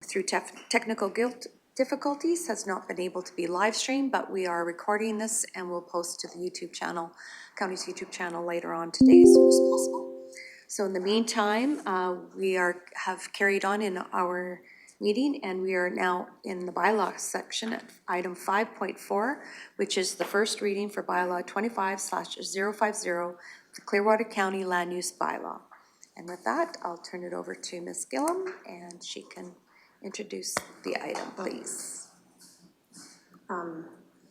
through technical difficulties has not been able to be live streamed, but we are recording this and we'll post to the YouTube channel, county's YouTube channel later on today as soon as possible. So in the meantime, we have carried on in our meeting, and we are now in the bylaw section at item 5.4, which is the first reading for bylaw 25/050, the Clearwater County Land Use Bylaw. And with that, I'll turn it over to Ms. Gillum, and she can introduce the item, please.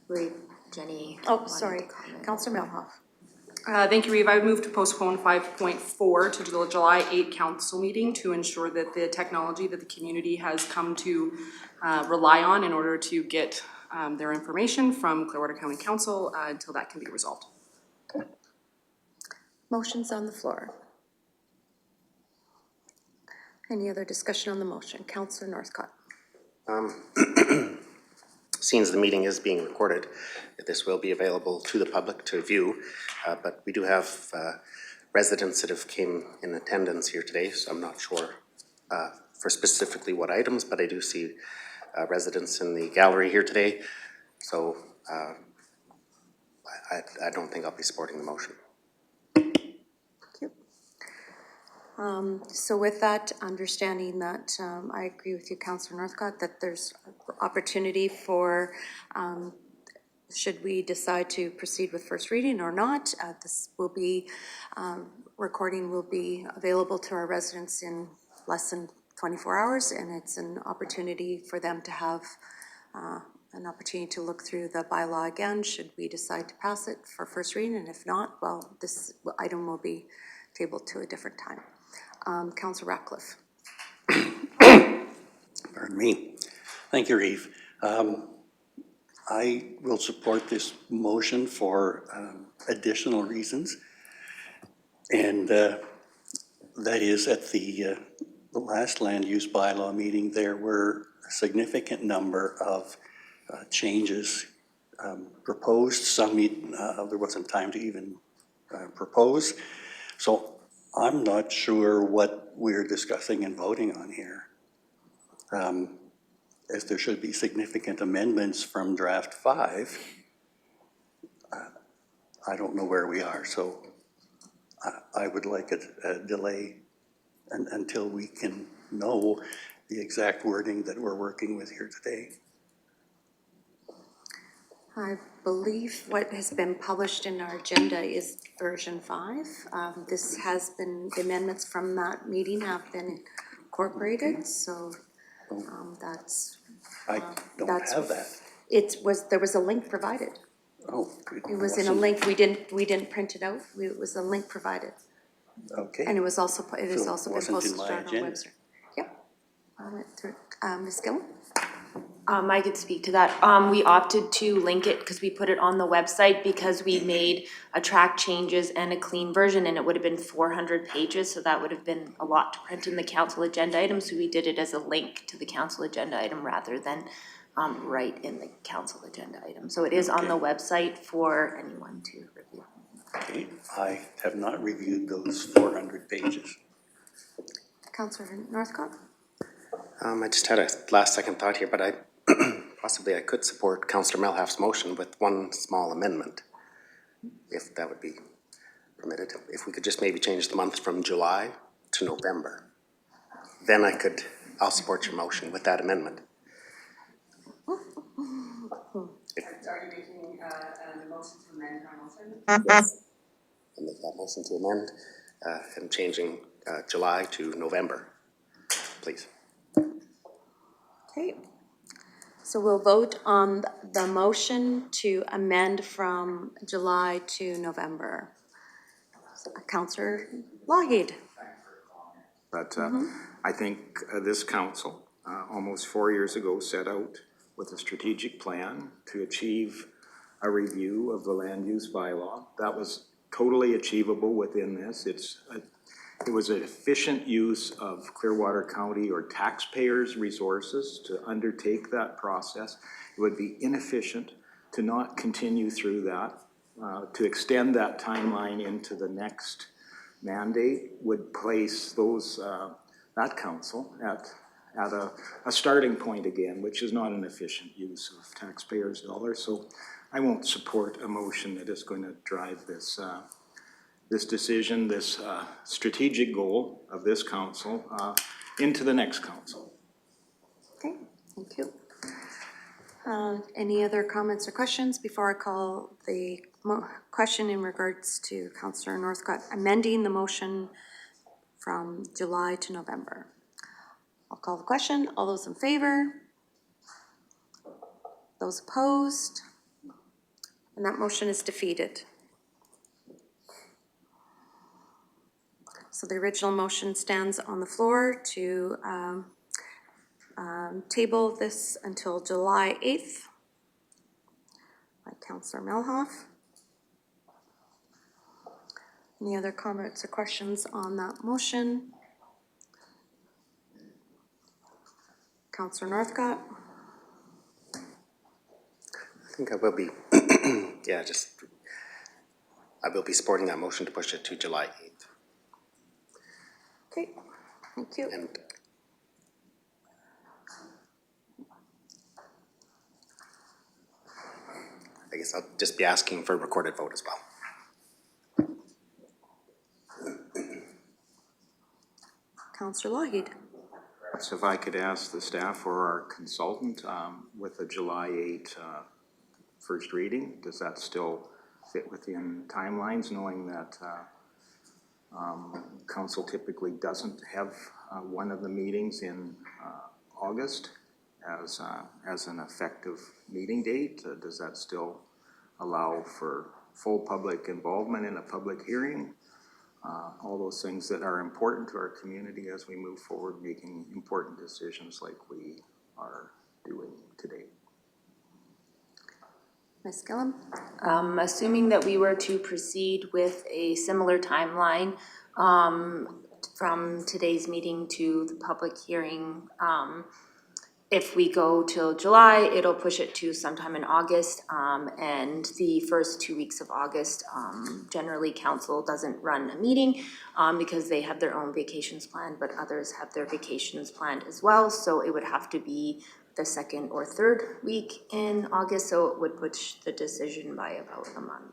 Wait, Jenny. Oh, sorry, Councillor Melhoff. Thank you, Reeve. I would move to postpone 5.4 to the July 8 council meeting to ensure that the technology that the community has come to rely on in order to get their information from Clearwater County Council until that can be resolved. Motion's on the floor. Any other discussion on the motion? Councillor Northcott. Since the meeting is being recorded, this will be available to the public to view, but we do have residents that have came in attendance here today, so I'm not sure for specifically what items, but I do see residents in the gallery here today, so I don't think I'll be supporting the motion. So with that understanding that I agree with you, Councillor Northcott, that there's opportunity for, should we decide to proceed with first reading or not, this will be, recording will be available to our residents in less than 24 hours, and it's an opportunity for them to have an opportunity to look through the bylaw again, should we decide to pass it for first reading, and if not, well, this item will be tabled to a different time. Councillor Ratcliffe. Pardon me. Thank you, Reeve. I will support this motion for additional reasons. And that is at the last land use bylaw meeting, there were a significant number of changes proposed. Some there wasn't time to even propose. So I'm not sure what we're discussing and voting on here. As there should be significant amendments from draft 5. I don't know where we are, so I would like a delay until we can know the exact wording that we're working with here today. I believe what has been published in our agenda is version 5. This has been, the amendments from that meeting have been incorporated, so that's... I don't have that. There was a link provided. Oh, it was in a link. We didn't print it out. It was a link provided. Okay. And it was also been posted on our website. Yep. I went through. Ms. Gillum. I could speak to that. We opted to link it because we put it on the website because we made a track changes and a clean version, and it would have been 400 pages, so that would have been a lot to print in the council agenda item, so we did it as a link to the council agenda item rather than right in the council agenda item. So it is on the website for anyone to review. Okay. I have not reviewed those 400 pages. Councillor Northcott. I just had a last second thought here, but possibly I could support Councillor Melhoff's motion with one small amendment, if that would be permitted. If we could just maybe change the month from July to November, then I'll support your motion with that amendment. Are you making a motion to amend our motion? Yes. I'll make that motion to amend and changing July to November, please. Okay. So we'll vote on the motion to amend from July to November. Councillor Lougheed. But I think this council almost 4 years ago set out with a strategic plan to achieve a review of the land use bylaw. That was totally achievable within this. It was an efficient use of Clearwater County or taxpayers' resources to undertake that process. It would be inefficient to not continue through that. To extend that timeline into the next mandate would place those that council at at a starting point again, which is not an efficient use of taxpayers' dollars. So I won't support a motion that is going to drive this, this decision, this strategic goal of this council into the next council. Okay, thank you. Any other comments or questions before I call the question in regards to Councillor Northcott amending the motion from July to November? I'll call the question. All those in favor? Those opposed? And that motion is defeated. So the original motion stands on the floor to table this until July 8th by Councillor Melhoff. Any other comments or questions on that motion? Councillor Northcott? I think I will be, yeah, I will be supporting that motion to push it to July 8th. Okay, thank you. And I guess I'll just be asking for a recorded vote as well. Councillor Lougheed. So if I could ask the staff or our consultant, with the July 8 first reading, does that still fit within timelines, knowing that council typically doesn't have one of the meetings in August as an effective meeting date? Does that still allow for full public involvement in a public hearing? All those things that are important to our community as we move forward, making important decisions like we are doing today. Ms. Gillum? Assuming that we were to proceed with a similar timeline from today's meeting to the public hearing, if we go till July, it'll push it to sometime in August, and the first 2 weeks of August, generally council doesn't run a meeting because they have their own vacations planned, but others have their vacations planned as well, so it would have to be the second or third week in August, so it would push the decision by about a month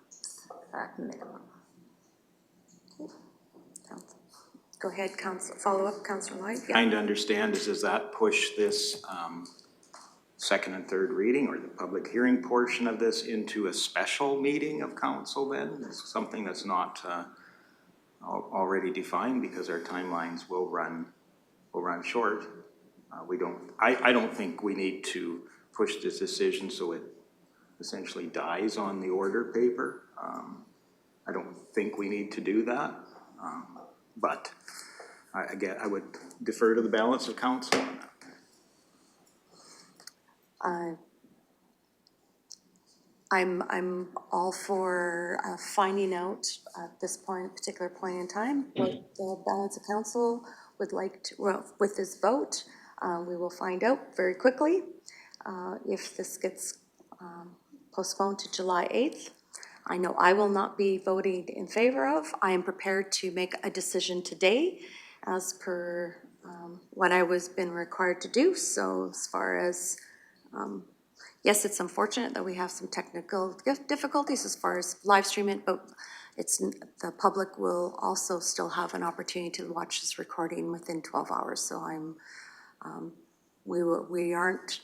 at minimum. Go ahead, Council. Follow up, Councillor Lloyd. Yeah. Trying to understand is, does that push this second and third reading or the public hearing portion of this into a special meeting of council then? It's something that's not already defined because our timelines will run short. I don't think we need to push this decision so it essentially dies on the order paper. I don't think we need to do that. But again, I would defer to the balance of council. I'm all for finding out at this particular point in time, what the balance of council would like to, well, with this vote. We will find out very quickly if this gets postponed to July 8th. I know I will not be voting in favor of. I am prepared to make a decision today as per what I was been required to do. So as far as, yes, it's unfortunate that we have some technical difficulties as far as live streaming, but the public will also still have an opportunity to watch this recording within 12 hours. So we aren't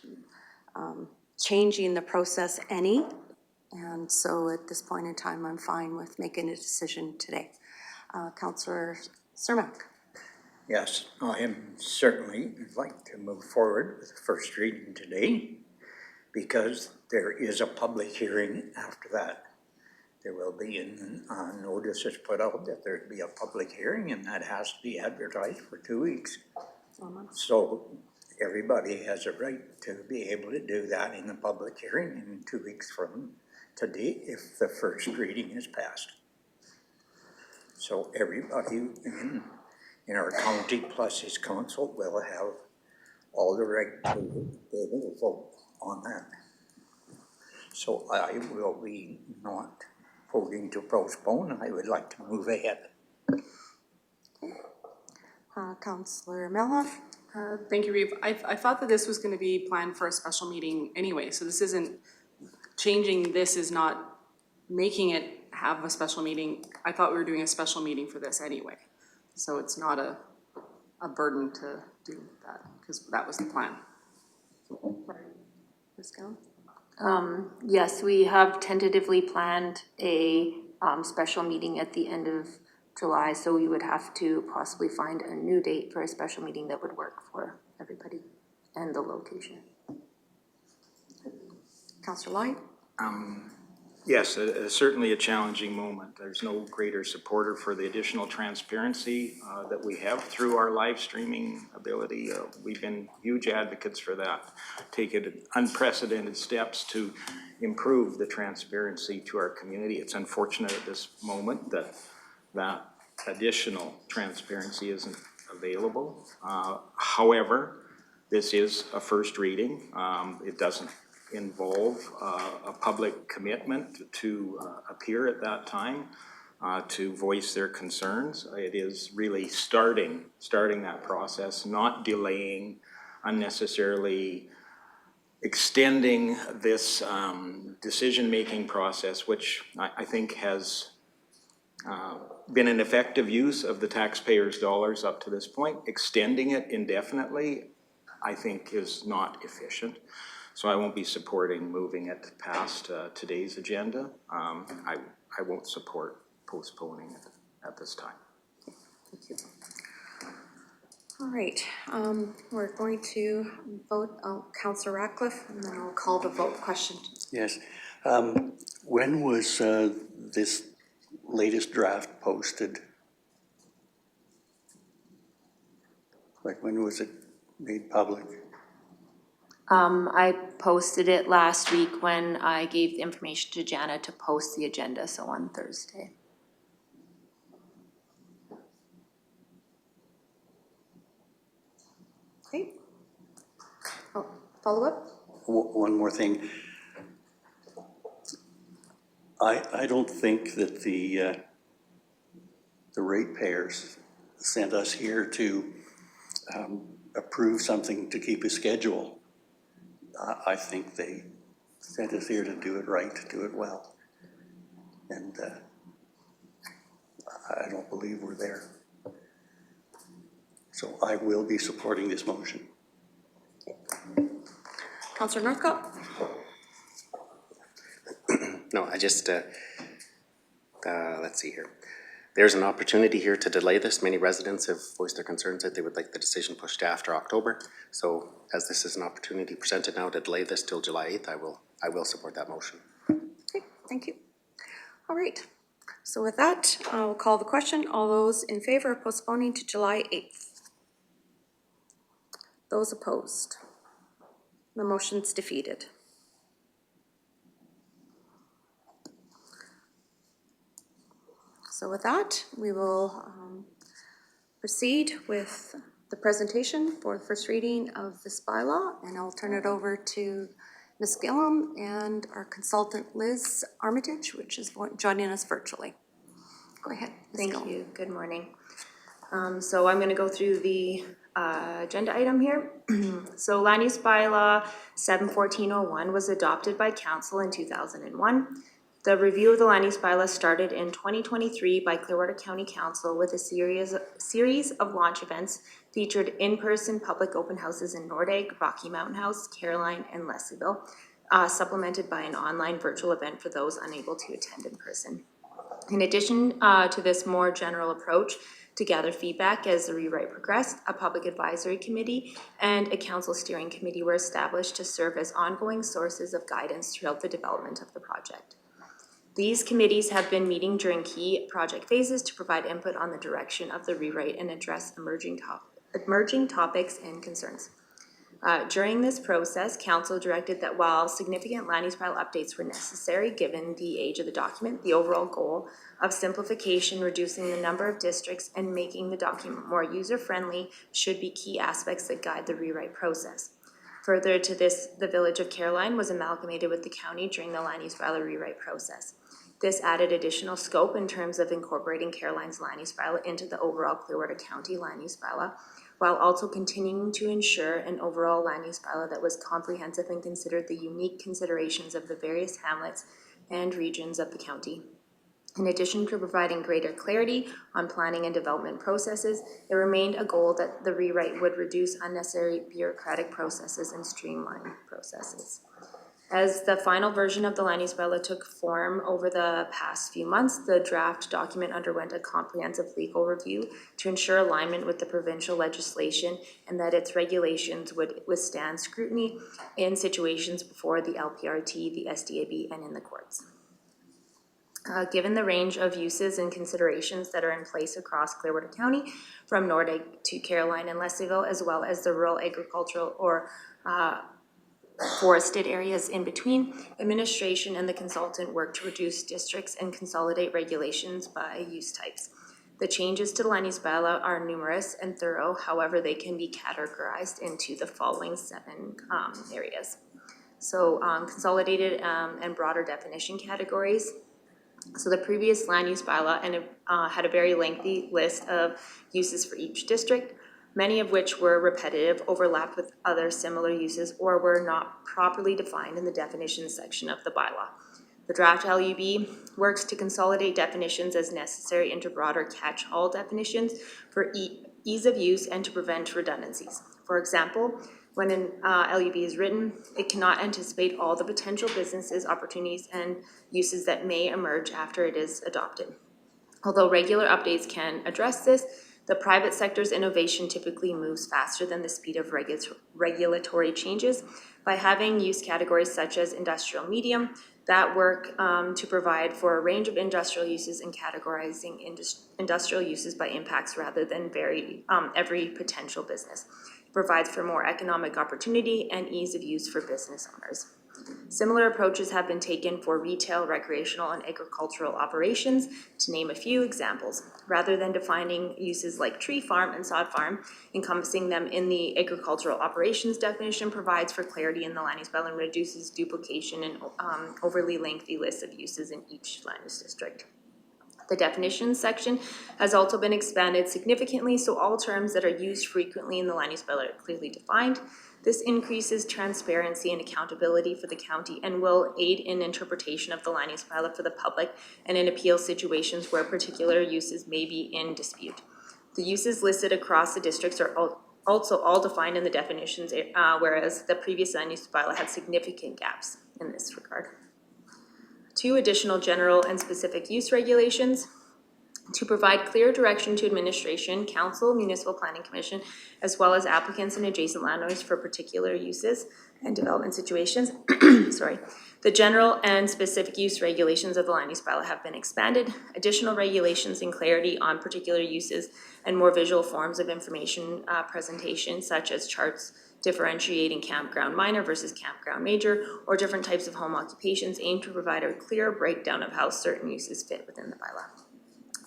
changing the process any. And so at this point in time, I'm fine with making a decision today. Councillor Cermak. Yes, I am certainly like to move forward with the first reading today because there is a public hearing after that. There will be a notice is put out that there'd be a public hearing and that has to be advertised for 2 weeks. So everybody has a right to be able to do that in the public hearing in 2 weeks from today if the first reading is passed. So everybody in our county plus his council will have all the right to be able to vote on that. So I will be not voting to postpone. I would like to move ahead. Councillor Melhoff. Thank you, Reeve. I thought that this was gonna be planned for a special meeting anyway, so this isn't, changing this is not making it have a special meeting. I thought we were doing a special meeting for this anyway. So it's not a burden to do that, because that was the plan. Ms. Gillum? Yes, we have tentatively planned a special meeting at the end of July, so we would have to possibly find a new date for a special meeting that would work for everybody and the location. Councillor Lloyd? Yes, certainly a challenging moment. There's no greater supporter for the additional transparency that we have through our live streaming ability. We've been huge advocates for that, taken unprecedented steps to improve the transparency to our community. It's unfortunate at this moment that that additional transparency isn't available. However, this is a first reading. It doesn't involve a public commitment to appear at that time to voice their concerns. It is really starting that process, not delaying, unnecessarily extending this decision-making process, which I think has been an effective use of the taxpayers' dollars up to this point. Extending it indefinitely, I think, is not efficient. So I won't be supporting moving it past today's agenda. I won't support postponing it at this time. Thank you. All right, we're going to vote on Councillor Ratcliffe, and then I'll call the vote question. Yes. When was this latest draft posted? Like, when was it made public? I posted it last week when I gave the information to Jana to post the agenda, so on Thursday. Okay. Oh, follow up? One more thing. I don't think that the ratepayers sent us here to approve something to keep a schedule. I think they sent us here to do it right, to do it well. And I don't believe we're there. So I will be supporting this motion. Councillor Northcott? No, I just, let's see here. There's an opportunity here to delay this. Many residents have voiced their concerns that they would like the decision pushed after October. So as this is an opportunity presented now to delay this till July 8th, I will support that motion. Okay, thank you. All right, so with that, I'll call the question. All those in favor of postponing to July 8th? Those opposed? The motion's defeated. So with that, we will proceed with the presentation for the first reading of this bylaw, and I'll turn it over to Ms. Gillum and our consultant Liz Armitage, which is joining us virtually. Go ahead, Ms. Thank Gillum. you. Good morning. So I'm going to go through the agenda item here. So Land Use Bylaw 71401 was adopted by Council in 2001. The review of the Land Use Bylaw started in 2023 by Clearwater County Council with a series of launch events featured in-person public open houses in Nordegg, Rocky Mountain House, Caroline, and Leslieville, supplemented by an online virtual event for those unable to attend in person. In addition to this more general approach to gather feedback as the rewrite progressed, a public advisory committee and a council steering committee were established to serve as ongoing sources of guidance throughout the development of the project. These committees have been meeting during key project phases to provide input on the direction of the rewrite and address emerging topics and concerns. During this process, Council directed that while significant land use bylaw updates were necessary given the age of the document, the overall goal of simplification, reducing the number of districts, and making the document more user-friendly should be key aspects that guide the rewrite process. Further to this, the village of Caroline was amalgamated with the county during the land use bylaw rewrite process. This added additional scope in terms of incorporating Caroline's Land Use Bylaw into the overall Clearwater County Land Use Bylaw, while also continuing to ensure an overall land use bylaw that was comprehensive and considered the unique considerations of the various hamlets and regions of the county. In addition to providing greater clarity on planning and development processes, it remained a goal that the rewrite would reduce unnecessary bureaucratic processes and streamline processes. As the final version of the land use bylaw took form over the past few months, the draft document underwent a comprehensive legal review to ensure alignment with the provincial legislation and that its regulations would withstand scrutiny in situations before the LPRT, the SDAB, and in the courts. Given the range of uses and considerations that are in place across Clearwater County, from Nordic to Caroline and Leslieville, as well as the rural agricultural or forested areas in between, administration and the consultant work to reduce districts and consolidate regulations by use types. The changes to the land use bylaw are numerous and thorough, however, they can be categorized into the following 7 areas. So consolidated and broader definition categories. So the previous land use bylaw had a very lengthy list of uses for each district, many of which were repetitive, overlapped with other similar uses, or were not properly defined in the definitions section of the bylaw. The draft LUB works to consolidate definitions as necessary into broader catch-all definitions for ease of use and to prevent redundancies. For example, when an LUB is written, it cannot anticipate all the potential businesses, opportunities, and uses that may emerge after it is adopted. Although regular updates can address this, the private sector's innovation typically moves faster than the speed of regulatory changes. By having use categories such as industrial medium that work to provide for a range of industrial uses and categorizing industrial uses by impacts rather than every potential business. It provides for more economic opportunity and ease of use for business owners. Similar approaches have been taken for retail, recreational, and agricultural operations, to name a few examples. Rather than defining uses like tree farm and sod farm, encompassing them in the agricultural operations definition provides for clarity in the land use bylaw and reduces duplication and overly lengthy lists of uses in each land use district. The definitions section has also been expanded significantly, so all terms that are used frequently in the land use bylaw are clearly defined. This increases transparency and accountability for the county and will aid in interpretation of the land use bylaw for the public and in appeal situations where particular uses may be in dispute. The uses listed across the districts are also all defined in the definitions, whereas the previous land use bylaw had significant gaps in this regard. 2 additional general and specific use regulations to provide clear direction to administration, council, municipal planning commission, as well as applicants and adjacent landowners for particular uses and development situations. Sorry. The general and specific use regulations of the land use bylaw have been expanded. Additional regulations and clarity on particular uses and more visual forms of information presentation, such as charts differentiating campground minor versus campground major, or different types of home occupations, aim to provide a clear breakdown of how certain uses fit within the bylaw.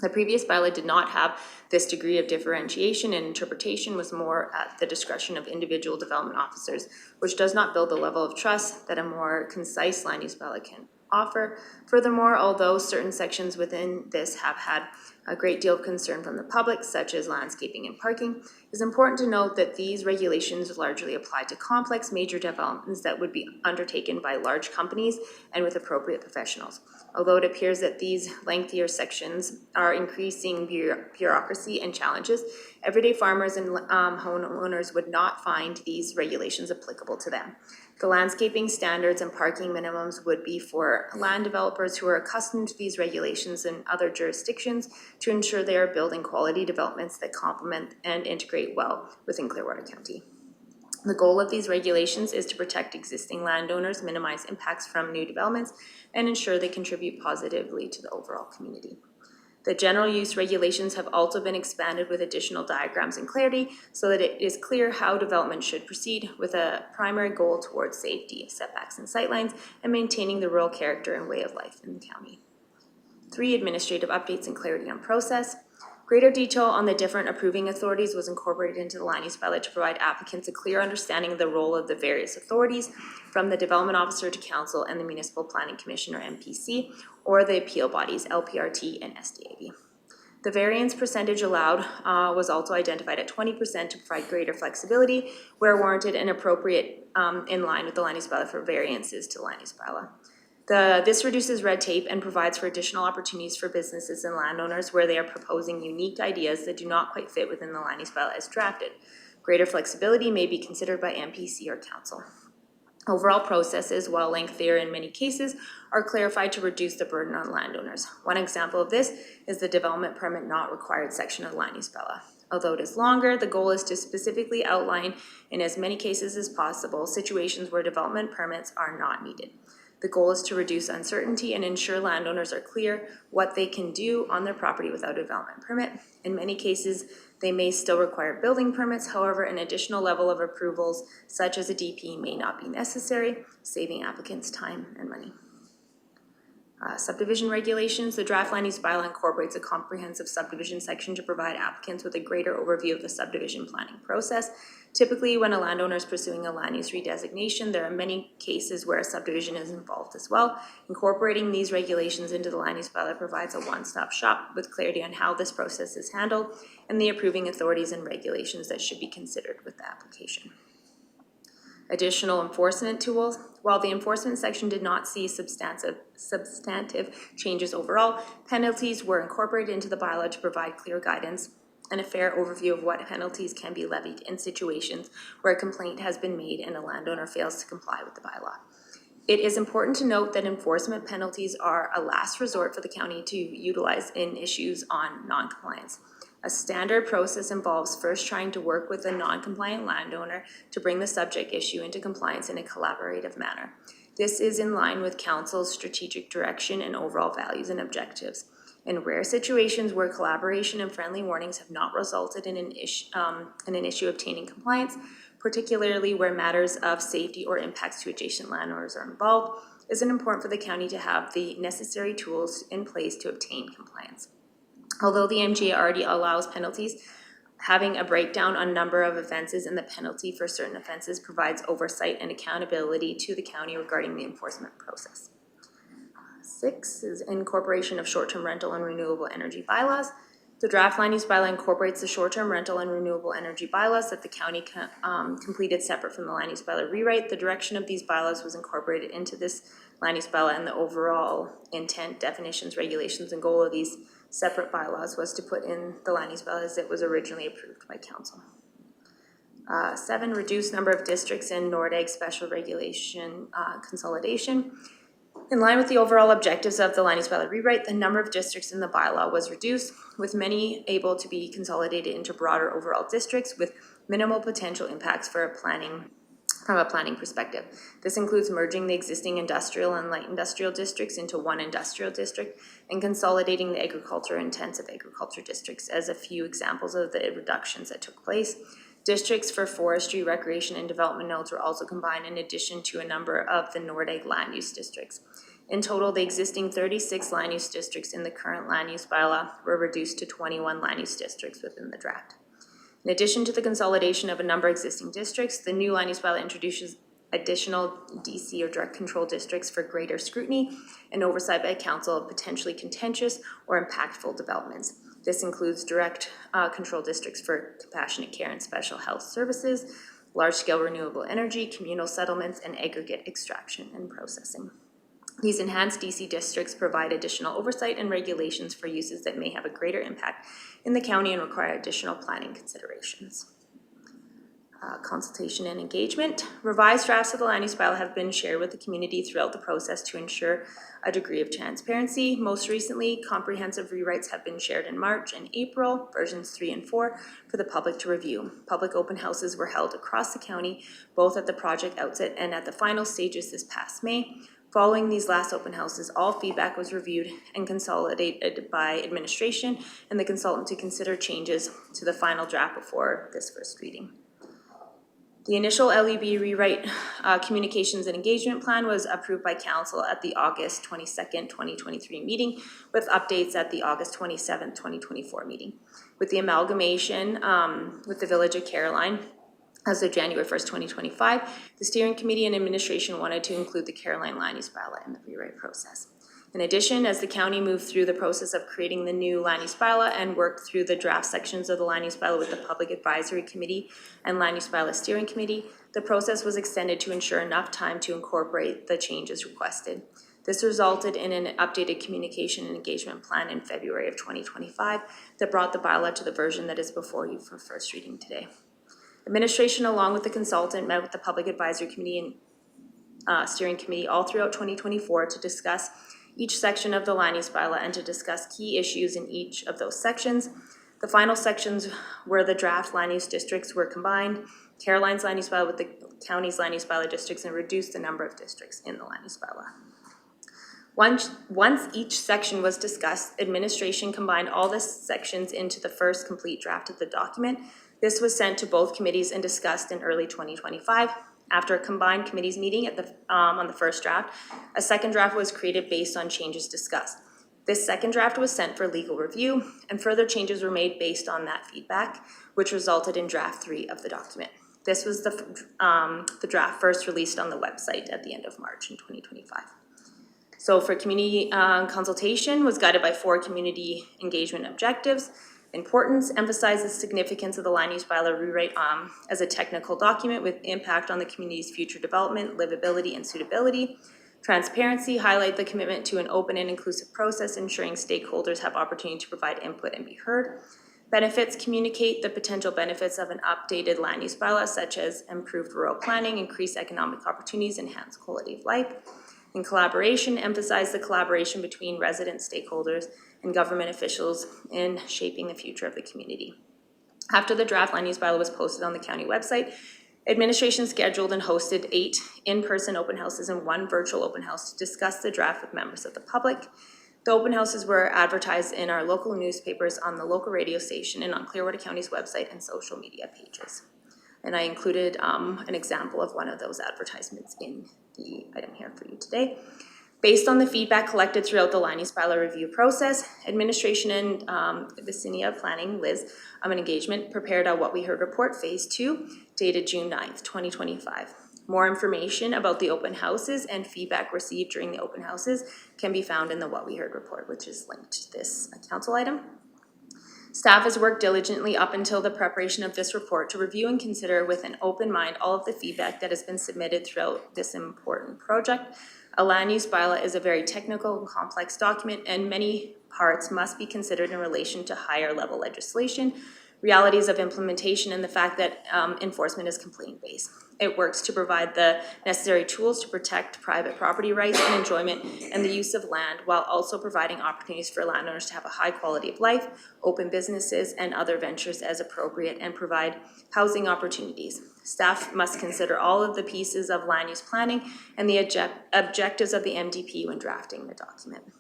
The previous bylaw did not have this degree of differentiation, and interpretation was more at the discretion of individual development officers, which does not build the level of trust that a more concise land use bylaw can offer. Furthermore, although certain sections within this have had a great deal of concern from the public, such as landscaping and parking, it is important to note that these regulations largely apply to complex major developments that would be undertaken by large companies and with appropriate professionals. Although it appears that these lengthier sections are increasing bureaucracy and challenges, everyday farmers and homeowners would not find these regulations applicable to them. The landscaping standards and parking minimums would be for land developers who are accustomed to these regulations in other jurisdictions to ensure they are building quality developments that complement and integrate well within Clearwater County. The goal of these regulations is to protect existing landowners, minimize impacts from new developments, and ensure they contribute positively to the overall community. The general use regulations have also been expanded with additional diagrams and clarity so that it is clear how development should proceed, with a primary goal towards safety, setbacks, and sightlines, and maintaining the rural character and way of life in the county. 3 administrative updates and clarity on process. Greater detail on the different approving authorities was incorporated into the land use bylaw to provide applicants a clear understanding of the role of the various authorities, from the development officer to council and the municipal planning commission or MPC, or the appeal bodies LPRT and SDAB. The variance percentage allowed was also identified at 20% to provide greater flexibility where warranted and appropriate in line with the land use bylaw for variances to the land use bylaw. This reduces red tape and provides for additional opportunities for businesses and landowners where they are proposing unique ideas that do not quite fit within the land use bylaw as drafted. Greater flexibility may be considered by MPC or council. Overall processes, while lengthier in many cases, are clarified to reduce the burden on landowners. One example of this is the development permit not required section of the land use bylaw. Although it is longer, the goal is to specifically outline, in as many cases as possible, situations where development permits are not needed. The goal is to reduce uncertainty and ensure landowners are clear what they can do on their property without a development permit. In many cases, they may still require building permits. However, an additional level of approvals, such as a DP, may not be necessary, saving applicants time and money. Subdivision regulations. The draft land use bylaw incorporates a comprehensive subdivision section to provide applicants with a greater overview of the subdivision planning process. Typically, when a landowner is pursuing a land use redesignation, there are many cases where a subdivision is involved as well. Incorporating these regulations into the land use bylaw provides a one-stop shop with clarity on how this process is handled and the approving authorities and regulations that should be considered with the application. Additional enforcement tools. While the enforcement section did not see substantive changes overall, penalties were incorporated into the bylaw to provide clear guidance and a fair overview of what penalties can be levied in situations where a complaint has been made and a landowner fails to comply with the bylaw. It is important to note that enforcement penalties are a last resort for the county to utilize in issues on non-compliance. A standard process involves first trying to work with a non-compliant landowner to bring the subject issue into compliance in a collaborative manner. This is in line with council's strategic direction and overall values and objectives. In rare situations where collaboration and friendly warnings have not resulted in an issue obtaining compliance, particularly where matters of safety or impacts to adjacent landowners are involved, it is important for the county to have the necessary tools in place to obtain compliance. Although the MGA already allows penalties, having a breakdown on number of offenses and the penalty for certain offenses provides oversight and accountability to the county regarding the enforcement process. 6 is incorporation of short-term rental and renewable energy bylaws. The draft land use bylaw incorporates the short-term rental and renewable energy bylaws that the county completed separate from the land use bylaw rewrite. The direction of these bylaws was incorporated into this land use bylaw, and the overall intent, definitions, regulations, and goal of these separate bylaws was to put in the land use bylaw as it was originally approved by council. 7, reduce number of districts in NORDAG special regulation consolidation. In line with the overall objectives of the land use bylaw rewrite, the number of districts in the bylaw was reduced, with many able to be consolidated into broader overall districts with minimal potential impacts from a planning perspective. This includes merging the existing industrial and light industrial districts into one industrial district and consolidating the agriculture-intensive agriculture districts as a few examples of the reductions that took place. Districts for forestry, recreation, and development nodes were also combined in addition to a number of the NORDAG land use districts. In total, the existing 36 land use districts in the current land use bylaw were reduced to 21 land use districts within the draft. In addition to the consolidation of a number of existing districts, the new land use bylaw introduces additional DC or direct control districts for greater scrutiny and oversight by council of potentially contentious or impactful developments. This includes direct control districts for compassionate care and special health services, large-scale renewable energy, communal settlements, and aggregate extraction and processing. These enhanced DC districts provide additional oversight and regulations for uses that may have a greater impact in the county and require additional planning considerations. Consultation and engagement. Revised drafts of the land use bylaw have been shared with the community throughout the process to ensure a degree of transparency. Most recently, comprehensive rewrites have been shared in March and April, versions 3 and 4, for the public to review. Public open houses were held across the county, both at the project outset and at the final stages this past May. Following these last open houses, all feedback was reviewed and consolidated by administration and the consultant to consider changes to the final draft before this first reading. The initial LEB rewrite communications and engagement plan was approved by council at the August 22nd, 2023 meeting, with updates at the August 27th, 2024 meeting. With the amalgamation with the Village of Caroline, as of January 1st, 2025, the steering committee and administration wanted to include the Caroline Land Use Bylaw in the rewrite process. In addition, as the county moved through the process of creating the new Land Use Bylaw and worked through the draft sections of the Land Use Bylaw with the Public Advisory Committee and Land Use Bylaw Steering Committee, the process was extended to ensure enough time to incorporate the changes requested. This resulted in an updated communication and engagement plan in February of 2025 that brought the bylaw to the version that is before you for first reading today. Administration, along with the consultant, met with the Public Advisory Committee and Steering Committee all throughout 2024 to discuss each section of the Land Use Bylaw and to discuss key issues in each of those sections. The final sections where the draft land use districts were combined, Caroline's Land Use Bylaw with the county's Land Use Bylaw districts, and reduced the number of districts in the Land Use Bylaw. Once each section was discussed, administration combined all the sections into the first complete draft of the document. This was sent to both committees and discussed in early 2025. After a combined committees meeting at on the first draft, a second draft was created based on changes discussed. This second draft was sent for legal review, and further changes were made based on that feedback, which resulted in draft 3 of the document. This was the draft first released on the website at the end of March in 2025. So for community consultation was guided by 4 community engagement objectives. Importance, emphasizes the significance of the Land Use Bylaw rewrite as a technical document with impact on the community's future development, livability, and suitability. Transparency, highlight the commitment to an open and inclusive process, ensuring stakeholders have opportunity to provide input and be heard. Benefits, communicate the potential benefits of an updated land use bylaw, such as improved rural planning, increased economic opportunities, enhanced quality of life. In collaboration, emphasize the collaboration between resident stakeholders and government officials in shaping the future of the community. After the draft land use bylaw was posted on the county website, administration scheduled and hosted 8 in-person open houses and 1 virtual open house to discuss the draft with members of the public. The open houses were advertised in our local newspapers, on the local radio station, and on Clearwater County's website and social media pages. And I included an example of one of those advertisements in the item here for you today. Based on the feedback collected throughout the Land Use Bylaw review process, administration and Vicinity Planning, Liz, an engagement, prepared a What We Heard report, Phase 2, dated June 9th, 2025. More information about the open houses and feedback received during the open houses can be found in the What We Heard report, which is linked to this council item. Staff has worked diligently up until the preparation of this report to review and consider with an open mind all of the feedback that has been submitted throughout this important project. A land use bylaw is a very technical and complex document, and many parts must be considered in relation to higher level legislation, realities of implementation, and the fact that enforcement is complaint-based. It works to provide the necessary tools to protect private property rights and enjoyment and the use of land, while also providing opportunities for landowners to have a high quality of life, open businesses and other ventures as appropriate, and provide housing opportunities. Staff must consider all of the pieces of land use planning and the objectives of the MDP when drafting the document.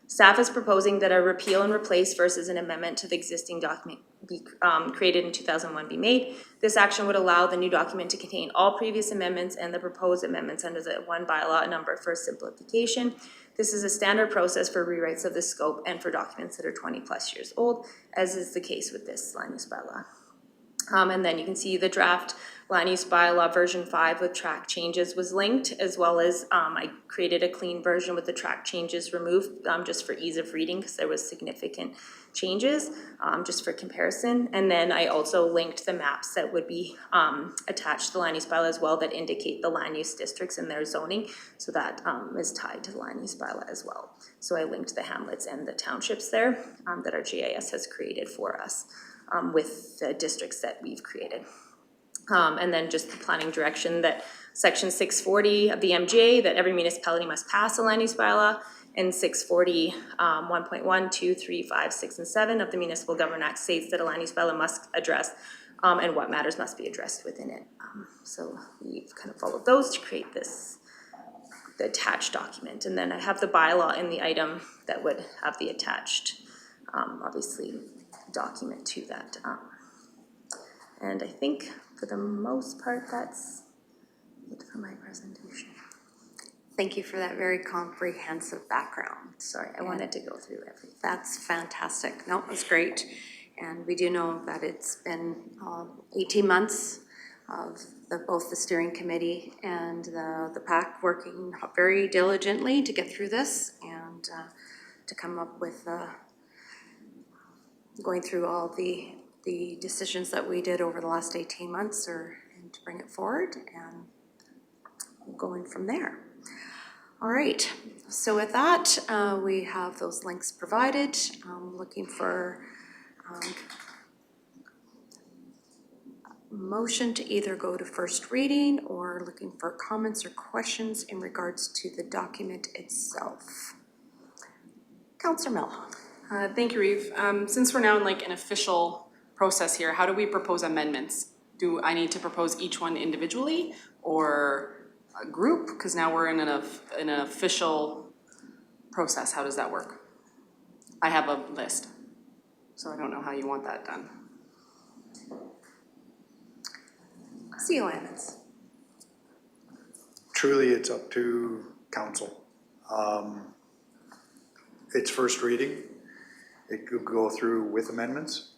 Staff is proposing that a repeal and replace versus an amendment to the existing document be created in 2001 be made. This action would allow the new document to contain all previous amendments and the proposed amendments under the one bylaw number for simplification. This is a standard process for rewrites of this scope and for documents that are 20 plus years old, as is the case with this land use bylaw. And then you can see the draft Land Use Bylaw version 5 with track changes was linked, as well as I created a clean version with the track changes removed just for ease of reading, because there was significant changes just for comparison. And then I also linked the maps that would be attached to the Land Use Bylaw as well, that indicate the land use districts and their zoning, so that is tied to the Land Use Bylaw as well. So I linked the hamlets and the townships there that our GIS has created for us with the districts that we've created. And then just the planning direction that section 640 of the MGA, that every municipality must pass a land use bylaw, and 640 1.1, 2, 3, 5, 6, and 7 of the Municipal Government Act states that a land use bylaw must address and what matters must be addressed within it. So we've kind of followed those to create this, the attached document. And then I have the bylaw in the item that would have the attached, obviously, document to that. And I think for the most part, that's it for my presentation. Thank you for that very comprehensive background. Sorry, I wanted to go through everything. That's fantastic. No, it was great. And we do know that it's been 18 months of both the steering committee and the PAC working very diligently to get through this and to come up with going through all the decisions that we did over the last 18 months and to bring it forward and going from there. All right, so with that, we have those links provided. Looking for motion to either go to first reading or looking for comments or questions in regards to the document itself. Councillor Melhoff. Thank you, Reeve. Since we're now in like an official process here, how do we propose amendments? Do I need to propose each one individually or a group? Because now we're in an official process. How does that work? I have a list, so I don't know how you want that done. CO Emmons. Truly, it's up to council. It's first reading. It could go through with amendments.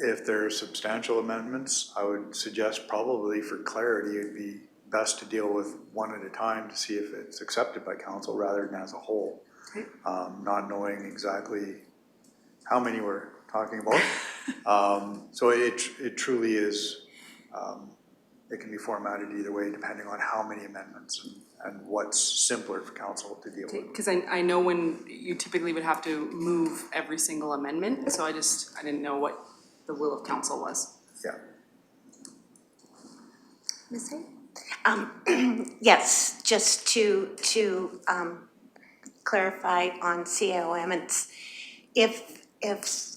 If there are substantial amendments, I would suggest probably for clarity, it'd be best to deal with one at a time to see if it's accepted by council rather than as a whole. Not knowing exactly how many we're talking about. So it truly is, it can be formatted either way depending on how many amendments and what's simpler for council to deal with. Because I know when you typically would have to move every single amendment, so I didn't know what the will of council was. Yeah. Ms. Hay? Yes, just to clarify on COM, if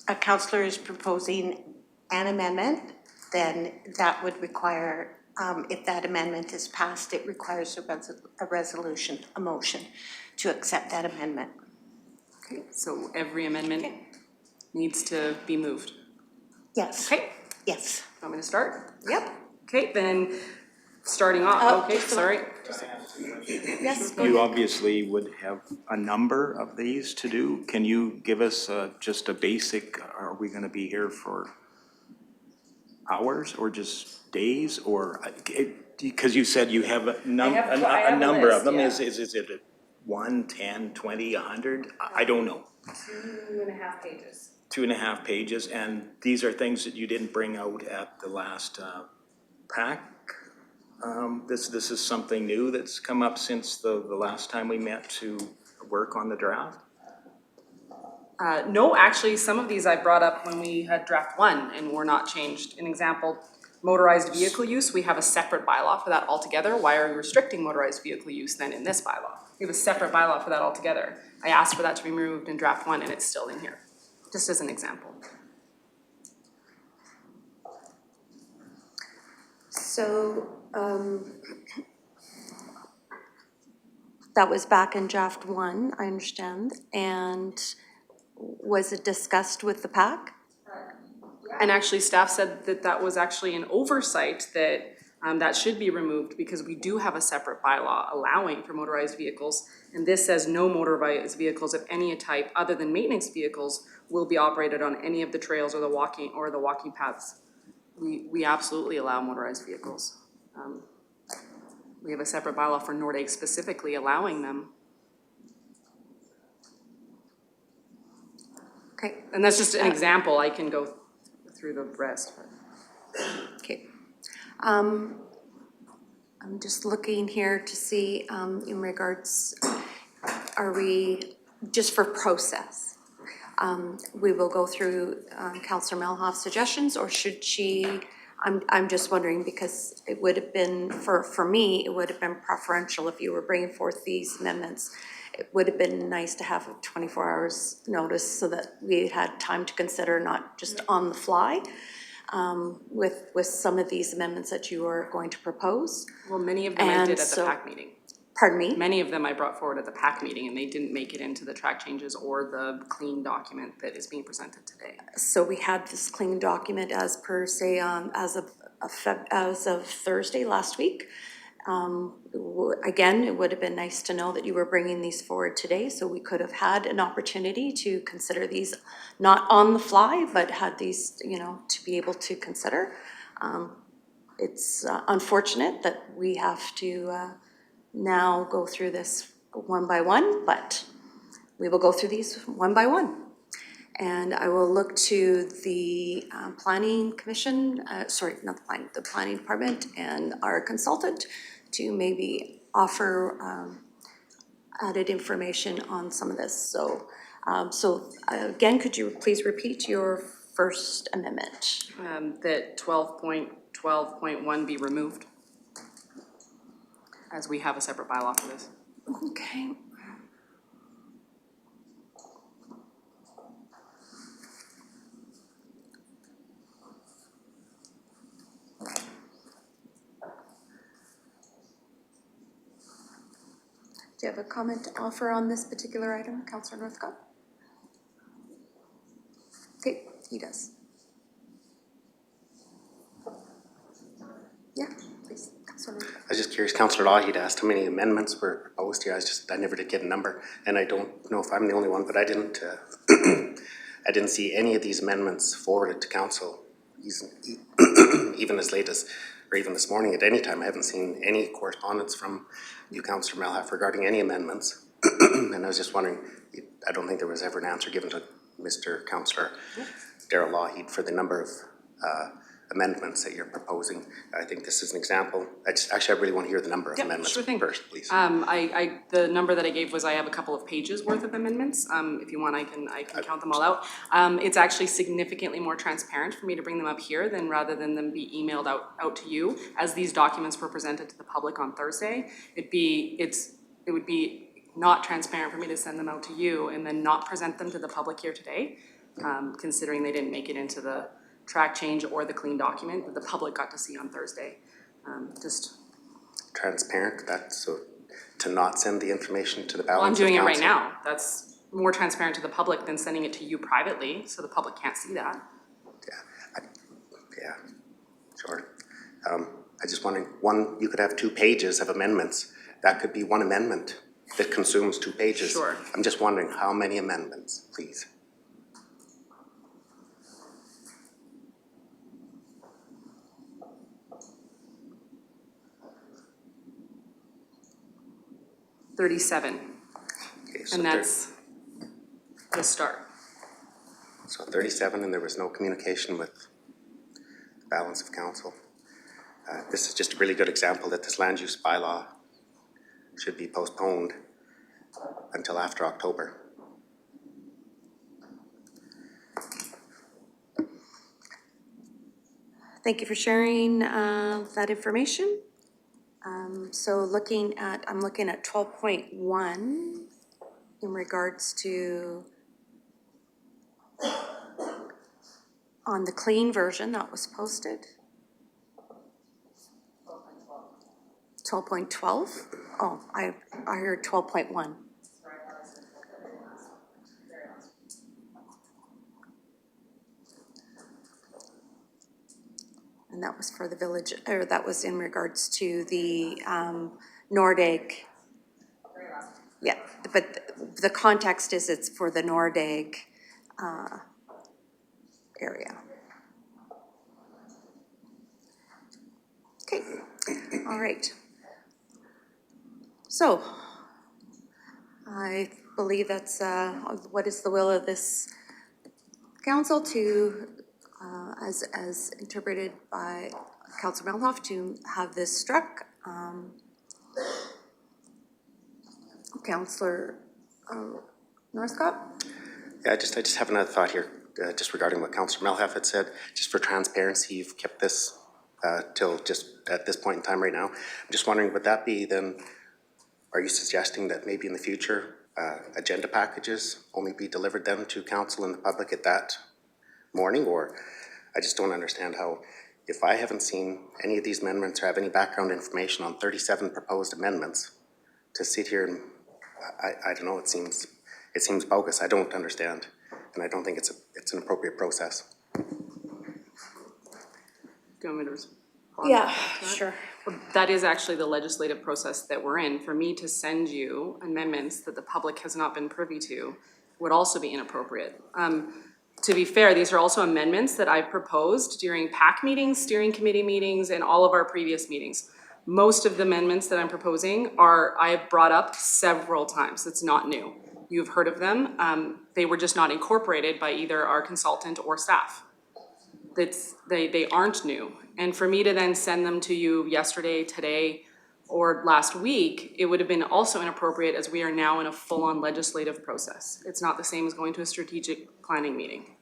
a councillor is proposing an amendment, then that would require, if that amendment is passed, it requires a resolution, a motion to accept that amendment. Okay, so every amendment needs to be moved. Yes. Okay, Yes. want me to start? Yep. Okay, then starting off, okay, just a- sorry. Yes, go You ahead. obviously would have a number of these to do. Can you give us just a basic, are we gonna be here for hours or just days or, because you said you have a number of them. Is it 1, 10, 20, 100? I don't know. 2.5 pages. 2.5 pages, and these are things that you didn't bring out at the last PAC. This is something new that's come up since the last time we met to work on the draft? No, actually, some of these I brought up when we had draft 1 and were not changed. An example, motorized vehicle use, we have a separate bylaw for that altogether. Why are we restricting motorized vehicle use then in this bylaw? We have a separate bylaw for that altogether. I asked for that to be removed in draft 1 and it's still in here, just as an example. So, that was back in draft 1, I understand, and was it discussed with the PAC? And actually, staff said that that was actually an oversight, that that should be removed because we do have a separate bylaw allowing for motorized vehicles. And this says no motorized vehicles of any type other than maintenance vehicles will be operated on any of the trails or the walking paths. We absolutely allow motorized vehicles. We have a separate bylaw for Nordic specifically allowing them. Okay, And that's just an example. I can go through the rest. okay. I'm just looking here to see, in regards, are we, just for process, we will go through Councillor Melhoff's suggestions, or should she, I'm just wondering, because it would have been, for me, it would have been preferential if you were bringing forth these amendments. It would have been nice to have a 24 hours notice so that we had time to consider, not just on the fly, with some of these amendments that you are going to propose. Well, many of them I did And at the so- PAC meeting. Pardon me? Many of them I brought forward at the PAC meeting, and they didn't make it into the track changes or the clean document that is being presented today. So we had this clean document as per se, as of Thursday last week. Again, it would have been nice to know that you were bringing these forward today, so we could have had an opportunity to consider these, not on the fly, but had these, you know, to be able to consider. It's unfortunate that we have to now go through this one by one, but we will go through these one by one. And I will look to the planning commission, sorry, not the planning department and our consultant to maybe offer added information on some of this. So, again, could you please repeat your first amendment? That 12.12.1 be removed, as we have a separate bylaw for this. Okay. Do you have a comment to offer on this particular item, Councillor Northcott? Okay, he does. Yeah, please, Councillor Northcott. I was just curious, Councillor Law, he'd asked how many amendments were proposed here. I never did get a number, and I don't know if I'm the only one, but I didn't, I didn't see any of these amendments forwarded to council, even as late as, or even this morning at any time. I haven't seen any correspondence from you, Councillor Malhaf, regarding any amendments. And I was just wondering, I don't think there was ever an answer given to Mr. Councillor Darrell Lougheed for the number of amendments that you're proposing. I think this is an example. I really want to hear the number of amendments Sure thing. first, please. The number that I gave was I have a couple of pages worth of amendments. If you want, I can count them all out. It's actually significantly more transparent for me to bring them up here than rather than them be emailed out to you. As these documents were presented to the public on Thursday, it would be not transparent for me to send them out to you and then not present them to the public here today, considering they didn't make it into the track change or the clean document that the public got to see on Thursday. Just Transparent, that's so to not send the information to the balance I'm doing of it right council? now. That's more transparent to the public than sending it to you privately, so the public can't see that. Yeah, sure. I just wondering, you could have 2 pages of amendments. That could be one amendment that consumes 2 pages. Sure. I'm just wondering how many amendments, please? Okay, So and that's the start. So 37, and there was no communication with the balance of council. This is just a really good example that this land use bylaw should be postponed until after October. Thank you for sharing that information. So I'm looking at 12.1 in regards to on the clean version that was posted. 12.12? Oh, I heard 12.1. And that was for the village, or that was in regards to the Nordegg. Yeah, but the context is it's for the Nordegg area. Okay, all right. So, I believe that's what is the will of this council to, as interpreted by Councillor Melhoff, to have this struck. Councillor Northcott? Yeah, I just have another thought here, just regarding what Councillor Melhaf had said. Just for transparency, you've kept this till just at this point in time right now. I'm just wondering, would that be then, are you suggesting that maybe in the future, agenda packages only be delivered then to council and the public at that morning? Or I just don't understand how, if I haven't seen any of these amendments or have any background information on 37 proposed amendments, to sit here and, I don't know, it seems bogus. I don't understand, and I don't think it's an appropriate process. Do you want me to respond? Yeah, sure. That is actually the legislative process that we're in. For me to send you amendments that the public has not been privy to would also be inappropriate. To be fair, these are also amendments that I've proposed during PAC meetings, steering committee meetings, and all of our previous meetings. Most of the amendments that I'm proposing I have brought up several times. It's not new. You've heard of them. They were just not incorporated by either our consultant or staff. They aren't new. And for me to then send them to you yesterday, today, or last week, it would have been also inappropriate as we are now in a full-on legislative process. It's not the same as going to a strategic planning meeting.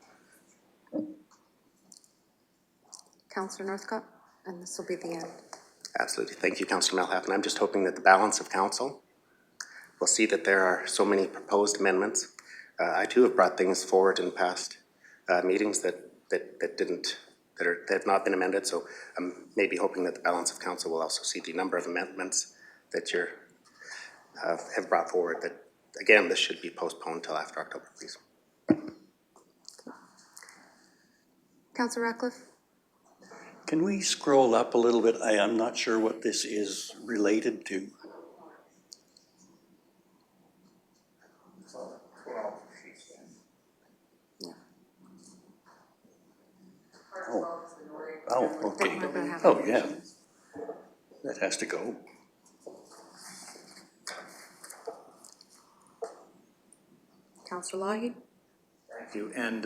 Councillor Northcott, and this will be the end. Absolutely. Thank you, Councillor Melham. And I'm just hoping that the balance of council will see that there are so many proposed amendments. I too have brought things forward in past meetings that have not been amended. So I'm maybe hoping that the balance of council will also see the number of amendments that you have brought forward. That again, this should be postponed till after October, please. Councillor Ratcliffe? Can we scroll up a little bit? I am not sure what this is related to. Oh, okay. Oh, yeah. That has to go. Councillor Lougheed? Thank you. And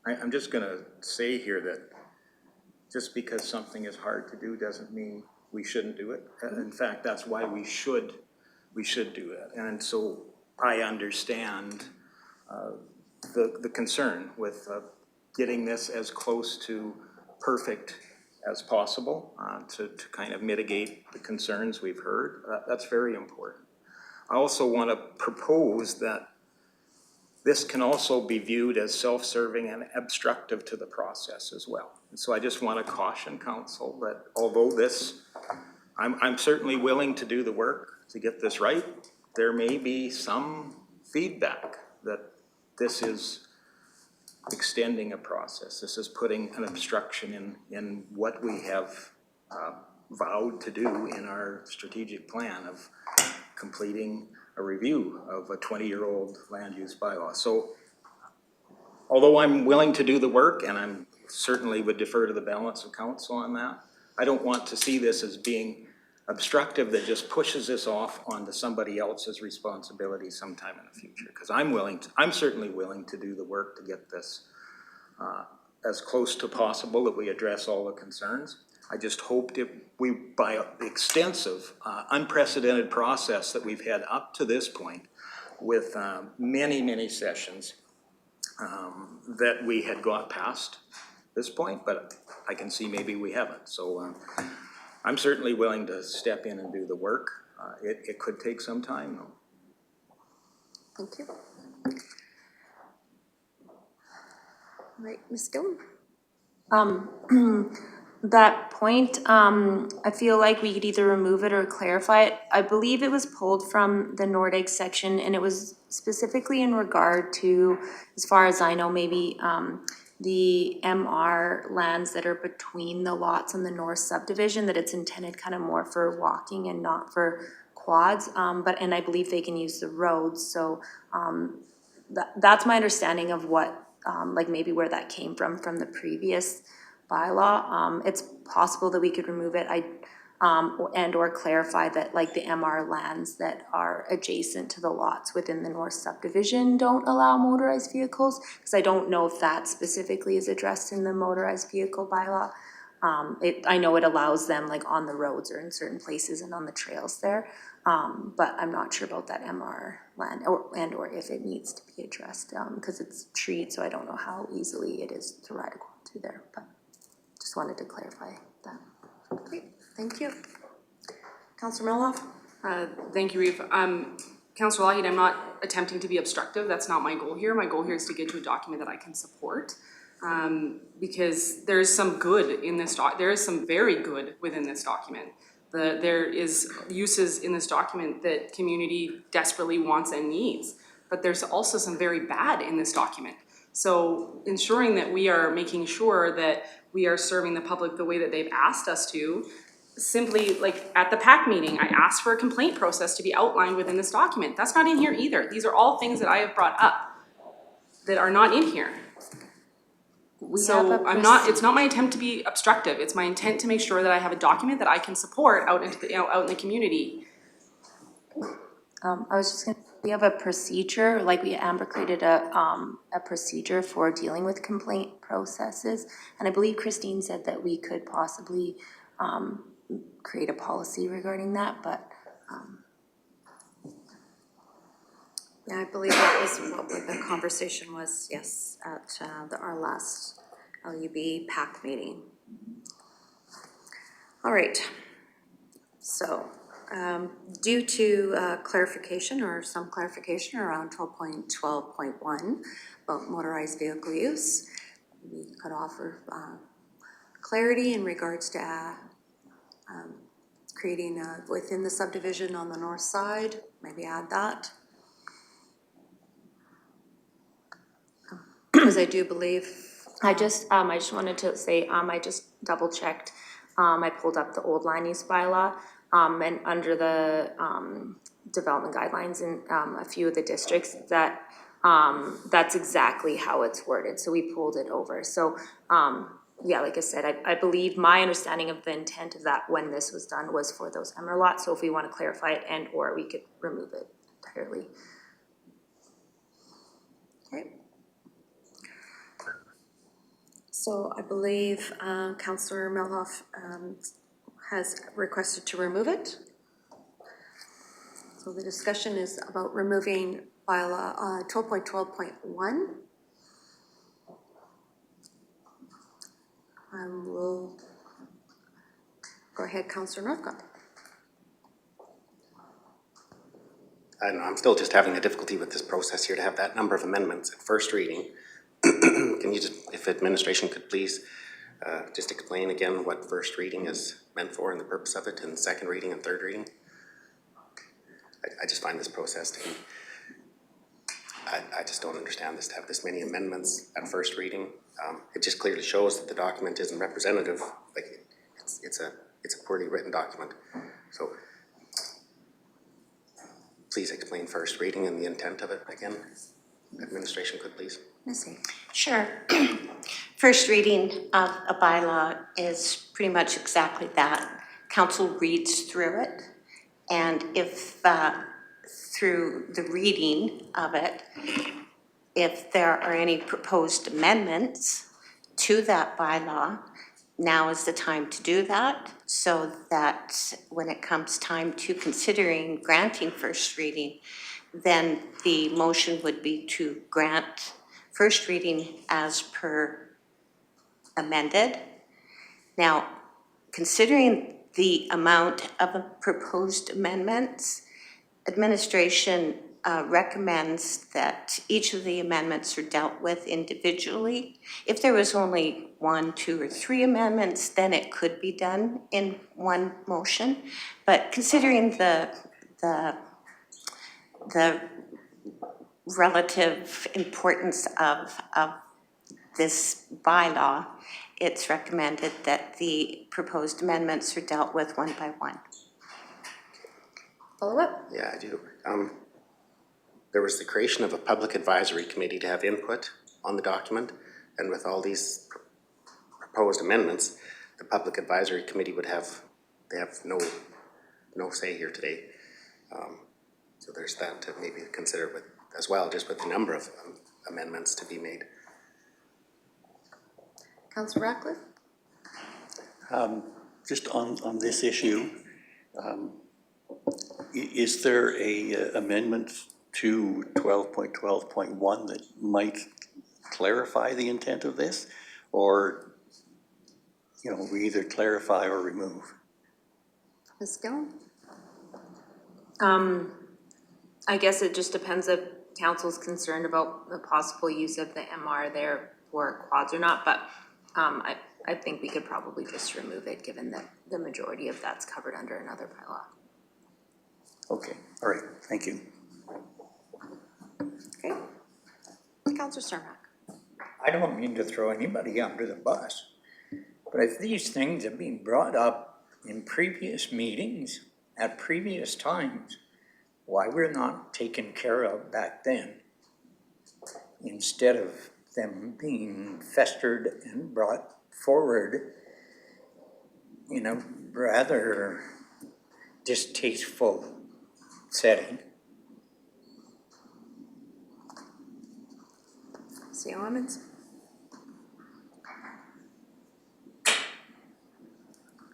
I'm just going to say here that just because something is hard to do doesn't mean we shouldn't do it. In fact, that's why we should do it. And so I understand the concern with getting this as close to perfect as possible to kind of mitigate the concerns we've heard. That's very important. I also want to propose that this can also be viewed as self-serving and obstructive to the process as well. And so I just want to caution council that although this, I'm certainly willing to do the work to get this right, there may be some feedback that this is extending a process. This is putting an obstruction in what we have vowed to do in our strategic plan of completing a review of a 20-year-old land use bylaw. So although I'm willing to do the work, and I'm certainly would defer to the balance of council on that, I don't want to see this as being obstructive that just pushes this off onto somebody else's responsibility sometime in the future. Because I'm certainly willing to do the work to get this as close to possible that we address all the concerns. I just hoped by the extensive, unprecedented process that we've had up to this point with many, many sessions that we had got past this point, but I can see maybe we haven't. So I'm certainly willing to step in and do the work. It could take some time though. Thank you. All right, Ms. Gillen? That point, I feel like we could either remove it or clarify it. I believe it was pulled from the Nordic section, and it was specifically in regard to, as far as I know, maybe the MR lands that are between the lots on the north subdivision, that it's intended kind of more for walking and not for quads, and I believe they can use the roads, so that's my understanding of what, like maybe where that came from the previous bylaw. It's possible that we could remove it, and or clarify that like the MR lands that are adjacent to the lots within the north subdivision don't allow motorized vehicles, because I don't know if that specifically is addressed in the motorized vehicle bylaw. I know it allows them like on the roads or in certain places and on the trails there, but I'm not sure about that MR land and or if it needs to be addressed, because it's treed, so I don't know how easily it is to ride a quad through there, but just wanted to clarify that. Great, thank you. Councillor Melhoff? Thank you, Reeve. Councillor Lougheed, I'm not attempting to be obstructive. That's not my goal here. My goal here is to get to a document that I can support, because there is some good in this there is some very good within this document. There is uses in this document that community desperately wants and needs, but there's also some very bad in this document. So ensuring that we are making sure that we are serving the public the way that they've asked us to, simply like at the PAC meeting, I asked for a complaint process to be outlined within this document. That's not in here either. These are all things that I have brought up that are not in here. So it's not my attempt to be obstructive. It's my intent to make sure that I have a document that I can support out into the, out in the community. I was just gonna, we have a procedure, like Amber created a procedure for dealing with complaint processes. And I believe Christine said that we could possibly, create a policy regarding that, but, Yeah, I believe that was what the conversation was, yes, at our last LUB PAC meeting. All right, so due to clarification or some clarification around 12.12.1 about motorized vehicle use, we could offer clarity in regards to creating within the subdivision on the north side, maybe add that. Because I do believe. I just wanted to say, I just double checked. I pulled up the old land use bylaw, and under the, development guidelines in, a few of the districts that, that's exactly how it's worded. So we pulled it over. So, yeah, like I said, I believe my understanding of the intent of that when this was done was for those MR lots. So if we want to clarify it and, or we could remove it entirely. Okay. So I believe Councillor Melhoff has requested to remove it. So the discussion is about removing bylaw 12.12.1. We'll go ahead, Councillor Northcott. I don't know, I'm still just having a difficulty with this process here to have that number of amendments at first reading. Can you just, if administration could please just explain again what first reading is meant for and the purpose of it, and second reading and third reading? I just find this process to be, I just don't understand this, to have this many amendments at first reading. It just clearly shows that the document isn't representative. Like it's a poorly written document. So please explain first reading and the intent of it again. Administration could please. Missy. Sure. First reading of a bylaw is pretty much exactly that. Council reads through it, and if through the reading of it, if there are any proposed amendments to that bylaw, now is the time to do that, so that when it comes time to considering granting first reading, then the motion would be to grant first reading as per amended. Now, considering the amount of proposed amendments, administration recommends that each of the amendments are dealt with individually. If there was only 1, 2, or 3 amendments, then it could be done in one motion. But considering the relative importance of this bylaw, it's recommended that the proposed amendments are dealt with one by one. Follow up? Yeah, I do. There was the creation of a public advisory committee to have input on the document, and with all these proposed amendments, the public advisory committee would have, they have no say here today. So there's that to maybe consider with as well, just with the number of amendments to be made. Councillor Ratcliffe? Just on this issue, is there a amendment to 12.12.1 that might clarify the intent of this? Or, you know, we either clarify or remove? Ms. Gillen? I guess it just depends if council's concerned about the possible use of the MR there for quads or not, but I think we could probably just remove it, given that the majority of that's covered under another bylaw. Okay, all right, thank you. Okay. Counselor Cermak. I don't mean to throw anybody under the bus, but if these things have been brought up in previous meetings at previous times, why were not taken care of back then, instead of them being festered and brought forward in a rather distasteful setting? CO Emmons.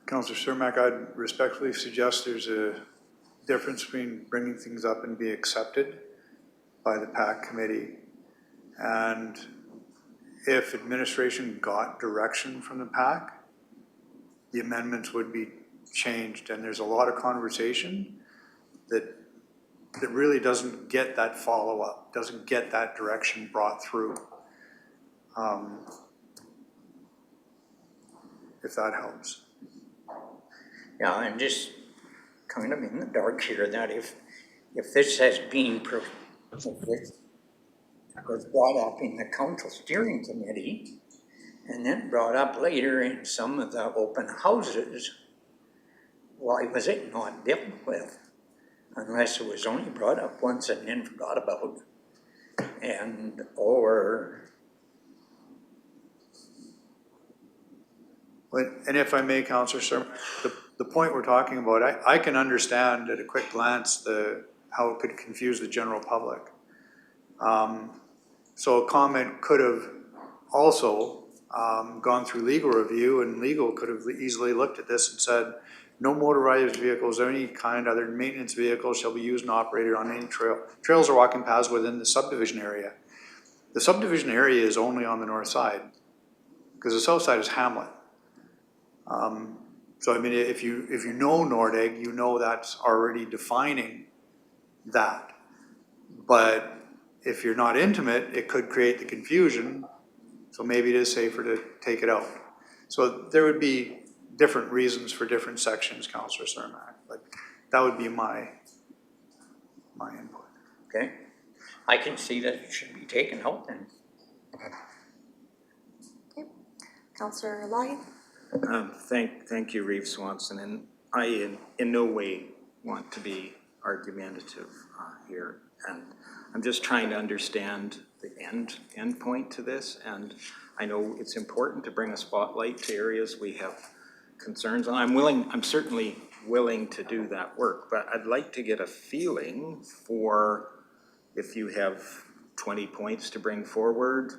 Councillor Cermak, I'd respectfully suggest there's a difference between bringing things up and be accepted by the PAC committee. And if administration got direction from the PAC, the amendments would be changed. And there's a lot of conversation that really doesn't get that follow-up, doesn't get that direction brought through. If that helps. Yeah, I'm just kind of in the dark here that if this has been was brought up in the council steering committee and then brought up later in some of the open houses, why was it not dealt with? Unless it was only brought up once and then forgot about, and or. And if I may, Councillor Cermak, the point we're talking about, I can understand at a quick glance how it could confuse the general public. So a comment could have also gone through legal review, and legal could have easily looked at this and said, no motorized vehicles or any kind other than maintenance vehicles shall be used and operated on any trails or walking paths within the subdivision area. The subdivision area is only on the north side, because the south side is Hamlet. So I mean, if you know Nordegg, you know that's already defining that. But if you're not intimate, it could create the confusion. So maybe it is safer to take it out. So there would be different reasons for different sections, Councillor Cermak, but that would be my input. Okay, I can see that it should be taken out then. Okay. Councillor Lyon. Thank you, Reeve Swanson, and I in no way want to be argumentative here, and I'm just trying to understand the end point to this, and I know it's important to bring a spotlight to areas we have concerns on. I'm certainly willing to do that work, but I'd like to get a feeling for if you have 20 points to bring forward.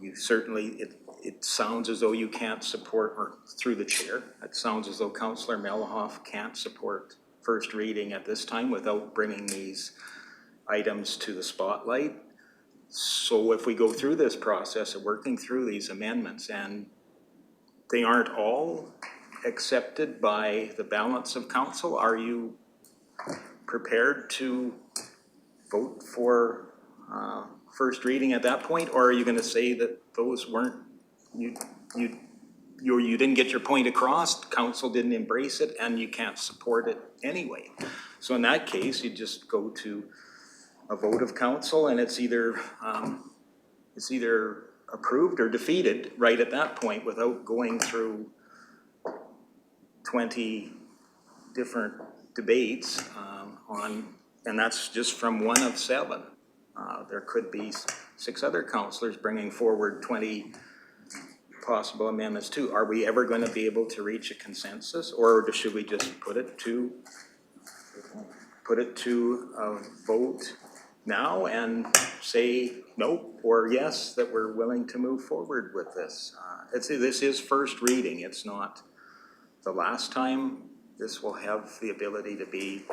You certainly, it sounds as though you can't support, or through the chair, it sounds as though Councillor Melhoff can't support first reading at this time without bringing these items to the spotlight. So if we go through this process of working through these amendments and they aren't all accepted by the balance of council, are you prepared to vote for first reading at that point, or are you going to say that those weren't, you didn't get your point across, council didn't embrace it, and you can't support it anyway? So in that case, you just go to a vote of council, and it's either approved or defeated right at that point without going through 20 different debates and that's just from one of 7. There could be 6 other councillors bringing forward 20 possible amendments too. Are we ever going to be able to reach a consensus, or should we just put it to a vote now and say no or yes that we're willing to move forward with this? This is first reading. It's not the last time. This will have the ability to be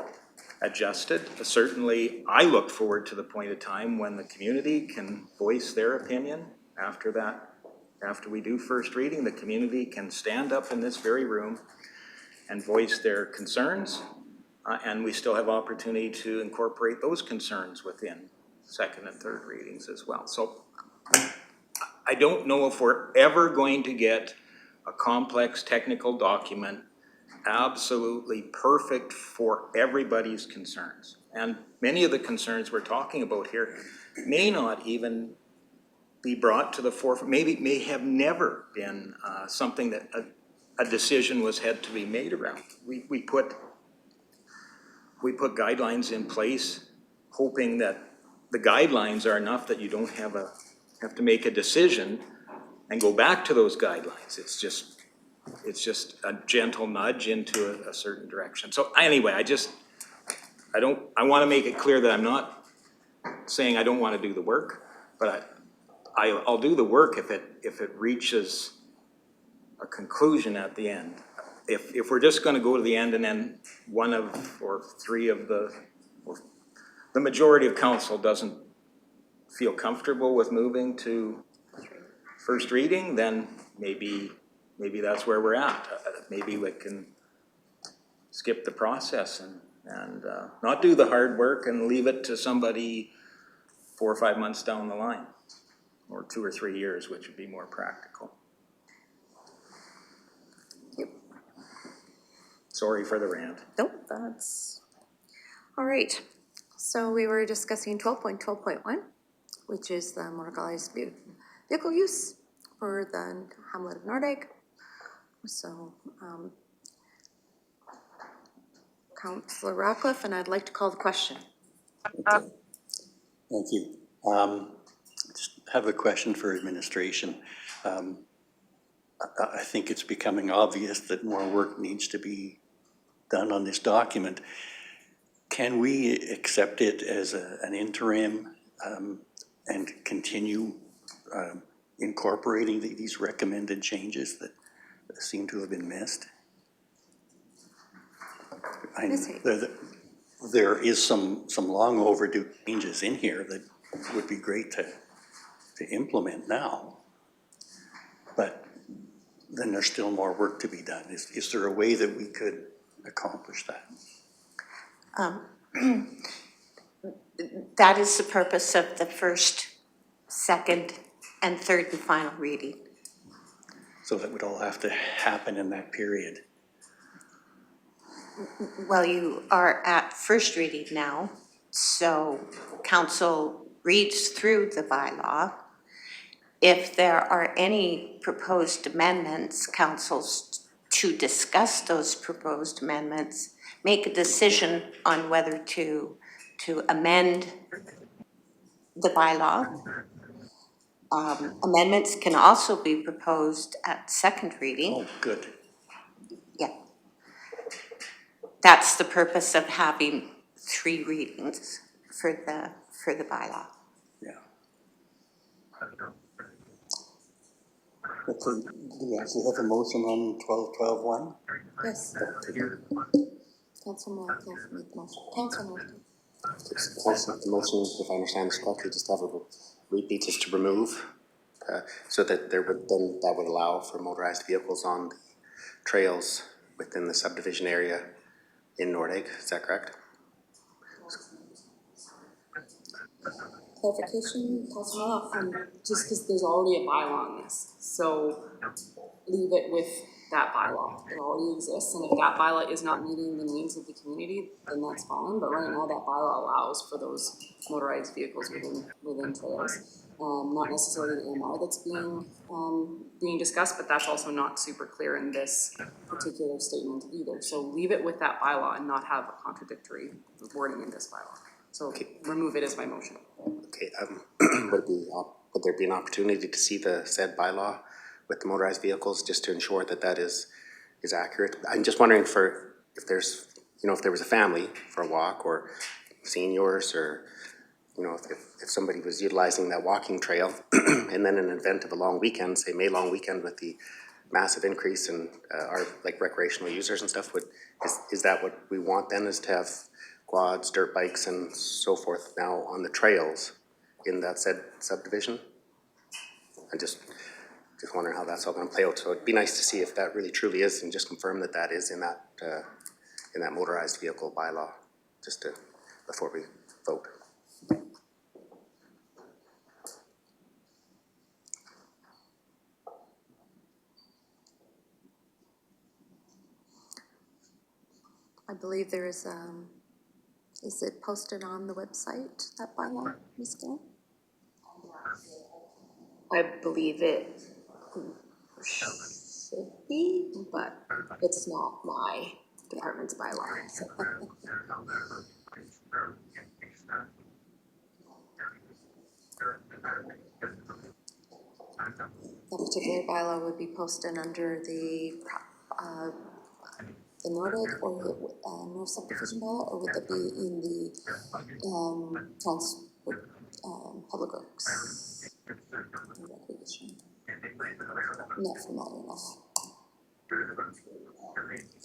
adjusted. Certainly, I look forward to the point of time when the community can voice their opinion. After that, after we do first reading, the community can stand up in this very room and voice their concerns, and we still have opportunity to incorporate those concerns within second and third readings as well. So I don't know if we're ever going to get a complex technical document, absolutely perfect for everybody's concerns. And many of the concerns we're talking about here may not even be brought to the forefront, maybe may have never been something that a decision was had to be made around. We put guidelines in place hoping that the guidelines are enough that you don't have to make a decision and go back to those guidelines. It's just a gentle nudge into a certain direction. So anyway, I want to make it clear that I'm not saying I don't want to do the work, but I'll do the work if it reaches a conclusion at the end. If we're just going to go to the end and then one of or three of the majority of council doesn't feel comfortable with moving to first reading, then maybe that's where we're at. Maybe we can skip the process and not do the hard work and leave it to somebody 4 or 5 months down the line, or 2 or 3 years, which would be more practical. Sorry for the rant. Nope, that's, all right. So we were discussing 12.12.1, which is the motorized vehicle use for the hamlet of Nordegg. So, Councillor Ratcliffe, and I'd like to call the question. Okay. Thank you. Just have a question for administration. I think it's becoming obvious that more work needs to be done on this document. Can we accept it as an interim and continue incorporating these recommended changes that seem to have been missed? There is some long overdue changes in here that would be great to implement now, but then there's still more work to be done. Is there a way that we could accomplish that? That is the purpose of the first, second, and third and final reading. So that would all have to happen in that period? Well, you are at first reading now, so council reads through the bylaw. If there are any proposed amendments, councils to discuss those proposed amendments, make a decision on whether to amend the bylaw. Amendments can also be proposed at second reading. Oh, good. Yeah. That's the purpose of having 3 readings for the bylaw. Yeah. Okay, do we actually have a motion on 12.12.1? Yes. Councillor Ratcliffe made the motion. Councillor Norton. Also, the motion, if I understand this correctly, just have a repeat is to remove, so that that would allow for motorized vehicles on the trails within the subdivision area in Nordegg. Is that correct? Clarification, Councillor Malloch. Just because there's already a bylaw on this, so leave it with that bylaw. It already exists, and if that bylaw is not meeting the needs of the community, then that's fine. But right now, that bylaw allows for those motorized vehicles within trails. Not necessarily the AMR that's being discussed, but that's also not super clear in this particular statement either. So leave it with that bylaw and not have a contradictory wording in this bylaw. So remove it as my motion. Okay, would there be an opportunity to see the said bylaw with the motorized vehicles, just to ensure that that is accurate? I'm just wondering if there's, if there was a family for a walk, or seniors, or, if somebody was utilizing that walking trail, and then in an event of a long weekend, say May long weekend, with the massive increase in our recreational users and stuff, is that what we want then, is to have quads, dirt bikes, and so forth now on the trails in that said subdivision? I'm just wondering how that's all going to play out. So it'd be nice to see if that really truly is, and just confirm that that is in that motorized vehicle bylaw, just before we vote. I believe there is it posted on the website, that bylaw, Ms. Gill? I believe it should be, but it's not my department's bylaw, so. That particular bylaw would be posted under the Nordic or North subdivision bylaw, or would that be in the transport, public works? and Recreation? Not familiar enough.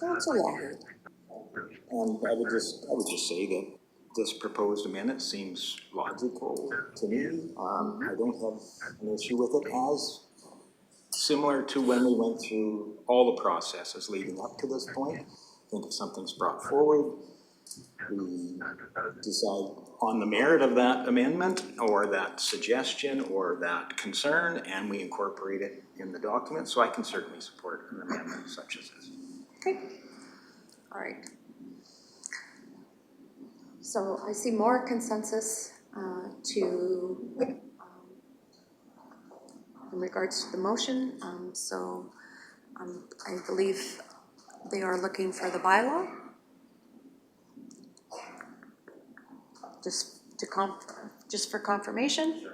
Council Lawhead. I would just say that this proposed amendment seems logical to me. I don't have an issue with it, as similar to when we went through all the processes leading up to this point. I think if something's brought forward, we decide on the merit of that amendment or that suggestion or that concern, and we incorporate it in the document. So I can certainly support an amendment such as this. Okay. All right. So I see more consensus in regards to the motion. I believe they are looking for the bylaw. Just for confirmation?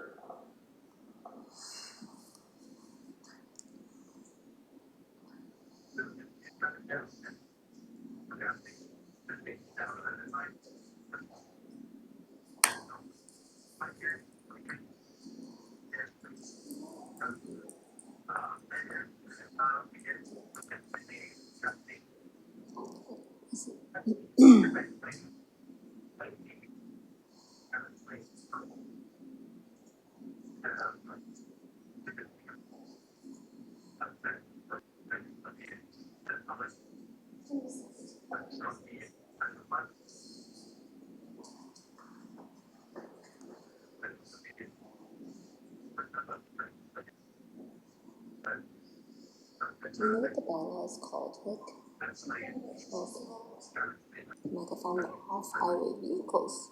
Do you know what the bylaw is called, Rick? Microphone off-highway vehicles.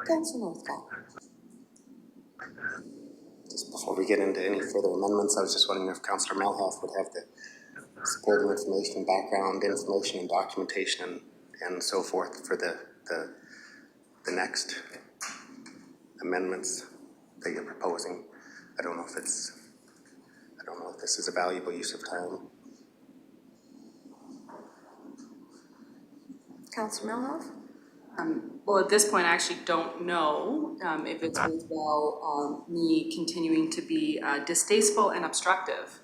Council Northcott. Just before we get into any further amendments, I was just wondering if Councillor Melhoff would have the supporting information, background information and documentation and so forth for the next amendments that you're proposing. I don't know if this is a valuable use of time. Councillor Melhoff? Well, at this point, I actually don't know if it's worthwhile me continuing to be distasteful and obstructive,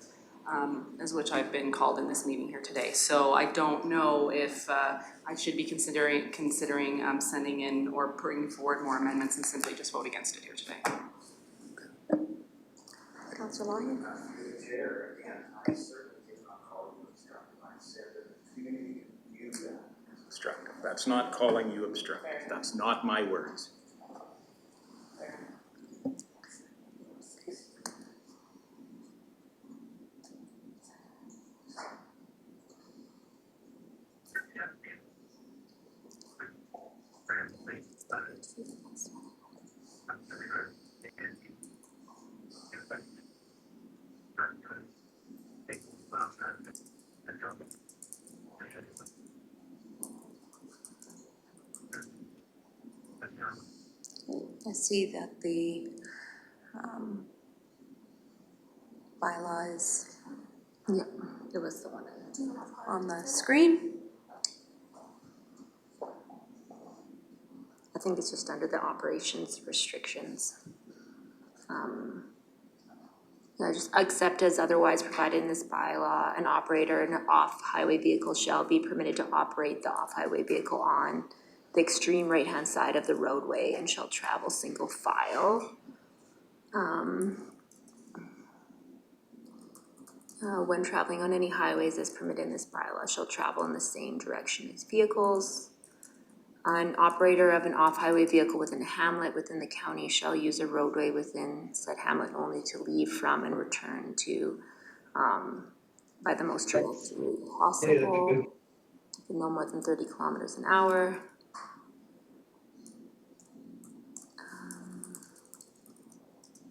as which I've been called in this meeting here today. So I don't know if I should be considering sending in or bringing forward more amendments and simply just vote against it here today. Councillor Lyon? Chair, again, I certainly did not call you obstructive. I said that the community can view that as obstructive. That's not calling you obstructive. That's not my words. I see that the bylaw is, yeah, it was the one on the screen. I think it's just under the operations restrictions. Just except as otherwise provided in this bylaw, an operator in an off-highway vehicle shall be permitted to operate the off-highway vehicle on the extreme right-hand side of the roadway and shall travel single file. When traveling on any highways as permitted in this bylaw shall travel in the same direction as vehicles. An operator of an off-highway vehicle within a hamlet within the county shall use a roadway within said hamlet only to leave from and return to, by the most direct route possible, no more than 30 kilometers an hour.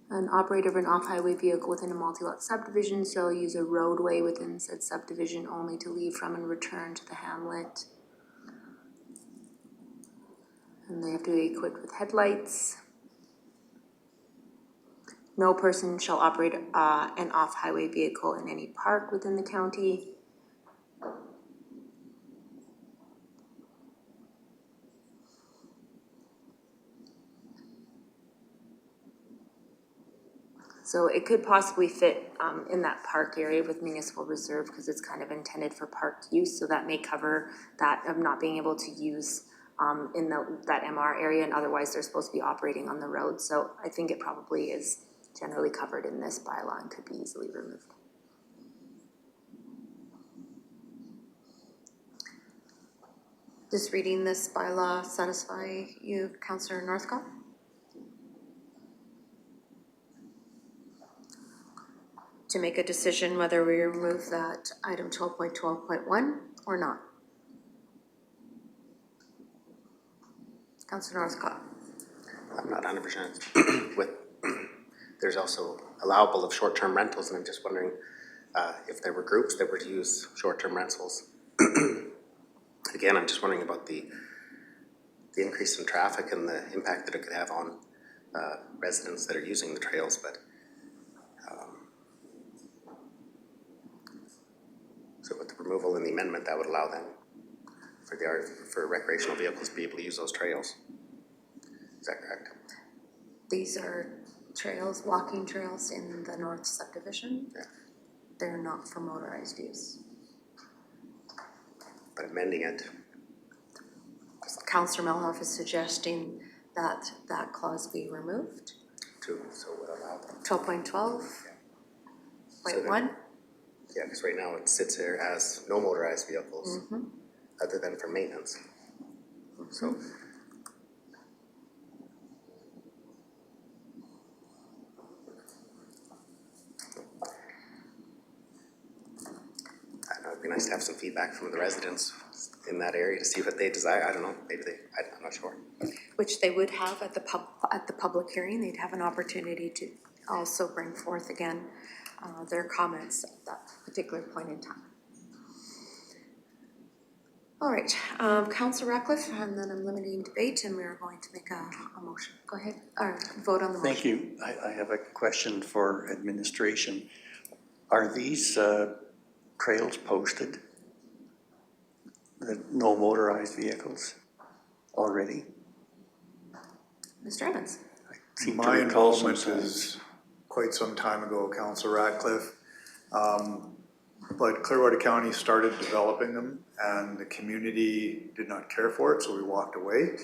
An operator of an off-highway vehicle within a multi-lot subdivision shall use a roadway within said subdivision only to leave from and return to the hamlet. And they have to be equipped with headlights. No person shall operate an off-highway vehicle in any park within the county. So it could possibly fit in that park area with municipal reserve because it's kind of intended for park use. So that may cover that of not being able to use in that MR area, and otherwise they're supposed to be operating on the road. So I think it probably is generally covered in this bylaw and could be easily removed. Does reading this bylaw satisfy you, Councillor Northcott? To make a decision whether we remove that item 12.12.1 or not? Councillor Northcott? I'm not 100% with, there's also allowable of short-term rentals, and I'm just wondering if there were groups that were to use short-term rentals. Again, I'm just wondering about the increase in traffic and the impact that it could have on residents that are using the trails, but so with the removal and the amendment, that would allow them for recreational vehicles to be able to use those trails. Is that correct? These are trails, walking trails in the north subdivision. Yeah. They're not for motorized use. But amending it, Councillor Melhoff is suggesting that that clause be removed. so would allow them. 12.12.1. Yeah, because right now it sits there as no motorized vehicles other than for maintenance. So I don't know, it'd be nice to have some feedback from the residents in that area to see what they desire. I don't know, maybe I'm not sure. Which they would have at the public hearing. They'd have an opportunity to also bring forth again their comments at that particular point in time. All right, Councillor Ratcliffe, and then I'm limiting debate, and we're going to make a motion. Go ahead, or vote on the motion. Thank you. I have a question for administration. Are these trails posted? The no motorized vehicles already? Mr. Evans. I seem to My recall some involvement is quite some time ago, Councillor Ratcliffe. But Clearwater County started developing them and the community did not care for it, so we walked away.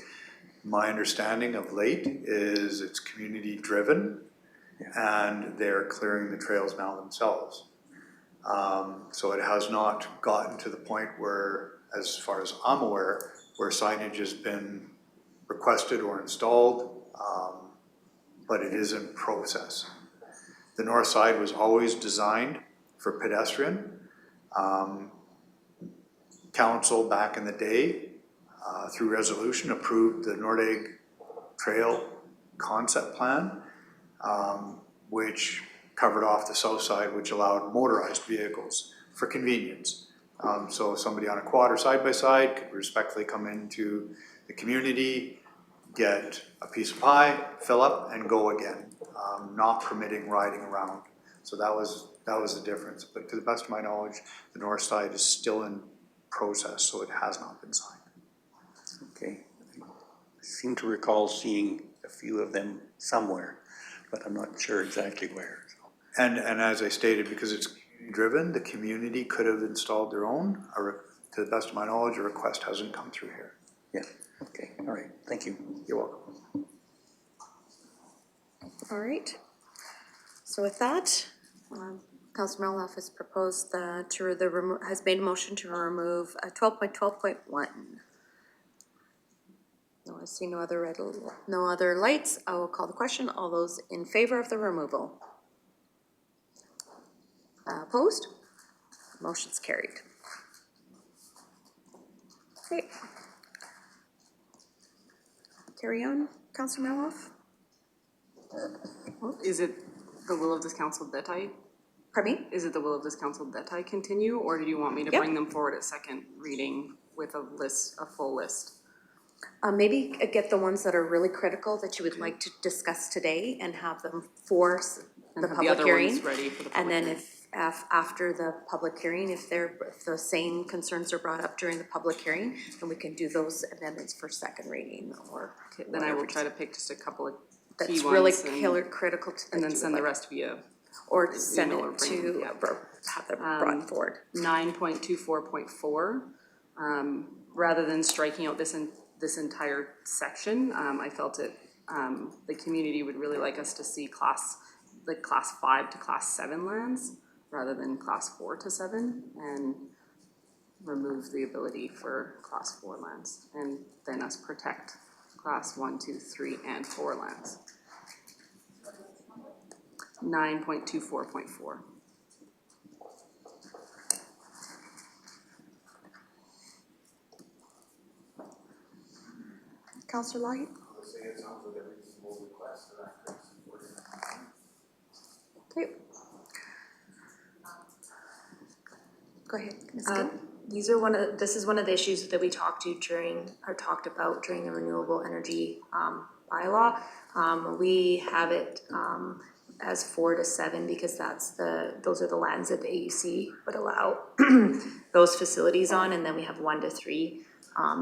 My understanding of late is it's community driven and they're clearing the trails now themselves. So it has not gotten to the point where, as far as I'm aware, where signage has been requested or installed, but it is in process. The north side was always designed for pedestrian. Council back in the day, through resolution, approved the Nordegg Trail concept plan, which covered off the south side, which allowed motorized vehicles for convenience. So somebody on a quad or side-by-side could respectfully come into the community, get a piece of pie, fill up, and go again, not permitting riding around. So that was the difference. But to the best of my knowledge, the north side is still in process, so it has not been signed. Okay. I seem to recall seeing a few of them somewhere, but I'm not sure exactly where. So. And as I stated, because it's driven, the community could have installed their own. To the best of my knowledge, a request hasn't come through here. Yeah, okay, all right, thank you. You're welcome. All right. So with that, Councillor Melhoff has proposed has made a motion to remove 12.12.1. No, I see no other lights. I will call the question. All those in favor of the removal? Opposed? Motion's carried. Okay. Carry on, Councillor Melhoff. Is it the will of this council that Pardon me? is it the will of this council that I continue, or do you want me to Yep. bring them forward at second reading with a full list? Maybe get the ones that are really critical that you would like to discuss today and have them for And the have public other hearing. ones ready for the And public then if after the public hearing, if the same concerns are brought up during the public hearing, then we can do those amendments for second reading or Okay, then I will whatever. try to pick just a couple of key That's ones really and, critical to. and then send the rest via Or send email or it bring them, to, yeah. have them brought forward. 9.24.4. Rather than striking out this entire section, I felt the community would really like us to see class 5 to class 7 lands rather than class 4 to 7, and remove the ability for class 4 lands, and then us protect class 1, 2, 3, and 4 lands. 9.24.4. Councillor Lockett? Okay. Go ahead, Ms. Gill. This is one of the issues that we talked about during the renewable energy bylaw. We have it as 4 to 7 because those are the lands that the AUC would allow those facilities on, and then we have 1 to 3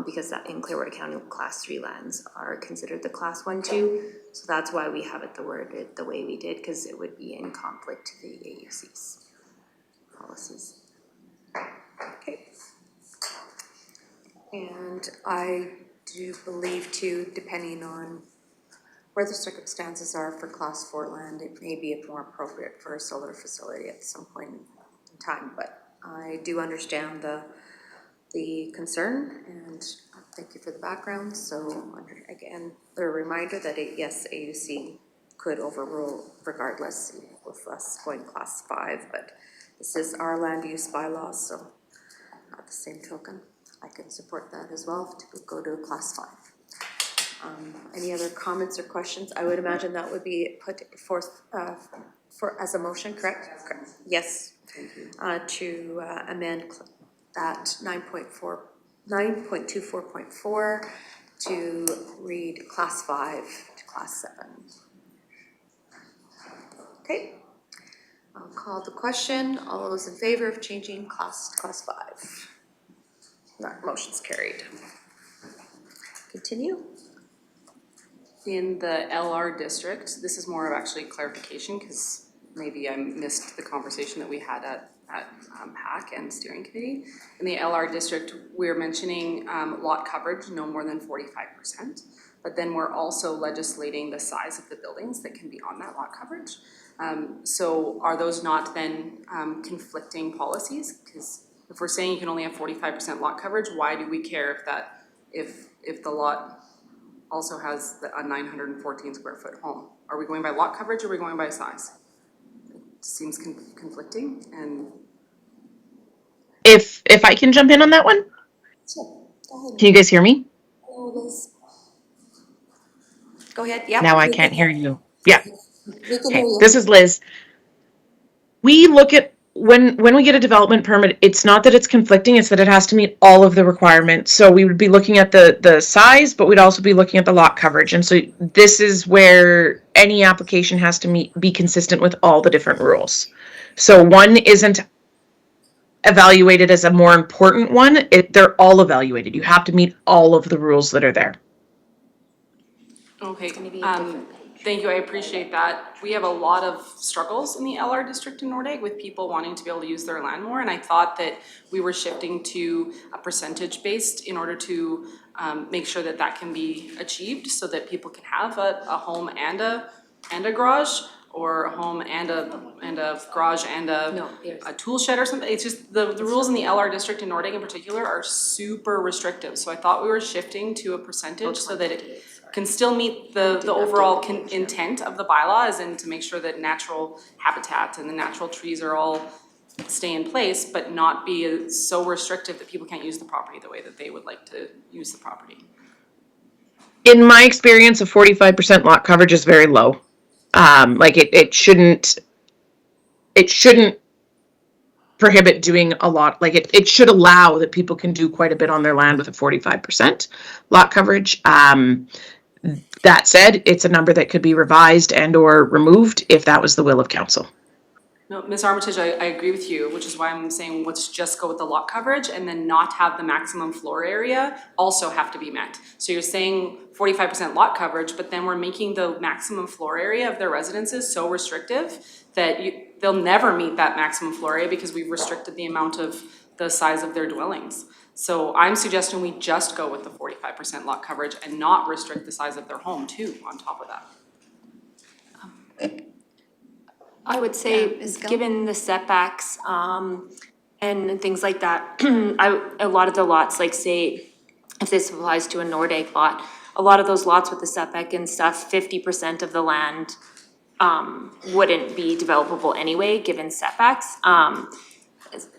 because that in Clearwater County, class 3 lands are considered the class 1, 2. So that's why we have it worded the way we did, because it would be in conflict to the AUC's policies. Okay. And I do believe too, depending on where the circumstances are for class 4 land, it may be more appropriate for a solar facility at some point in time, but I do understand the concern, and thank you for the background. So again, the reminder that yes, AUC could overrule regardless with us going class 5, but this is our land use bylaw, so at the same token, I can support that as well to go to a class 5. Any other comments or questions? I would imagine that would be put forth as a motion, correct? Correct. Yes. To amend that 9.24.4 to read class 5 to class 7. Okay. I'll call the question. All those in favor of changing class to class 5? That motion's carried. Continue. In the LR district, this is more of actually clarification, because maybe I missed the conversation that we had at HAC and steering committee. In the LR district, we're mentioning lot coverage no more than 45%, but then we're also legislating the size of the buildings that can be on that lot coverage. So are those not then conflicting policies? Because if we're saying you can only have 45% lot coverage, why do we care if the lot also has a 914 square foot home? Are we going by lot coverage or are we going by size? It seems conflicting, and If I can jump in on that one, Sure. Go ahead. can you guys hear me? Hello, Liz. Go ahead. Yep. Now I we can't can- hear you. Yeah. We can hear Okay. you. This is Liz. We look at when we get a development permit, it's not that it's conflicting, it's that it has to meet all of the requirements. So we would be looking at the size, but we'd also be looking at the lot coverage. And so this is where any application has to be consistent with all the different rules. So one isn't evaluated as a more important one. They're all evaluated. You have to meet all of the rules that are there. okay, gonna be a different thank you, I appreciate that. We have a lot of struggles in the LR district in Nordegg with people wanting to be able to use their land more, and I thought that we were shifting to a percentage based in order to make sure that that can be achieved, so that people can have a home and a garage. or a home and a garage and No, there's- a tool shed or something. It's just the rules in the LR district in Nordic in particular are super restrictive. So I thought we were shifting to a percentage so that it can still meet the overall intent of the bylaw, as in to make sure that natural habitat and the natural trees are all stay in place, but not be so restrictive that people can't use the property the way that they would like to use the property. In my experience, a 45% lot coverage is very low. Like it shouldn't prohibit doing a lot. Like it should allow that people can do quite a bit on their land with a 45% lot coverage. That said, it's a number that could be revised and or removed if that was the will of council. No, Ms. Armitage, I agree with you, which is why I'm saying let's just go with the lot coverage and then not have the maximum floor area also have to be met. So you're saying 45% lot coverage, but then we're making the maximum floor area of their residences so restrictive that they'll never meet that maximum floor area because we've restricted the amount of the size of their dwellings. So I'm suggesting we just go with the 45% lot coverage and not restrict the size of their home too on top of that. I would say, Ms. Gill? given the setbacks, and things like that, a lot of the lots, like say, if this applies to a Nordegg lot, a lot of those lots with the setback and stuff, 50% of the land, wouldn't be developable anyway, given setbacks.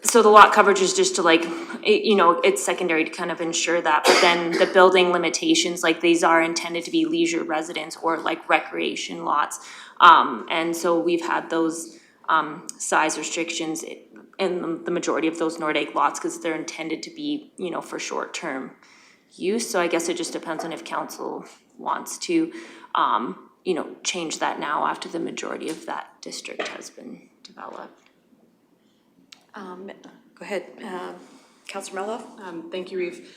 So the lot coverage is just to like, it's secondary to kind of ensure that, but then the building limitations, like these are intended to be leisure residence or like recreation lots. And so we've had those, size restrictions in the majority of those Nordegg lots, because they're intended to be, for short-term use. So I guess it just depends on if council wants to, change that now after the majority of that district has been developed. Go ahead, Councillor Mello. Thank you, Reeve.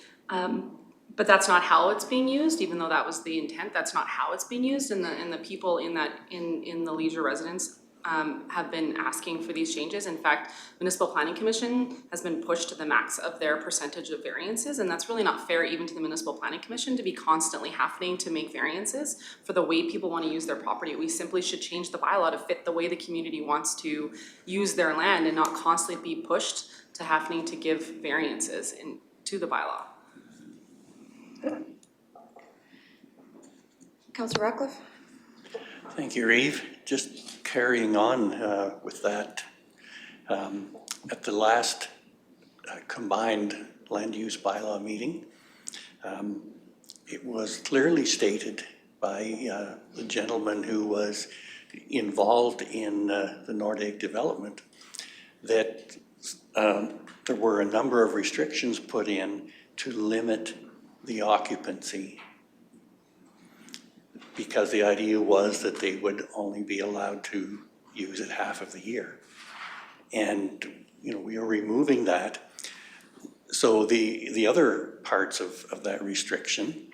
But that's not how it's being used, even though that was the intent, that's not how it's being used, and the people in the leisure residence have been asking for these changes. In fact, Municipal Planning Commission has been pushed to the max of their percentage of variances, and that's really not fair even to the Municipal Planning Commission to be constantly having to make variances for the way people want to use their property. We simply should change the bylaw to fit the way the community wants to use their land and not constantly be pushed to having to give variances to the bylaw. Councillor Ratcliffe? Thank you, Reeve. Just carrying on with that, at the last combined land use bylaw meeting, it was clearly stated by the gentleman who was involved in the Nordegg development that there were a number of restrictions put in to limit the occupancy, because the idea was that they would only be allowed to use it half of the year. And, we are removing that. So the other parts of that restriction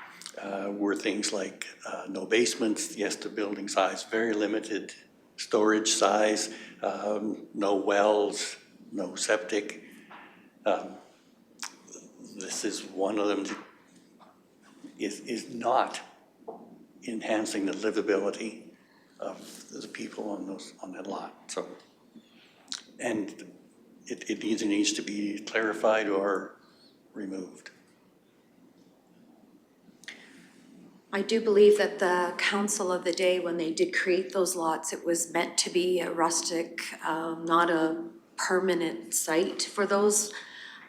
were things like no basements, yes to building size, very limited storage size, no wells, no septic. This is one of them that is not enhancing the livability of the people on that lot. So, and it either needs to be clarified or removed. I do believe that the council of the day, when they did create those lots, it was meant to be a rustic, not a permanent site for those.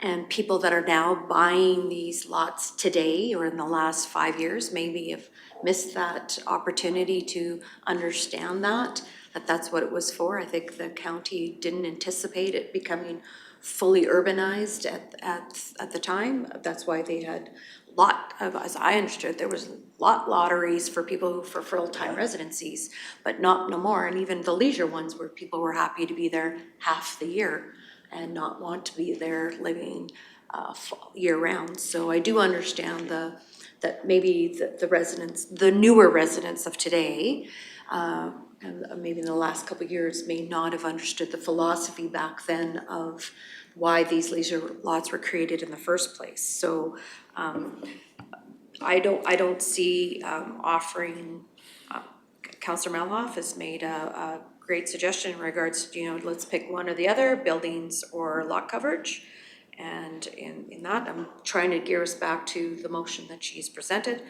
And people that are now buying these lots today or in the last 5 years maybe have missed that opportunity to understand that that's what it was for. I think the county didn't anticipate it becoming fully urbanized at the time. That's why they had lot of, as I understood, there was lot lotteries for people for full-time residencies, but no more. And even the leisure ones where people were happy to be there half the year and not want to be there living year-round. So I do understand that maybe the residents, the newer residents of today, and maybe in the last couple of years may not have understood the philosophy back then of why these leisure lots were created in the first place. So I don't see offering Councillor Melhoff has made a great suggestion in regards to, let's pick one or the other, buildings or lot coverage. And in that, I'm trying to gear us back to the motion that she's presented.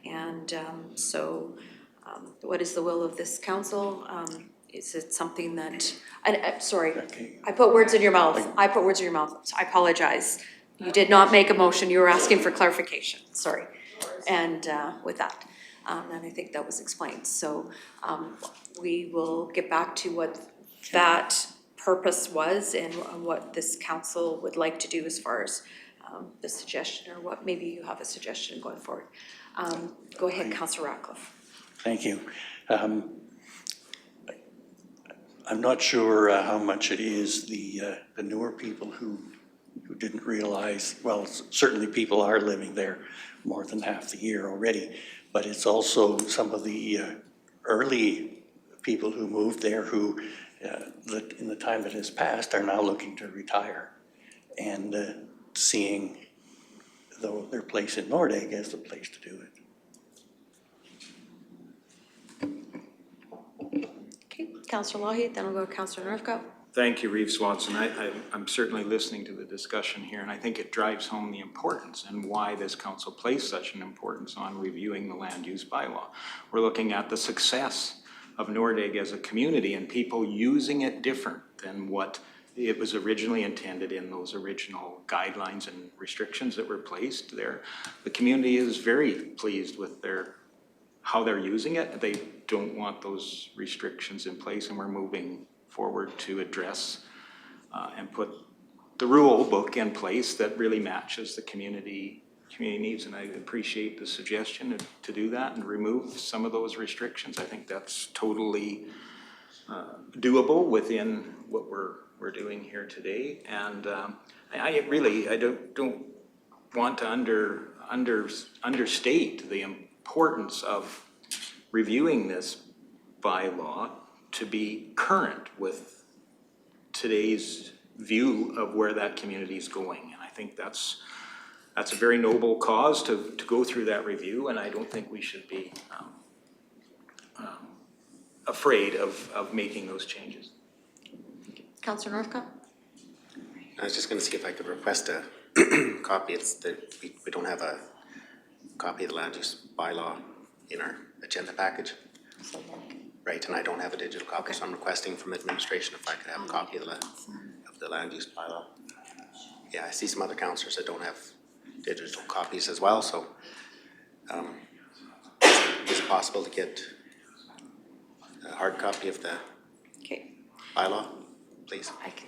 And what is the will of this council? Is it something that, sorry, I put words in your mouth. I apologize. You did not make a motion. You were asking for clarification. Sorry. And with that, and I think that was explained. So we will get back to what that purpose was and what this council would like to do as far as the suggestion, or what maybe you have a suggestion going forward. Go ahead, Councillor Ratcliffe. Thank you. I'm not sure how much it is the newer people who didn't realize, well, certainly people are living there more than half the year already, but it's also some of the early people who moved there who, in the time that has passed, are now looking to retire and seeing their place in Nordegg as the place to do it. Okay, Councillor Lougheed, then we'll go to Councillor Northcott. Thank you, Reeve Swanson. I'm certainly listening to the discussion here, and I think it drives home the importance and why this council placed such an importance on reviewing the land use bylaw. We're looking at the success of Nordegg as a community and people using it different than what it was originally intended in those original guidelines and restrictions that were placed there. The community is very pleased with how they're using it. They don't want those restrictions in place, and we're moving forward to address and put the rule book in place that really matches the community needs. And I appreciate the suggestion to do that and remove some of those restrictions. I think that's totally doable within what we're doing here today. And I don't want to understate the importance of reviewing this bylaw to be current with today's view of where that community is going. And I think that's a very noble cause to go through that review, and I don't think we should be afraid of making those changes. Councillor Northcott. I was just going to see if I could request a copy. We don't have a copy of the land use bylaw in our agenda package. Right, and I don't have a digital copy, so I'm requesting from administration if I could have a copy of the land use bylaw. Yeah, I see some other councillors that don't have digital copies as well, so is it possible to get a hard copy of the bylaw, please? I can.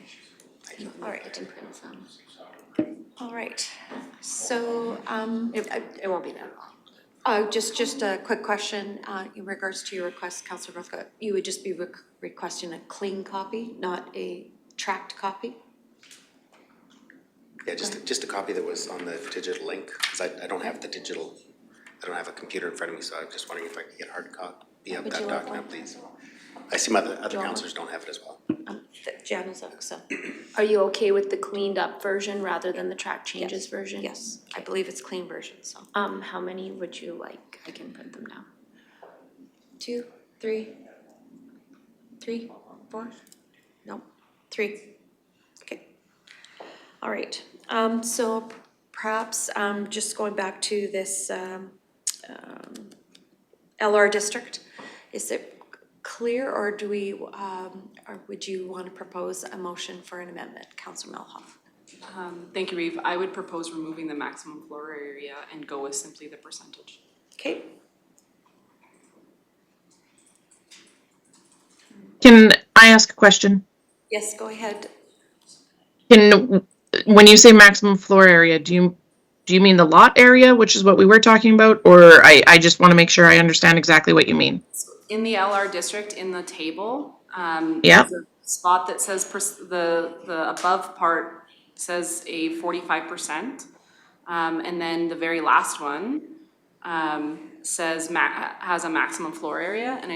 All right. All right. So It won't be that long. just a quick question in regards to your request, Councillor Northcott. You would just be requesting a clean copy, not a tracked copy? Yeah, just a copy that was on the digital link, because I don't have the digital, I don't have a computer in front of me, so I'm just wondering if I could get a hard copy of that document, please. I see other councillors don't have it as well. Jan is up, so. Are you okay with the cleaned up version rather than the track changes version? Yes, I believe it's clean version, so. How many would you like? I can print them down. 2, 3, 4? No, 3. Okay. All right. So perhaps just going back to this LR district, is it clear, or do we, or would you want to propose a motion for an amendment, Councillor Melhoff? Thank you, Reeve. I would propose removing the maximum floor area and go with simply the percentage. Okay. Can I ask a question? Yes, go ahead. When you say maximum floor area, do you mean the lot area, which is what we were talking about, or I just want to make sure I understand exactly what you mean? In the LR district, in the table, Yeah. there's a spot that says the above part says a 45%, and then the very last one says has a maximum floor area, and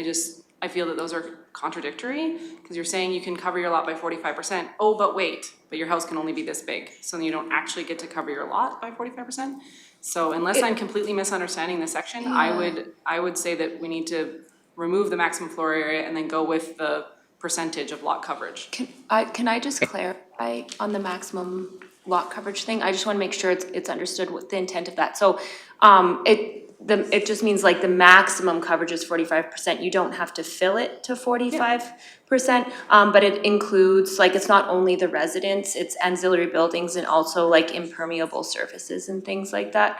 I feel that those are contradictory, because you're saying you can cover your lot by 45%. Oh, but wait, but your house can only be this big, so then you don't actually get to cover your lot by 45%. So unless I'm completely misunderstanding this section, I would say that we need to remove the maximum floor area and then go with the percentage of lot coverage. Can I just clarify on the maximum lot coverage thing? I just wanna make sure it's understood what the intent of that. So, it just means like the maximum coverage is 45%. You don't have to fill it to 45%. But it includes, like, it's not only the residents, it's ancillary buildings and also like impermeable surfaces and things like that.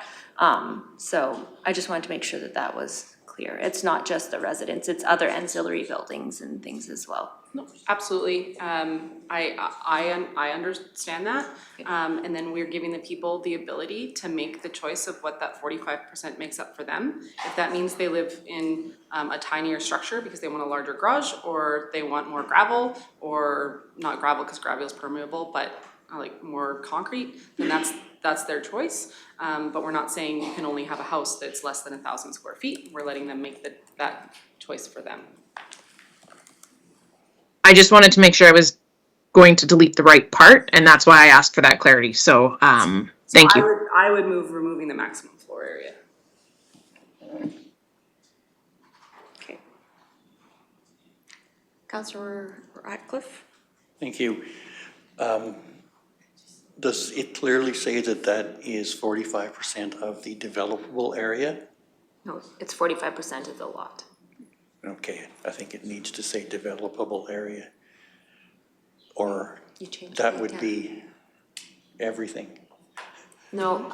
So I just wanted to make sure that that was clear. It's not just the residents, it's other ancillary buildings and things as well. No, absolutely. I understand that. And then we're giving the people the ability to make the choice of what that 45% makes up for them. If that means they live in a tinier structure because they want a larger garage, or they want more gravel, or not gravel because gravel is permeable, but like more concrete, then that's their choice. But we're not saying you can only have a house that's less than 1,000 square feet. We're letting them make that choice for them. I just wanted to make sure I was going to delete the right part, and that's why I asked for that clarity. So, thank you. I would move removing the maximum floor area. Okay. Councillor Ratcliffe? Thank you. Does it clearly say that that is 45% of the developable area? No, it's 45% of the lot. Okay, I think it needs to say developable area. Or You changed that the would intent. be everything. No.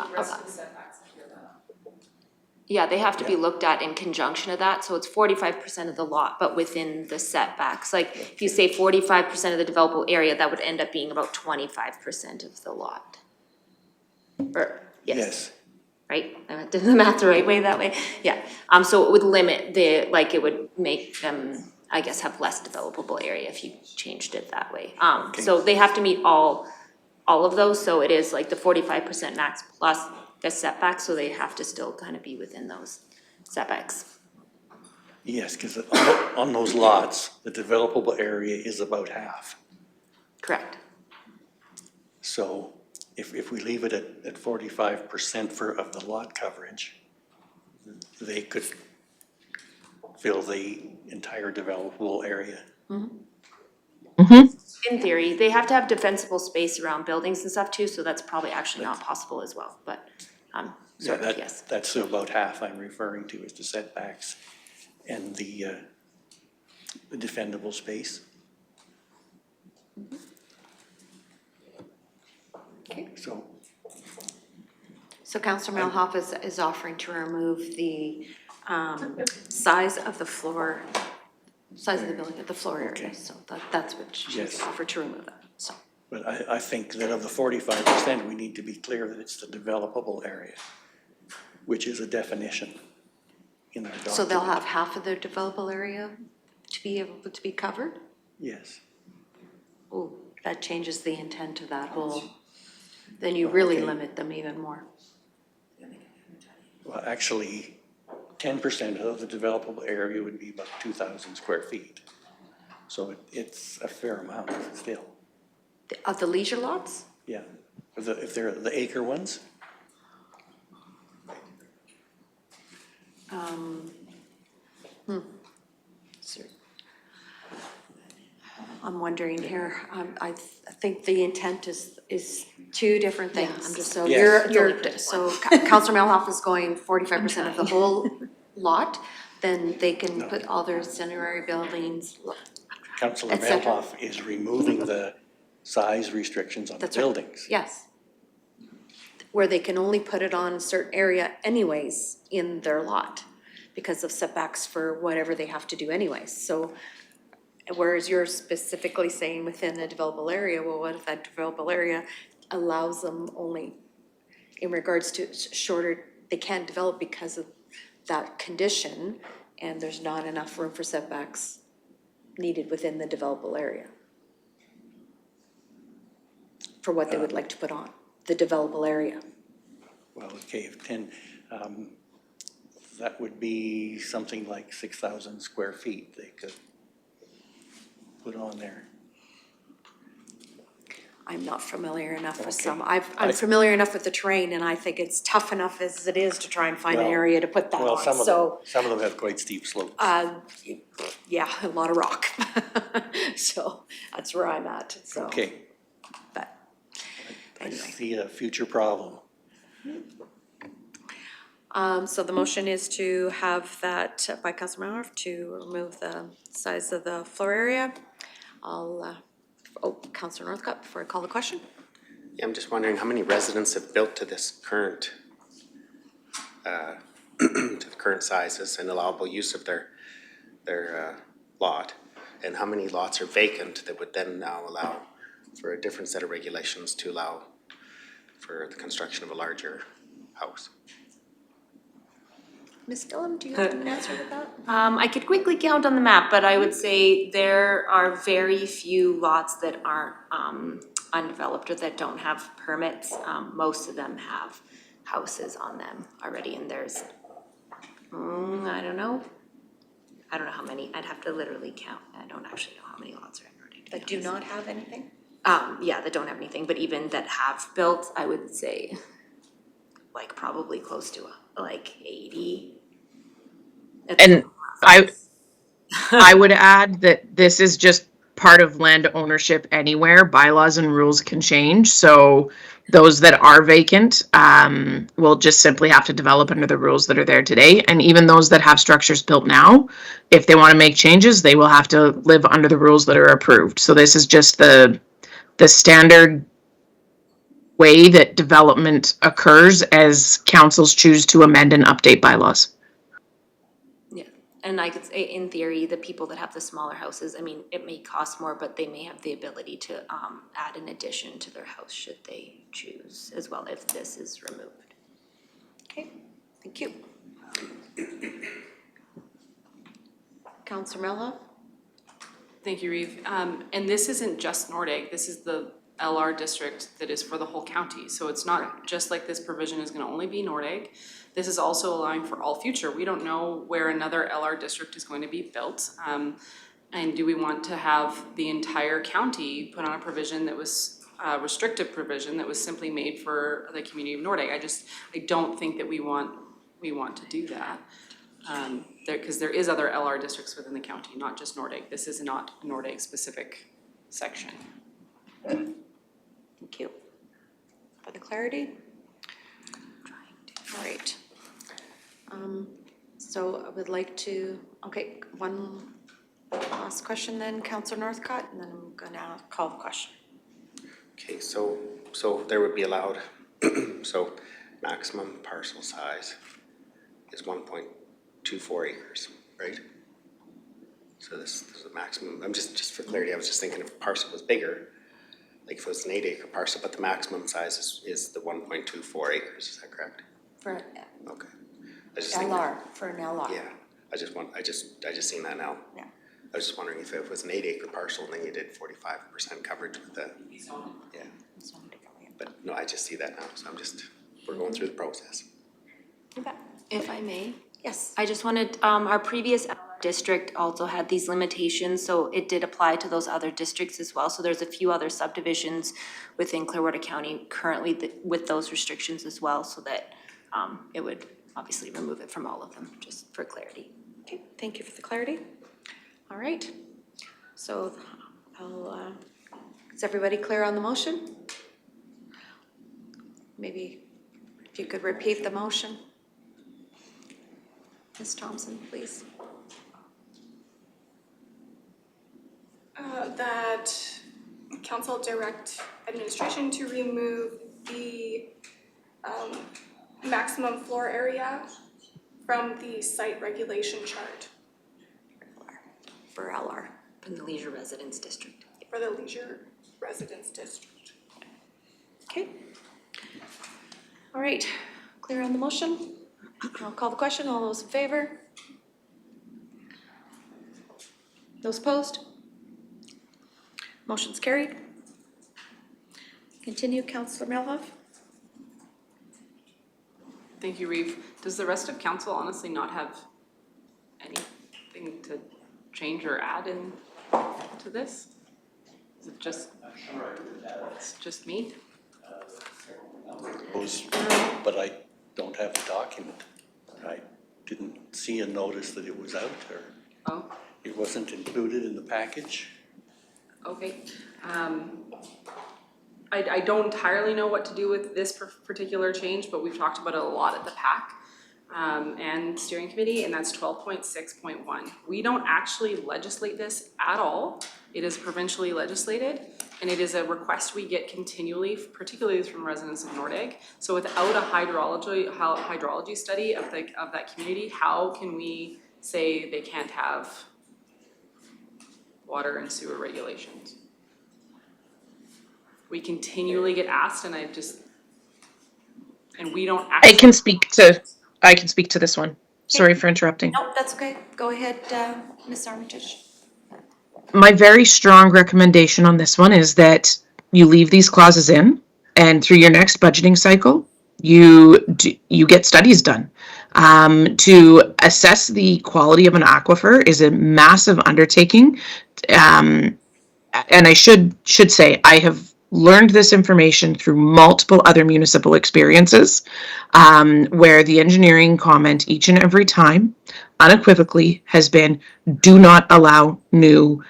Yeah, they have to be looked at in conjunction of that, so it's 45% of the lot, but within the setbacks. Like, if you say 45% of the developable area, that would end up being about 25% of the lot. Or, yes, right? I did the math the right way that way, yeah. So it would limit it would make them, I guess, have less developable area if you changed it that way. So they have to meet all of those, so it is like the 45% max plus the setback, so they have to still kind of be within those setbacks. Yes, because on those lots, the developable area is about half. Correct. So if we leave it at 45% of the lot coverage, they could fill the entire developable area. In theory, they have to have defensible space around buildings and stuff too, so that's probably actually not possible as well, but, sort of, yes. That's about half I'm referring to, is the setbacks and the defendable space. Okay. So Councillor Malhoff is offering to remove the size of the floor, size of the building at the floor area. So that's what she's Yes. offered to remove that, so. But I think that of the 45%, we need to be clear that it's the developable area, which is a definition in our document. So they'll have half of their developable area to be able to be covered? Yes. Oh, that changes the intent of that whole, then you really Okay. limit them even more. Well, actually, 10% of the developable area would be about 2,000 square feet. So it's a fair amount still. Of the leisure lots? Yeah, if they're the acre ones, I'm wondering here, I think the intent is two different Yeah, things. I'm just- So Yes. so Councillor Malhoff is going 45% of the whole lot, then they can put all their ancillary buildings, Councillor Et cetera. Melhoff is removing the size restrictions on the That's right. buildings. Yes. Where they can only put it on a certain area anyways in their lot because of setbacks for whatever they have to do anyways. So whereas you're specifically saying within a developable area, well, what if that developable area allows them only in regards to shorter, they can't develop because of that condition and there's not enough room for setbacks needed within the developable area for what they would like to put on the developable area. Well, okay, if 10, that would be something like 6,000 square feet they could put on there. I'm not familiar enough with Okay. some. I'm familiar enough with the terrain, and I think it's tough enough as it is to try and find an Well- area to put that Well, on, some of so, them have quite steep slopes. yeah, a lot of rock. So, that's where I'm at, so. Okay, But, I anyway. see a future problem. So the motion is to have that by Councilor Miller to remove the size of the floor area. Councilor Northcott, before I call the question. Yeah, I'm just wondering how many residents have built to this current, to the current sizes and allowable use of their lot? And how many lots are vacant that would then now allow for a different set of regulations to allow for the construction of a larger house? Ms. Gillum, do you have an answer to that? I could quickly count on the map, but I would say there are very few lots that aren't undeveloped or that don't have permits. Most of them have houses on them already, and there's, I don't know how many, I'd have to literally count. I don't actually know how many lots are in Nordic. That do not have anything? Yeah, that don't have anything, but even that have built, I would say, like probably close to like 80. And I would add that this is just part of land ownership anywhere. Bylaws and rules can change. So those that are vacant will just simply have to develop under the rules that are there today. And even those that have structures built now, if they want to make changes, they will have to live under the rules that are approved. So this is just the standard way that development occurs as councils choose to amend and update bylaws. Yeah, and I could say in theory, the people that have the smaller houses, I mean, it may cost more, but they may have the ability to add an addition to their house should they choose as well if this is removed. Okay, thank you. Councilor Mello? Thank you, Reeve. And this isn't just Nordegg, this is the LR district that is for the whole county. So it's not just like this provision is gonna only be Nordegg. This is also allowing for all future. We don't know where another LR district is going to be built. And do we want to have the entire county put on a provision that was a restrictive provision that was simply made for the community of Nordegg? I don't think that we want to do that. Because there is other LR districts within the county, not just Nordegg. This is not a Nordegg specific section. Thank you for the clarity. All right. So I would like to, okay, one last question then, Councilor Northcott, and then I'm gonna call the question. Okay, so there would be allowed, so maximum parcel size is 1.24 acres, right? So this is a maximum, I'm just for clarity, I was just thinking if a parcel was bigger, like if it was an 8-acre parcel, but the maximum size is the 1.24 acres, is that correct? For Okay. I was just thinking- LR, for an LR. Yeah, I just seen that now. Yeah. I was just wondering if it was an 8-acre parcel and then you did 45% coverage with the, yeah. But no, I just see that now, so we're going through the process. You bet. If I may, Yes. I just wanted, our previous district also had these limitations, so it did apply to those other districts as well. So there's a few other subdivisions within Clearwater County currently with those restrictions as well, so that it would obviously remove it from all of them, just for clarity. Okay, thank you for the clarity. All right. So is everybody clear on the motion? Maybe if you could repeat the motion. Ms. Thompson, please. That council direct administration to remove the maximum floor area from the site regulation chart For LR. From the Leisure Residence District. for the leisure residence district. Okay. All right, clear on the motion? I'll call the question. All those in favor? Those opposed? Motion's carried. Continue, Councilor Melhoff. Thank you, Reeve. Does the rest of council honestly not have anything to change or add in to this? Is it just? It's just me? But I don't have the document. I didn't see a notice that it was out, or Oh, it wasn't included in the package. okay. I don't entirely know what to do with this particular change, but we've talked about it a lot at the PAC and steering committee, and that's 12.6.1. We don't actually legislate this at all. It is provincially legislated, and it is a request we get continually, particularly from residents of Nordegg. So without a hydrology study of that community, how can we say they can't have water and sewer regulations? We continually get asked, and we don't I actually. can speak to this one. Sorry for interrupting. No, that's okay. Go ahead, Ms. Armitage. My very strong recommendation on this one is that you leave these clauses in, and through your next budgeting cycle, you get studies done. To assess the quality of an aquifer is a massive undertaking. And I should say I have learned this information through multiple other municipal experiences, where the engineering comment each and every time unequivocally has been, do not allow new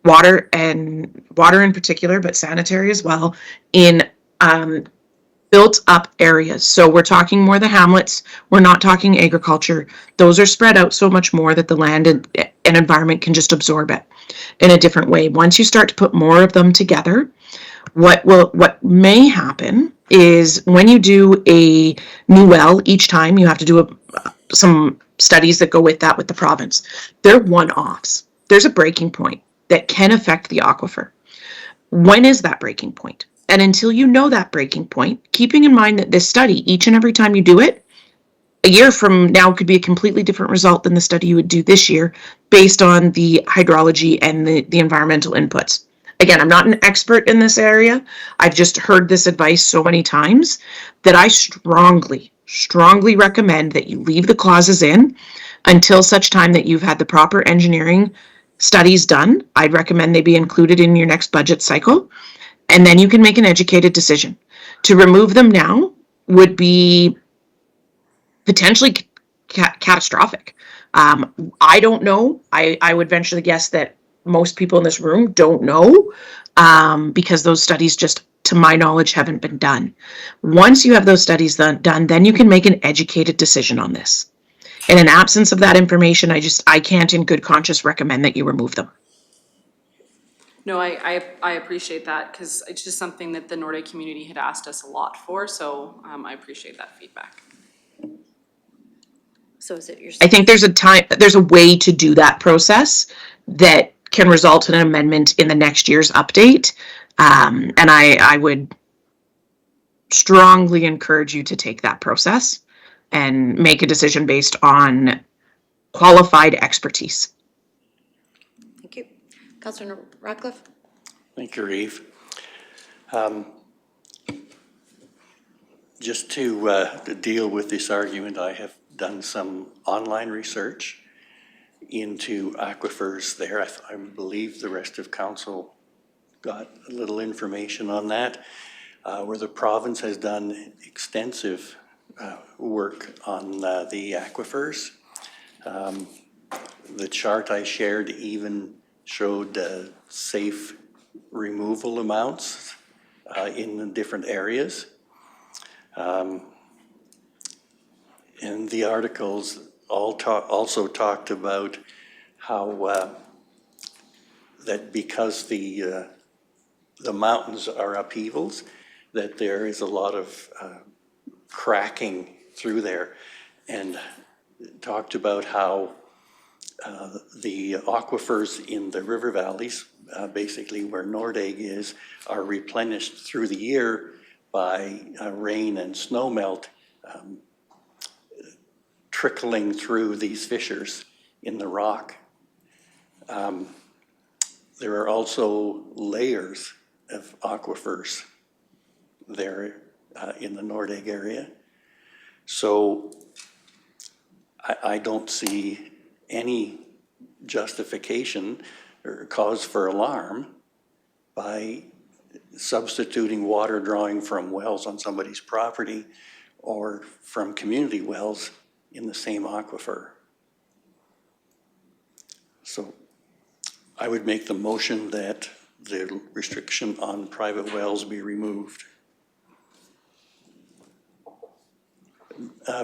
water in particular, but sanitary as well, in built up areas. So we're talking more the hamlets, we're not talking agriculture. Those are spread out so much more that the land and environment can just absorb it in a different way. Once you start to put more of them together, what may happen is when you do a new well, each time you have to do some studies that go with that with the province. They're one-offs. There's a breaking point that can affect the aquifer. When is that breaking point? And until you know that breaking point, keeping in mind that this study, each and every time you do it, a year from now could be a completely different result than the study you would do this year based on the hydrology and the environmental inputs. Again, I'm not an expert in this area. I've just heard this advice so many times that I strongly recommend that you leave the clauses in until such time that you've had the proper engineering studies done. I'd recommend they be included in your next budget cycle, and then you can make an educated decision. To remove them now would be potentially catastrophic. I don't know. I would venture to guess that most people in this room don't know, because those studies just, to my knowledge, haven't been done. Once you have those studies done, then you can make an educated decision on this. In an absence of that information, I can't in good conscience recommend that you remove them. No, I appreciate that, because it's just something that the Nordegg community had asked us a lot for, so I appreciate that feedback. So is it your? I think there's a way to do that process that can result in an amendment in the next year's update. And I would strongly encourage you to take that process and make a decision based on qualified expertise. Thank you. Councillor Ratcliffe? Thank you, Reeve. Just to deal with this argument, I have done some online research into aquifers there. I believe the rest of council got a little information on that, where the province has done extensive work on the aquifers. The chart I shared even showed safe removal amounts in the different areas. And the articles also talked about how that because the mountains are upheavals, that there is a lot of cracking through there, and talked about how the aquifers in the river valleys, basically where Nordegg is, are replenished through the year by rain and snowmelt trickling through these fissures in the rock. There are also layers of aquifers there in the Nordegg area. So I don't see any justification or cause for alarm by substituting water drawing from wells on somebody's property or from community wells in the same aquifer. So I would make the motion that the restriction on private wells be removed.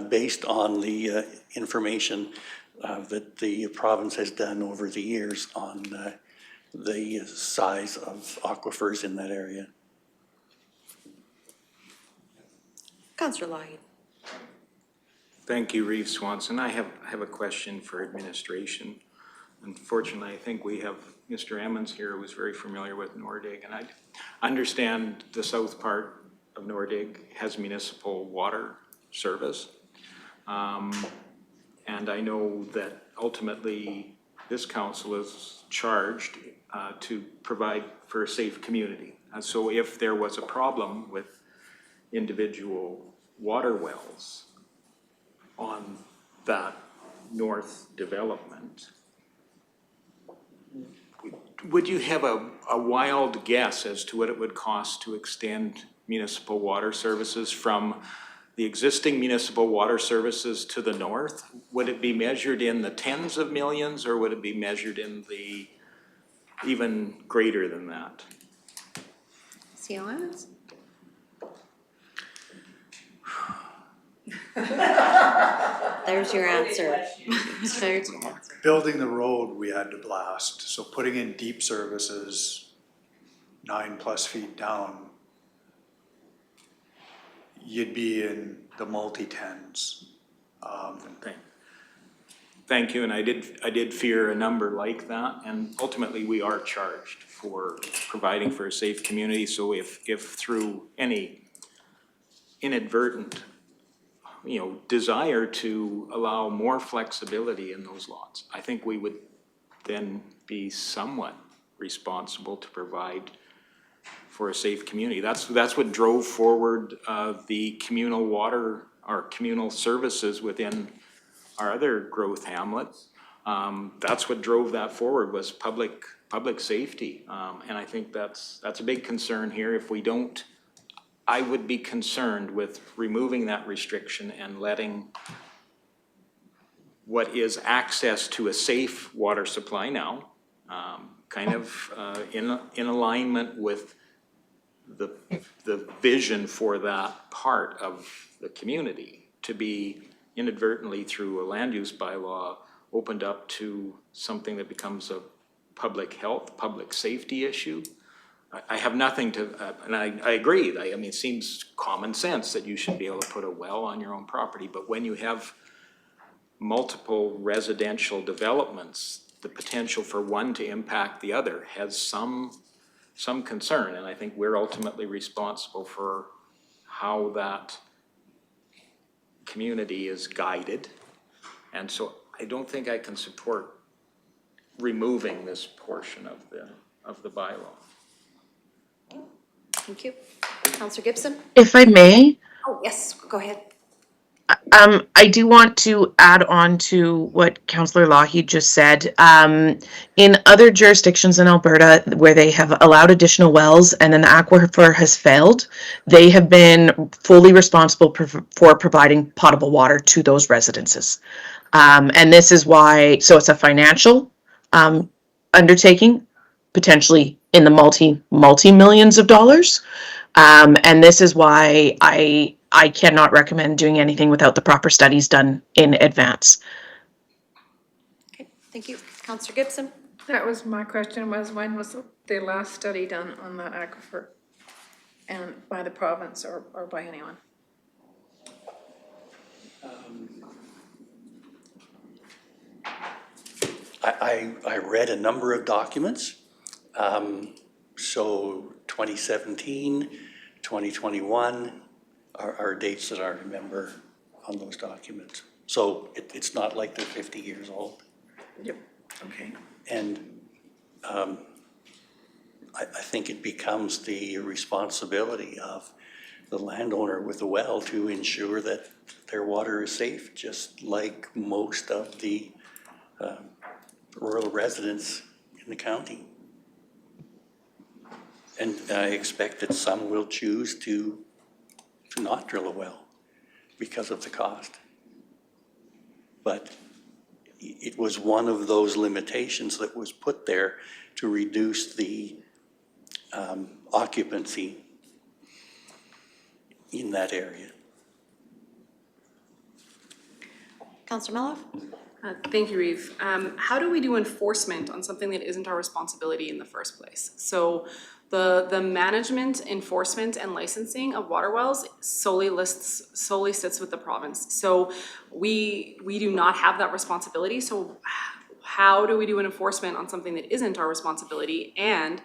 Based on the information that the province has done over the years on the size of aquifers in that area. Councillor Lougheed. Thank you, Reeve Swanson. I have a question for administration. Unfortunately, I think we have Mr. Emmons here who is very familiar with Nordig, and I understand the south part of Nordig has municipal water service. And I know that ultimately this council is charged to provide for a safe community. And so if there was a problem with individual water wells on that north development, would you have a wild guess as to what it would cost to extend municipal water services from the existing municipal water services to the north? Would it be measured in the tens of millions, or would it be measured in the even greater than that? COMs? There's your answer. There's your answer. Building the road, we had to blast, so putting in deep services 9+ feet down, you'd be in the multi-tens. Thank you, and I did fear a number like that, and ultimately we are charged for providing for a safe community. So if through any inadvertent, desire to allow more flexibility in those lots, I think we would then be somewhat responsible to provide for a safe community. That's what drove forward the communal water or communal services within our other growth hamlets. That's what drove that forward, was public safety. And I think that's a big concern here. If we don't, I would be concerned with removing that restriction and letting what is access to a safe water supply now, kind of in alignment with the vision for that part of the community, to be inadvertently through a land use bylaw opened up to something that becomes a public health, public safety issue. I have nothing to, and I agree, I mean, it seems common sense that you should be able to put a well on your own property, but when you have multiple residential developments, the potential for one to impact the other has some concern, and I think we're ultimately responsible for how that community is guided. And so I don't think I can support removing this portion of the bylaw. Thank you. Councillor Gibson? If I may, Oh, yes, go ahead. I do want to add on to what Councillor Lougheed just said. In other jurisdictions in Alberta where they have allowed additional wells and then the aquifer has failed, they have been fully responsible for providing potable water to those residences. And this is why, so it's a financial undertaking, potentially in the multi-millions of dollars. And this is why I cannot recommend doing anything without the proper studies done in advance. Okay, thank you. Councillor Gibson? That was my question, was when was the last study done on that aquifer? And by the province or by anyone? I read a number of documents. So 2017, 2021 are dates that I remember on those documents. So it's not like they're 50 years old. Yep, okay. And I think it becomes the responsibility of the landowner with the well to ensure that their water is safe, just like most of the rural residents in in the county. And I expect that some will choose to not drill a well because of the cost. But it was one of those limitations that was put there to reduce the occupancy in that area. Councillor Meloff? Thank you, Reeve. How do we do enforcement on something that isn't our responsibility in the first place? So the management, enforcement, and licensing of water wells solely sits with the province. So we do not have that responsibility. So how do we do an enforcement on something that isn't our responsibility? And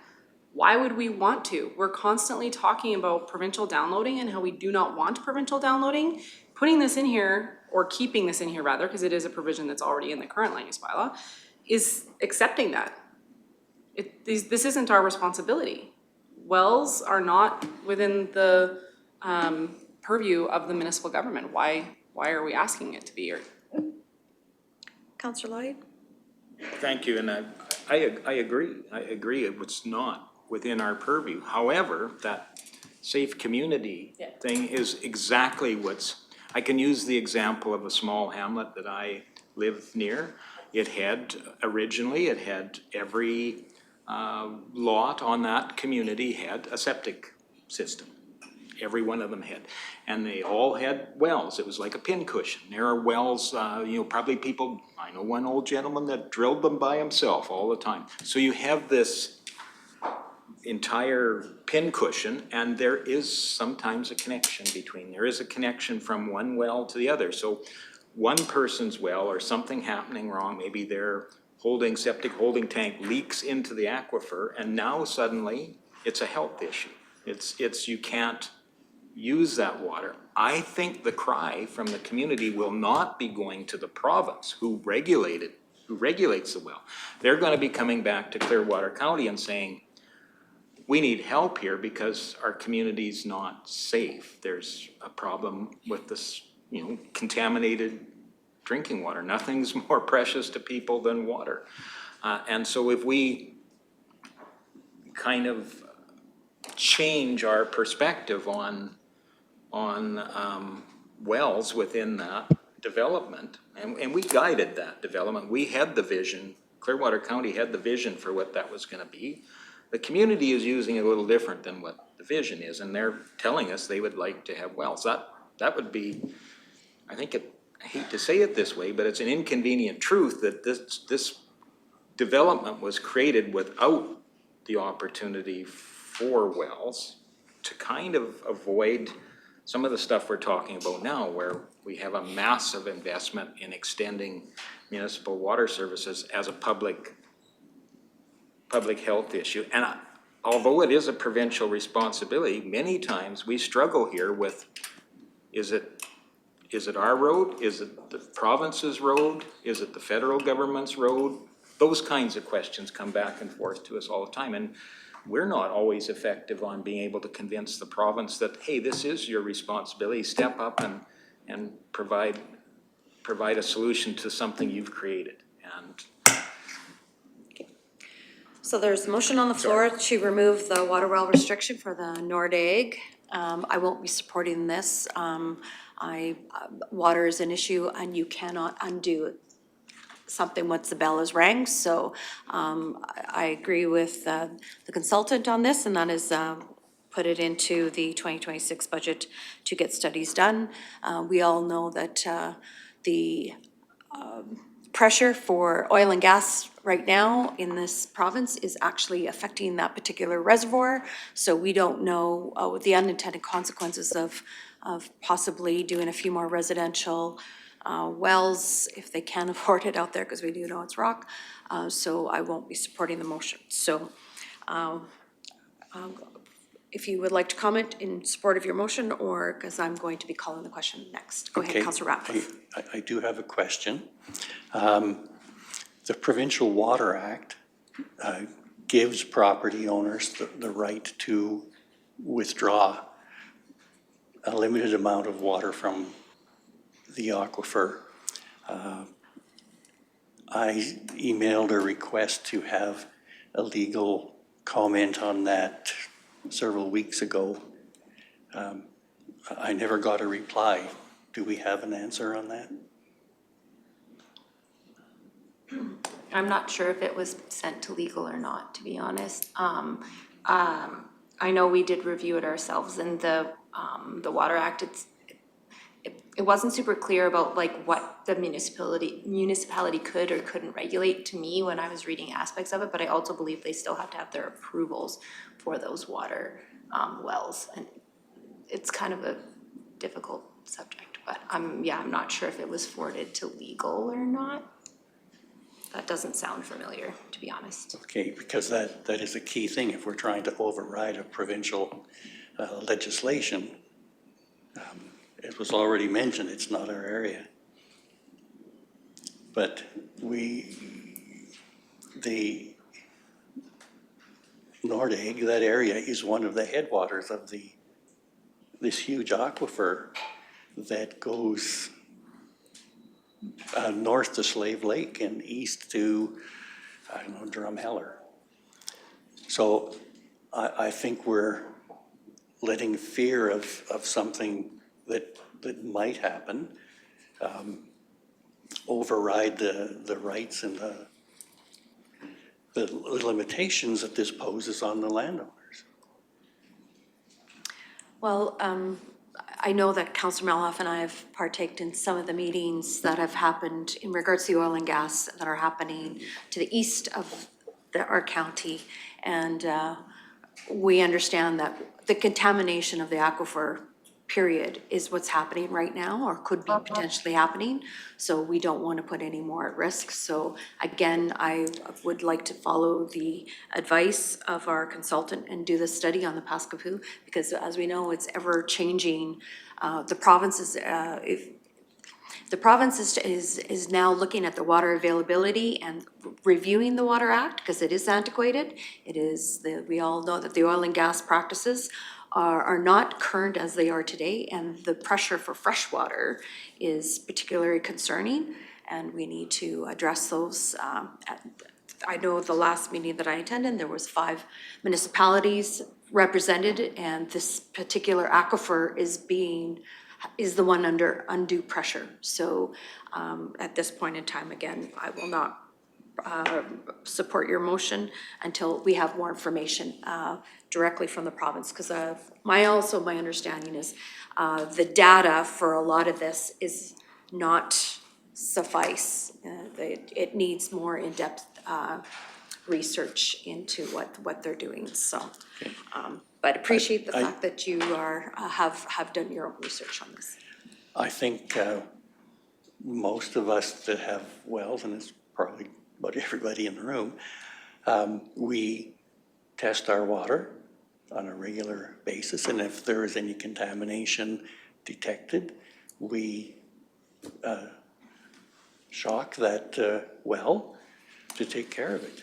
why would we want to? We're constantly talking about provincial downloading and how we do not want provincial downloading. Putting this in here, or keeping this in here rather, because it is a provision that's already in the current land use bylaw, is accepting that. This isn't our responsibility. Wells are not within the purview of the municipal government. Why are we asking it to be? Councillor Lloyd? Thank you, and I agree. I agree it was not within our purview. However, that safe community thing is exactly what's, I can use the example of a small hamlet that I live near. It had, originally, it had every lot on that community had a septic system. Every one of them had. And they all had wells. It was like a pincushion. There are wells, probably people, I know one old gentleman that drilled them by himself all the time. So you have this entire pincushion, and there is sometimes a connection between. There is a connection from one well to the other. So one person's well or something happening wrong, maybe their septic holding tank leaks into the aquifer, and now suddenly it's a health issue. It's you can't use that water. I think the cry from the community will not be going to the province who regulates the well. They're going to be coming back to Clearwater County and saying, we need help here because our community's not safe. There's a problem with this, contaminated drinking water. Nothing's more precious to people than water. And so if we kind of change our perspective on wells within that development, and we guided that development. We had the vision, Clearwater County had the vision for what that was going to be. The community is using it a little different than what the vision is, and they're telling us they would like to have wells. That would be, I hate to say it this way, but it's an inconvenient truth that this development was created without the opportunity for wells to kind of avoid some of the stuff we're talking about now, where we have a massive investment in extending municipal water services as a public health issue. And although it is a provincial responsibility, many times we struggle here with, is it our road? Is it the province's road? Is it the federal government's road? Those kinds of questions come back and forth to us all the time. And we're not always effective on being able to convince the province that, hey, this is your responsibility. Step up and provide a solution to something you've created. And So there's a motion on the floor to remove the water well restriction for the Nordegg. I won't be supporting this. Water is an issue and you cannot undo something once the bell is rang. So I agree with the consultant on this, and that is put it into the 2026 budget to get studies done. We all know that the pressure for oil and gas right now in this province is actually affecting that particular reservoir. So we don't know the unintended consequences of possibly doing a few more residential wells if they can afford it out there, because we do know it's rock. So I won't be supporting the motion. So if you would like to comment in support of your motion, or because I'm going to be calling the question next. Go ahead, Councillor Ratcliffe. I do have a question. The Provincial Water Act gives property owners the right to withdraw a limited amount of water from the aquifer. I emailed a request to have a legal comment on that several weeks ago. I never got a reply. Do we have an answer on that? I'm not sure if it was sent to legal or not, to be honest. I know we did review it ourselves, and the Water Act, it wasn't super clear about like what the municipality could or couldn't regulate to me when I was reading aspects of it, but I also believe they still have to have their approvals for those water wells. And it's kind of a difficult subject, but I'm not sure if it was forwarded to legal or not. That doesn't sound familiar, to be honest. Okay, because that is a key thing if we're trying to override a provincial legislation. It was already mentioned, it's not our area. But the Nordegg, that area is one of the headwaters of this huge aquifer that goes north to Slave Lake and east to, I don't know, Drumheller. So I think we're letting fear of something that might happen override the rights and the limitations that this poses on the landowners. Well, I know that Councillor Melhoff and I have partaked in some of the meetings that have happened in regards to the oil and gas that are happening to the east of our county. And we understand that the contamination of the aquifer, period, is what's happening right now or could be potentially happening. So we don't want to put any more at risk. So again, I would like to follow the advice of our consultant and do the study on the Pascapoo, because as we know, it's ever changing. The province is now looking at the water availability and reviewing the Water Act because it is antiquated. We all know that the oil and gas practices are not current as they are today, and the pressure for fresh water is particularly concerning, and we need to address those. I know the last meeting that I attended, there was 5 municipalities represented, and this particular aquifer is the one under undue pressure. So at this point in time, again, I will not support your motion until we have more information directly from the province, because my understanding is the data for a lot of this is not suffice. It needs more in-depth research into what they're doing, so. But appreciate the fact that you have done your own research on this. I think most of us that have wells, and it's probably about everybody in the room, we test our water on a regular basis, and if there is any contamination detected, we shock that well to take care of it.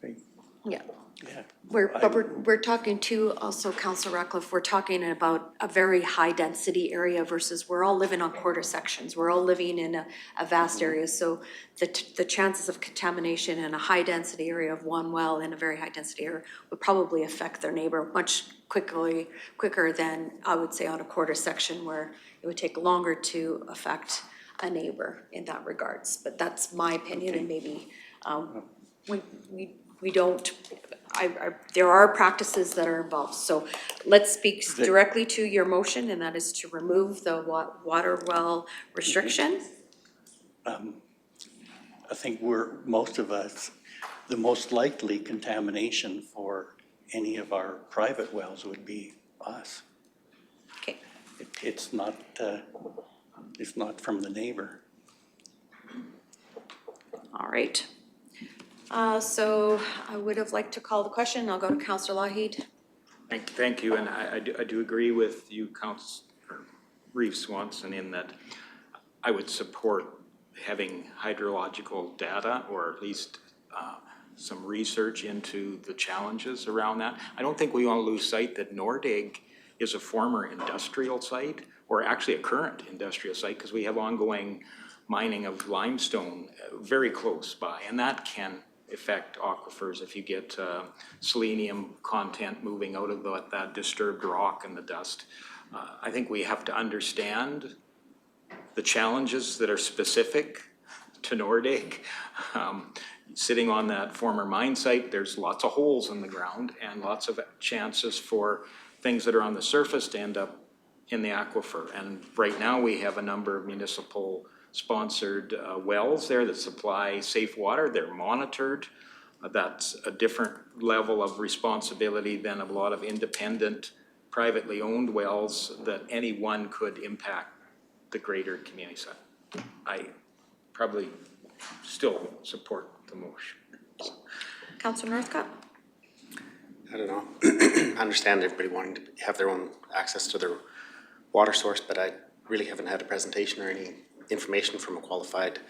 Right? Yeah. Yeah. We're talking too, also, Councillor Ratcliffe, we're talking about a very high density area versus we're all living on quarter sections. We're all living in a vast area. So the chances of contamination in a high density area of one well in a very high density area would probably affect their neighbor much quicker than I would say on a quarter section where it would take longer to affect a neighbor in that regards. But that's my opinion, and maybe we don't, there are practices that are involved. So let's speak directly to your motion, and that is to remove the water well restriction. I think most of us, the most likely contamination for any of our private wells would be us. Okay. It's not from the neighbor. All right. So I would have liked to call the question. I'll go to Councillor Lougheed. Thank you, and I do agree with you, Councillor Reeve Swanson, in that I would support having hydrological data, or at least some research into the challenges around that. I don't think we want to lose sight that Nordegg is a former industrial site, or actually a current industrial site, because we have ongoing mining of limestone very close by, and that can affect aquifers if you get selenium content moving out of that disturbed rock and the dust. I think we have to understand the challenges that are specific to Nordic. Sitting on that former mine site, there's lots of holes in the ground and lots of chances for things that are on the surface to end up in the aquifer. And right now we have a number of municipal sponsored wells there that supply safe water. They're monitored. That's a different level of responsibility than a lot of independent, privately owned wells that anyone could impact the greater community. So I probably still support the motion. Councillor Northcott? I don't know. I understand everybody wanting to have their own access to their water source, but I really haven't had a presentation or any information from a qualified,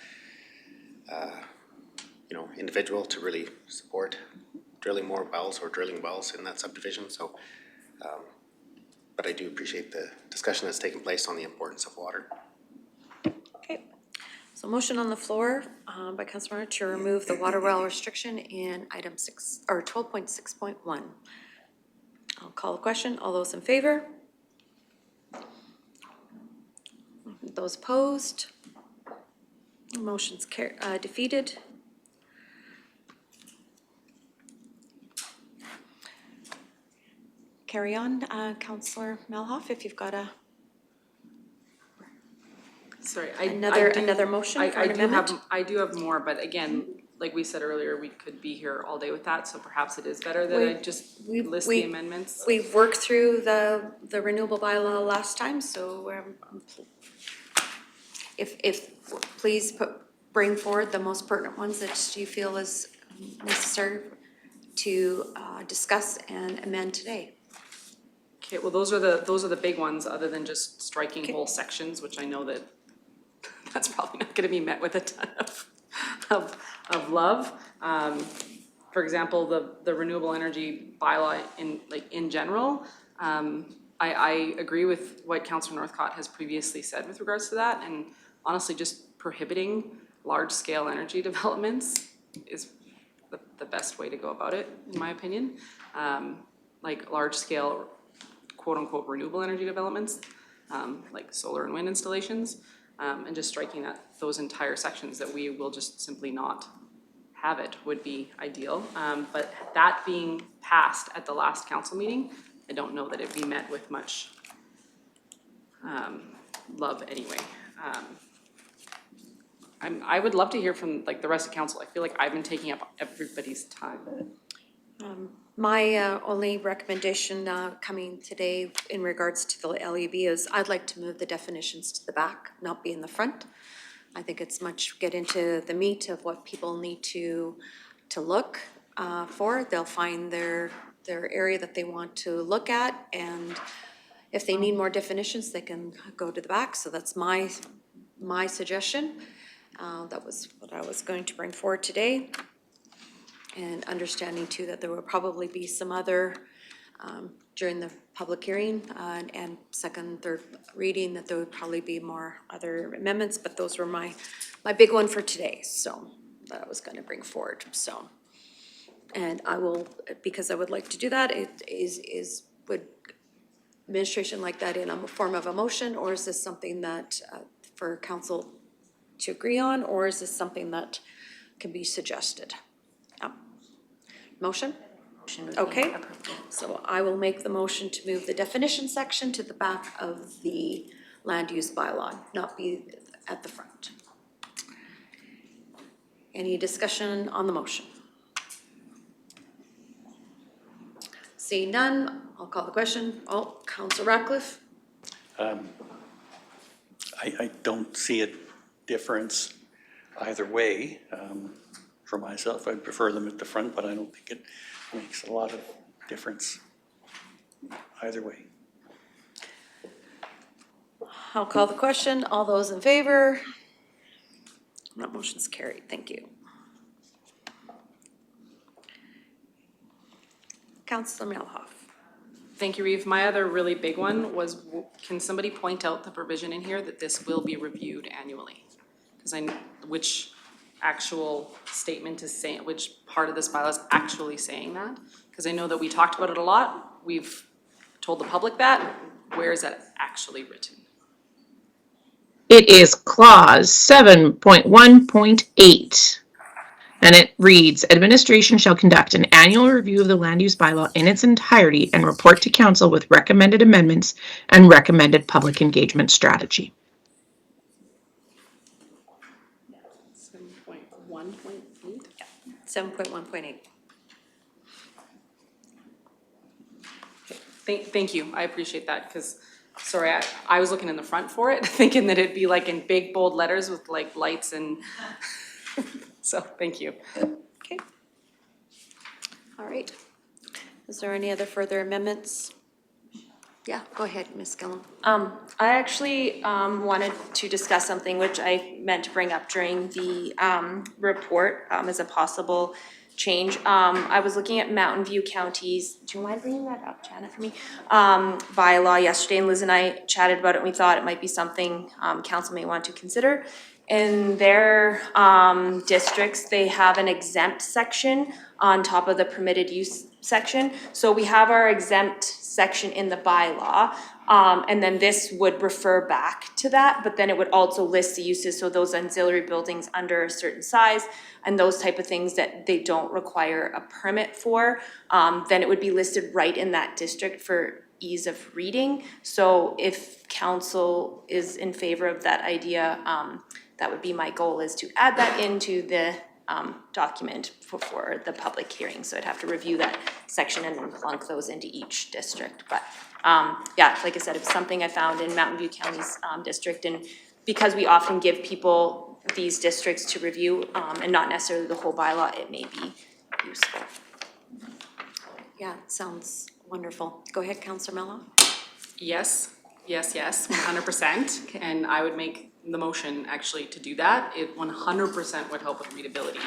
individual to really support drilling more wells or drilling wells in that subdivision. So, but I do appreciate the discussion that's taken place on the importance of water. Okay, so motion on the floor by Councillor Martin to remove the water well restriction in item 12.6.1. I'll call the question. All those in favor? Those opposed? Motion's defeated. Carry on, Councillor Malhoff, if you've got Sorry, another motion for an amendment? I do have more, but again, like we said earlier, we could be here all day with that, so perhaps it is better that I just list the amendments. We've worked through the renewable bylaw last time, so if please bring forward the most pertinent ones that you feel is necessary to discuss and amend today. Okay, well, those are the big ones, other than just striking whole sections, which I know that that's probably not gonna be met with a ton of love. For example, the renewable energy bylaw in general, I agree with what Councillor Northcott has previously said with regards to that, and honestly, just prohibiting large-scale energy developments is the best way to go about it, in my opinion. Like large-scale quote-unquote renewable energy developments, like solar and wind installations, and just striking those entire sections that we will just simply not have it would be ideal. But that being passed at the last council meeting, I don't know that it'd be met with much love anyway. I would love to hear from the rest of council. I feel like I've been taking up everybody's time. My only recommendation coming today in regards to the LEB is I'd like to move the definitions to the back, not be in the front. I think it's get into the meat of what people need to look for. They'll find their area that they want to look at, and if they need more definitions, they can go to the back. So that's my suggestion. That was what I was going to bring forward today. And understanding too that there will probably be some other, during the public hearing and second, third reading, that there would probably be more other amendments, but those were my big one for today, so that I was gonna bring forward, so. And I will, because I would like to do that, would administration like that in a form of a motion, or is this something that for council to agree on, or is this something that can be suggested? Motion? Okay, so I will make the motion to move the definition section to the back of the land use bylaw, not be at the front. Any discussion on the motion? Seeing none, I'll call the question. Oh, Councillor Ratcliffe? I don't see a difference either way. For myself, I'd prefer them at the front, but I don't think it makes a lot of difference either way. I'll call the question. All those in favor? That motion's carried. Thank you. Councillor Malhoff. Thank you, Reeve. My other really big one was, can somebody point out the provision in here that this will be reviewed annually? Which actual statement is saying, which part of this bylaw is actually saying that? Because I know that we talked about it a lot, we've told the public that, where is that actually written? It is clause 7.1.8. And it reads, administration shall conduct an annual review of the land use bylaw in its entirety and report to council with recommended amendments and recommended public engagement strategy. 7.1.8? 7.1.8. Thank you, I appreciate that, because, sorry, I was looking in the front for it, thinking that it'd be like in big bold letters with like lights and, so, thank you. Okay. All right. Is there any other further amendments? Yeah, go ahead, Ms. Gillum. I actually wanted to discuss something which I meant to bring up during the report as a possible change. I was looking at Mountain View County's, do you mind bringing that up, Janet, for me? Bylaw yesterday, and Liz and I chatted about it, and we thought it might be something council may want to consider. In their districts, they have an exempt section on top of the permitted use section. So we have our exempt section in the bylaw, and then this would refer back to that, but then it would also list the uses, so those auxiliary buildings under a certain size and those type of things that they don't require a permit for, then it would be listed right in that district for ease of reading. So if council is in favor of that idea, that would be my goal, is to add that into the document for the public hearing. So I'd have to review that section and then plunk those into each district. But yeah, like I said, it's something I found in Mountain View County's district, and because we often give people these districts to review and not necessarily the whole bylaw, it may be useful. Yeah, sounds wonderful. Go ahead, Councillor Mello. Yes, 100%, and I would make the motion actually to do that. It 100% would help with readability,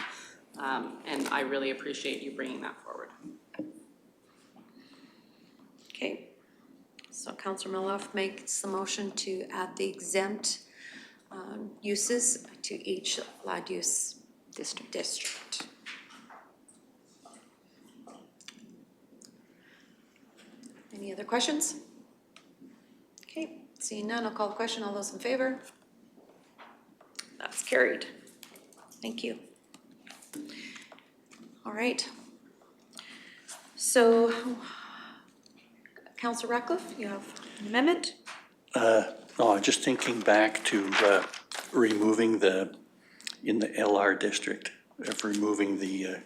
and I really appreciate you bringing that forward. Okay. So Councillor Meloff makes the motion to add the exempt uses to each land use district. Any other questions? Okay, seeing none, I'll call the question. All those in favor? That's carried. Thank you. All right. So, Councillor Ratcliffe, you have an amendment? No, I'm just thinking back to removing in the LR district, of removing the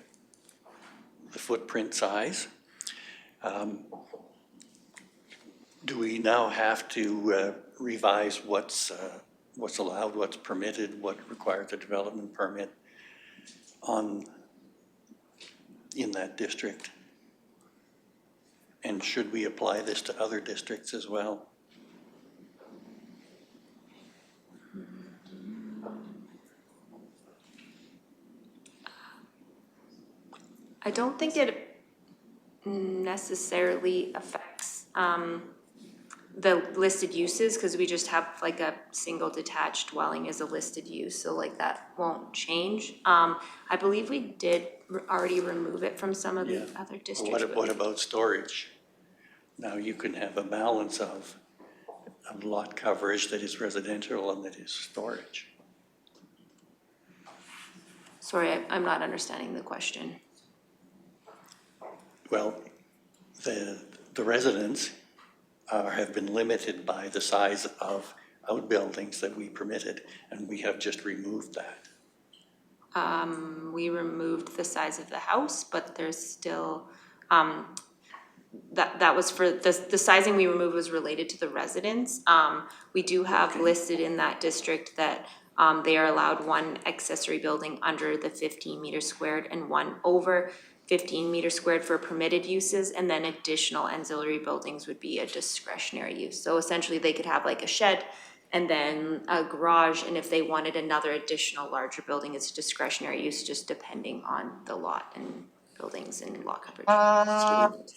footprint size. Do we now have to revise what's allowed, what's permitted, what requires a development permit in that district? And should we apply this to other districts as well? I don't think it necessarily affects the listed uses, because we just have like a single detached dwelling as a listed use, so like that won't change. I believe we did already remove it from some of the other districts. What about storage? Now you can have a balance of lot coverage that is residential and that is storage. Sorry, I'm not understanding the question. Well, the residents have been limited by the size of outbuildings that we permitted, and we have just removed that. We removed the size of the house, but there's still, that was for, the sizing we removed was related to the residents. We do have listed in that district that they are allowed one accessory building under the 15 meters squared and one over 15 meters squared for permitted uses, and then additional ancillary buildings would be a discretionary use. So essentially they could have like a shed and then a garage, and if they wanted another additional larger building, it's discretionary use, just depending on the lot and buildings and lot coverage.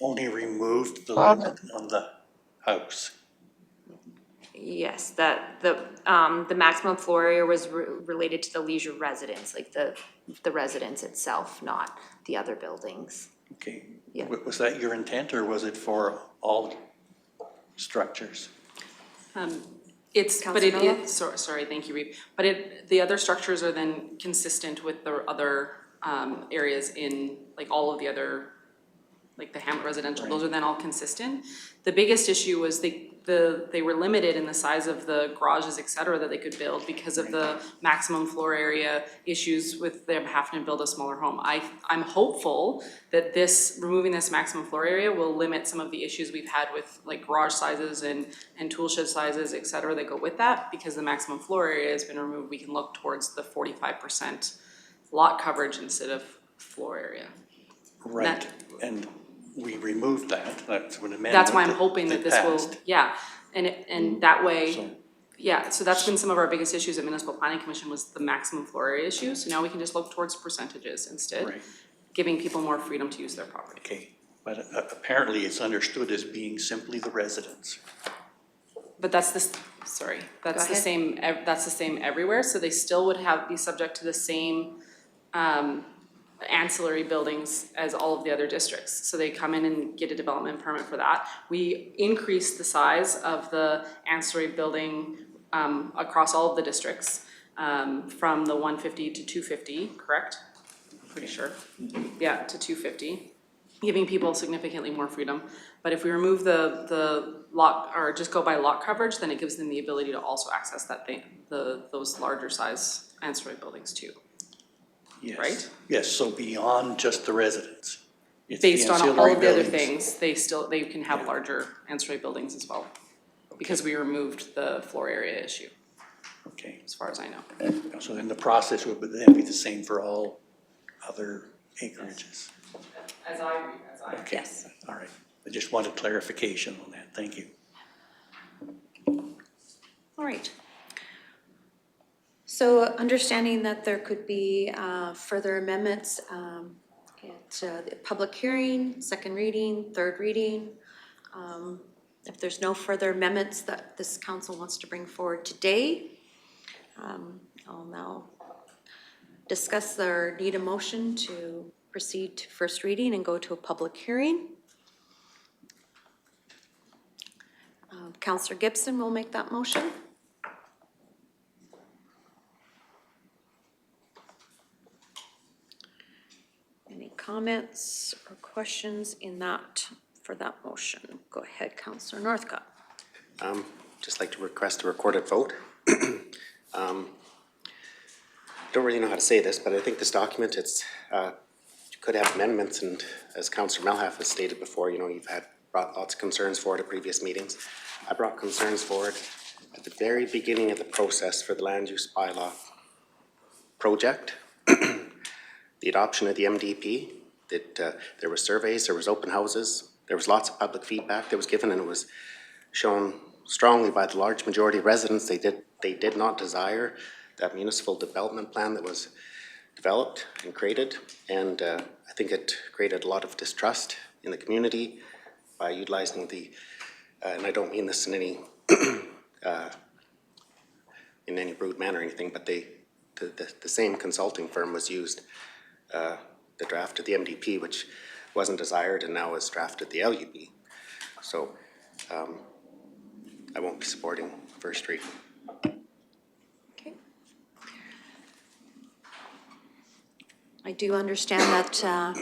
Only removed the limit on the house. Yes, the maximum floor area was related to the leisure residence, like the residence itself, not the other buildings. Okay. Yeah. Was that your intent, or was it for all structures? Sorry, thank you, Reeve. But the other structures are then consistent with the other areas in, like, all of the other, like the Hamlet residential, those are then all consistent. The biggest issue was they were limited in the size of the garages, et cetera, that they could build because of the maximum floor area issues with them having to build a smaller home. I'm hopeful that removing this maximum floor area will limit some of the issues we've had with like garage sizes and tool shed sizes, et cetera, that go with that. Because the maximum floor area has been removed, we can look towards the 45% lot coverage instead of floor area. Right, and we removed that, that's an amendment. That's why I'm hoping that this will, passed. yeah, and that way, So- yeah, so that's been some of our biggest issues at Municipal Planning Commission was the maximum floor area issue, so now we can just look towards percentages instead, Right. giving people more freedom to use their property. Okay, but apparently it's understood as being simply the residents. But that's the same, that's the same everywhere, so they still would be subject to the same, ancillary buildings as all of the other districts. So they come in and get a development permit for that. We increased the size of the ancillary building across all of the districts from the 150 to 250, correct? I'm pretty sure. Yeah, to 250, giving people significantly more freedom. But if we remove the lot, or just go by lot coverage, then it gives them the ability to also access those larger size ancillary buildings too. Yes. Right? Yes, so beyond just the residents. It's the Based on all ancillary of the other buildings. things, they can have larger ancillary buildings as well. Because we removed the floor area issue, Okay, as far as I know. so then the process would then be the same for all other acreages. As I Okay. Yes. All right, I just wanted clarification on that, thank you. All right. So understanding that there could be further amendments at the public hearing, second reading, third reading. If there's no further amendments that this council wants to bring forward today, I'll now discuss or need a motion to proceed to first reading and go to a public hearing. Councillor Gibson will make that motion. Any comments or questions in that, for that motion? Go ahead, Councillor Northcott. Just like to request a recorded vote. Don't really know how to say this, but I think this document, could have amendments, and as Councillor Melhaff has stated before, you know, you've brought lots of concerns forward at previous meetings. I brought concerns forward at the very beginning of the process for the Land Use Bylaw project. The adoption of the MDP, that there were surveys, there was open houses, there was lots of public feedback that was given, and it was shown strongly by the large majority of residents they did not desire that municipal development plan that was developed and created. And I think it created a lot of distrust in the community by utilizing and I don't mean this in any rude manner or anything, but the same consulting firm was used. The draft of the MDP, which wasn't desired and now has drafted the LUB. So I won't be supporting first reading. Okay. I do understand that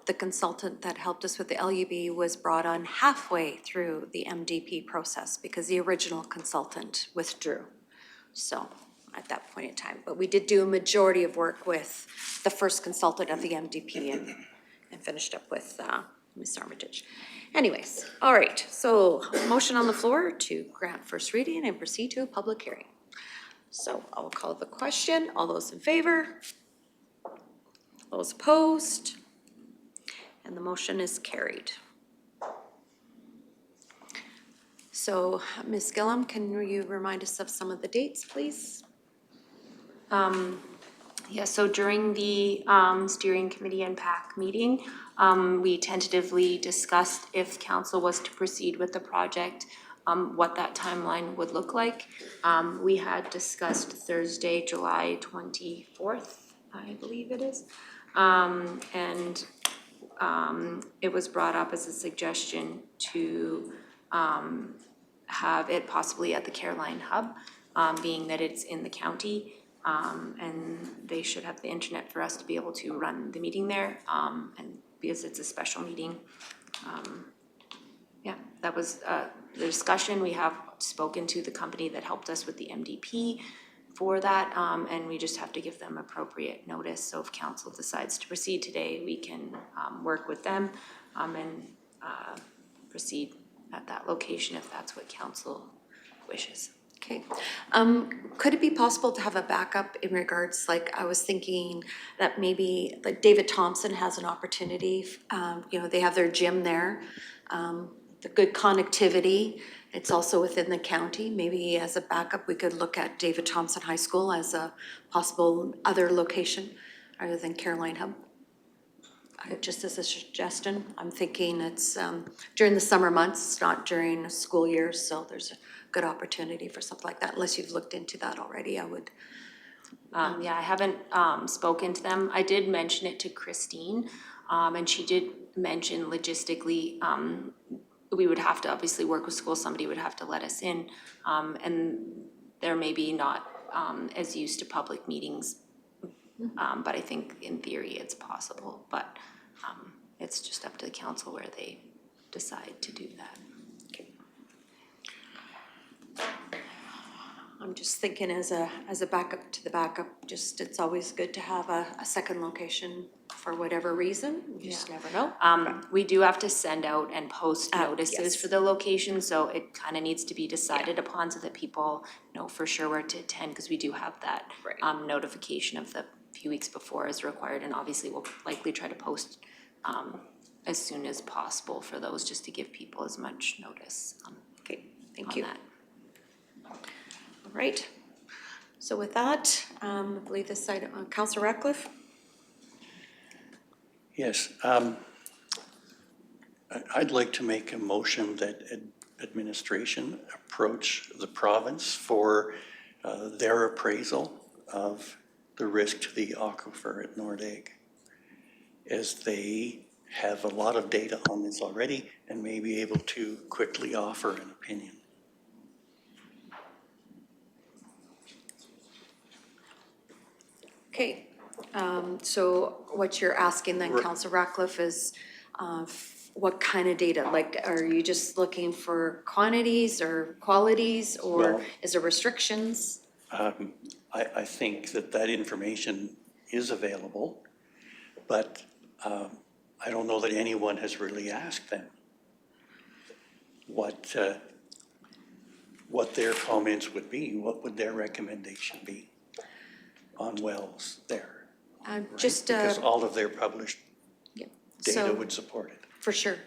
the consultant that helped us with the LUB was brought on halfway through the MDP process because the original consultant withdrew. So at that point in time, but we did do a majority of work with the first consultant of the MDP and finished up with Ms. Armitage. Anyways, all right, so motion on the floor to grant first reading and proceed to a public hearing. So I will call the question. All those in favor? Those opposed? And the motion is carried. So Ms. Gillum, can you remind us of some of the dates, please? Yeah, so during the steering committee and PAC meeting, we tentatively discussed if council was to proceed with the project what that timeline would look like. We had discussed Thursday, July 24th, I believe it is. And it was brought up as a suggestion to have it possibly at the Caroline Hub, being that it's in the county. And they should have the internet for us to be able to run the meeting there, and because it's a special meeting. Yeah, that was the discussion. We have spoken to the company that helped us with the MDP for that, and we just have to give them appropriate notice. So if council decides to proceed today, we can work with them and proceed at that location if that's what council wishes. Okay. Could it be possible to have a backup in regards, like, I was thinking that maybe, like, David Thompson has an opportunity, you know, they have their gym there, the good connectivity, it's also within the county, maybe as a backup, we could look at David Thompson High School as a possible other location other than Caroline Hub. Just as a suggestion, I'm thinking it's during the summer months, it's not during school years, so there's a good opportunity for something like that, unless you've looked into that already, I would. Yeah, I haven't spoken to them. I did mention it to Christine, and she did mention logistically, we would have to obviously work with school, somebody would have to let us in, and they're maybe not as used to public meetings, but I think in theory it's possible, but it's just up to the council where they decide to do that. I'm just thinking as a backup to the backup, just, it's always good to have a second location for whatever reason, you just never know. We do have to send out and post notices yes. for the location, so it kind of needs to be decided upon so that people know for sure where to attend, because we do have that Right. notification of the few weeks before as required, and obviously we'll likely try to post as soon as possible for those, just to give people as much notice Okay, thank on you. that. All right, so with that, I believe this side, Councillor Ratcliffe? Yes, I'd like to make a motion that administration approach the province for their appraisal of the risk to the aquifer at Nordegg, as they have a lot of data on this already and may be able to quickly offer an opinion. Okay, so what you're asking then, Councillor Ratcliffe, is what kind of data? Like, are you just looking for quantities or qualities, or Well- is there restrictions? I think that information is available, but I don't know that anyone has really asked them what their comments would be, what would their recommendation be on wells there, right? Just, Because all of their published yeah, data so, would support it. for sure.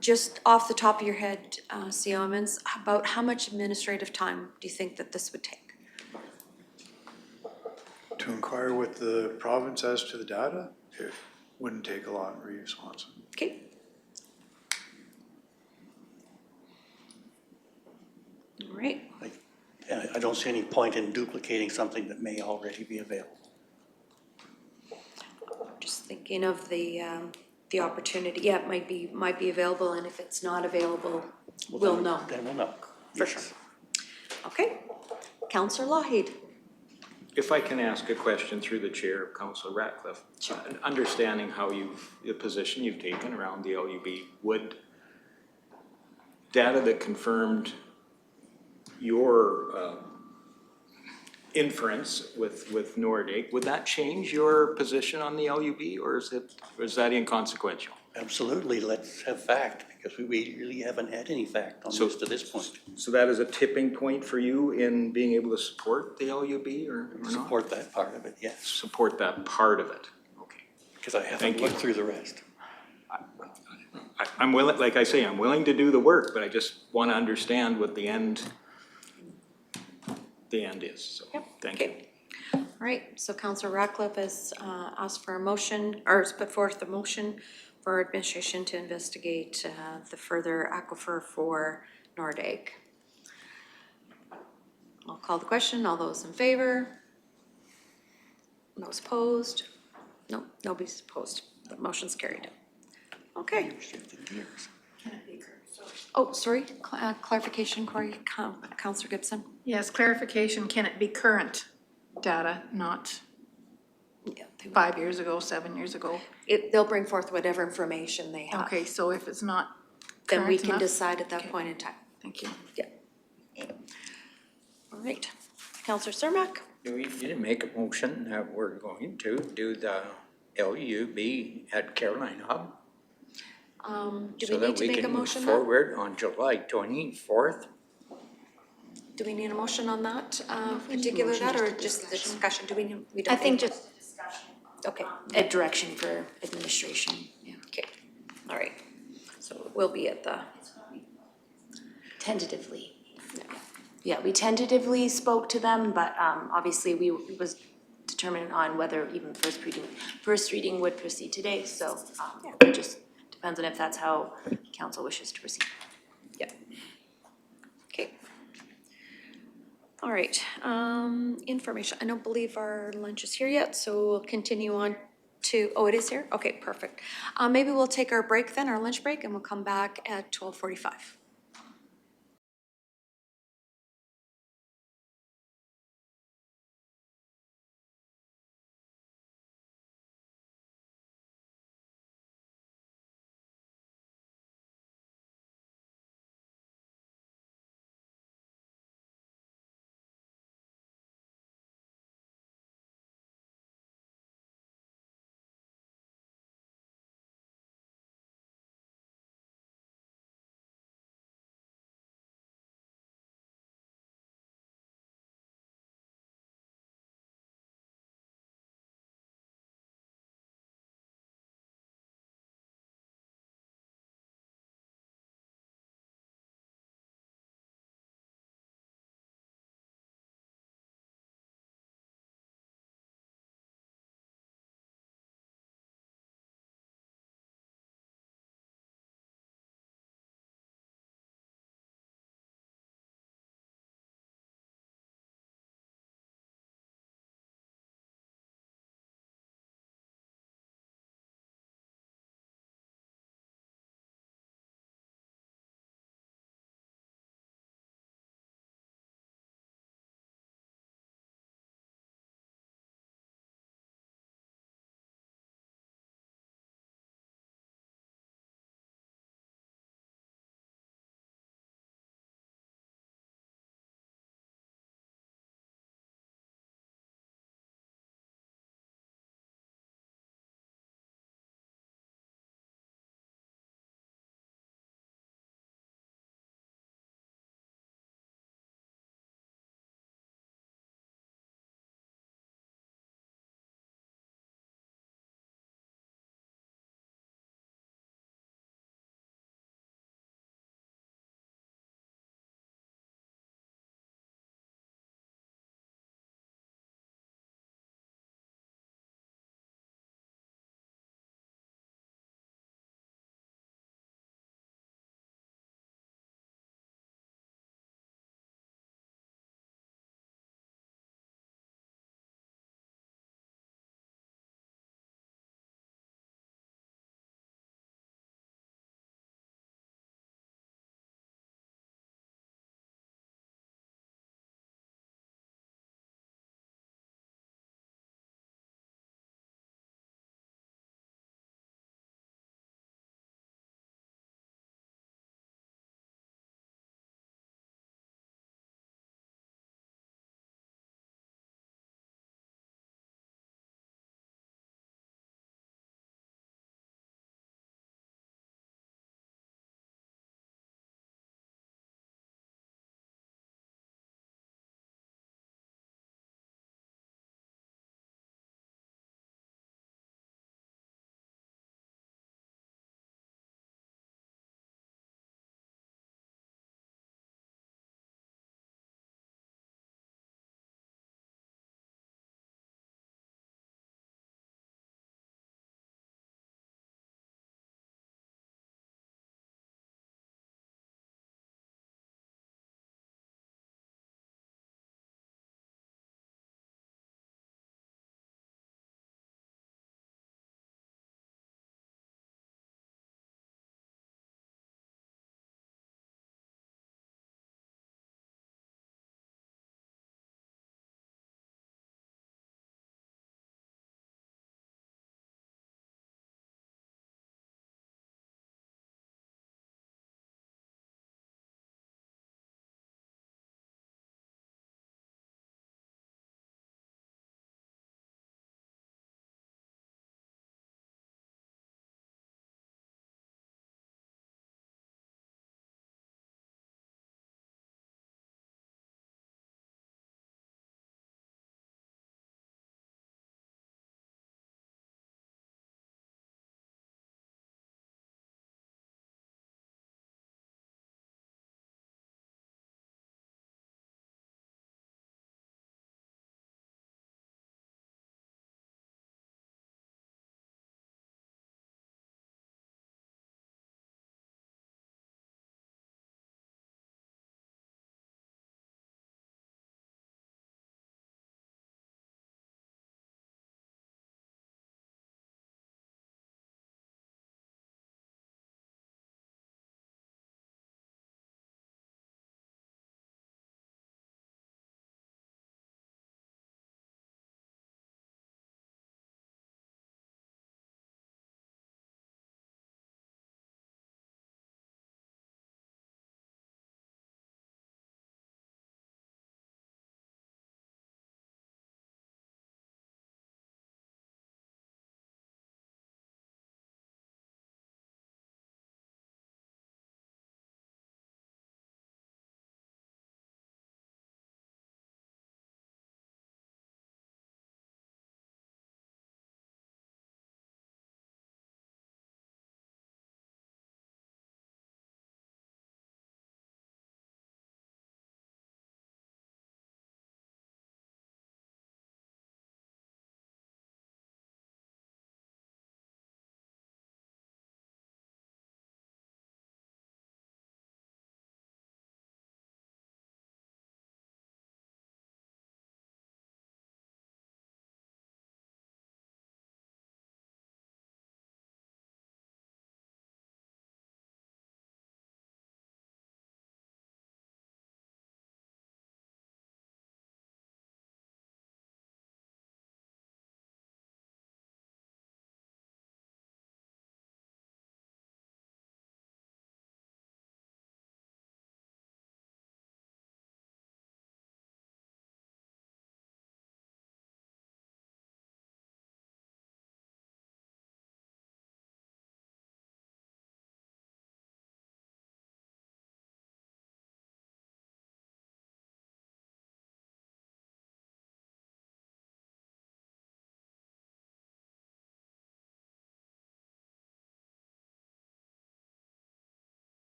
Just off the top of your head, Siomans, about how much administrative time do you think that this would take? To inquire with the province as to the data, it wouldn't take a lot, Reeve Swanson. Okay. All right, I don't see any point in duplicating something that may already be available. just thinking of the opportunity, yeah, it might be available, and if it's not available, we'll know. Then we'll know. For Yes. sure. Okay, Councillor Lougheed. If I can ask a question through the chair of Councillor Ratcliffe. Sure. Understanding how the position you've taken around the LUB, would data that confirmed your inference with Nordegg, would that change your position on the LUB, or is that inconsequential? Absolutely, let's have fact, because we really haven't had any fact on this to this point. So that is a tipping point for you in being able to support the LUB or not? Support that part of it, yes, Support that part of it, okay. because I haven't looked through the rest. I'm willing, like I say, I'm willing to do the work, but I just want to understand what the end is, so, thank you. Okay. All right, so Councillor Ratcliffe has asked for a motion, or has put forth the motion for administration to investigate the further aquifer for Nordegg. I'll call the question. All those in favor? Those opposed? No, nobody's opposed. The motion's carried. Okay. Oh, sorry, clarification, Corey, Counselor Gibson? Yes, clarification, can it be current data, not Yeah. 5 years ago, 7 years ago? They'll bring forth whatever information they have. Okay, so if it's not Then we current can enough? decide at that Okay. point in time. Thank you. Yeah. All right. Counselor Cermak? You didn't make a motion that we're going to do the LUB at Caroline Hub? Do So we that need to we make a can move motion then? forward on July 24th? Do we need a motion on that, particular that, or just the discussion? Do we, we don't? I think need- just Okay, a direction for administration, yeah. okay, all right. So we'll be at the, Tentatively. Yeah, we tentatively spoke to them, but obviously we was determined on whether even first reading would proceed today, so it just depends on if that's how council wishes to proceed. yeah. Okay. All right, information. I don't believe our lunch is here yet, so we'll continue on to, oh, it is here? Okay, perfect. Maybe we'll take our break then, our lunch break, and we'll come back at 12:45.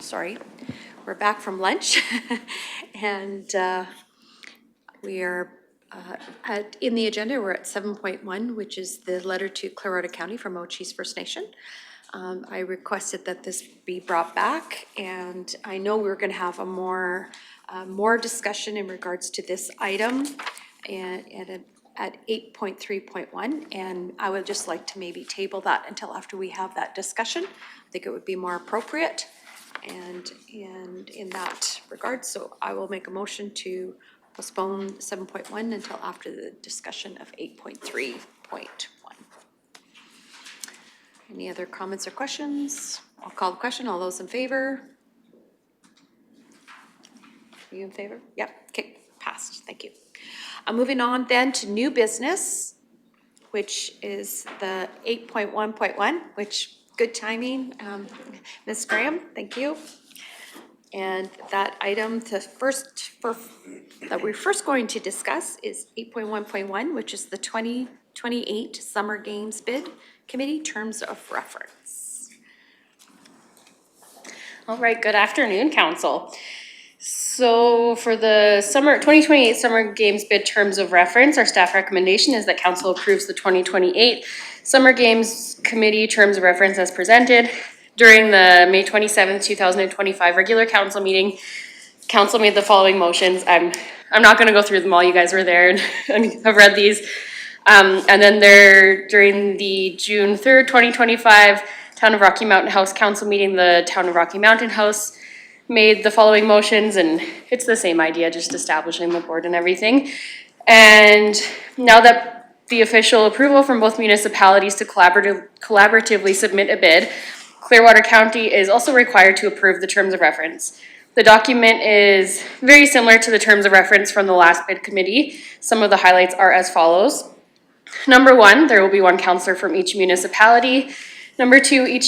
sorry. We're back from lunch and we are in the agenda, we're at 7.1, which is the letter to Clearwater County from Mochi's First Nation. I requested that this be brought back, and I know we're gonna have a more discussion in regards to this item at 8.3.1, and I would just like to maybe table that until after we have that discussion. I think it would be more appropriate and in that regard, so I will make a motion to postpone 7.1 until after the discussion of 8.3.1. Any other comments or questions? I'll call the question. All those in favor? Are you in favor? Yep, okay, passed, thank you. Moving on then to new business, which is the 8.1.1, which, good timing, Ms. Graham, thank you. And that item that we're first going to discuss is 8.1.1, which is the 2028 Summer Games Bid Committee Terms of Reference. All right, good afternoon, Council. So for the 2028 Summer Games Bid Terms of Reference, our staff recommendation is that Council approves the 2028 Summer Games Committee Terms of Reference as presented. During the May 27th, 2025 regular council meeting, Council made the following motions. I'm not going to go through them all. You guys were there and have read these. And then during the June 3rd, 2025 Town of Rocky Mountain House Council meeting, the Town of Rocky Mountain House made the following motions, and it's the same idea, just establishing the board and everything. And now that the official approval from both municipalities to collaboratively submit a bid, Clearwater County is also required to approve the terms of reference. The document is very similar to the terms of reference from the last bid committee. Some of the highlights are as follows. Number 1, there will be 1 counselor from each municipality. Number 2,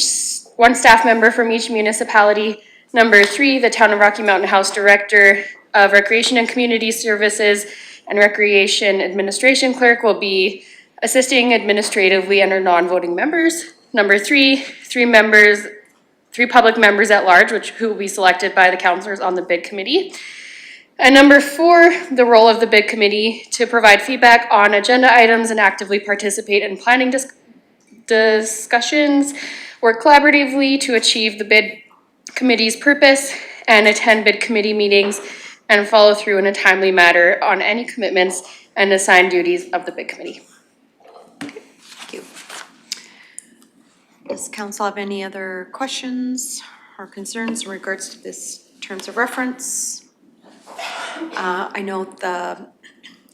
one staff member from each municipality. Number 3, the Town of Rocky Mountain House Director of Recreation and Community Services and Recreation Administration Clerk will be assisting administratively and are non-voting members. Number 3, 3 public members at large, who will be selected by the councillors on the bid committee. And number 4, the role of the bid committee to provide feedback on agenda items and actively participate in planning discussions, work collaboratively to achieve the bid committee's purpose, and attend bid committee meetings and follow through in a timely manner on any commitments and assigned duties of the bid committee. Thank you. Does council have any other questions or concerns in regards to this terms of reference? I know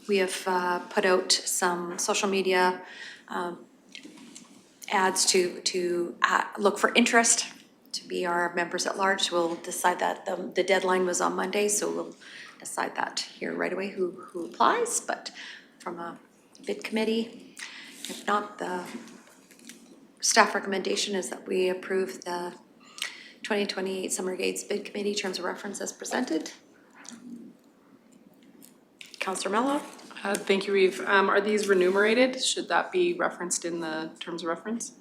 we have put out some social media ads to look for interest to be our members at large. We'll decide that the deadline was on Monday, so we'll decide that here right away who applies, but from a bid committee. If not, the staff recommendation is that we approve the 2028 Summer Games Bid Committee Terms of Reference as presented. Councillor Mello? Thank you, Reeve. Are these remunerated? Should that be referenced in the terms of reference?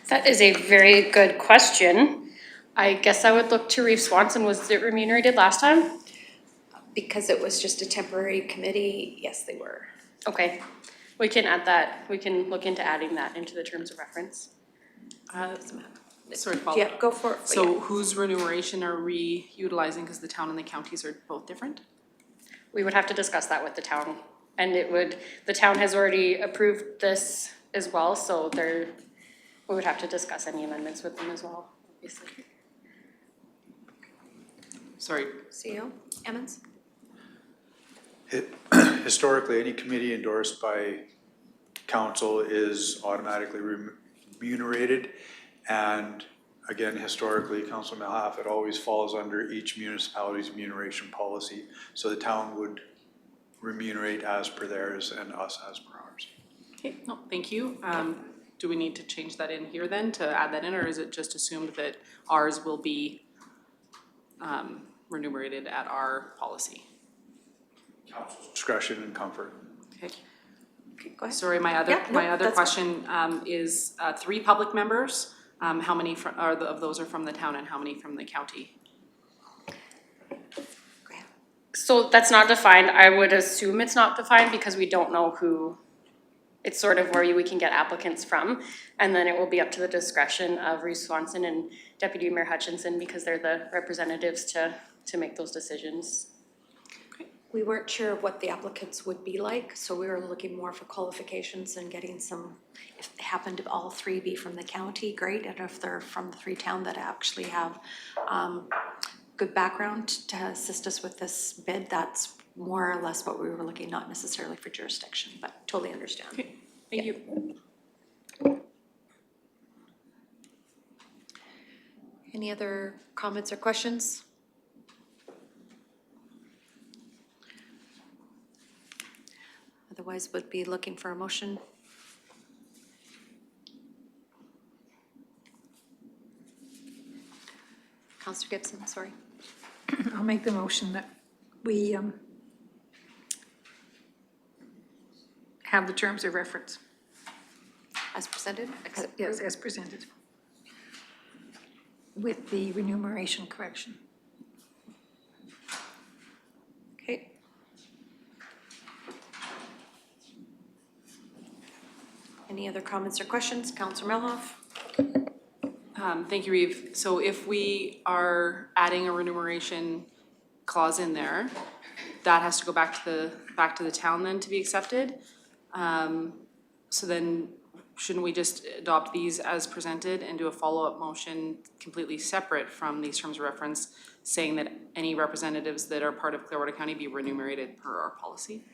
That is a very good question. I guess I would look to Reeve Swanson. Was it remunerated last time? Because it was just a temporary committee, yes, they were. Okay, we can add that. We can look into adding that into the terms of reference. Sorry, follow Yeah, up. go for it. So whose remuneration are we utilizing, because the town and the counties are both different? We would have to discuss that with the town, and the town has already approved this as well, so we would have to discuss any amendments with them as well, obviously. Sorry. CEO Emmons? Historically, any committee endorsed by council is automatically remunerated. And again, historically, Councilor Malhalf, it always falls under each municipality's remuneration policy. So the town would remunerate as per theirs and us as per ours. Okay, no, thank you. Do we need to change that in here then to add that in, or is it just assumed that ours will be remunerated at our policy? Council's discretion and comfort. Okay. Okay, go ahead. Sorry, my other Yeah, no, question that's is 3 public members How many of those are from the town and how many from the county? So that's not defined. I would assume it's not defined because we don't know who, it's sort of where we can get applicants from. And then it will be up to the discretion of Reese Swanson and Deputy Mayor Hutchinson because they're the representatives to make those decisions. We weren't sure of what the applicants would be like, so we were looking more for qualifications and getting some, if they happen to all three be from the county, great, and if they're from the three town that actually have good background to assist us with this bid, that's more or less what we were looking, not necessarily for jurisdiction, but totally understand. Okay, thank you. Any other comments or questions? Otherwise, would be looking for a motion. Councillor Gibson, sorry. I'll make the motion that we have the terms of reference. As presented? Yes, as presented. With the remuneration correction. Okay. Any other comments or questions? Councillor Melhoff? Thank you, Reeve. So if we are adding a remuneration clause in there, that has to go back to the town then to be accepted. So then shouldn't we just adopt these as presented and do a follow-up motion completely separate from these terms of reference, saying that any representatives that are part of Clearwater County be remunerated per our policy?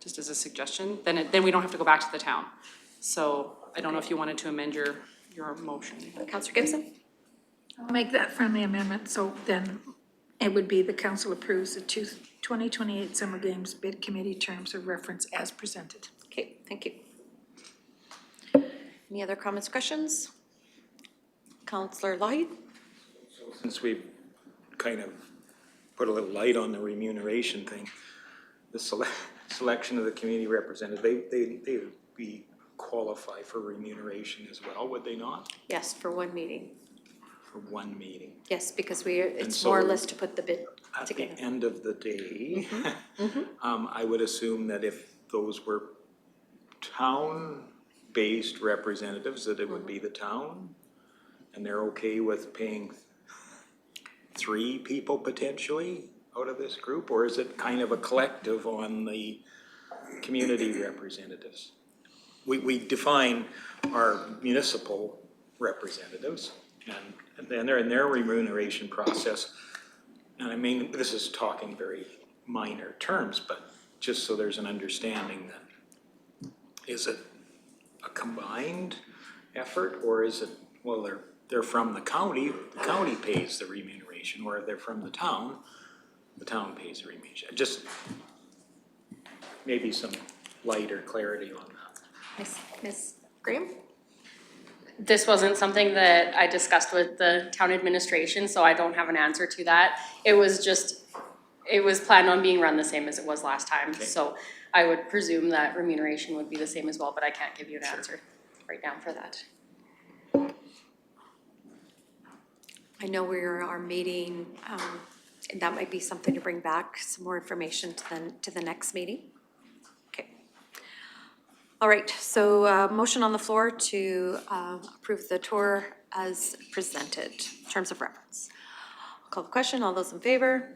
Just as a suggestion, then we don't have to go back to the town. So I don't know if you wanted to amend your motion. Councillor Gibson? I'll make that friendly amendment, so then it would be the council approves the 2028 Summer Games Bid Committee terms of reference as presented. Okay, thank you. Any other comments, questions? Councillor Lloyd? Since we've kind of put a little light on the remuneration thing, the selection of the community representative, they would be qualify for remuneration as well, would they not? Yes, for one meeting. For one meeting. Yes, because it's so more or less to put the bid At together. the end of the day, I would assume that if those were town-based representatives, that it would be the town, and they're okay with paying 3 people potentially out of this group, or is it kind of a collective on the community representatives? We define our municipal representatives, and then they're in their remuneration process. And I mean, this is talking very minor terms, but just so there's an understanding that, is it a combined effort, or is it, well, they're from the county pays the remuneration, or if they're from the town pays the remuneration. Just maybe some light or clarity on that. Ms. Graham? This wasn't something that I discussed with the town administration, so I don't have an answer to that. It was planned on being run the same as it was last time. Okay. So I would presume that remuneration would be the same as well, but I can't give you an answer right now for that. I know our meeting, and that might be something to bring back, some more information to the next meeting. Okay. All right, so motion on the floor to approve the tour as presented, terms of reference. I'll call the question, all those in favor?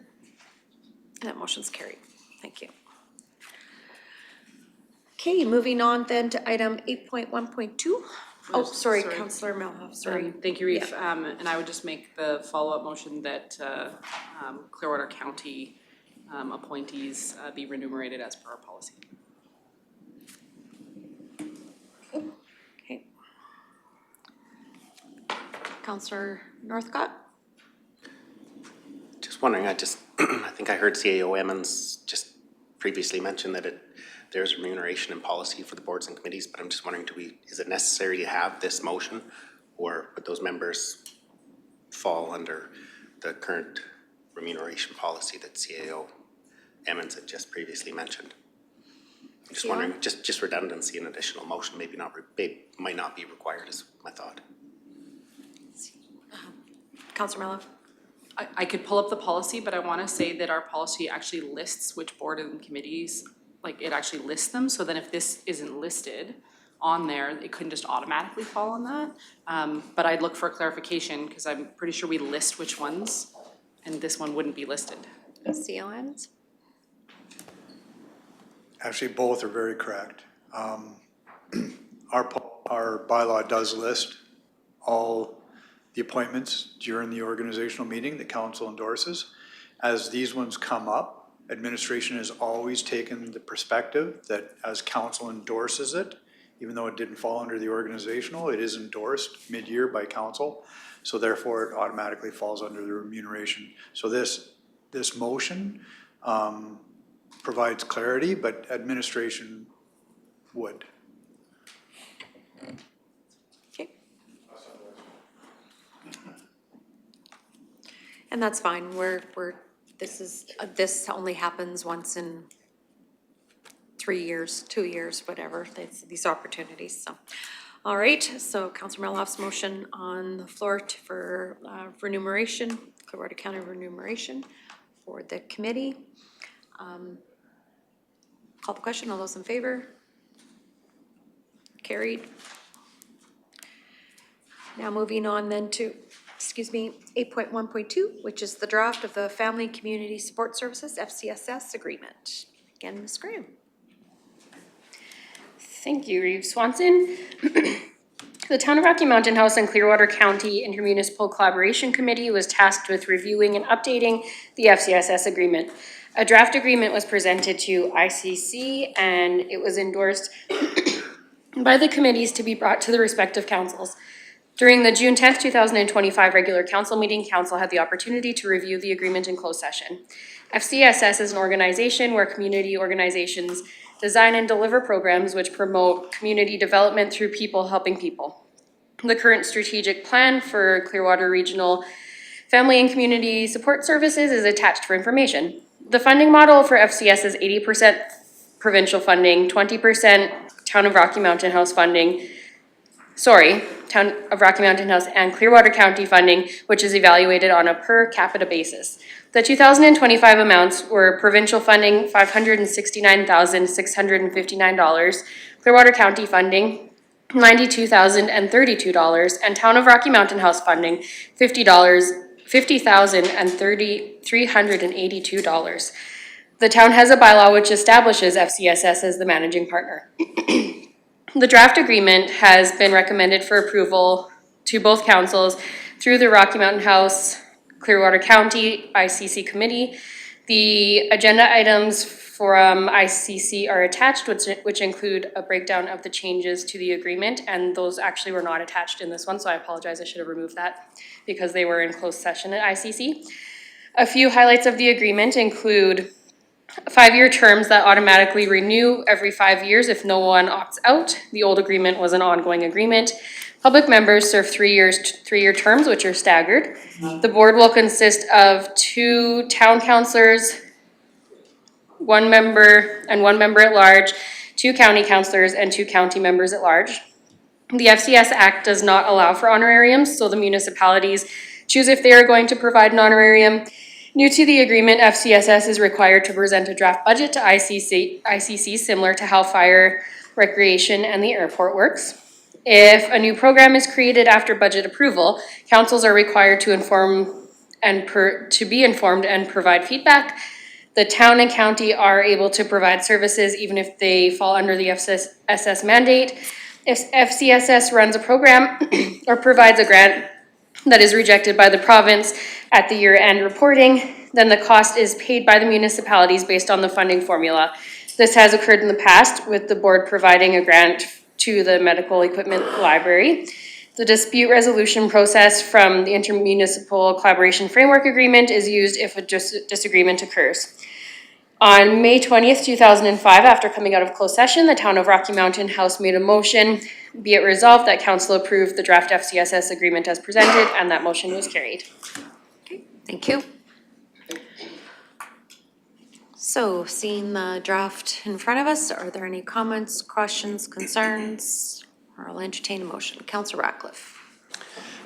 And that motion's carried. Thank you. Okay, moving on then to item 8.1.2. Oh, sorry, Councillor Melhoff, sorry. Thank you, Reeve. And I would just make the follow-up motion that Clearwater County appointees be remunerated as per our policy. Okay. Councillor Northcott? Just wondering, I think I heard CAO Emmons just previously mention that there's remuneration and policy for the boards and committees, but I'm just wondering, is it necessary to have this motion, or would those members fall under the current remuneration policy that CAO Emmons had just previously mentioned? I'm just wondering, just redundancy and additional motion might not be required is my thought. Councillor Mello? I could pull up the policy, but I want to say that our policy actually lists which board and committees, like it actually lists them. So then if this isn't listed on there, it couldn't just automatically fall on that. But I'd look for clarification because I'm pretty sure we list which ones and this one wouldn't be listed. CONs? Actually, both are very correct. Our bylaw does list all the appointments during the organizational meeting the council endorses. As these ones come up, administration has always taken the perspective that as council endorses it, even though it didn't fall under the organizational, it is endorsed mid-year by council. So therefore, it automatically falls under the remuneration. So this motion provides clarity, but administration would. Okay. And that's fine, this only happens once in 3 years, 2 years, whatever, these opportunities, so. All right, so Councillor Meloff's motion on the floor for remuneration, Clearwater County remuneration for the committee. Call the question, all those in favor? Carried. Now moving on then to, 8.1.2, which is the draft of the Family Community Support Services, FCSS agreement. Again, Ms. Graham. Thank you, Reeve Swanson. The Town of Rocky Mountain House and Clearwater County Intermunicipal Collaboration Committee was tasked with reviewing and updating the FCSS agreement. A draft agreement was presented to ICC and it was endorsed by the committees to be brought to the respective councils. During the June 10th, 2025 regular council meeting, council had the opportunity to review the agreement in closed session. FCSS is an organization where community organizations design and deliver programs which promote community development through people helping people. The current strategic plan for Clearwater Regional Family and Community Support Services is attached for information. The funding model for FCS is 80% provincial funding, 20% Town of Rocky Mountain House funding, Town of Rocky Mountain House and Clearwater County funding, which is evaluated on a per capita basis. The 2025 amounts were provincial funding, $569,659, Clearwater County funding, $92,032, and Town of Rocky Mountain House funding, $50,382. The town has a bylaw which establishes FCSS as the managing partner. The draft agreement has been recommended for approval to both councils through the Rocky Mountain House, Clearwater County ICC committee. The agenda items from ICC are attached, which include a breakdown of the changes to the agreement, and those actually were not attached in this one, so I apologize, I should have removed that because they were in closed session at ICC. A few highlights of the agreement include 5-year terms that automatically renew every 5 years if no one opts out. The old agreement was an ongoing agreement. Public members serve 3-year terms, which are staggered. The board will consist of 2 town councilors, 1 member and 1 member at large, 2 county councilors, and 2 county members at large. The FCS Act does not allow for honorariums, so the municipalities choose if they are going to provide an honorarium. New to the agreement, FCSS is required to present a draft budget to ICC similar to how fire, recreation, and the airport works. If a new program is created after budget approval, councils are required to be informed and provide feedback. The town and county are able to provide services even if they fall under the FCSS mandate. If FCSS runs a program or provides a grant that is rejected by the province at the year-end reporting, then the cost is paid by the municipalities based on the funding formula. This has occurred in the past with the board providing a grant to the medical equipment library. The dispute resolution process from the Intermunicipal Collaboration Framework Agreement is used if a disagreement occurs. On May 20th, 2005, after coming out of closed session, the Town of Rocky Mountain House made a motion, be it resolved that council approved the draft FCSS agreement as presented, and that motion was carried. Okay, thank you. So, seeing the draft in front of us, are there any comments, questions, concerns? Or I'll entertain a motion. Councillor Ratcliffe.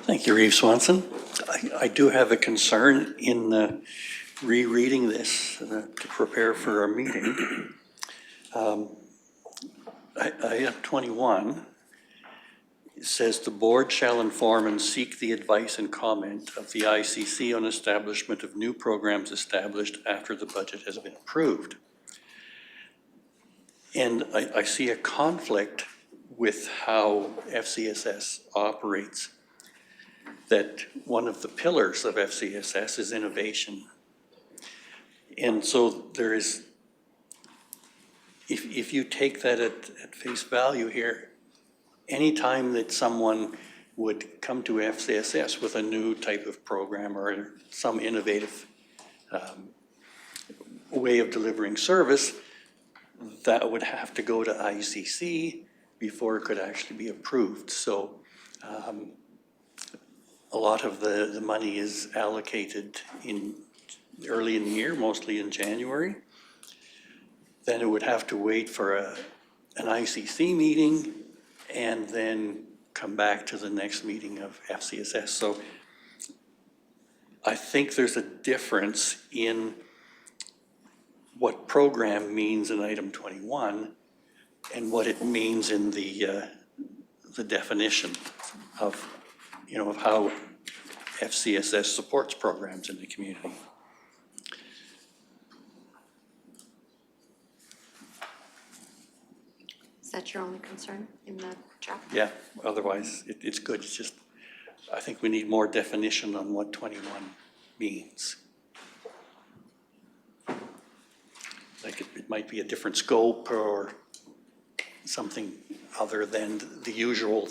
Thank you, Reeve Swanson. I do have a concern in rereading this to prepare for our meeting. Item 21 says the board shall inform and seek the advice and comment of the ICC on establishment of new programs established after the budget has been approved. And I see a conflict with how FCSS operates, that one of the pillars of FCSS is innovation. And so there is, if you take that at face value here, anytime that someone would come to FCSS with a new type of program or some innovative way of delivering service, that would have to go to ICC before it could actually be approved. So a lot of the money is allocated early in the year, mostly in January. Then it would have to wait for an ICC meeting and then come back to the next meeting of FCSS. So I think there's a difference in what program means in item 21 and what it means in the definition of, of how FCSS supports programs in the community. Is that your only concern in the draft? Yeah, otherwise it's good. It's just, I think we need more definition on what 21 means. Like it might be a different scope or something other than the usual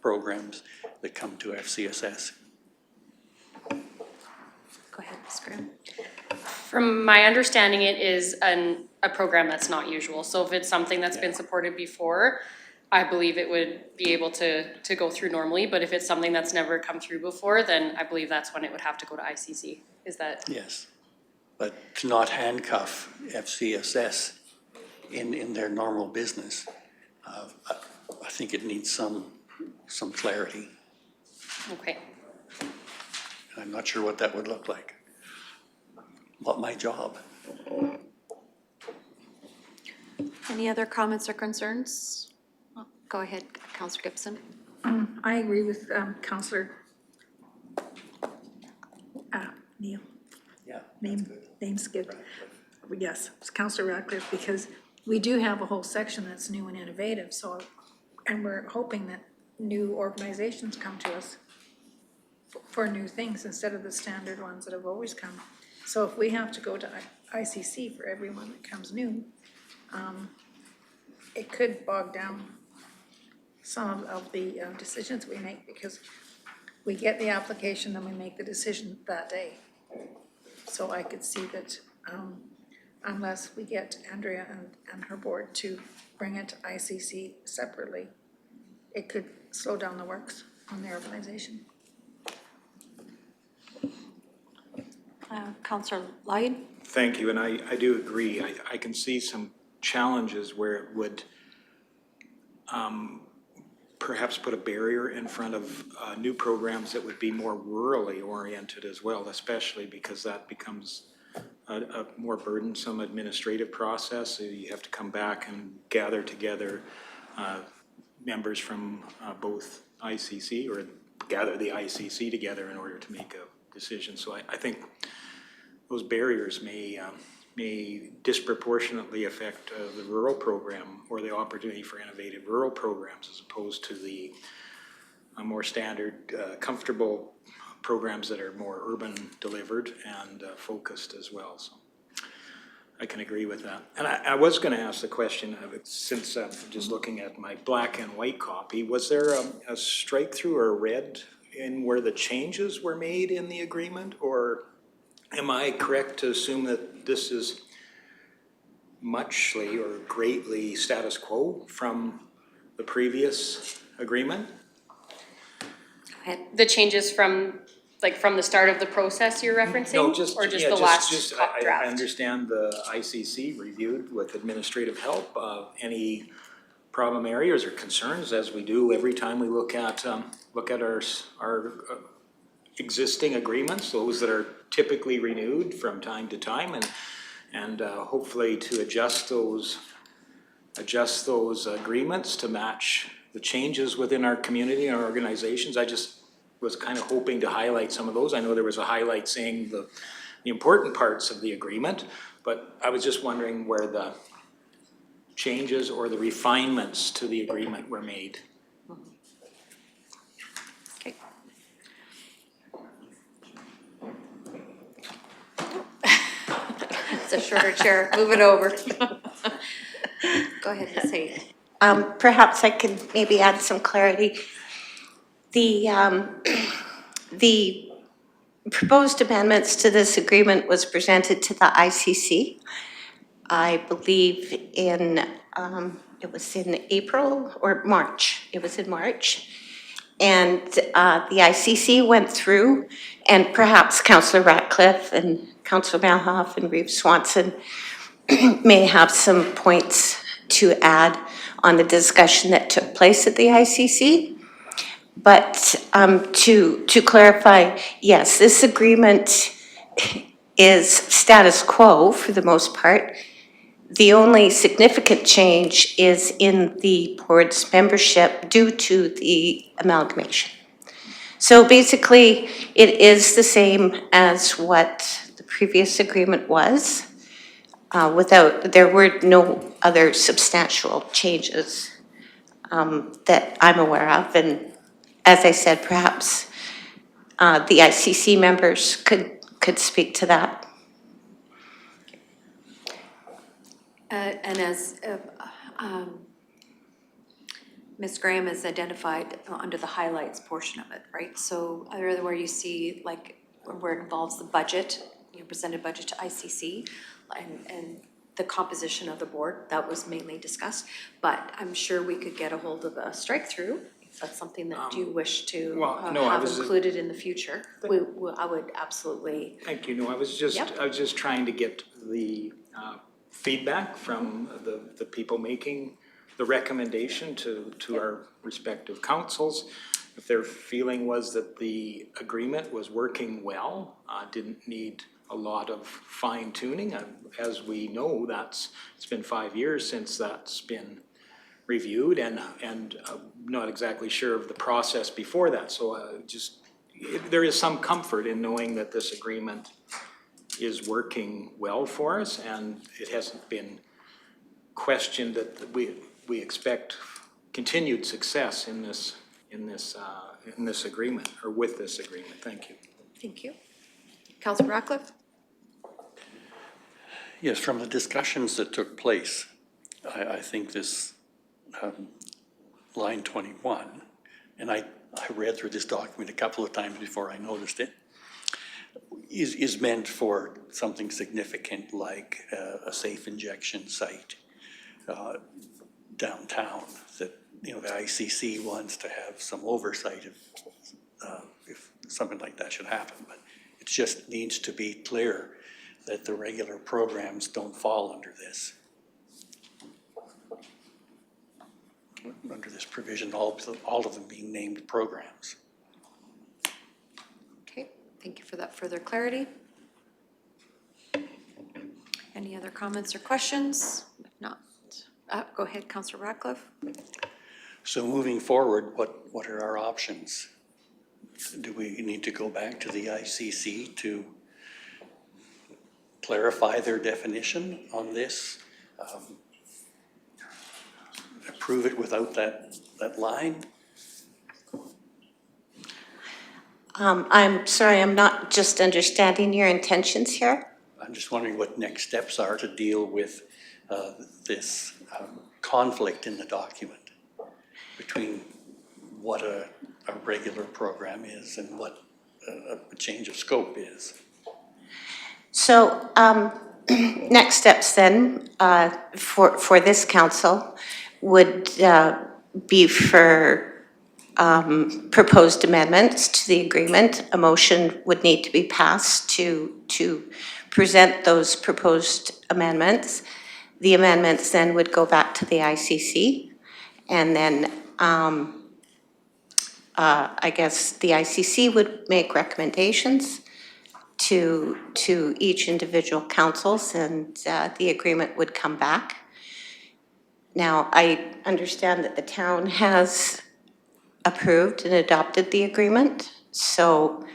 programs that come to FCSS. Go ahead, Ms. Graham. From my understanding, it is a program that's not usual. So if it's something that's been supported before, I believe it would be able to go through normally. But if it's something that's never come through before, then I believe that's when it would have to go to ICC. Is that? Yes, but to not handcuff FCSS in their normal business, I think it needs some clarity. Okay. I'm not sure what that would look like. Not my job. Any other comments or concerns? Go ahead, Councillor Gibson. I agree with Councillor Neil. Yeah. Name's good. Yes, it's Councillor Radcliffe, because we do have a whole section that's new and innovative, so, and we're hoping that new organizations come to us for new things instead of the standard ones that have always come. So if we have to go to ICC for everyone that comes new, it could bog down some of the decisions we make, because we get the application and we make the decision that day. So I could see that unless we get Andrea and her board to bring it to ICC separately, it could slow down the works on the organization. Councillor Lloyd? Thank you, and I do agree. I can see some challenges where it would perhaps put a barrier in front of new programs that would be more rurally oriented as well, especially because that becomes a more burdensome administrative process. So you have to come back and gather together members from both ICC, or gather the ICC together in order to make a decision. So I think those barriers may disproportionately affect the rural program, or the opportunity for innovative rural programs, as opposed to the more standard, comfortable programs that are more urban delivered and focused as well. So I can agree with that. And I was going to ask the question, since I'm just looking at my black and white copy, was there a strike through or a red in where the changes were made in the agreement, or am I correct to assume that this is muchly or greatly status quo from the previous agreement? Go ahead. The changes from the start of the process you're referencing? No, the last draft? I understand the ICC reviewed with administrative help any problem areas or concerns, as we do every time we look at our existing agreements, those that are typically renewed from time to time, and hopefully to adjust those agreements to match the changes within our community and our organizations. I just was kind of hoping to highlight some of those. I know there was a highlight saying the important parts of the agreement, but I was just wondering where the changes or the refinements to the agreement were made. Okay. It's a shorter chair, move it over. Go ahead and say it. Perhaps I could maybe add some clarity. The proposed amendments to this agreement was presented to the ICC, I believe it was in April or March. It was in March. And the ICC went through, and perhaps Councillor Ratcliffe and Councillor Malhoff and Reeve Swanson may have some points to add on the discussion that took place at the ICC. But to clarify, yes, this agreement is status quo for the most part. The only significant change is in the board's membership due to the amalgamation. So basically, it is the same as what the previous agreement was. There were no other substantial changes that I'm aware of. And as I said, perhaps the ICC members could speak to that. And as Ms. Graham has identified under the highlights portion of it, right? So where you see like where it involves the budget, presented budget to ICC and the composition of the board, that was mainly discussed. But I'm sure we could get a hold of a strike through if that's something that you wish to have included in the future. I would absolutely. Thank you. No, I was just trying to get the feedback from the people making the recommendation to our respective councils. If their feeling was that the agreement was working well, didn't need a lot of fine tuning. As we know, it's been 5 years since that's been reviewed, and I'm not exactly sure of the process before that. So there is some comfort in knowing that this agreement is working well for us, and it hasn't been questioned, that we expect continued success in this agreement, or with this agreement. Thank you. Thank you. Councillor Ratcliffe? Yes, from the discussions that took place, I think this line 21, and I read through this document a couple of times before I noticed it, is meant for something significant like a safe injection site downtown, that the ICC wants to have some oversight if something like that should happen. But it just needs to be clear that the regular programs don't fall under this. Under this provision, all of them being named programs. Okay, thank you for that further clarity. Any other comments or questions? If not, go ahead, Councillor Ratcliffe. So moving forward, what are our options? Do we need to go back to the ICC to clarify their definition on this? Approve it without that line? I'm sorry, I'm not just understanding your intentions here. I'm just wondering what next steps are to deal with this conflict in the document between what a regular program is and what a change of scope is. So next steps then for this council would be for proposed amendments to the agreement. A motion would need to be passed to present those proposed amendments. The amendments then would go back to the ICC, And then I guess the ICC would make recommendations to each individual councils, and the agreement would come back. Now, I understand that the town has approved and adopted the agreement, so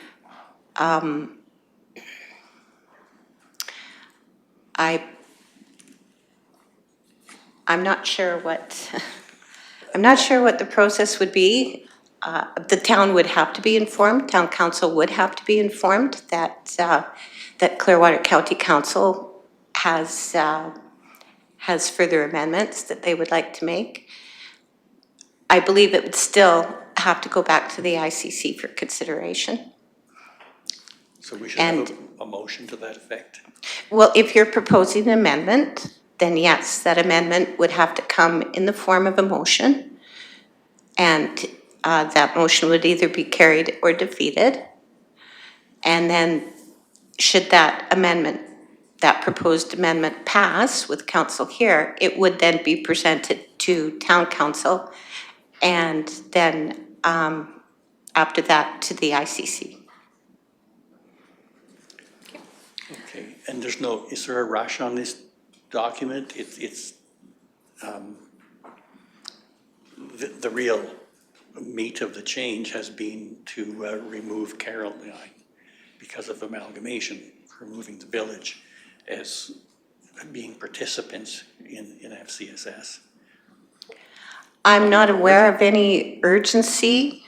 I'm not sure what I'm not sure what the process would be. The town would have to be informed, town council would have to be informed that that Clearwater County Council has further amendments that they would like to make. I believe it would still have to go back to the ICC for consideration. So we should have a motion to that effect. Well, if you're proposing an amendment, then yes, that amendment would have to come in the form of a motion. And that motion would either be carried or defeated. And then should that amendment, that proposed amendment pass with council here, it would then be presented to town council and then after that to the ICC. Okay, and there's no, is there a rush on this document? The real meat of the change has been to remove Caroline because of amalgamation, removing the village as being participants in FCSS. I'm not aware of any urgency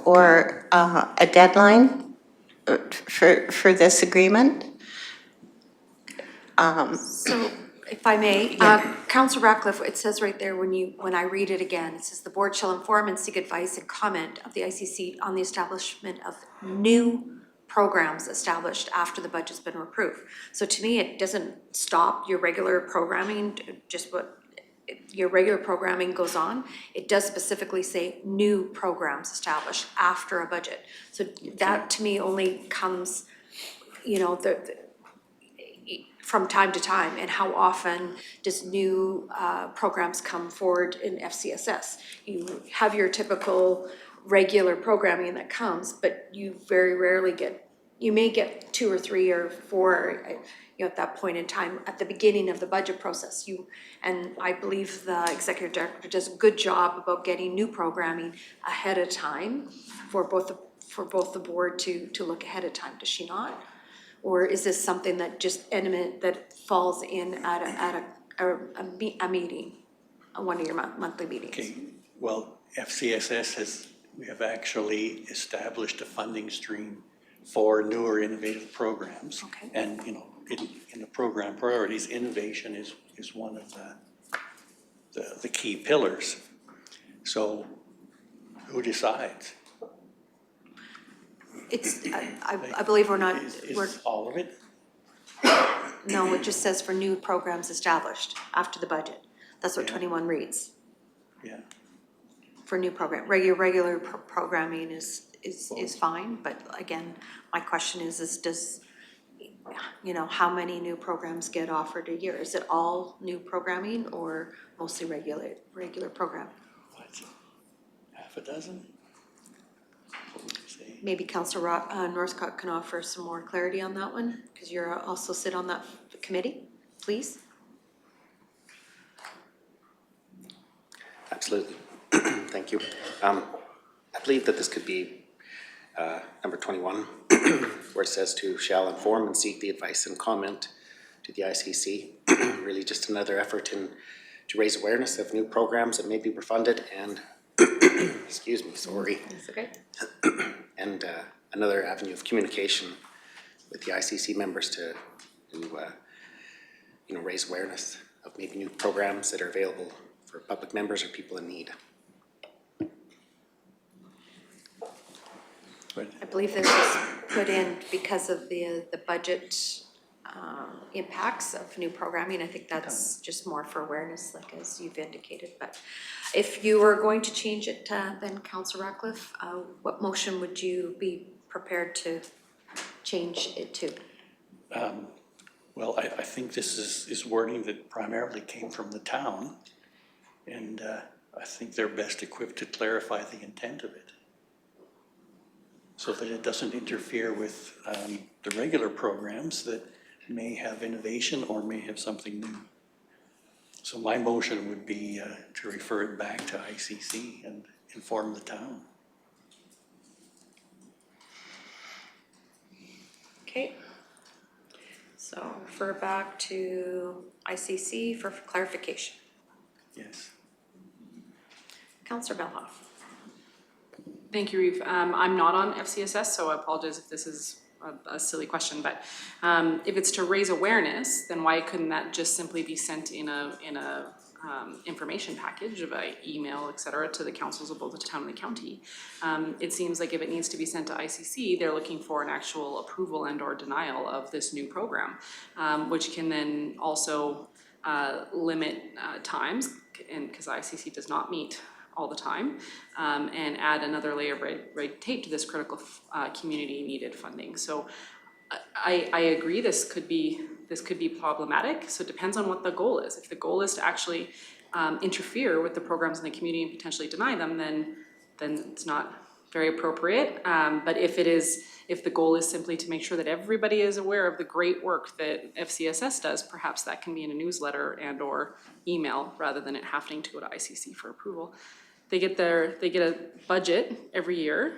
or a deadline for this agreement. So if I may, Councillor Ratcliffe, it says right there when I read it again, it says the board shall inform and seek advice and comment of the ICC on the establishment of new programs established after the budget's been approved. So to me, it doesn't stop your regular programming, just what your regular programming goes on. It does specifically say new programs established after a budget. So that to me only comes, you know, from time to time, and how often does new programs come forward in FCSS? You have your typical regular programming that comes, but you very rarely get, you may get 2 or 3 or 4, you know, at that point in time, at the beginning of the budget process. And I believe the executive director does a good job about getting new programming ahead of time for both the board to look ahead of time, does she not? Or is this something that just that falls in at a meeting, one of your monthly meetings? Okay, well, FCSS we have actually established a funding stream for newer innovative programs. Okay. And, you know, in the program priorities, innovation is one of the key pillars. So who decides? It's, I believe we're not, Is all of it? no, it just says for new programs established after the budget. That's what 21 reads, Yeah. for new program. Regular programming is fine, but again, my question is does, you know, how many new programs get offered a year? Is it all new programming or mostly regular program? What, half a dozen? What would you say? Maybe Councillor Northcott can offer some more clarity on that one, because you're also sit on that committee, please. Absolutely. Thank you. I believe that this could be number 21, where it says to shall inform and seek the advice and comment to the ICC. Really just another effort to raise awareness of new programs that may be funded and, excuse me, sorry. That's okay. And another avenue of communication with the ICC members to you know, raise awareness of maybe new programs that are available for public members or people in need. I believe this was put in because of the budget impacts of new programming. I think that's just more for awareness, like as you've indicated. But if you were going to change it, then Councillor Ratcliffe, what motion would you be prepared to change it to? Well, I think this is wording that primarily came from the town. And I think they're best equipped to clarify the intent of it, so that it doesn't interfere with the regular programs that may have innovation or may have something new. So my motion would be to refer it back to ICC and inform the town. Okay. So refer back to ICC for clarification. Yes. Councillor Bellhoff. Thank you, Reeve. I'm not on FCSS, so I apologize if this is a silly question, but if it's to raise awareness, then why couldn't that just simply be sent in a information package by email, et cetera, to the councils of both the town and the county? It seems like if it needs to be sent to ICC, they're looking for an actual approval and or denial of this new program, which can then also limit times, and because ICC does not meet all the time, and add another layer of red tape to this critical community needed funding. So I agree this could be problematic. So it depends on what the goal is. If the goal is to actually interfere with the programs in the community and potentially deny them, then it's not very appropriate. But if the goal is simply to make sure that everybody is aware of the great work that FCSS does, perhaps that can be in a newsletter and or email rather than it having to go to ICC for approval. They get a budget every year,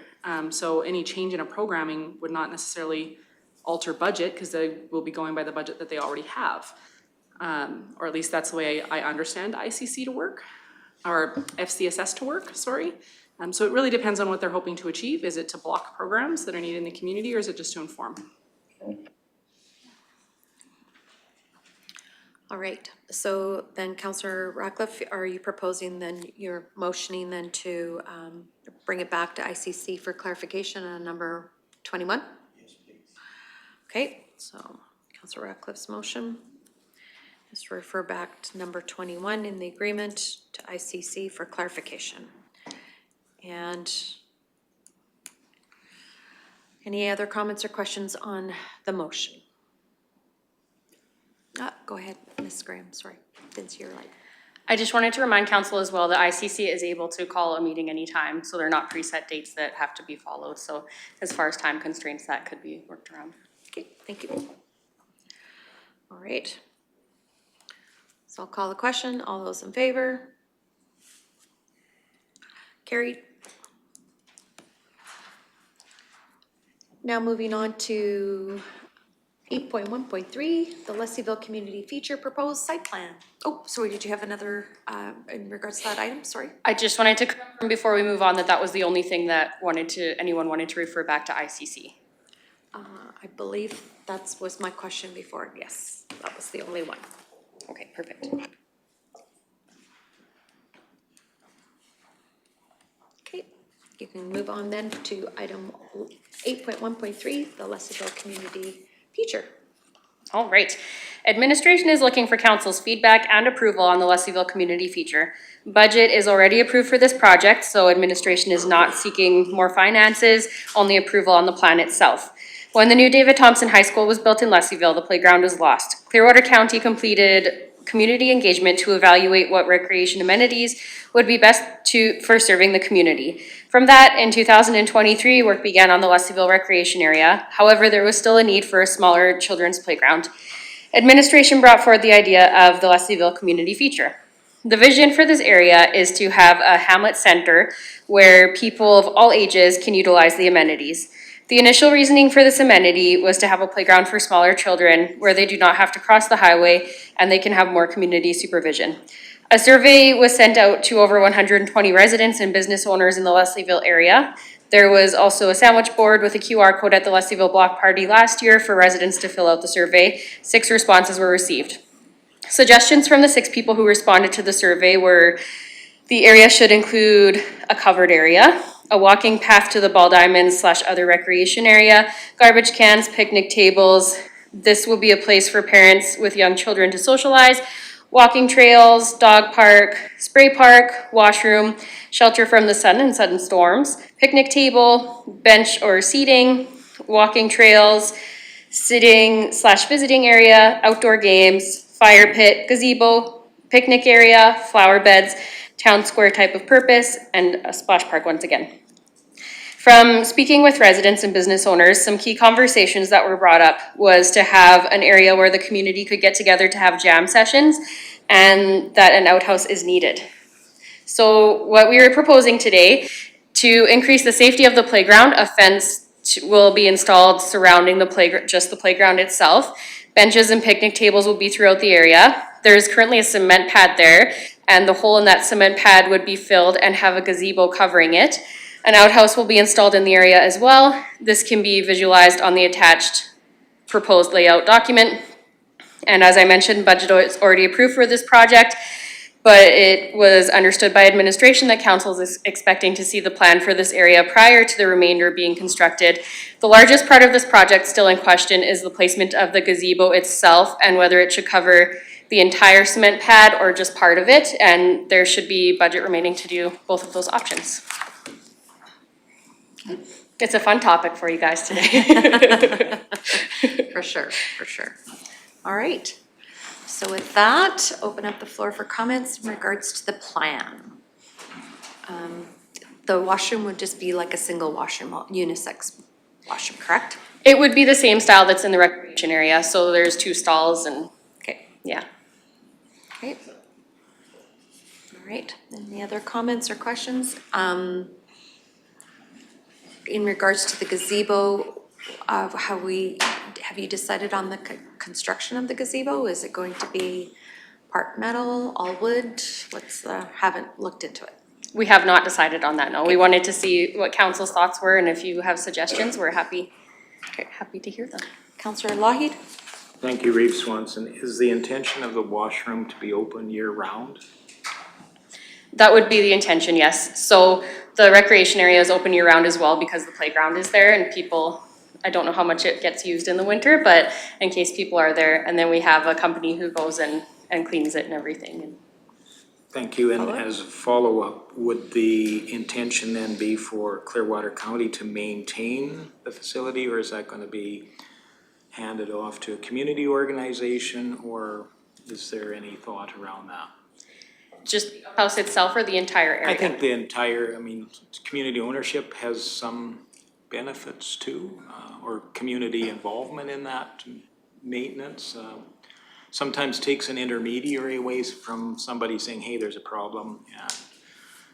so any change in a programming would not necessarily alter budget because they will be going by the budget that they already have. Or at least that's the way I understand ICC to work, or FCSS to work, sorry. So it really depends on what they're hoping to achieve. Is it to block programs that are needed in the community, or is it just to inform? All right, so then Councillor Ratcliffe, are you proposing then, you're motioning then to bring it back to ICC for clarification on number 21? Yes, please. Okay, so Councillor Ratcliffe's motion is to refer back to number 21 in the agreement to ICC for clarification. And any other comments or questions on the motion? Go ahead, Ms. Graham, sorry, didn't see your light. I just wanted to remind council as well that ICC is able to call a meeting anytime, so they're not preset dates that have to be followed. So as far as time constraints, that could be worked around. Okay, thank you. All right. So I'll call the question. All those in favor? Carried. Now moving on to 8.1.3, the Leslieville Community Feature Proposed Site Plan. Oh, sorry, did you have another, in regards to that item? Sorry. I just wanted to confirm before we move on that was the only thing that anyone wanted to refer back to ICC. I believe that was my question before. Yes, that was the only one. Okay, perfect. Okay, you can move on then to item 8.1.3, the Leslieville Community Feature. All right. Administration is looking for council's feedback and approval on the Leslieville Community Feature. Budget is already approved for this project, so administration is not seeking more finances, only approval on the plan itself. When the new David Thompson High School was built in Leslieville, the playground was lost. Clearwater County completed community engagement to evaluate what recreation amenities would be best for serving the community. From that, in 2023, work began on the Leslieville recreation area. However, there was still a need for a smaller children's playground. Administration brought forward the idea of the Leslieville Community Feature. The vision for this area is to have a hamlet center where people of all ages can utilize the amenities. The initial reasoning for this amenity was to have a playground for smaller children where they do not have to cross the highway and they can have more community supervision. A survey was sent out to over 120 residents and business owners in the Leslieville area. There was also a sandwich board with a QR code at the Leslieville Block Party last year for residents to fill out the survey. 6 responses were received. Suggestions from the 6 people who responded to the survey were the area should include a covered area, a walking path to the ball diamonds / other recreation area, garbage cans, picnic tables. This will be a place for parents with young children to socialize, walking trails, dog park, spray park, washroom, shelter from the sun and sudden storms, picnic table, bench or seating, walking trails, sitting / visiting area, outdoor games, fire pit, gazebo, picnic area, flower beds, town square type of purpose, and a splash park once again. From speaking with residents and business owners, some key conversations that were brought up was to have an area where the community could get together to have jam sessions, and that an outhouse is needed. So what we are proposing today, to increase the safety of the playground, a fence will be installed surrounding the playground, just the playground itself. Benches and picnic tables will be throughout the area. There is currently a cement pad there, and the hole in that cement pad would be filled and have a gazebo covering it. An outhouse will be installed in the area as well. This can be visualized on the attached proposed layout document. And as I mentioned, budget is already approved for this project, but it was understood by administration that council is expecting to see the plan for this area prior to the remainder being constructed. The largest part of this project still in question is the placement of the gazebo itself and whether it should cover the entire cement pad or just part of it, and there should be budget remaining to do both of those options. It's a fun topic for you guys today. For sure, for sure. All right. So with that, open up the floor for comments in regards to the plan. The washroom would just be like a single washroom, unisex washroom, correct? It would be the same style that's in the recreation area, so there's 2 stalls and, Okay. yeah. Okay. All right. Any other comments or questions? In regards to the gazebo, have you decided on the construction of the gazebo? Is it going to be part metal, all wood? Haven't looked into it. We have not decided on that, no. We wanted to see what council's thoughts were, and if you have suggestions, we're happy to hear them. Councillor Lougheed? Thank you, Reeve Swanson. Is the intention of the washroom to be open year-round? That would be the intention, yes. So the recreation area is open year-round as well because the playground is there and people, I don't know how much it gets used in the winter, but in case people are there. And then we have a company who goes and cleans it and everything. Thank you. And as a follow-up, would the intention then be for Clearwater County to maintain the facility, or is that going to be handed off to a community organization, or is there any thought around that? Just the house itself or the entire area? I think the entire, community ownership has some benefits too, or community involvement in that maintenance. Sometimes takes an intermediary away from somebody saying, hey, there's a problem, and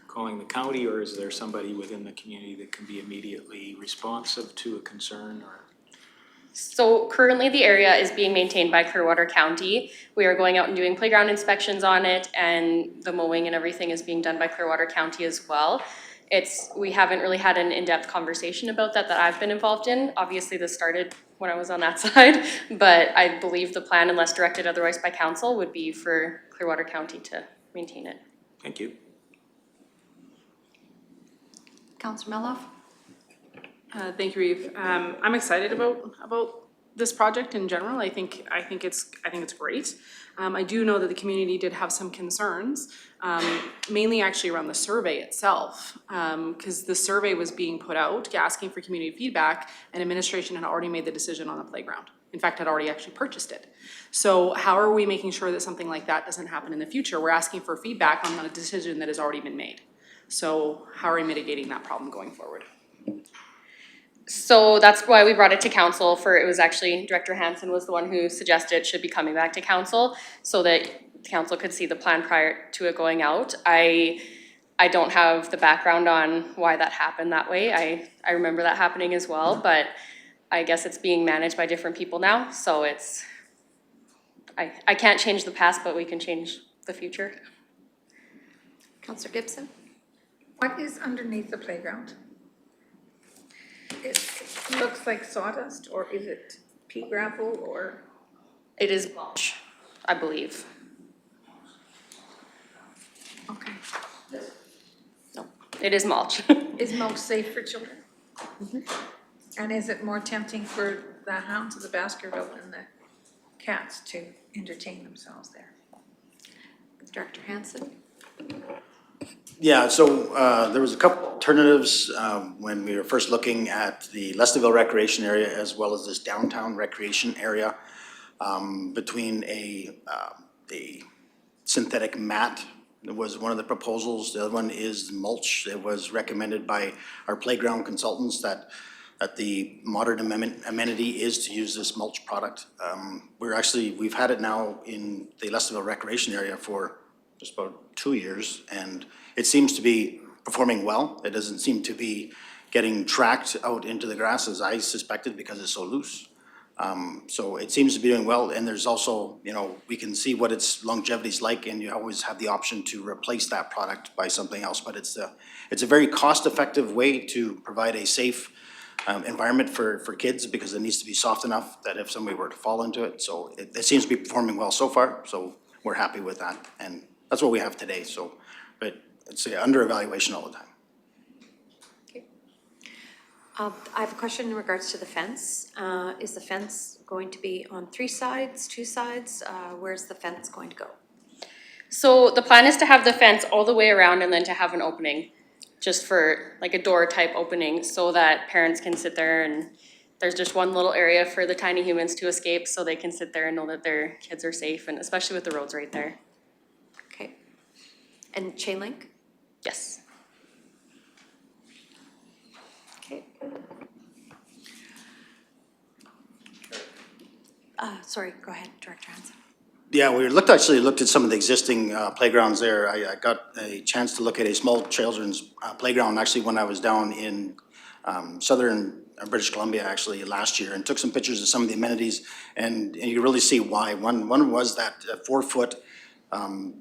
calling the county, or is there somebody within the community that can be immediately responsive to a concern? Or So currently the area is being maintained by Clearwater County. We are going out and doing playground inspections on it, and the mowing and everything is being done by Clearwater County as well. We haven't really had an in-depth conversation about that I've been involved in. Obviously this started when I was on that side, but I believe the plan, unless directed otherwise by council, would be for Clearwater County to maintain it. thank you. Councillor Meloff? Thank you, Reeve. I'm excited about this project in general. I think it's great. I do know that the community did have some concerns, mainly actually around the survey itself, because the survey was being put out, asking for community feedback, and administration had already made the decision on the playground. In fact, had already actually purchased it. So how are we making sure that something like that doesn't happen in the future? We're asking for feedback on a decision that has already been made. So how are we mitigating that problem going forward? So that's why we brought it to council it was actually Director Hansen was the one who suggested it should be coming back to council so that council could see the plan prior to it going out. I don't have the background on why that happened that way. I remember that happening as well, but I guess it's being managed by different people now. So I can't change the past, but we can change the future. Councillor Gibson? What is underneath the playground? It looks like sawdust, or is it pea gravel, or? It is mulch, I believe. Okay. No, it is mulch. Is mulch safe for children? And is it more tempting for the hounds of the Baskerville and the cats to entertain themselves there? Director Hansen? Yeah, so there was a couple alternatives when we were first looking at the Leslieville recreation area as well as this downtown recreation area, between a synthetic mat It was one of the proposals. The other one is mulch. It was recommended by our playground consultants that the modern amenity is to use this mulch product. We've had it now in the Lestonville Recreation Area for just about 2 years, and it seems to be performing well. It doesn't seem to be getting tracked out into the grass as I suspected because it's so loose. So it seems to be doing well, and there's also, we can see what its longevity is like, and you always have the option to replace that product by something else. But it's a very cost-effective way to provide a safe environment for kids, because it needs to be soft enough that if somebody were to fall into it. So it seems to be performing well so far, so we're happy with that, and that's what we have today. So, but it's under evaluation all the time. I have a question in regards to the fence. Is the fence going to be on 3 sides, 2 sides? Where's the fence going to go? So the plan is to have the fence all the way around and then to have an opening, just for like a door type opening, so that parents can sit there and there's just one little area for the tiny humans to escape, so they can sit there and know that their kids are safe, and especially with the roads right there. Okay. And chain link? Yes. Okay. Sorry, go ahead, Director Hansen. Yeah, we looked at some of the existing playgrounds there. I got a chance to look at a small children's playground actually when I was down in southern British Columbia actually last year, and took some pictures of some of the amenities, and you really see why. One was that 4-foot,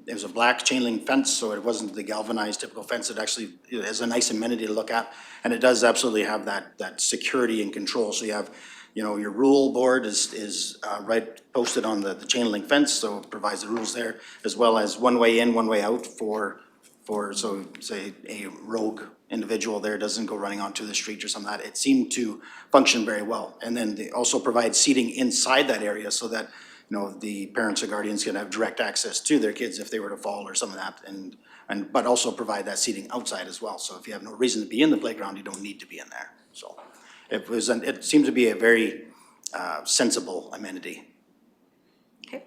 it was a black chain link fence, so it wasn't the galvanized typical fence. It actually is a nice amenity to look at, and it does absolutely have that security and control. So you have, your rule board is right posted on the chain link fence, so it provides the rules there, as well as one way in, one way out for so say a rogue individual there doesn't go running onto the street or something like that. It seemed to function very well. And then they also provide seating inside that area so that, the parents or guardians can have direct access to their kids if they were to fall or some of that, but also provide that seating outside as well. So if you have no reason to be in the playground, you don't need to be in there. So it seems to be a very sensible amenity. Okay.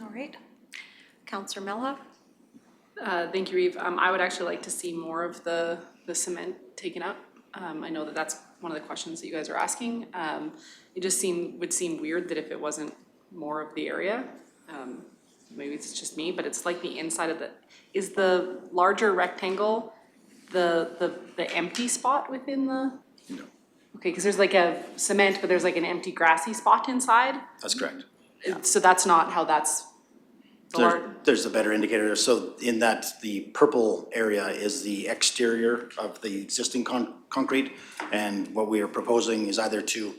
All right. Councillor Melhoff? Thank you, Reeve. I would actually like to see more of the cement taken up. I know that that's one of the questions that you guys are asking. It just would seem weird that if it wasn't more of the area, maybe it's just me, but it's like the inside of is the larger rectangle the empty spot within the? No. Okay, because there's like a cement, but there's like an empty grassy spot inside. That's correct. So that's not how that's. There's a better indicator. So in that, the purple area is the exterior of the existing concrete. And what we are proposing is either to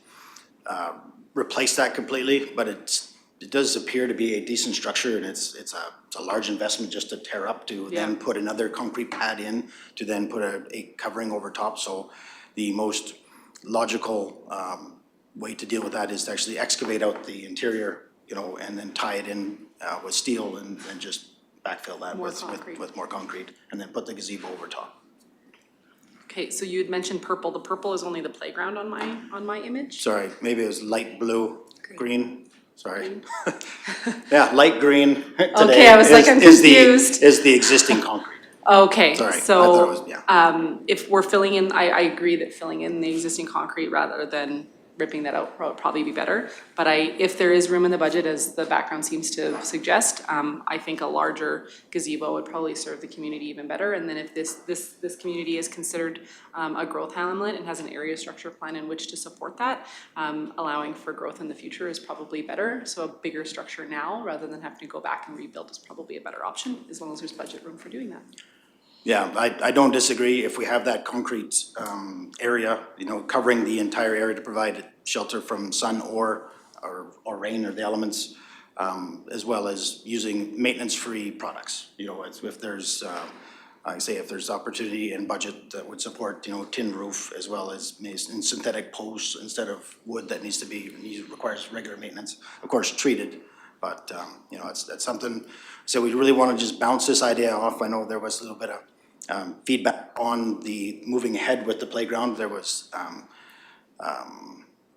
replace that completely, but it does appear to be a decent structure, and it's a large investment just to tear up to then put another concrete pad in, to then put a covering over top. So the most logical way to deal with that is to actually excavate out the interior, and then tie it in with steel and just backfill that with more concrete, and then put the gazebo over top. Okay, so you had mentioned purple. The purple is only the playground on my image? Sorry, maybe it was light blue, green, sorry. Yeah, light green today. Okay, I was like, I'm confused. Is the existing concrete. Okay, Sorry, I thought so, it was, yeah. if we're filling in, I agree that filling in the existing concrete rather than ripping that out would probably be better. But if there is room in the budget, as the background seems to suggest, I think a larger gazebo would probably serve the community even better. And then if this community is considered a growth hamlet and has an area structure plan in which to support that, allowing for growth in the future is probably better. So a bigger structure now, rather than having to go back and rebuild, is probably a better option, as long as there's budget room for doing that. Yeah, I don't disagree. If we have that concrete area, covering the entire area to provide shelter from sun or rain or the elements, as well as using maintenance-free products. If there's, if there's opportunity and budget that would support, tin roof, as well as in synthetic posts instead of wood that requires regular maintenance, of course treated. But that's something. So we really want to just bounce this idea off. I know there was a little bit of feedback on the moving ahead with the playground. There was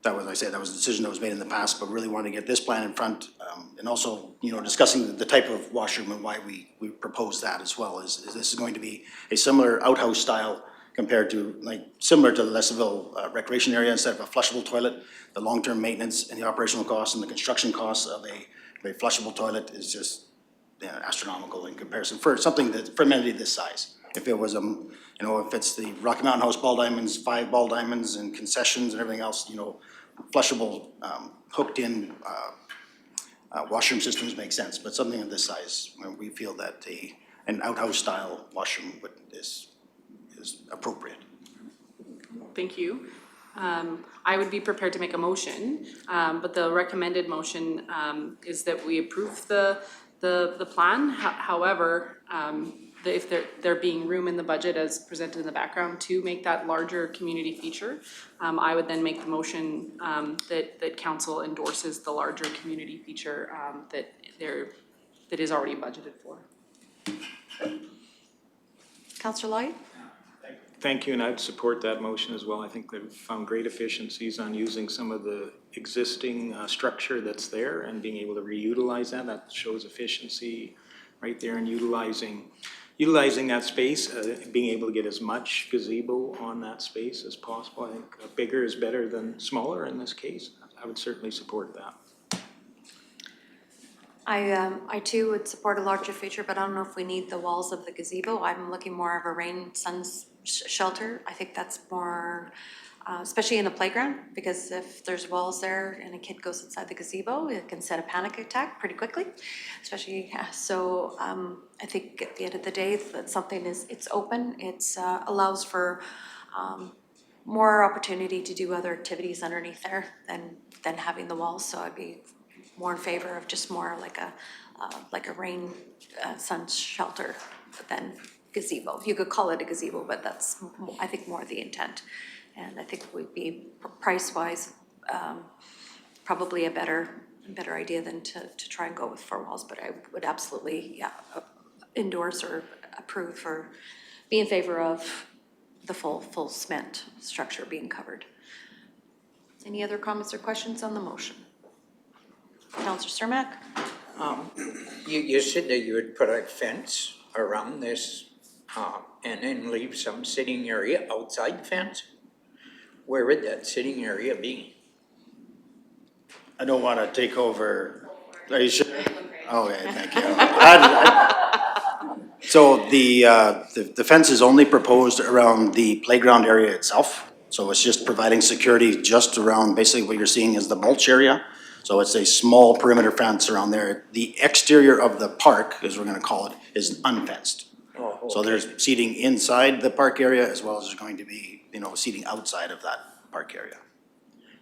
that was, I said, that was a decision that was made in the past, but really wanted to get this plan in front. And also, you know, discussing the type of washroom and why we propose that as well, is this is going to be a similar outhouse style compared to, like, similar to the Lesaville recreation area. Instead of a flushable toilet, the long-term maintenance and the operational costs and the construction costs of a flushable toilet is just astronomical in comparison for something that, for amenity this size. If it was, you know, if it's the Rocky Mountain House ball diamonds, 5 ball diamonds and concessions and everything else, you know, flushable, hooked in, washroom systems make sense, but something of this size, we feel that an outhouse style washroom is appropriate. Thank you. I would be prepared to make a motion, but the recommended motion is that we approve the plan. However, if there being room in the budget as presented in the background to make that larger community feature, I would then make the motion that council endorses the larger community feature that is already budgeted for. Councillor Lloyd? Thank you, and I'd support that motion as well. I think they've found great efficiencies on using some of the existing structure that's there and being able to reutilize that. That shows efficiency right there, and utilizing that space, being able to get as much gazebo on that space as possible. I think bigger is better than smaller in this case. I would certainly support that. I too would support a larger feature, but I don't know if we need the walls of the gazebo. I'm looking more of a rain, shelter. I think that's more, especially in the playground, because if there's walls there and a kid goes inside the gazebo, it can set a panic attack pretty quickly, especially, so I think at the end of the day, that something it's open, it's allows for more opportunity to do other activities underneath there than having the walls, so I'd be more in favor of just more like a rain, sun shelter than gazebo. You could call it a gazebo, but that's, I think, more the intent. And I think it would be price-wise, probably a better idea than to try and go with 4 walls, but I would absolutely, endorse or approve or be in favor of the full cement structure being covered. Any other comments or questions on the motion? Councillor Cermak? You said that you would put a fence around this, and then leave some sitting area outside the fence? Where would that sitting area be? I don't want to take over. Are you sure? Okay, thank you. So the fence is only proposed around the playground area itself. So it's just providing security just around, basically what you're seeing is the mulch area. So it's a small perimeter fence around there. The exterior of the park, as we're gonna call it, is unfenced. Oh, okay. So there's seating inside the park area as well as there's going to be, you know, seating outside of that park area.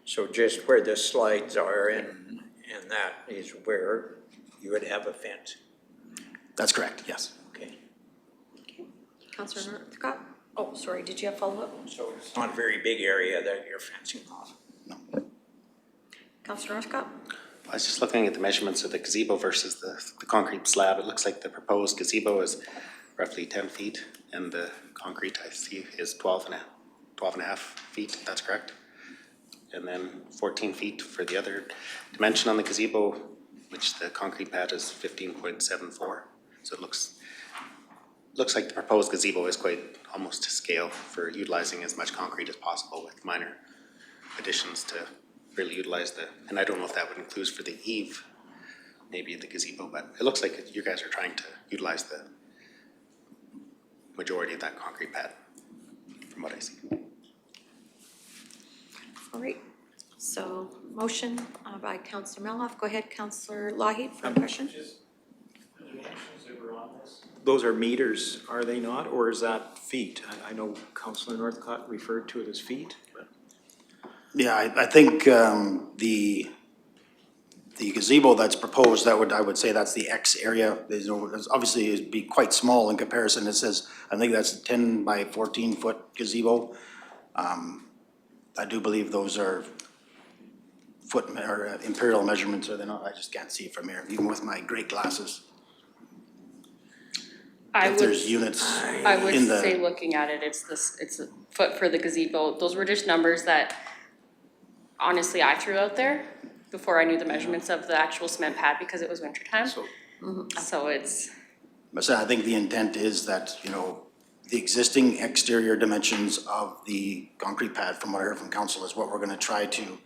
So just where the slides are and that is where you would have a fence? That's correct, yes. Okay. Councillor Northcott? Oh, sorry, did you have follow-up? So it's not a very big area that you're fencing off? No. Councillor Northcott? I was just looking at the measurements of the gazebo versus the concrete slab. It looks like the proposed gazebo is roughly 10 feet and the concrete I see is 12 and a half feet, that's correct. And then 14 feet for the other dimension on the gazebo, which the concrete pad is 15.74. So it looks like the proposed gazebo is quite almost to scale for utilizing as much concrete as possible with minor additions to really utilize and I don't know if that would include for the eave, maybe the gazebo, but it looks like you guys are trying to utilize the majority of that concrete pad, from what I see. All right, so motion by Councillor Melhoff. Go ahead, Councillor Lahid, for a question. Those are meters, are they not, or is that feet? I know Councillor Northcott referred to it as feet, but. Yeah, I think the gazebo that's proposed, I would say that's the X area. There's obviously it'd be quite small in comparison. It says, I think that's 10 by 14 foot gazebo. I do believe those are foot or imperial measurements, or they're not. I just can't see from here, even with my great glasses. If there's units I would in the. say, looking at it, it's a foot for the gazebo. Those were just numbers that honestly I threw out there before I knew the measurements of the actual cement pad because it was winter time. So it's, But so I think the intent is that, you know, the existing exterior dimensions of the concrete pad, from what I heard from council, is what we're gonna try to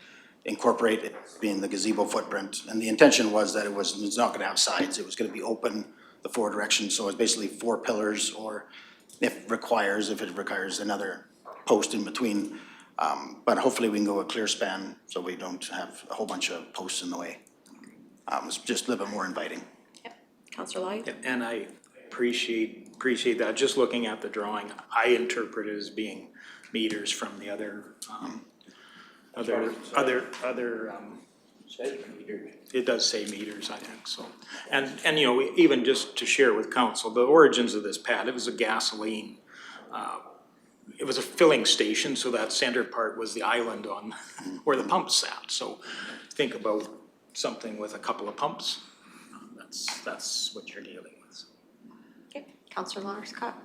incorporate it being the gazebo footprint. And the intention was that it's not gonna have sides, it was gonna be open the four directions, so it's basically 4 pillars, or if it requires another post in between. But hopefully we can go a clear span, so we don't have a whole bunch of posts in the way. It's just a little bit more inviting. Councillor Lai? And I appreciate that. Just looking at the drawing, I interpret it as being meters from the other, it does say meters, I think, so. And you know, even just to share with council, the origins of this pad, it was a gasoline, it was a filling station, so that center part was the island on where the pumps sat. So think about something with a couple of pumps, that's what you're dealing with. Okay, Councillor Scott?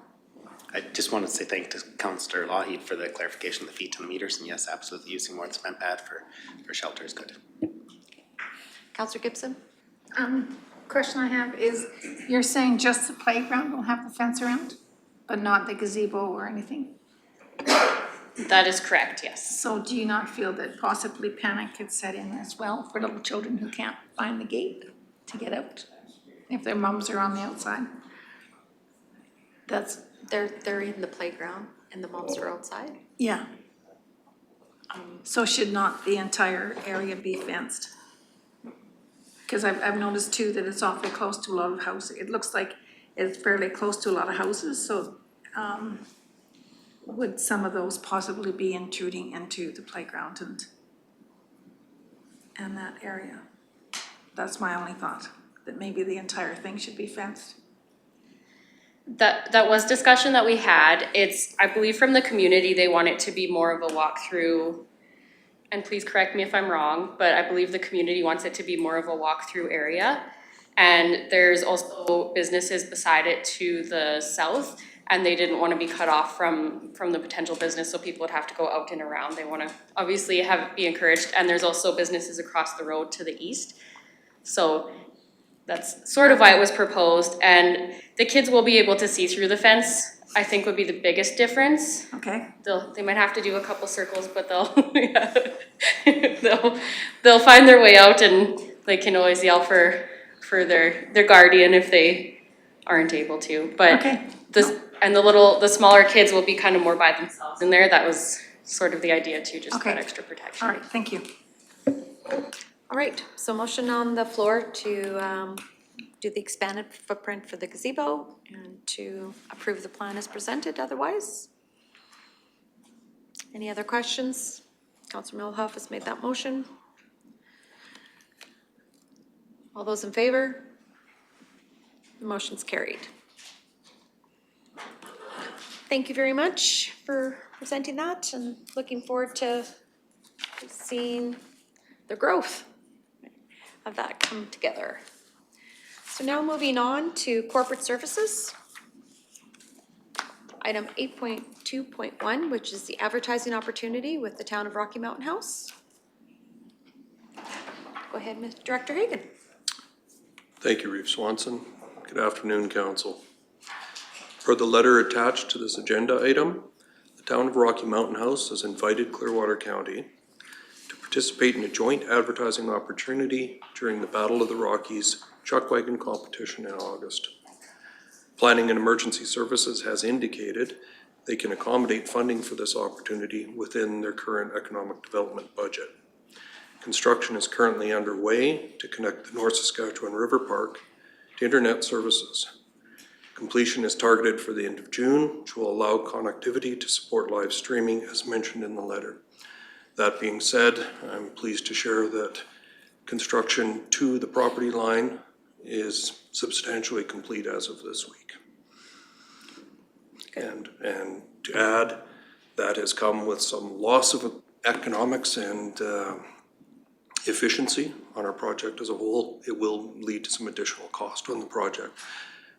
I just wanted to say thank you to Councillor Lougheed for the clarification of the feet to the meters, and yes, absolutely, using more cement pad for shelter is good. Councillor Gibson? Question I have is, you're saying just the playground will have the fence around, but not the gazebo or anything? that is correct, yes. So do you not feel that possibly panic could set in as well for little children who can't find the gate to get out? If their mums are on the outside? They're in the playground and the moms are outside? Yeah. So should not the entire area be fenced? Because I've noticed too that it's awfully close to a lot of houses. It looks like it's fairly close to a lot of houses, so would some of those possibly be intruding into the playground and that area? That's my only thought, that maybe the entire thing should be fenced. That was discussion that we had. It's, I believe from the community, they want it to be more of a walkthrough. And please correct me if I'm wrong, but I believe the community wants it to be more of a walkthrough area. And there's also businesses beside it to the south, and they didn't want to be cut off from the potential business, so people would have to go out and around. They want to obviously be encouraged, and there's also businesses across the road to the east. So that's sort of why it was proposed, and the kids will be able to see through the fence, I think would be the biggest difference. Okay. They might have to do a couple circles, but they'll find their way out, and they can always yell for their guardian if they aren't able to. But Okay. the smaller kids will be kind of more by themselves in there. That was sort of the idea too, just Okay. that extra protection. All right, thank you. All right, so motion on the floor to do the expanded footprint for the gazebo and to approve the plan as presented otherwise. Any other questions? Councillor Milhoff has made that motion. All those in favor? The motion's carried. Thank you very much for presenting that and looking forward to seeing the growth of that come together. So now moving on to corporate services. Item 8.2.1, which is the advertising opportunity with the town of Rocky Mountain House. Go ahead, Mr. Director Hagan. Thank you, Reeve Swanson. Good afternoon, council. Per the letter attached to this agenda item, the town of Rocky Mountain House has invited Clearwater County to participate in a joint advertising opportunity during the Battle of the Rockies chuck wagon competition in August. Planning and Emergency Services has indicated they can accommodate funding for this opportunity within their current economic development budget. Construction is currently underway to connect the North Saskatchewan River Park to internet services. Completion is targeted for the end of June, which will allow connectivity to support live streaming as mentioned in the letter. That being said, I'm pleased to share that construction to the property line is substantially complete as of this week. And to add, that has come with some loss of economics and efficiency on our project as a whole. It will lead to some additional cost on the project,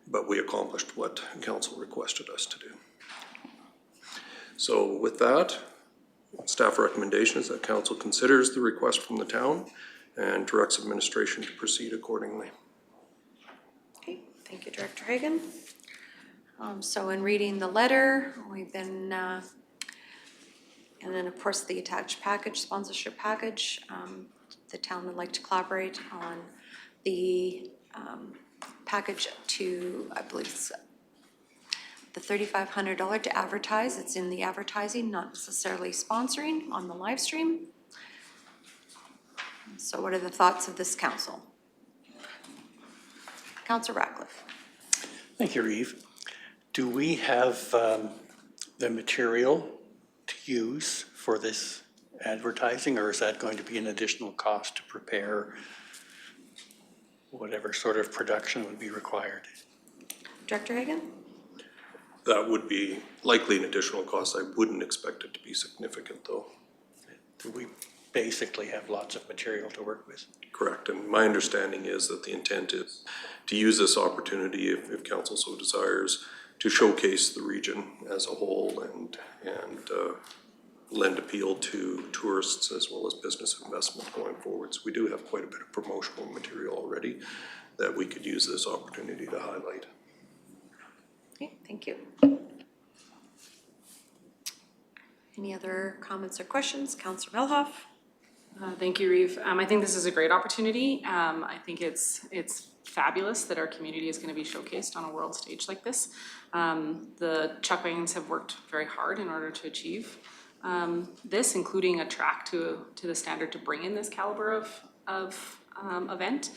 but we accomplished what council requested us to do. So with that, Staff recommendation is that council considers the request from the town and directs administration to proceed accordingly. Okay, thank you, Director Hagan. So in reading the letter, we've been, and then of course the attached package, sponsorship package, the town would like to collaborate on the package to, I believe, it's the $3,500 to advertise. It's in the advertising, not necessarily sponsoring on the live stream. So what are the thoughts of this council? Councillor Ratcliffe. Thank you, Reeve. Do we have the material to use for this advertising, or is that going to be an additional cost to prepare whatever sort of production would be required? Director Hagan? That would be likely an additional cost. I wouldn't expect it to be significant, though. Do we basically have lots of material to work with? Correct, and my understanding is that the intent is to use this opportunity, if council so desires, to showcase the region as a whole and lend appeal to tourists as well as business investment going forward. So we do have quite a bit of promotional material already that we could use this opportunity to highlight. Okay, thank you. Any other comments or questions? Councillor Melhoff? Thank you, Reeve. I think this is a great opportunity. I think it's fabulous that our community is going to be showcased on a world stage like this. The Chuck Wagons have worked very hard in order to achieve this, including a track to the standard to bring in this caliber of event.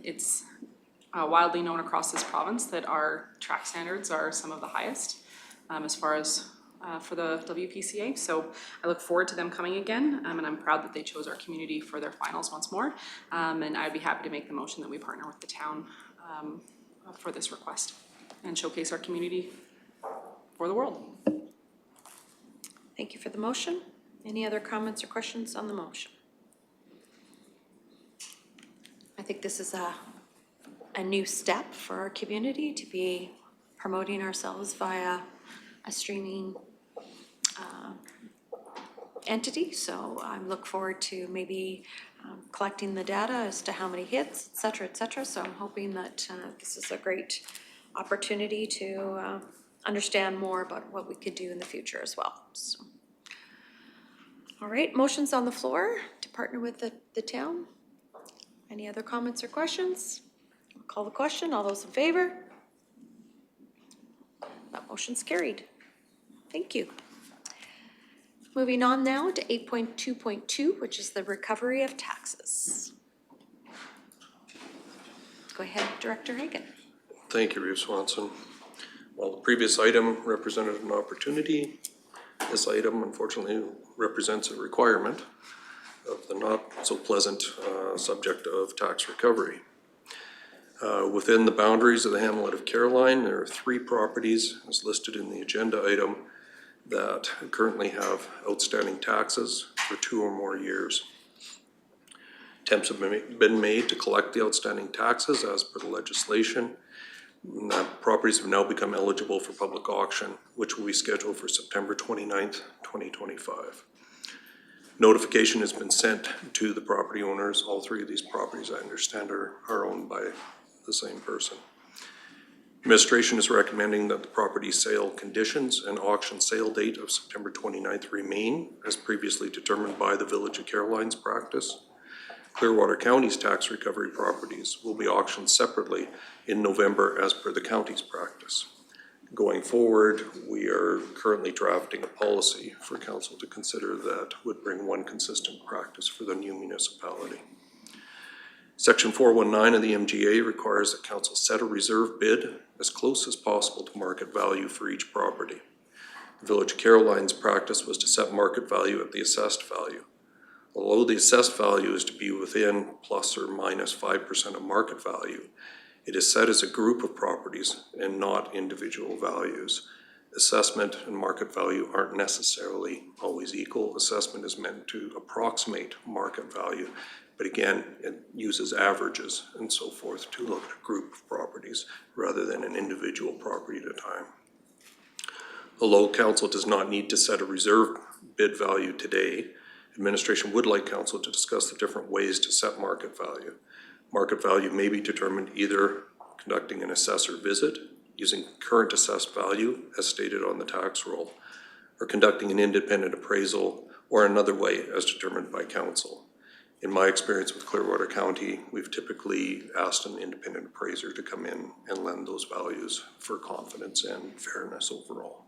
It's widely known across this province that our track standards are some of the highest as far as for the WPCA. So I look forward to them coming again, and I'm proud that they chose our community for their finals once more. And I'd be happy to make the motion that we partner with the town for this request and showcase our community for the world. Thank you for the motion. Any other comments or questions on the motion? I think this is a new step for our community to be promoting ourselves via a streaming entity. So I look forward to maybe collecting the data as to how many hits, et cetera, et cetera. So I'm hoping that this is a great opportunity to understand more about what we could do in the future as well. So, all right, motions on the floor to partner with the town. Any other comments or questions? I'll call the question. All those in favor? That motion's carried. Thank you. Moving on now to 8.2.2, which is the recovery of taxes. Go ahead, Director Hagan. Thank you, Reeve Swanson. While the previous item represented an opportunity, this item unfortunately represents a requirement of the not so pleasant subject of tax recovery. Within the boundaries of the hamlet of Caroline, there are 3 properties as listed in the agenda item that currently have outstanding taxes for 2 or more years. Attempts have been made to collect the outstanding taxes as per the legislation. And that properties have now become eligible for public auction, which will be scheduled for September 29th, 2025. Notification has been sent to the property owners. All 3 of these properties, I understand, are owned by the same person. Administration is recommending that the property sale conditions and auction sale date of September 29th remain as previously determined by the Village of Caroline's practice. Clearwater County's tax recovery properties will be auctioned separately in November as per the county's practice. Going forward, we are currently drafting a policy for council to consider that would bring one consistent practice for the new municipality. Section 419 of the MGA requires that council set a reserve bid as close as possible to market value for each property. The Village of Caroline's practice was to set market value at the assessed value. Although the assessed value is to be within plus or minus 5% of market value, it is set as a group of properties and not individual values. Assessment and market value aren't necessarily always equal. Assessment is meant to approximate market value, but again, it uses averages and so forth to look at a group of properties rather than an individual property at a time. Although council does not need to set a reserve bid value today, administration would like council to discuss the different ways to set market value. Market value may be determined either conducting an assessor visit, using current assessed value as stated on the tax roll, or conducting an independent appraisal, or another way as determined by council. In my experience with Clearwater County, we've typically asked an independent appraiser to come in and lend those values for confidence and fairness overall.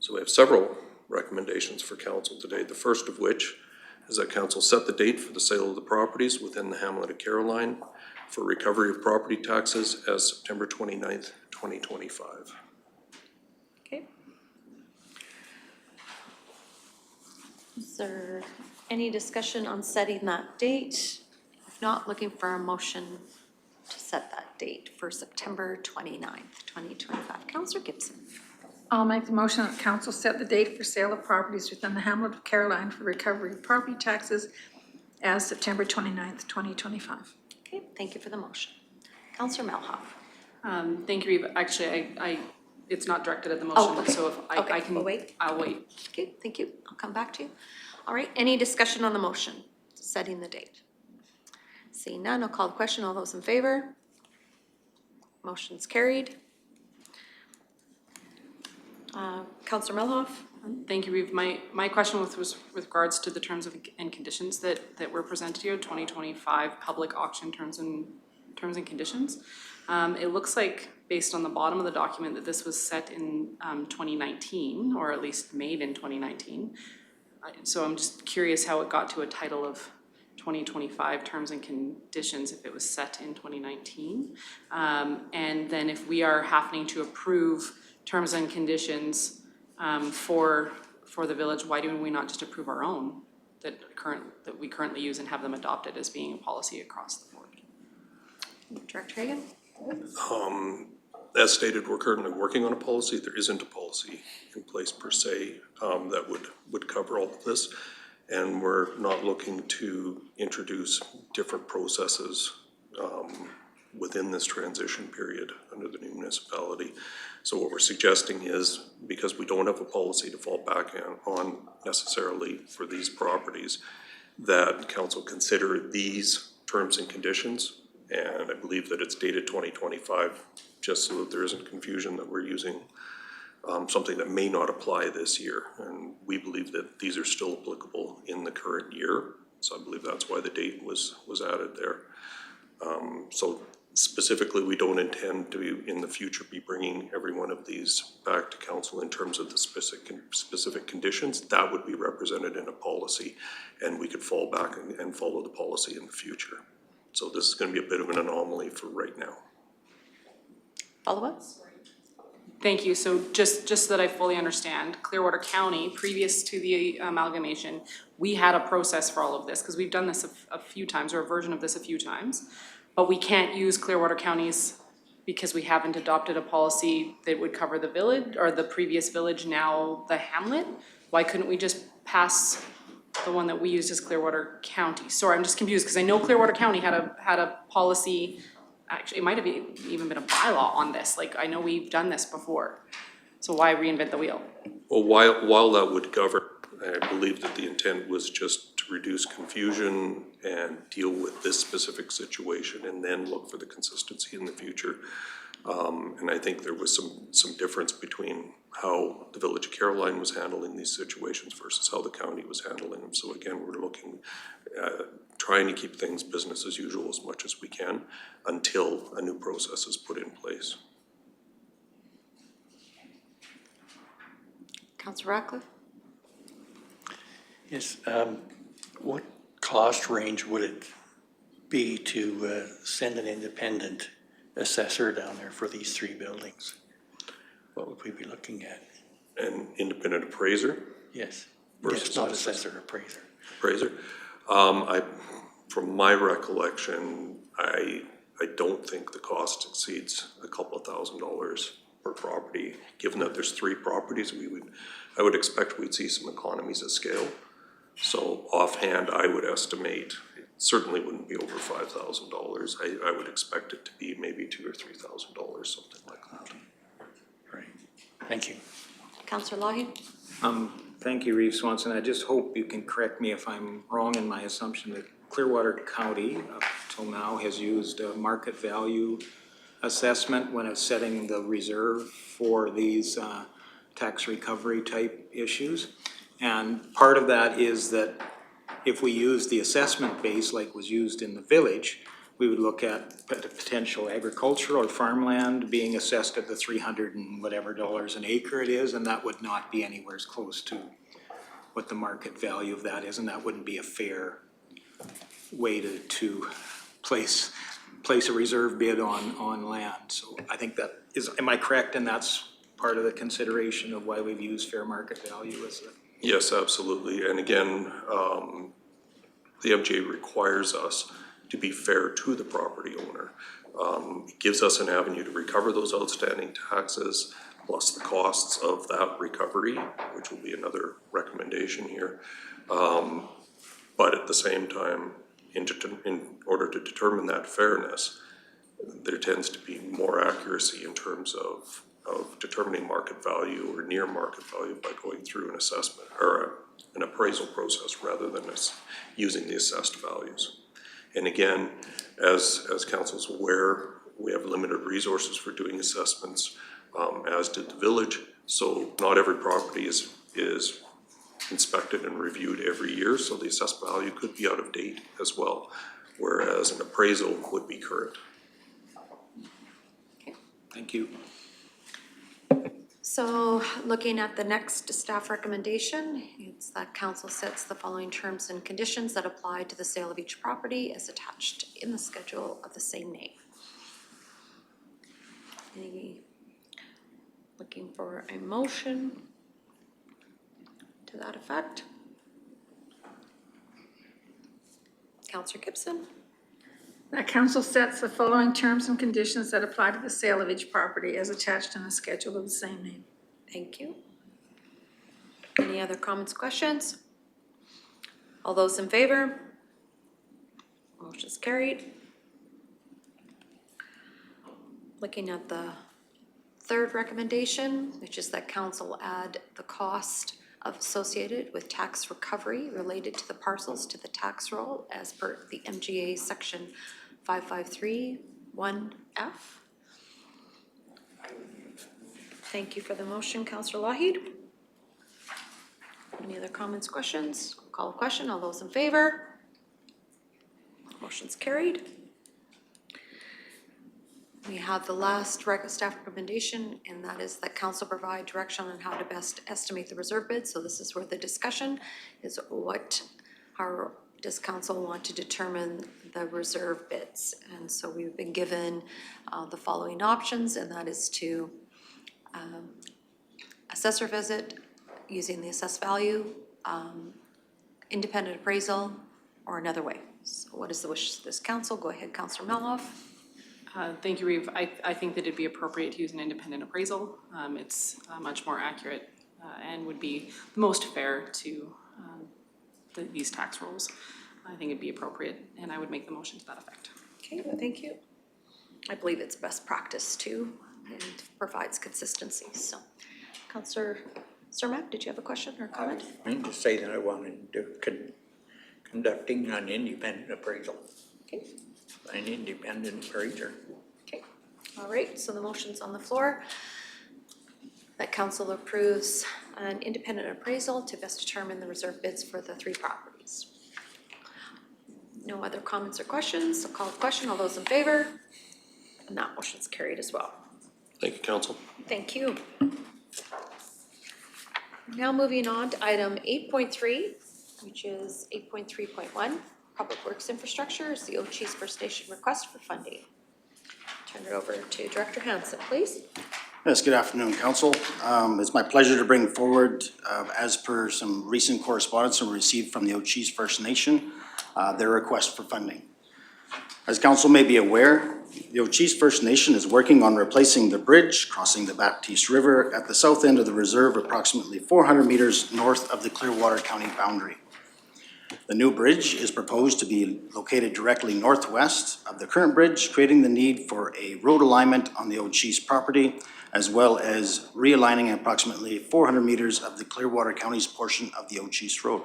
So we have several recommendations for council today. The first of which is that council set the date for the sale of the properties within the hamlet of Caroline for recovery of property taxes as September 29th, 2025. Okay. Is there any discussion on setting that date? If not, looking for a motion to set that date for September 29th, 2025. Councillor Gibson. I'll make the motion that council set the date for sale of properties within the hamlet of Caroline for recovery of property taxes as September 29th, 2025. Okay, thank you for the motion. Councillor Malhoff. Thank you, Eva. Actually, it's not directed at the Oh, motion, okay. so if I Okay, can, we'll wait. I'll wait. Okay, thank you. I'll come back to you. All right, any discussion on the motion, setting the date? Seeing none, I'll call the question. All those in favor? Motion's carried. Councillor Malhoff? Thank you, Reeve. My question was with regards to the terms and conditions that were presented here, 2025 public auction terms and conditions. It looks like, based on the bottom of the document, that this was set in 2019, or at least made in 2019. So I'm just curious how it got to a title of 2025 terms and conditions if it was set in 2019. And then if we are happening to approve terms and conditions for the village, why do we not just approve our own that we currently use and have them adopted as being a policy across the board? Director Hagan? As stated, we're currently working on a policy. There isn't a policy in place per se that would cover all of this. And we're not looking to introduce different processes within this transition period under the new municipality. So what we're suggesting is, because we don't have a policy to fall back on necessarily for these properties, that council consider these terms and conditions. And I believe that it's dated 2025, just so that there isn't confusion that we're using something that may not apply this year. And we believe that these are still applicable in the current year. So I believe that's why the date was added there. So specifically, we don't intend to, in the future, be bringing every one of these back to council in terms of the specific conditions. That would be represented in a policy, and we could fall back and follow the policy in the future. So this is going to be a bit of an anomaly for right now. Follow-ups? Thank you. So just so that I fully understand, Clearwater County, previous to the amalgamation, we had a process for all of this, because we've done this a few times, or a version of this a few times, but we can't use Clearwater County's because we haven't adopted a policy that would cover the village, or the previous village, now the hamlet. Why couldn't we just pass the one that we used as Clearwater County? Sorry, I'm just confused, because I know Clearwater County had a policy. Actually, it might have even been a bylaw on this. Like, I know we've done this before. So why reinvent the wheel? Well, while that would govern, I believe that the intent was just to reduce confusion and deal with this specific situation and then look for the consistency in the future. And I think there was some difference between how the Village of Caroline was handling these situations versus how the county was handling them. So again, we're looking at trying to keep things business as usual as much as we can until a new process is put in place. Councillor Ratcliffe? Yes, what cost range would it be to send an independent assessor down there for these three buildings? What would we be looking at? An independent appraiser? Yes, Versus not assessor, appraiser. Appraiser? From my recollection, I don't think the cost exceeds a couple of $1,000s per property. Given that there's three properties, I would expect we'd see some economies of scale. So offhand, I would estimate it certainly wouldn't be over $5,000. I would expect it to be maybe $2,000 or $3,000, something like that. Right. Thank you. Councillor Lougheed? Thank you, Reeve Swanson. I just hope you can correct me if I'm wrong in my assumption that Clearwater County up till now has used a market value assessment when it's setting the reserve for these tax recovery type issues. And part of that is that if we use the assessment base like was used in the village, we would look at potential agricultural or farmland being assessed at the 300 and whatever dollars an acre it is, and that would not be anywhere as close to what the market value of that is, and that wouldn't be a fair way to place a reserve bid on land. So I think that is, am I correct? And that's part of the consideration of why we've used fair market value, is it? Yes, absolutely. And again, the MGA requires us to be fair to the property owner. It gives us an avenue to recover those outstanding taxes, plus the costs of that recovery, which will be another recommendation here. But at the same time, in order to determine that fairness, there tends to be more accuracy in terms of determining market value or near market value by going through an assessment or an appraisal process rather than using the assessed values. And again, as council's aware, we have limited resources for doing assessments, as did the village. So not every property is inspected and reviewed every year, so the assessed value could be out of date as well, whereas an appraisal would be current. Thank you. So looking at the next staff recommendation, it's that council sets the following terms and conditions that apply to the sale of each property as attached in the schedule of the same name. Looking for a motion to that effect. Councillor Gibson. That council sets the following terms and conditions that apply to the sale of each property as attached in the schedule of the same name. Thank you. Any other comments, questions? All those in favor? Motion is carried. Looking at the third recommendation, which is that council add the cost associated with tax recovery related to the parcels to the tax roll as per the MGA section 5531F. Thank you for the motion, Councillor Lougheed. Any other comments, questions? Call a question. All those in favor? Motion's carried. We have the last staff recommendation, and that is that council provide direction on how to best estimate the reserve bid. So this is where the discussion is, how does council want to determine the reserve bids? And so we've been given the following options, and that is to assessor visit using the assessed value, independent appraisal, or another way. So what is the wish of this council? Go ahead, Councillor Meloff. Thank you, Reeve. I think that it'd be appropriate to use an independent appraisal. It's much more accurate and would be the most fair to these tax rolls. I think it'd be appropriate, and I would make the motion to that effect. Okay, well, thank you. I believe it's best practice too, and provides consistency. So, Councillor Cermak, did you have a question or a comment? I mean to say that I wanted to conducting an independent appraisal. Okay. An independent appraiser. Okay, all right, so the motion's on the floor. That council approves an independent appraisal to best determine the reserve bids for the three properties. No other comments or questions? I'll call the question. All those in favor? And that motion's carried as well. Thank you, council. Thank you. Now moving on to item 8.3, which is 8.3.1. Public Works Infrastructure is the O'Cheese First Nation request for funding. Turn it over to Director Hansen, please. Yes, good afternoon, council. It's my pleasure to bring forward, as per some recent correspondence we received from the O'Cheese First Nation, their request for funding. As council may be aware, the O'Cheese First Nation is working on replacing the bridge crossing the Baptiste River at the south end of the reserve, approximately 400 meters north of the Clearwater County boundary. The new bridge is proposed to be located directly northwest of the current bridge, creating the need for a road alignment on the O'Cheese property as well as realigning approximately 400 meters of the Clearwater County's portion of the Ochese Road.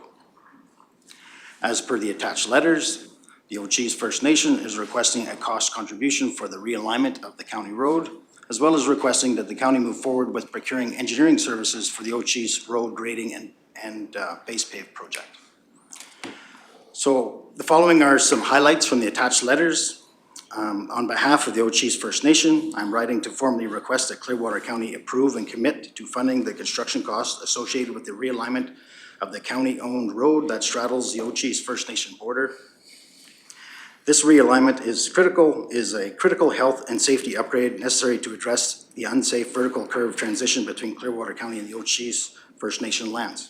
As per the attached letters, the Ochese First Nation is requesting a cost contribution for the realignment of the county road, as well as requesting that the county move forward with procuring engineering services for the Ochese Road grading and base pave project. So the following are some highlights from the attached letters. On behalf of the Ochese First Nation, I'm writing to formally request that Clearwater County approve and commit to funding the construction costs associated with the realignment of the county-owned road that straddles the Ochese First Nation border. This realignment is a critical health and safety upgrade necessary to address the unsafe vertical curve transition between Clearwater County and the Ochese First Nation lands.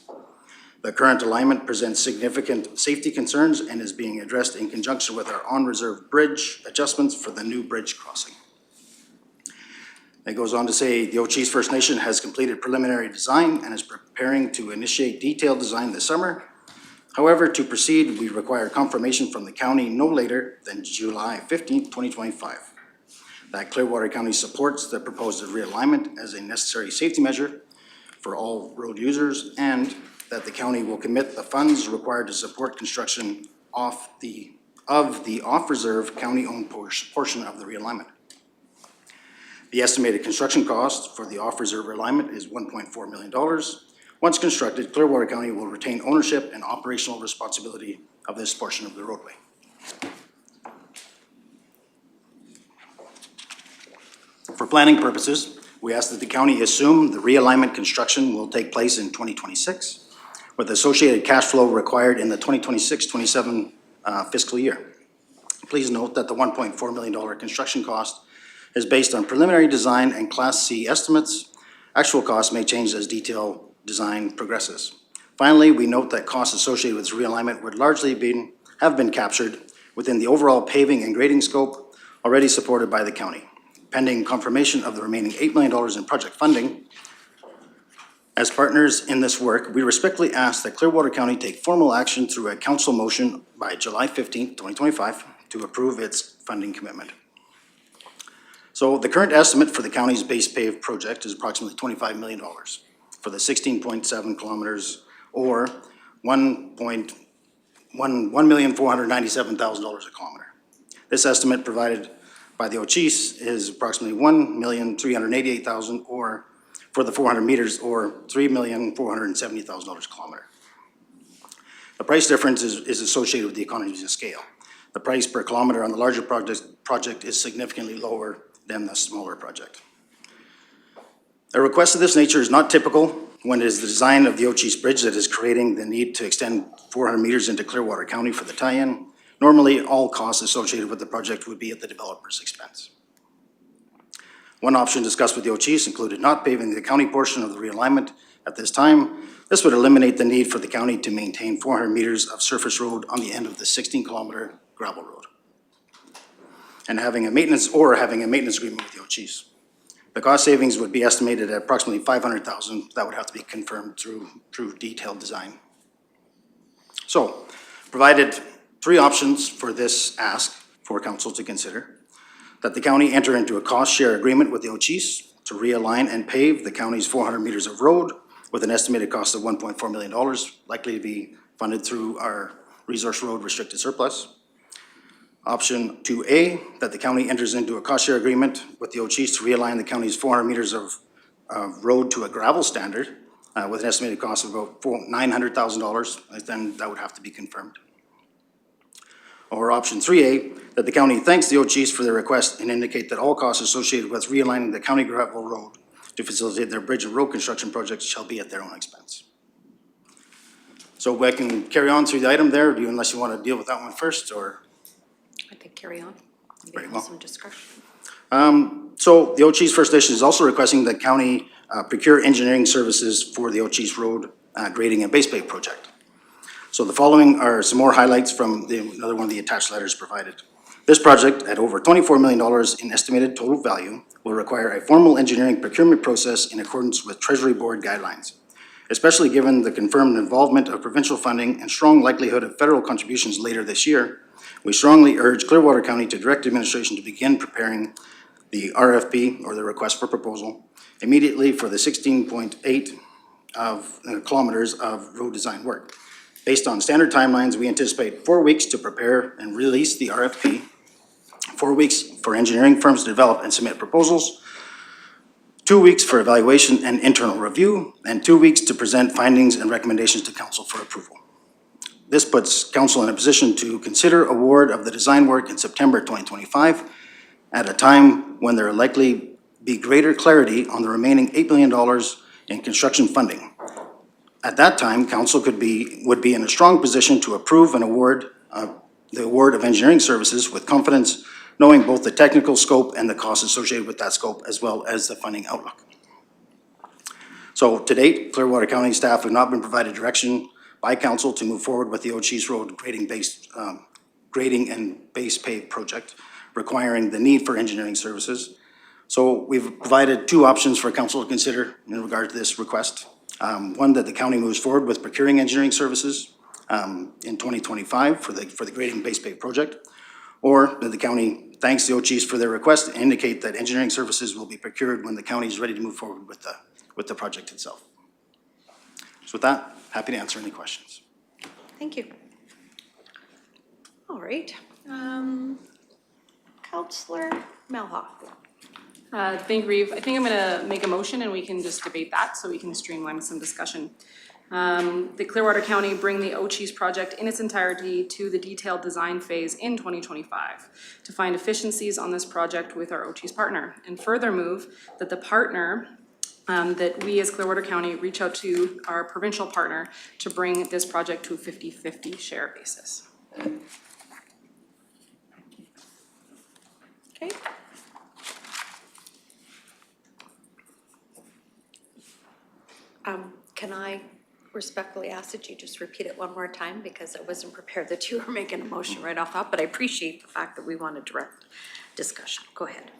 The current alignment presents significant safety concerns and is being addressed in conjunction with our on-reserve bridge adjustments for the new bridge crossing. It goes on to say the Ochese First Nation has completed preliminary design and is preparing to initiate detailed design this summer. However, to proceed, we require confirmation from the county no later than July 15th, 2025. That Clearwater County supports the proposed realignment as a necessary safety measure for all road users, and that the county will commit the funds required to support construction of the off-reserve county-owned portion of the realignment. The estimated construction cost for the off-reserve realignment is $1.4 million. Once constructed, Clearwater County will retain ownership and operational responsibility of this portion of the roadway. For planning purposes, we ask that the county assume the realignment construction will take place in 2026, with associated cash flow required in the 2026-27 fiscal year. Please note that the $1.4 million construction cost is based on preliminary design and Class C estimates. Actual costs may change as detailed design progresses. Finally, we note that costs associated with this realignment would largely have been captured within the overall paving and grading scope already supported by the county. Pending confirmation of the remaining $8 million in project funding, as partners in this work, we respectfully ask that Clearwater County take formal action through a council motion by July 15th, 2025 to approve its funding commitment. So the current estimate for the county's base pave project is approximately $25 million for the 16.7 kilometers or $1,497,000 a kilometer. This estimate provided by the Ochese is approximately $1,388,000 or for the 400 meters or $3,470,000 a kilometer. The price difference is associated with the economies of scale. The price per kilometer on the larger project is significantly lower than the smaller project. A request of this nature is not typical when it is the design of the Ochese Bridge that is creating the need to extend 400 meters into Clearwater County for the tie-in. Normally, all costs associated with the project would be at the developer's expense. One option discussed with the Ochese included not paving the county portion of the realignment at this time. This would eliminate the need for the county to maintain 400 meters of surface road on the end of the 16-kilometer gravel road, and having a maintenance agreement with the Ochese. The cost savings would be estimated at approximately $500,000. That would have to be confirmed through detailed design. So, provided three options for this ask for council to consider: that the county enter into a cost share agreement with the Ochese to realign and pave the county's 400 meters of road with an estimated cost of $1.4 million, likely to be funded through our resource road restricted surplus. Option 2A, that the county enters into a cost share agreement with the Ochese to realign the county's 400 meters of road to a gravel standard with an estimated cost of about $900,000, then that would have to be confirmed. Or option 3A, that the county thanks the Ochese for their request and indicate that all costs associated with realigning the county gravel road to facilitate their bridge and road construction projects shall be at their own expense. So we can carry on through the item there, unless you want to deal with that one first, or? I could carry on. Very well. Some discussion. So the Ochese First Nation is also requesting that county procure engineering services for the Ochese Road grading and base pave project. So the following are some more highlights from another one of the attached letters provided. This project, at over $24 million in estimated total value, will require a formal engineering procurement process in accordance with Treasury Board guidelines. Especially given the confirmed involvement of provincial funding and strong likelihood of federal contributions later this year, we strongly urge Clearwater County to direct administration to begin preparing the RFP, or the request for proposal, immediately for the 16.8 of kilometers of road design work. Based on standard timelines, we anticipate 4 weeks to prepare and release the RFP, 4 weeks for engineering firms to develop and submit proposals, 2 weeks for evaluation and internal review, and 2 weeks to present findings and recommendations to council for approval. This puts council in a position to consider award of the design work in September 2025 at a time when there will likely be greater clarity on the remaining $8 million in construction funding. At that time, council would be in a strong position to approve and award the award of engineering services with confidence, knowing both the technical scope and the costs associated with that scope, as well as the funding outlook. So to date, Clearwater County staff have not been provided direction by council to move forward with the O'Cheese Road grading and base pave project, requiring the need for engineering services. So we've provided 2 options for council to consider in regard to this request. One, that the county moves forward with procuring engineering services in 2025 for the grading base pave project, or that the county thanks the O'Cheese for their request and indicate that engineering services will be procured when the county is ready to move forward with the project itself. So with that, happy to answer any questions. Thank you. All right. Councillor Malhoff. Thank you, Reeve. I think I'm gonna make a motion and we can just debate that so we can streamline some discussion. The Clearwater County bring the O'Cheese project in its entirety to the detailed design phase in 2025 to find efficiencies on this project with our O'Cheese partner, and further move that the partner that we as Clearwater County reach out to our provincial partner to bring this project to a 50-50 share basis. Okay. Can I respectfully ask that you just repeat it one more time, because I wasn't prepared that you were making a motion right off top, but I appreciate the fact that we want a direct discussion. Go ahead.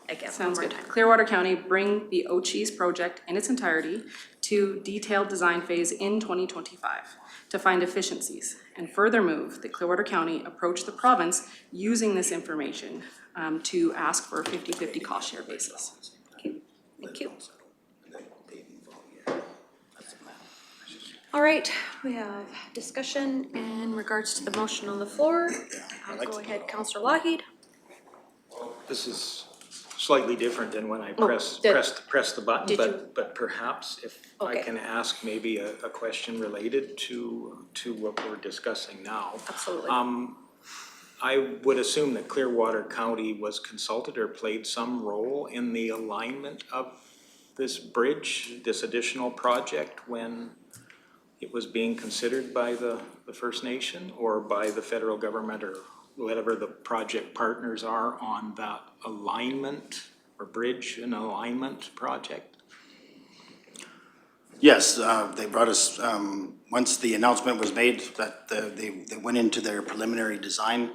Again, Sounds one good. more time. Clearwater County bring the O'Cheese project in its entirety to detailed design phase in 2025 to find efficiencies, and further move that Clearwater County approach the province using this information to ask for a 50-50 cost share basis. Okay, thank you. All right, we have discussion in regards to the motion on the floor. Go ahead, Councillor Lougheed. This is slightly different than when I Oh, press the button, did you- but perhaps if I Okay. can ask maybe a question related to what we're discussing now. Absolutely. I would assume that Clearwater County was consulted or played some role in the alignment of this bridge, this additional project, when it was being considered by the First Nation or by the federal government or whatever the project partners are on that alignment or bridge and alignment project? Yes, they brought us, once the announcement was made that they went into their preliminary design,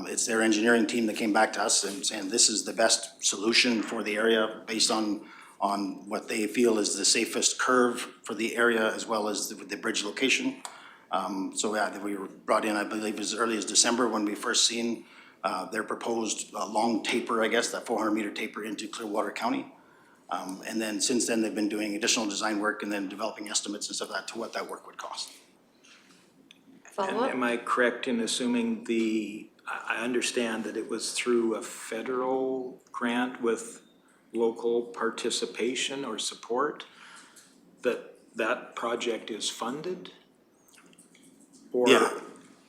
it's their engineering team that came back to us and saying this is the best solution for the area based on what they feel is the safest curve for the area as well as the bridge location. So yeah, we were brought in, I believe, as early as December when we first seen their proposed long taper, I guess, that 400-meter taper into Clearwater County. And then since then, they've been doing additional design work and then developing estimates and stuff like that to what that work would cost. Follow up? Am I correct in assuming I understand that it was through a federal grant with local participation or support that project is funded? Or Yeah.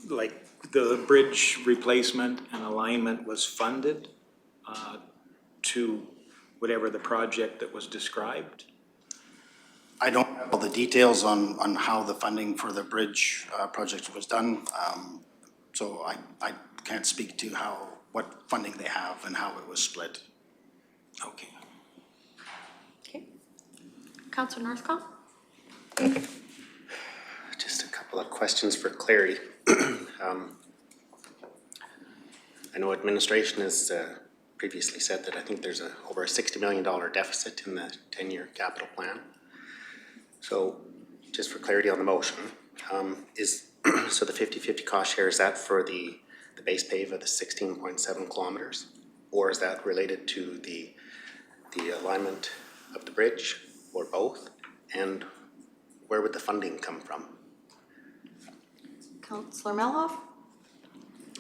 like the bridge replacement and alignment was funded to whatever the project that was described? I don't have all the details on how the funding for the bridge project was done. So I can't speak to what funding they have and how it was split. Okay. Okay. Councillor Northcott? Just a couple of questions for clarity. I know administration has previously said that I think there's over a $60 million deficit in the 10-year capital plan. So just for clarity on the motion, so the 50-50 cost share, is that for the base pave of the 16.7 kilometers? Or is that related to the alignment of the bridge or both? And where would the funding come from? Councillor Melhoff?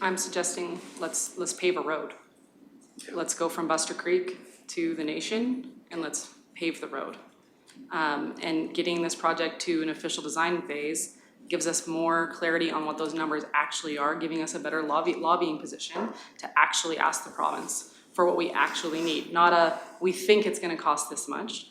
I'm suggesting let's pave a road. Let's go from Buster Creek to the Nation and let's pave the road. And getting this project to an official design phase gives us more clarity on what those numbers actually are, giving us a better lobbying position to actually ask the province for what we actually need, not a, we think it's gonna cost this much.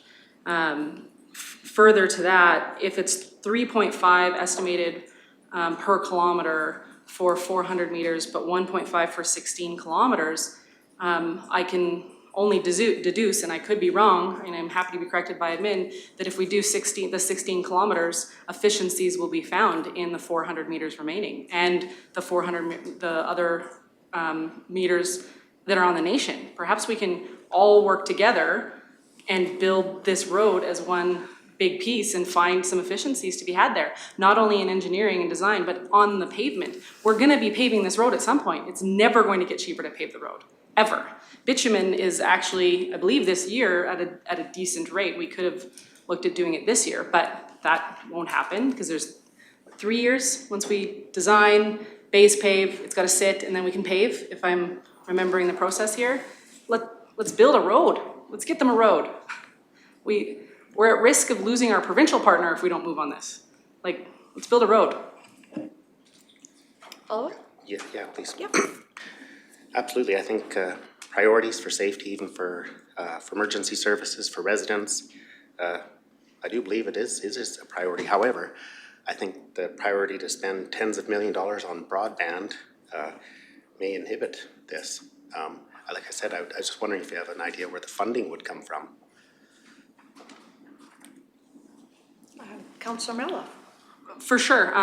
Further to that, if it's 3.5 estimated per kilometer for 400 meters, but 1.5 for 16 kilometers, I can only deduce, and I could be wrong, and I'm happy to be corrected by admin, that if we do the 16 kilometers, efficiencies will be found in the 400 meters remaining, and the other meters that are on the Nation. Perhaps we can all work together and build this road as one big piece and find some efficiencies to be had there, not only in engineering and design, but on the pavement. We're gonna be paving this road at some point. It's never going to get cheaper to pave the road, ever. Bitumen is actually, I believe this year, at a decent rate. We could have looked at doing it this year, but that won't happen because there's 3 years once we design, base pave, it's gotta sit, and then we can pave, if I'm remembering the process here. Let's build a road. Let's get them a road. We're at risk of losing our provincial partner if we don't move on this. Like, let's build a road. Follow? Yeah, please. Yep. Absolutely, I think priorities for safety, even for emergency services, for residents, I do believe it is a priority. However, I think the priority to spend tens of millions of dollars on broadband may inhibit this. Like I said, I was just wondering if you have an idea where the funding would come from. Councillor Mellow? For sure,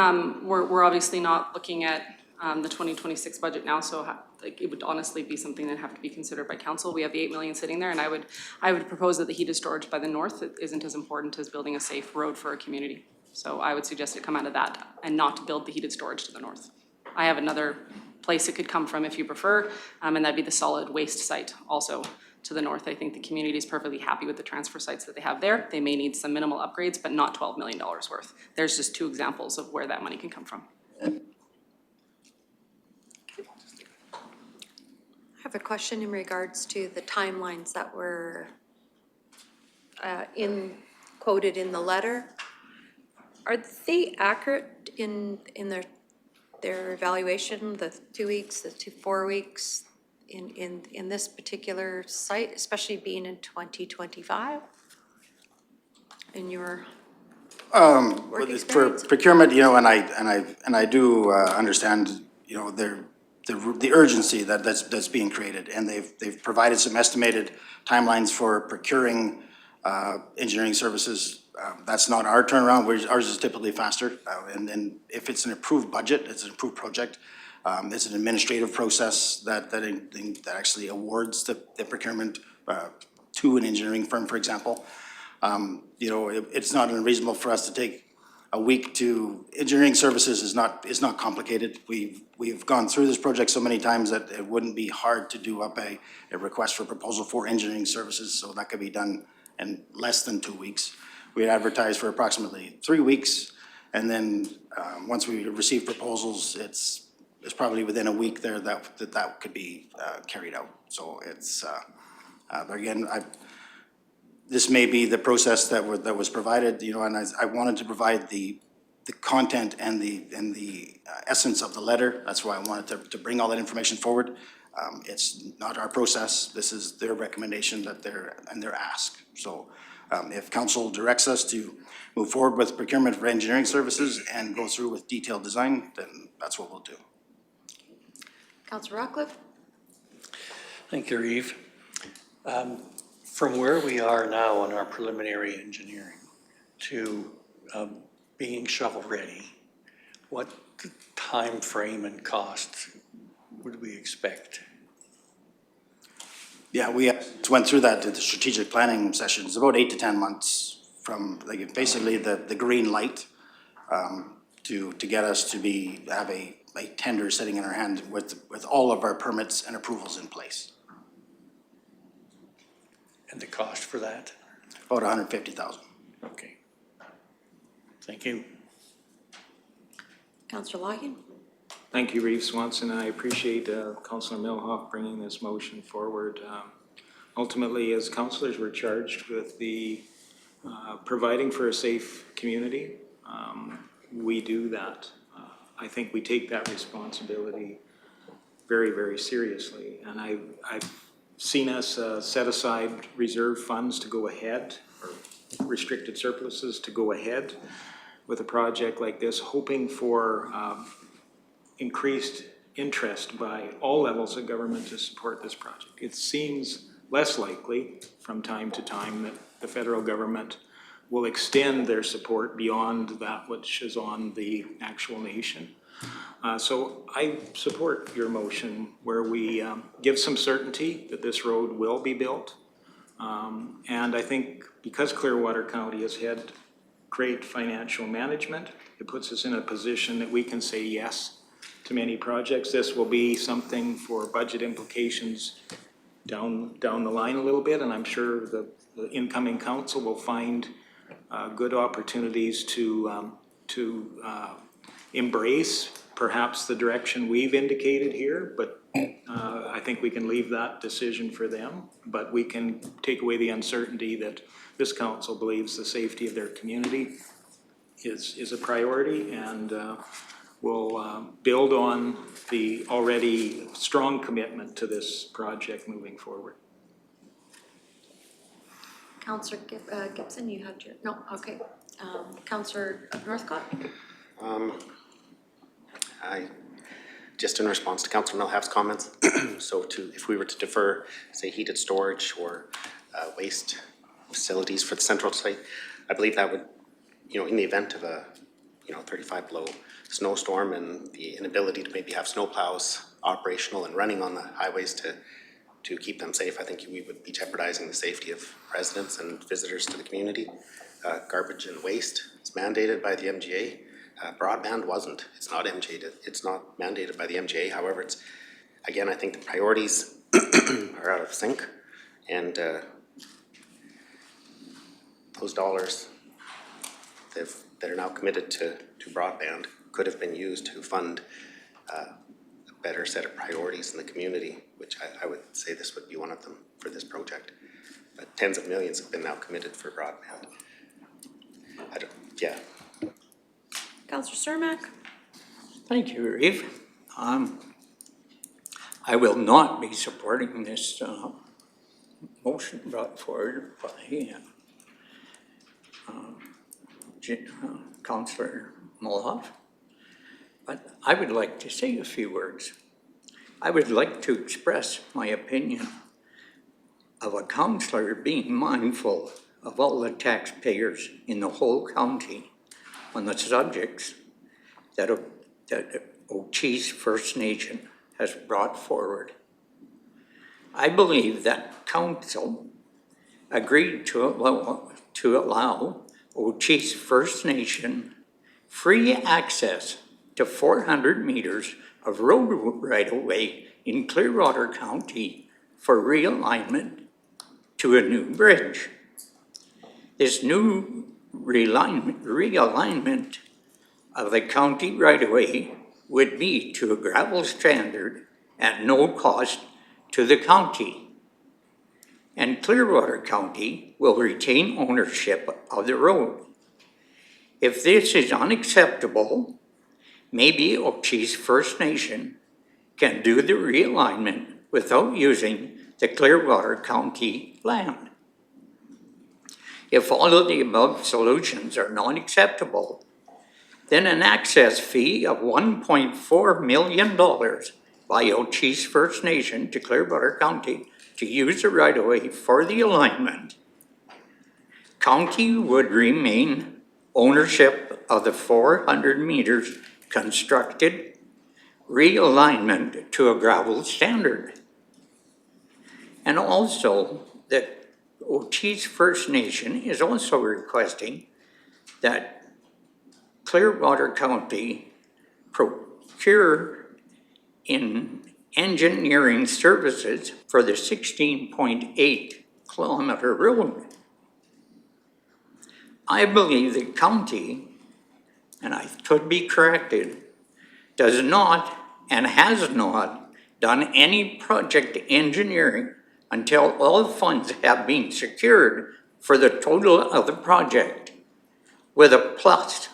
we're obviously not looking at the 2026 budget now, so like it would honestly be something that have to be considered by council. We have the 8 million sitting there, and I would propose that the heated storage by the north isn't as important as building a safe road for a community. So I would suggest it come out of that and not to build the heated storage to the north. I have another place it could come from if you prefer, and that'd be the solid waste site also to the north. I think the community is perfectly happy with the transfer sites that they have there. They may need some minimal upgrades, but not $12 million worth. There's just 2 examples of where that money can come from. I have a question in regards to the timelines that were quoted in the letter. Are they accurate in their evaluation, the 2 weeks, the 4 weeks in this particular site, especially being in 2025? In your work For experience? procurement, and I do understand, the urgency that's being created, and they've provided some estimated timelines for procuring engineering services. That's not our turnaround. Ours is typically faster, and if it's an approved budget, it's an approved project. It's an administrative process that actually awards the procurement to an engineering firm, for example. It's not unreasonable for us to take a week to, engineering services is not complicated. We've gone through this project so many times that it wouldn't be hard to do up a request for proposal for engineering services, so that could be done in less than 2 weeks. We advertise for approximately 3 weeks, and then once we receive proposals, it's probably within a week there that could be carried out. So it's, again, this may be the process that was provided, and I wanted to provide the content and the essence of the letter. That's why I wanted to bring all that information forward. It's not our process. This is their recommendation and their ask. So if council directs us to move forward with procurement for engineering services and go through with detailed design, then that's what we'll do. Councillor Rockcliffe? Thank you, Reeve. From where we are now on our preliminary engineering to being shovel-ready, what time frame and cost would we expect? Yeah, we went through that at the strategic planning sessions, about 8 to 10 months from basically the green light to get us to have a tender sitting in our hand with all of our permits and approvals in place. And the cost for that? about 150,000. Okay. Thank you. Councillor Logan? Thank you, Reeve Swanson. I appreciate Councillor Milhoff bringing this motion forward. Ultimately, as councillors, we're charged with the providing for a safe community. We do that. I think we take that responsibility very, very seriously. And I've seen us set aside reserve funds to go ahead, or restricted surpluses to go ahead with a project like this, hoping for increased interest by all levels of government to support this project. It seems less likely from time to time that the federal government will extend their support beyond that which is on the actual nation. So I support your motion where we give some certainty that this road will be built. And I think because Clearwater County has had great financial management, it puts us in a position that we can say yes to many projects. This will be something for budget implications down the line a little bit, and I'm sure the incoming council will find good opportunities to embrace perhaps the direction we've indicated here, but I think we can leave that decision for them, but we can take away the uncertainty that this council believes the safety of their community is a priority, and we'll build on the already strong commitment to this project moving forward. Councillor Gibson, you had your, no, okay. Councillor Northcott? I, just in response to Councillor Milhoff's comments, so if we were to defer, say, heated storage or waste facilities for the central site, I believe that would, in the event of a, 35 below snowstorm and the inability to maybe have snowplows operational and running on the highways to keep them safe, I think we would be jeopardizing the safety of residents and visitors to the community. Garbage and waste is mandated by the MGA. Broadband wasn't. It's not MGA. It's not mandated by the MGA. However, it's, again, I think the priorities are out of sync, and those dollars that are now committed to broadband could have been used to fund a better set of priorities in the community, which I would say this would be one of them for this project. But tens of millions have been now committed for broadband. Yeah. Councillor Cermak? Thank you, Reeve. I will not be supporting this motion brought forward by Councillor Milhoff, but I would like to say a few words. I would like to express my opinion of a councillor being mindful of all the taxpayers in the whole county on the subjects that Ochees First Nation has brought forward. I believe that council agreed to allow Ochees First Nation free access to 400 meters of road right-of-way in Clearwater County for realignment to a new bridge. This new realignment of the county right-of-way would be to a gravel standard at no cost to the county. And Clearwater County will retain ownership of the road. If this is unacceptable, maybe Ochees First Nation can do the realignment without using the Clearwater County land. If all of the above solutions are not acceptable, then an access fee of $1.4 million by Ochees First Nation to Clearwater County to use the right-of-way for the alignment. County would remain ownership of the 400 meters constructed realignment to a gravel standard. And also that Ochees First Nation is also requesting that Clearwater County procure in engineering services for the 16.8 kilometer road. I believe the county, and I could be corrected, does not and has not done any project engineering until all funds have been secured for the total of the project, with a plus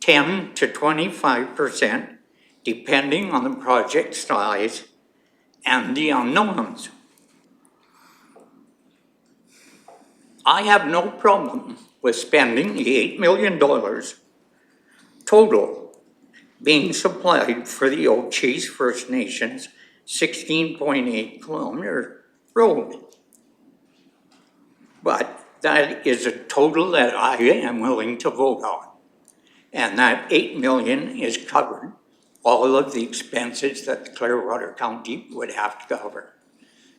10 to 25%, depending on the project size and the unknowns. I have no problem with spending the $8 million total being supplied for the Ochese First Nations 16.8 kilometer road. But that is a total that I am willing to vote on. And that 8 million is covered all of the expenses that the Clearwater County would have to cover.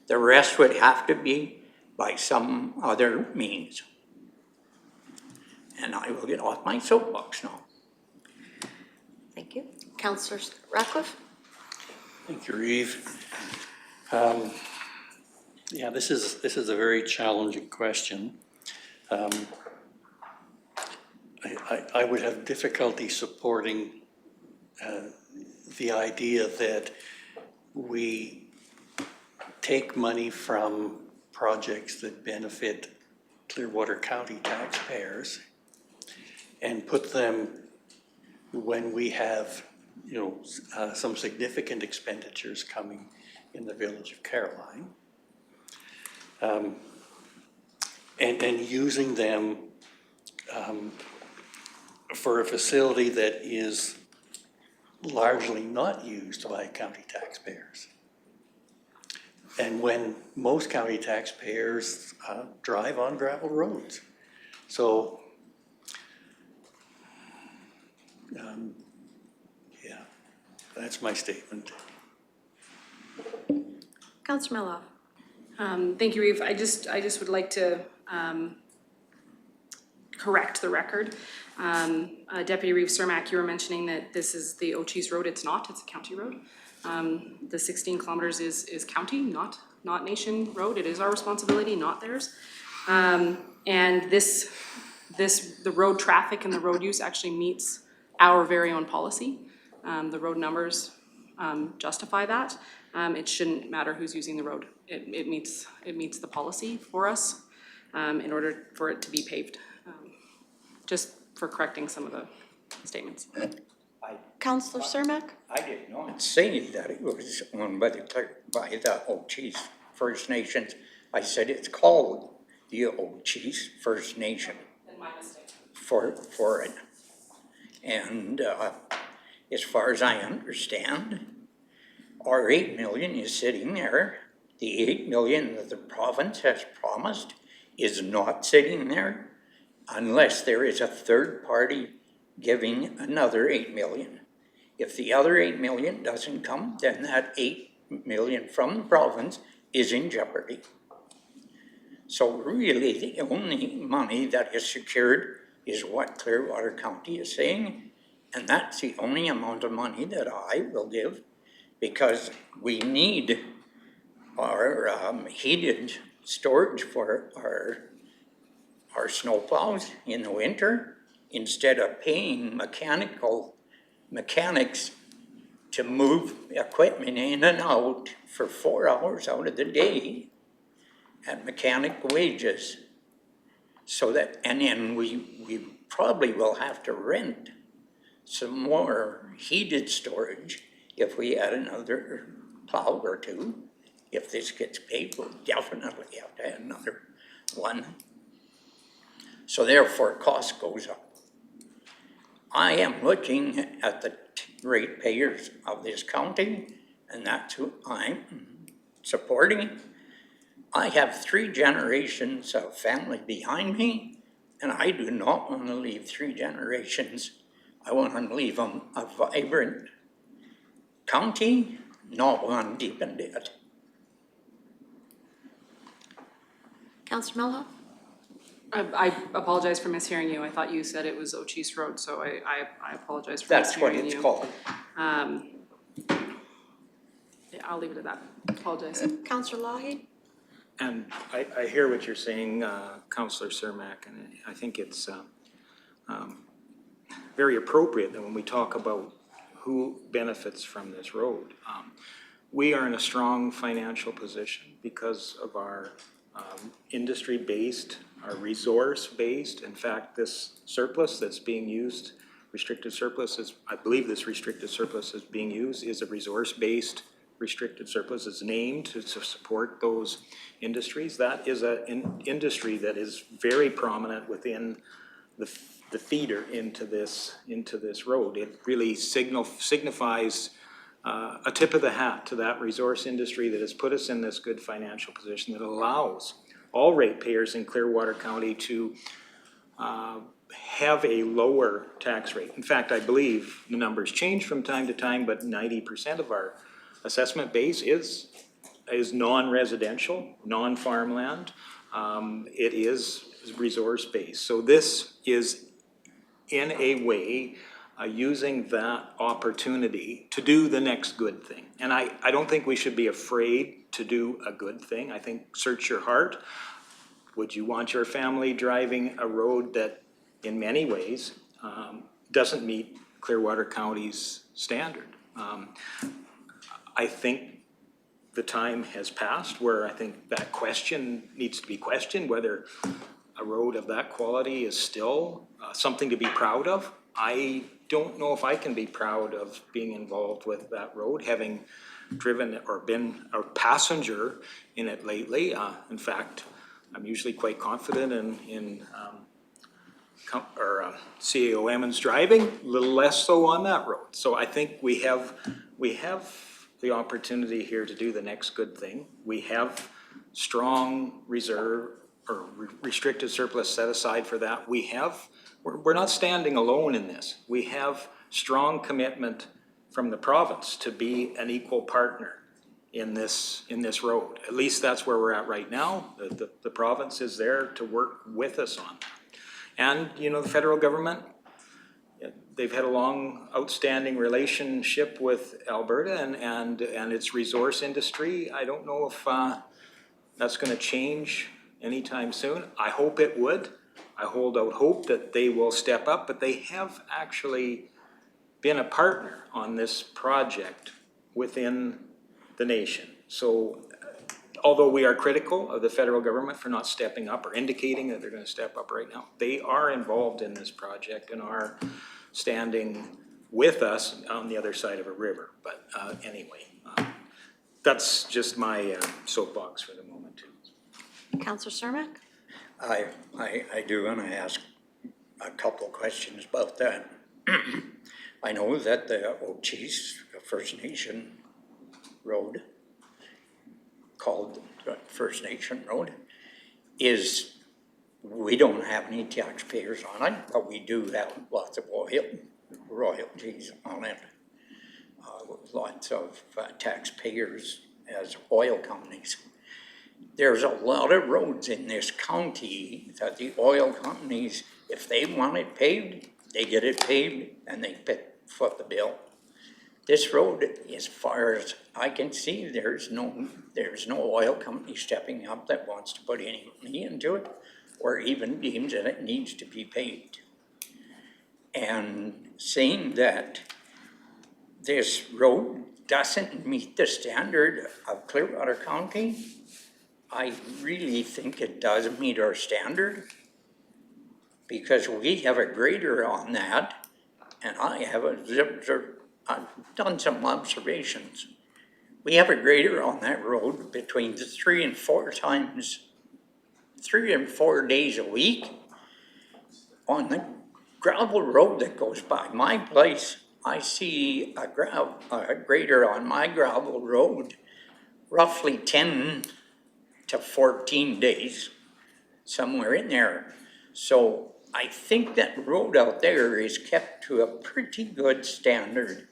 The rest would have to be by some other means. And I will get off my soapbox now. Thank you. Councillor Ratcliffe? Thank you, Reeve. Yeah, this is a very challenging question. I would have difficulty supporting the idea that we take money from projects that benefit Clearwater County taxpayers and put them when we have, some significant expenditures coming in the village of Caroline, and using them for a facility that is largely not used by county taxpayers. And when most county taxpayers drive on gravel roads. So, yeah, that's my statement. Councillor Melow? Thank you, Reeve. I just would like to correct the record. Deputy Reeve Cermak, you were mentioning that this is the Ochese Road. It's not, it's a county road. The 16 kilometers is county, not nation road. It is our responsibility, not theirs. And the road traffic and the road use actually meets our very own policy. The road numbers justify that. It shouldn't matter who's using the road. It meets the policy for us in order for it to be paved. Just for correcting some of the statements. Councillor Cermak? I did not say that it was owned by the Ochese First Nations. I said it's called the Ochese First Nation. And my mistake. For it. And as far as I understand, our 8 million is sitting there. The 8 million that the province has promised is not sitting there unless there is a third party giving another 8 million. If the other 8 million doesn't come, then that 8 million from the province is in jeopardy. So really, the only money that is secured is what Clearwater County is saying, and that's the only amount of money that I will give, because we need our heated storage for our snowplows in the winter, instead of paying mechanics to move equipment in and out for 4 hours out of the day at mechanic wages. So that, and then we probably will have to rent some more heated storage if we add another plow or two. If this gets paid, we'll definitely have to add another one. So therefore, cost goes up. I am looking at the ratepayers of this county, and that's who I'm supporting. I have 3 generations of family behind me, and I do not want to leave 3 generations. I want to leave them a vibrant county, not one deep in debt. Councillor Melow? I apologize for mishearing you. I thought you said it was Ochese Road, so I apologize for That's what mishearing it's you. called. Yeah, I'll leave it at that. Apologize. Councillor Lougheed? And I hear what you're saying, Councillor Cermak, and I think it's very appropriate that when we talk about who benefits from this road. We are in a strong financial position because of our industry-based, our resource-based. In fact, this surplus that's being used, restricted surplus is, I believe this restricted surplus is being used, is a resource-based restricted surplus. It's named to support those industries. That is an industry that is very prominent within the feeder into this road. It really signifies a tip of the hat to that resource industry that has put us in this good financial position that allows all ratepayers in Clearwater County to have a lower tax rate. In fact, I believe the numbers change from time to time, but 90% of our assessment base is non-residential, non-farmland. It is resource-based. So this is, in a way, using that opportunity to do the next good thing. And I don't think we should be afraid to do a good thing. I think search your heart. Would you want your family driving a road that, in many ways, doesn't meet Clearwater County's standard? I think the time has passed where I think that question needs to be questioned, whether a road of that quality is still something to be proud of. I don't know if I can be proud of being involved with that road, having driven or been a passenger in it lately. In fact, I'm usually quite confident in CAO Emmons driving, a little less so on that road. So I think we have the opportunity here to do the next good thing. We have strong reserve or restricted surplus set aside for that. We're not standing alone in this. We have strong commitment from the province to be an equal partner in this road. At least that's where we're at right now. The province is there to work with us on that. And, you know, the federal government, they've had a long outstanding relationship with Alberta and its resource industry. I don't know if that's going to change anytime soon. I hope it would. I hold out hope that they will step up, but they have actually been a partner on this project within the nation. So although we are critical of the federal government for not stepping up or indicating that they're going to step up right now, they are involved in this project and are standing with us on the other side of a river. But anyway, that's just my soapbox for the moment too. Councillor Cermak? I do want to ask a couple questions about that. I know that the Ochis First Nation road, called First Nation Road, we don't have any taxpayers on it, but we do have lots of royalties on it. Lots of taxpayers as oil companies. There's a lot of roads in this county that the oil companies, if they want it paved, they get it paved and they foot the bill. This road, as far as I can see, there's no oil company stepping up that wants to put any money into it or even deems that it needs to be paved. And saying that this road doesn't meet the standard of Clearwater County, I really think it does meet our standard, because we have a grader on that, and I've done some observations. We have a grader on that road between 3 and 4 days a week. On the gravel road that goes by my place, I see a grader on my gravel road roughly 10 to 14 days, somewhere in there. So I think that road out there is kept to a pretty good standard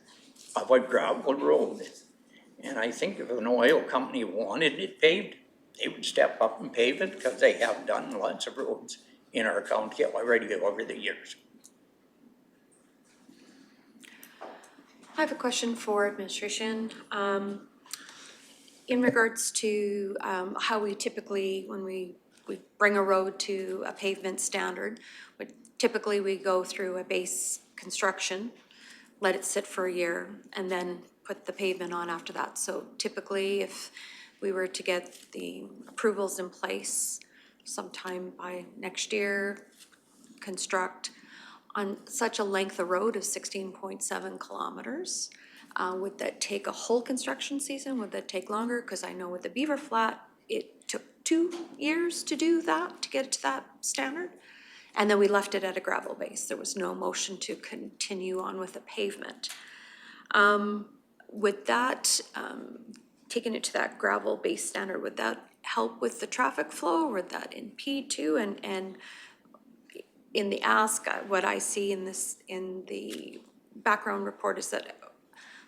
of a gravel road. And I think if an oil company wanted it paved, they would step up and pave it, because they have done lots of roads in our county already over the years. I have a question for administration. In regards to how we typically, when we bring a road to a pavement standard, typically we go through a base construction, let it sit for a year, and then put the pavement on after that. So typically, if we were to get the approvals in place sometime by next year, construct on such a length of road of 16.7 kilometers, would that take a whole construction season? Would that take longer? Because I know with the Beaver Flat, it took 2 years to do that, to get it to that standard. And then we left it at a gravel base. There was no motion to continue on with the pavement. Would that, taking it to that gravel base standard, would that help with the traffic flow? Would that impede too? And in the ask, what I see in this, in the background report is that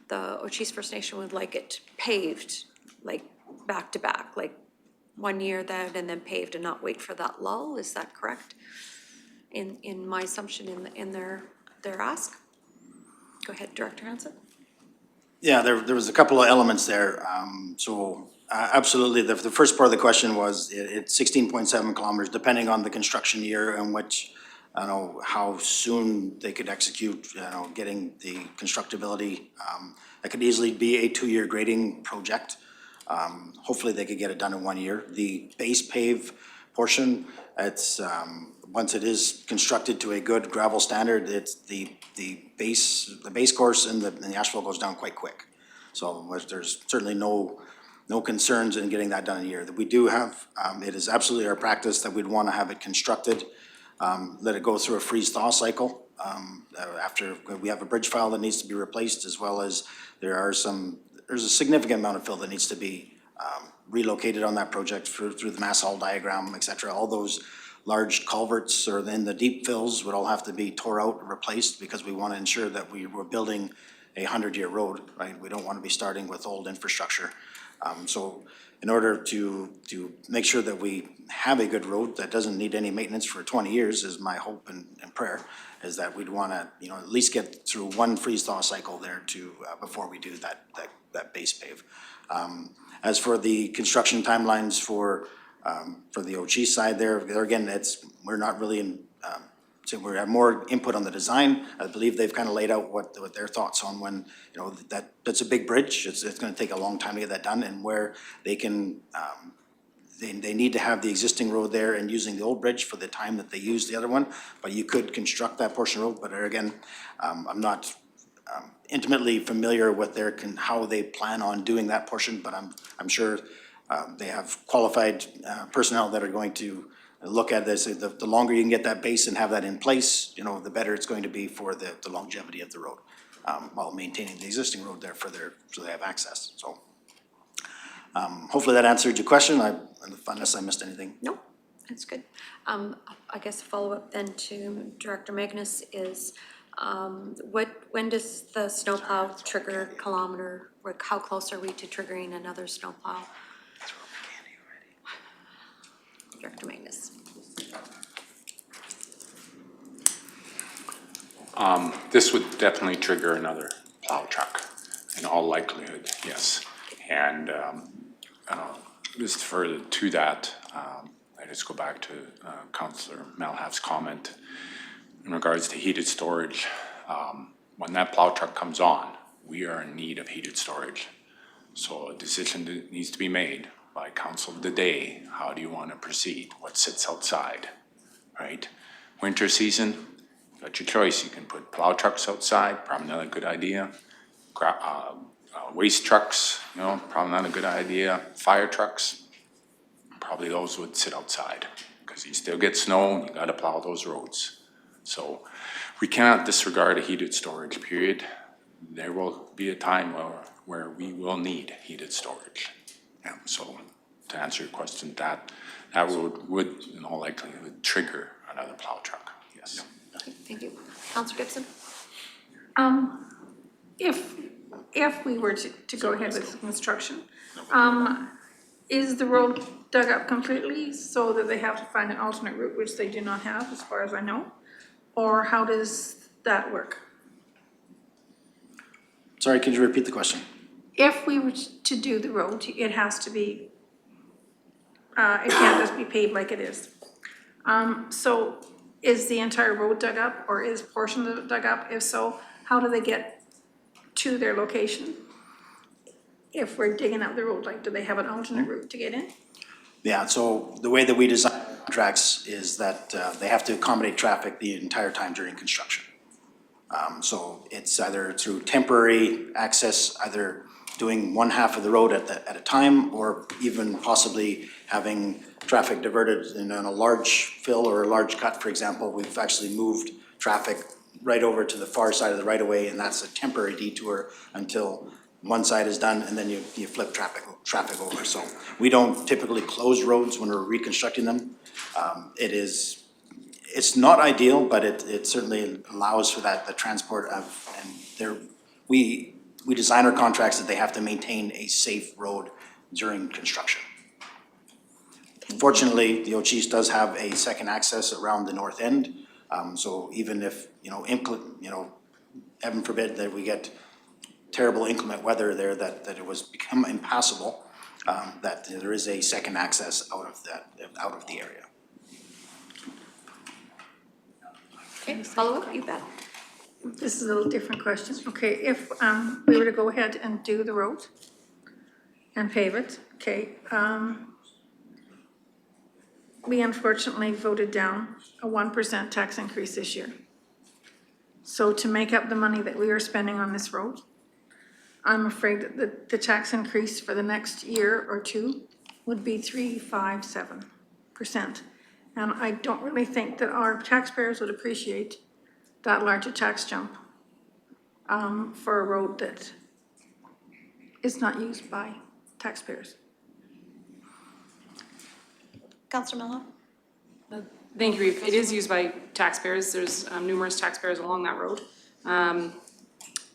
the Ochese First Nation would like it paved, like back to back, like 1 year that and then paved and not wait for that lull. Is that correct? In my assumption in their ask? Go ahead, Director Hansen. Yeah, there was a couple of elements there. Absolutely, the first part of the question was it's 16.7 kilometers, depending on the construction year and which, I don't know, how soon they could execute, getting the constructability. That could easily be a 2-year grading project. Hopefully they could get it done in 1 year. The base pave portion, it's, once it is constructed to a good gravel standard, it's the base course and the asphalt goes down quite quick. So there's certainly no concerns in getting that done in a year. We do have, it is absolutely our practice that we'd want to have it constructed, let it go through a freeze-thaw cycle. After we have a bridge file that needs to be replaced, as well as there's a significant amount of fill that needs to be relocated on that project through the mass haul diagram, et cetera. All those large culverts or then the deep fills would all have to be tore out and replaced because we want to ensure that we're building a 100-year road, right? We don't want to be starting with old infrastructure. So in order to make sure that we have a good road that doesn't need any maintenance for 20 years is my hope and prayer, is that we'd want to, at least get through one freeze-thaw cycle there to before we do that base pave. As for the construction timelines for the Ochese side there again, we're not really in, so we have more input on the design. I believe they've kind of laid out what their thoughts on when, that's a big bridge. It's going to take a long time to get that done, and where they can, they need to have the existing road there and using the old bridge for the time that they use the other one. But you could construct that portion of road, but again, I'm not intimately familiar with how they plan on doing that portion, but I'm sure they have qualified personnel that are going to look at this. The longer you can get that base and have that in place, the better it's going to be for the longevity of the road, while maintaining the existing road there so they have access. So hopefully that answered your question, unless I missed anything. No, that's good. I guess a follow-up then to Director Magnus is, when does the snowplow trigger kilometer? How close are we to triggering another snowplow? Director Magnus. This would definitely trigger another plow truck in all likelihood, yes. And just further to that, I just go back to Councillor Melhaff's comment in regards to heated storage. When that plow truck comes on, we are in need of heated storage. So a decision needs to be made by council of the day. How do you want to proceed? What sits outside, right? Winter season, you got your choice. You can put plow trucks outside, probably not a good idea. Waste trucks, probably not a good idea. Fire trucks, probably those would sit outside because you still get snow and you got to plow those roads. So we cannot disregard a heated storage period. There will be a time where we will need heated storage. Yeah, so to answer your question, that road would in all likelihood trigger another plow truck, yes. Okay, thank you. Councillor Gibson? If we were to go ahead with construction, is the road dug up completely so that they have to find an alternate route, which they do not have, as far as I know? Or how does that work? Sorry, could you repeat the question? if we were to do the road, it has to be, it can't just be paved like it is. So is the entire road dug up, or is portion of it dug up? If so, how do they get to their location? If we're digging up the road, like, do they have an alternate route to get in? Yeah, so the way that we design contracts is that they have to accommodate traffic the entire time during construction. So it's either through temporary access, either doing one half of the road at a time, or even possibly having traffic diverted in a large fill or a large cut, for example. We've actually moved traffic right over to the far side of the right of way, and that's a temporary detour until one side is done, and then you flip traffic over. So we don't typically close roads when we're reconstructing them. It's not ideal, but it certainly allows for that, the transport of, and we design our contracts that they have to maintain a safe road during construction. Fortunately, the Ochis does have a second access around the north end. So even if, heaven forbid that we get terrible inclement weather there, that it was become impassable, that there is a second access out of the area. Okay, follow up, you bet. This is a little different question. Okay, if we were to go ahead and do the road and pave it, okay, we unfortunately voted down a 1% tax increase this year. So to make up the money that we are spending on this road, I'm afraid that the tax increase for the next year or two would be 3.57%. And I don't really think that our taxpayers would appreciate that large a tax jump for a road that is not used by taxpayers. Councillor Mello? Thank you, Reeve. It is used by taxpayers. There's numerous taxpayers along that road.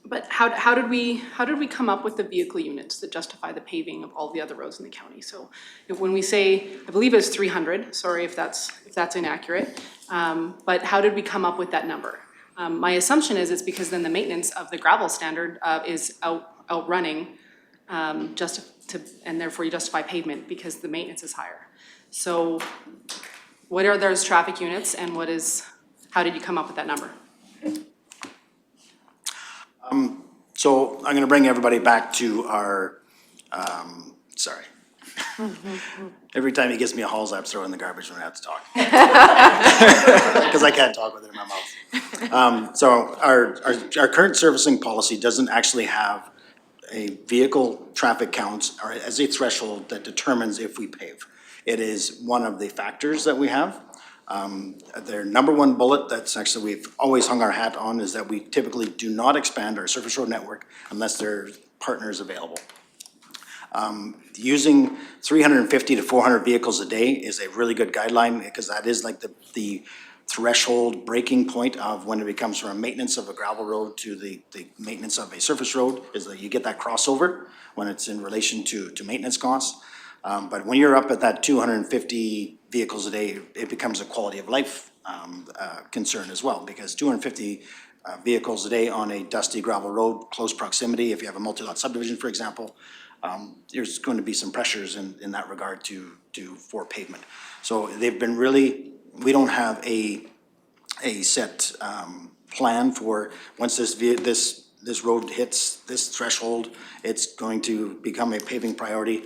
But how did we come up with the vehicle units that justify the paving of all the other roads in the county? So when we say, I believe it's 300, sorry if that's inaccurate, but how did we come up with that number? My assumption is it's because then the maintenance of the gravel standard is outrunning and therefore you justify pavement because the maintenance is higher. So what are those traffic units and how did you come up with that number? So I'm gonna bring everybody back to our, sorry. Every time he gives me a halls, I throw in the garbage when I have to talk. Because I can't talk with it in my mouth. So our current servicing policy doesn't actually have a vehicle traffic count or as a threshold that determines if we pave. It is one of the factors that we have. Their number one bullet that's actually we've always hung our hat on is that we typically do not expand our surface road network unless there are partners available. Using 350 to 400 vehicles a day is a really good guideline because that is like the threshold breaking point of when it becomes from a maintenance of a gravel road to the maintenance of a surface road, is that you get that crossover when it's in relation to maintenance costs. But when you're up at that 250 vehicles a day, it becomes a quality of life concern as well, because 250 vehicles a day on a dusty gravel road, close proximity, if you have a multi-lot subdivision, for example, there's going to be some pressures in that regard for pavement. So they've been really, we don't have a set plan for once this road hits this threshold, it's going to become a paving priority.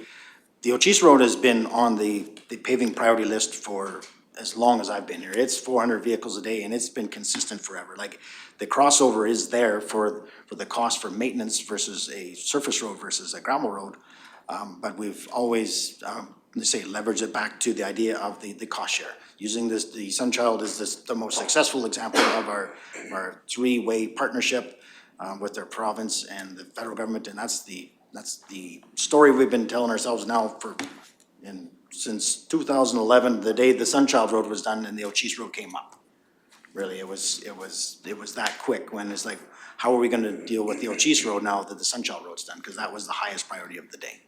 The Ochis Road has been on the paving priority list for as long as I've been here. It's 400 vehicles a day and it's been consistent forever. Like the crossover is there for the cost for maintenance versus a surface road versus a gravel road. But we've always, leveraged it back to the idea of the cost share. Using the Sunchild is the most successful example of our three-way partnership with their province and the federal government, and that's the story we've been telling ourselves now since 2011, the day the Sunchild Road was done and the Ochis Road came up. Really, it was that quick when it's like, how are we gonna deal with the Ochis Road now that the Sunchild Road's done? Because that was the highest priority of the day.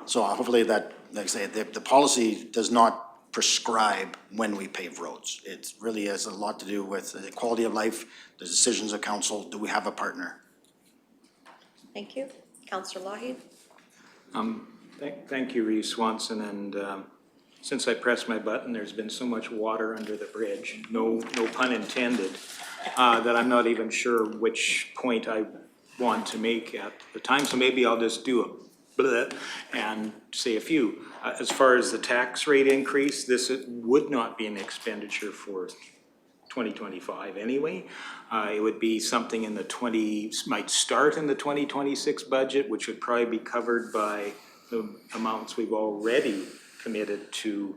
So hopefully that, like I say, the policy does not prescribe when we pave roads. It really has a lot to do with the quality of life, the decisions of council, do we have a partner? Thank you. Councillor Lougheed? Thank you, Reeve Swanson, and since I pressed my button, there's been so much water under the bridge, no pun intended, that I'm not even sure which point I want to make at the time, so maybe I'll just do a bleh and say a few. As far as the tax rate increase, this would not be an expenditure for 2025 anyway. It would be something in the might start in the 2026 budget, which would probably be covered by the amounts we've already committed to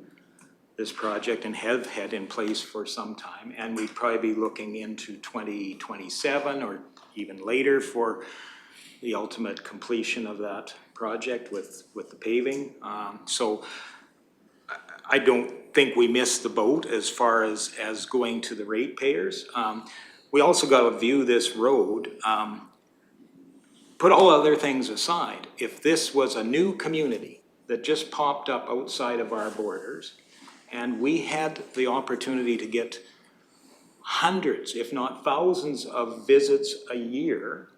this project and have had in place for some time. And we'd probably be looking into 2027 or even later for the ultimate completion of that project with the paving. So I don't think we missed the boat as far as going to the ratepayers. We also got to view this road, put all other things aside. If this was a new community that just popped up outside of our borders, and we had the opportunity to get hundreds, if not thousands of visits a year,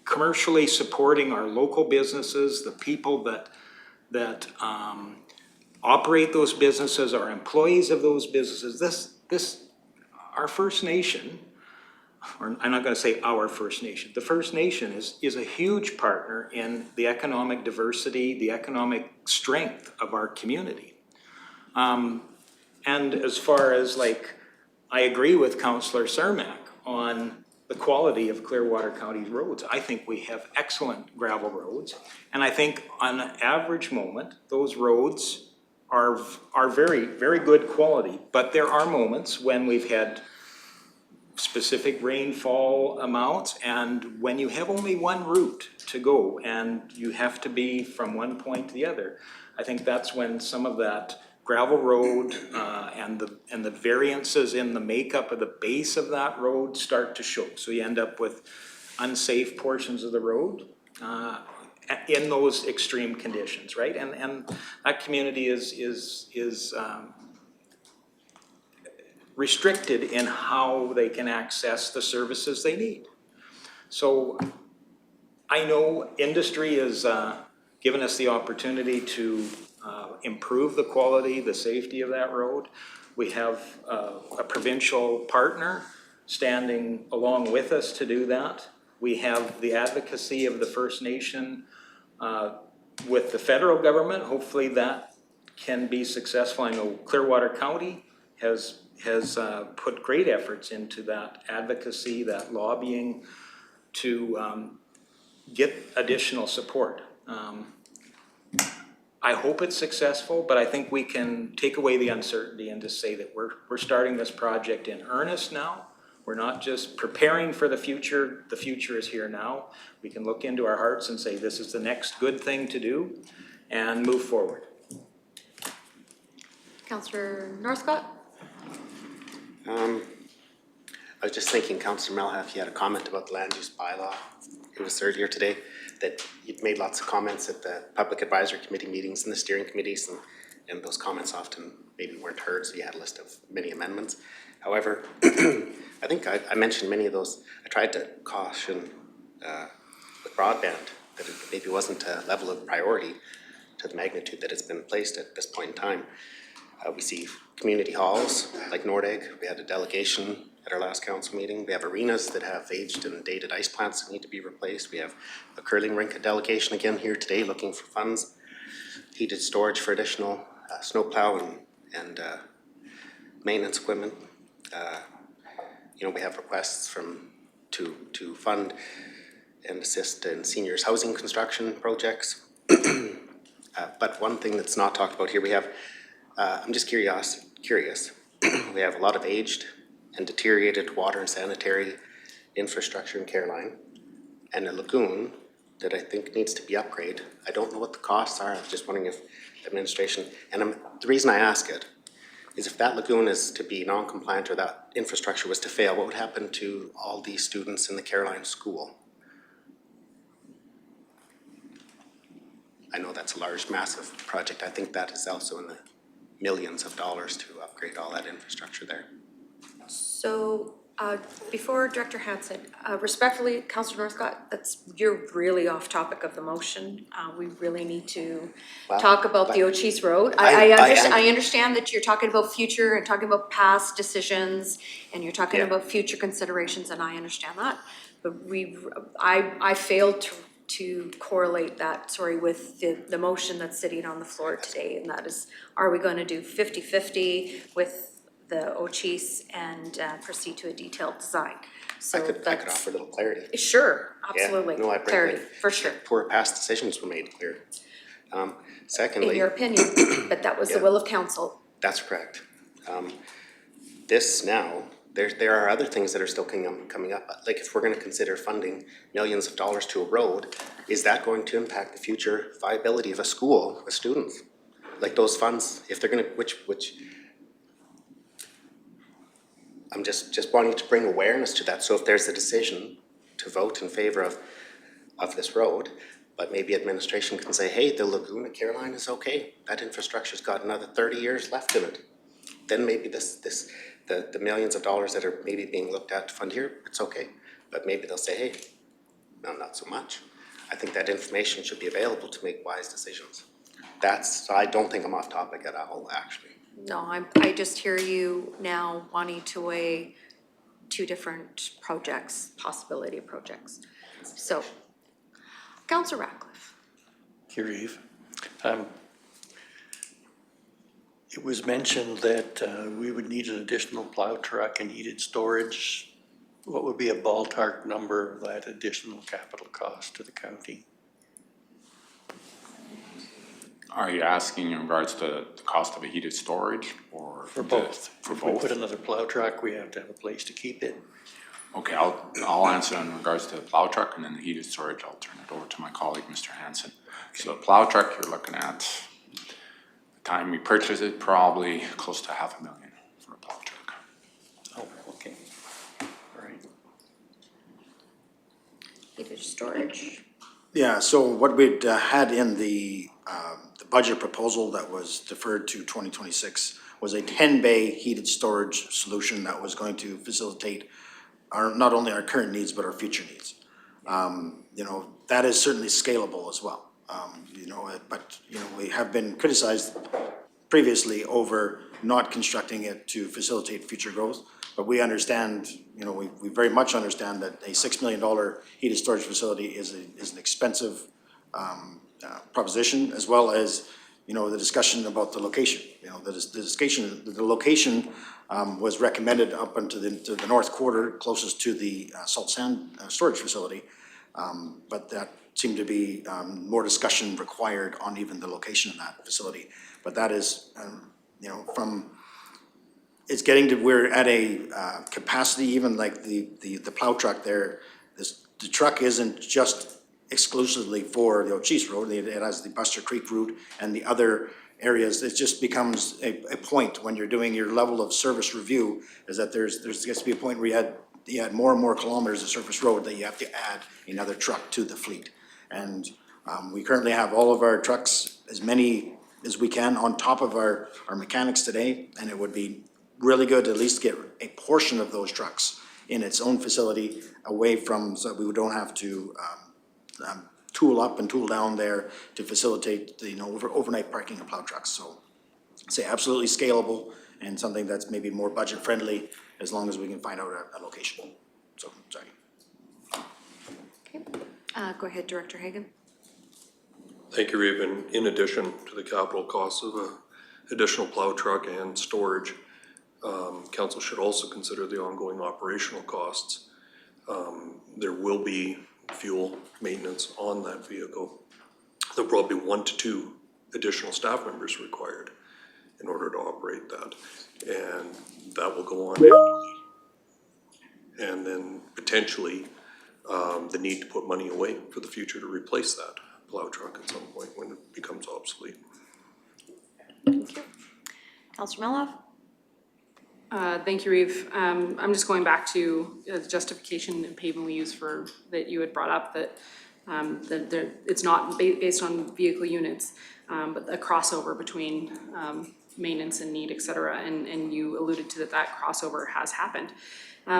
commercially supporting our local businesses, the people that operate those businesses, our employees of those businesses, our First Nation, or I'm not gonna say our First Nation, the First Nation is a huge partner in the economic diversity, the economic strength of our community. And as far as I agree with Councillor Cermak on the quality of Clearwater County's roads. I think we have excellent gravel roads. And I think on an average moment, those roads are very, very good quality. But there are moments when we've had specific rainfall amounts, and when you have only one route to go and you have to be from one point to the other, I think that's when some of that gravel road and the variances in the makeup of the base of that road start to show. So you end up with unsafe portions of the road in those extreme conditions, right? And that community is restricted in how they can access the services they need. So I know industry has given us the opportunity to improve the quality, the safety of that road. We have a provincial partner standing along with us to do that. We have the advocacy of the First Nation with the federal government. Hopefully that can be successful. I know Clearwater County has put great efforts into that advocacy, that lobbying to get additional support. I hope it's successful, but I think we can take away the uncertainty and just say that we're starting this project in earnest now. We're not just preparing for the future is here now. We can look into our hearts and say this is the next good thing to do and move forward. Councillor Northcott? I was just thinking, Councillor Melhaff, you had a comment about the Land Use Bylaw. It was earlier today that you'd made lots of comments at the Public Advisory Committee meetings and the steering committees, and those comments often maybe weren't heard, so you had a list of many amendments. However, I think I mentioned many of those. I tried to caution with broadband that it maybe wasn't a level of priority to the magnitude that it's been placed at this point in time. We see community halls like Nordegg. We had a delegation at our last council meeting. We have arenas that have aged and dated ice plants that need to be replaced. We have a curling rink delegation again here today looking for funds, heated storage for additional snowplow and maintenance equipment. We have requests to fund and assist in seniors housing construction projects. But one thing that's not talked about here, we have, I'm just curious, we have a lot of aged and deteriorated water and sanitary infrastructure in Caroline, and a lagoon that I think needs to be upgraded. I don't know what the costs are. I was just wondering if administration, and the reason I ask it is if that lagoon is to be non-compliant or that infrastructure was to fail, what would happen to all these students in the Caroline school? I know that's a large, massive project. I think that is also in the millions of dollars to upgrade all that infrastructure there. So Before Director Hansen, respectfully, Councillor Northcott, you're really off topic of the motion. We really need to talk about the Ochese Road. I understand that you're talking about future and talking about past decisions, and you're talking about future considerations, and I understand that. But I failed to correlate that, with the motion that's sitting on the floor today, and that is, are we going to do 50-50 with the Ochese and proceed to a detailed design? So I could offer a little clarity. Sure, absolutely. Yeah, no, I bring Clarity, that. for sure. Poor past decisions were made clear. Secondly. In your opinion, but that was the will of council. That's correct. This now, there are other things that are still coming up. Like if we're gonna consider funding millions of dollars to a road, is that going to impact the future viability of a school with students? Like those funds, if they're gonna, which I'm just wanting to bring awareness to that. So if there's a decision to vote in favor of this road, but maybe administration can say, hey, the lagoon at Caroline is okay. That infrastructure's got another 30 years left in it. Then maybe the millions of dollars that are maybe being looked at to fund here, it's okay. But maybe they'll say, hey, no, not so much. I think that information should be available to make wise decisions. I don't think I'm off topic at all, actually. No, I just hear you now wanting to weigh two different projects, possibility of projects. So, Councillor Ratcliffe. Yariv. It was mentioned that we would need an additional plow truck and heated storage. What would be a ballpark number of that additional capital cost to the county? Are you asking in regards to the cost of a heated storage or? For both. For if both? we put another plow truck, we have to have a place to keep it. Okay, I'll answer in regards to the plow truck, and then the heated storage, I'll turn it over to my colleague, Mr. Hansen. Okay. So the plow truck, you're looking at, the time we purchase it, probably close to $500,000 for a plow truck. Oh, okay. All right. Heated storage. Yeah, so what we'd had in the budget proposal that was deferred to 2026 was a 10-bay heated storage solution that was going to facilitate not only our current needs, but our future needs. That is certainly scalable as well. But we have been criticized previously over not constructing it to facilitate future growth. But we understand, we very much understand that a $6 million heated storage facility is an expensive proposition, as well as, the discussion about the location. The location was recommended up into the north quarter, closest to the salt sand storage facility. But that seemed to be more discussion required on even the location of that facility. But that is, it's getting to, we're at a capacity, even like the plow truck there, the truck isn't just exclusively for the Ochese Road. It has the Buster Creek route and the other areas. It just becomes a point when you're doing your level of service review, is that there's gets to be a point where you add more and more kilometers of surface road that you have to add another truck to the fleet. And we currently have all of our trucks, as many as we can, on top of our mechanics today, and it would be really good to at least get a portion of those trucks in its own facility away from, so we don't have to tool up and tool down there to facilitate the overnight parking of plow trucks. So say absolutely scalable and something that's maybe more budget friendly, as long as we can find out a location. So, sorry. Okay, go ahead, Director Hagan. Thank you, Raven. In addition to the capital costs of a additional plow truck and storage, council should also consider the ongoing operational costs. There will be fuel maintenance on that vehicle. There'll probably be 1 to 2 additional staff members required in order to operate that. And that will go on annually. And then potentially the need to put money away for the future to replace that plow truck at some point when it becomes obsolete. Thank you. Councillor Meloff? Thank you, Reeve. I'm just going back to the justification and pavement we use that you had brought up, that it's not based on vehicle units, but a crossover between maintenance and need, et cetera, and you alluded to that crossover has happened.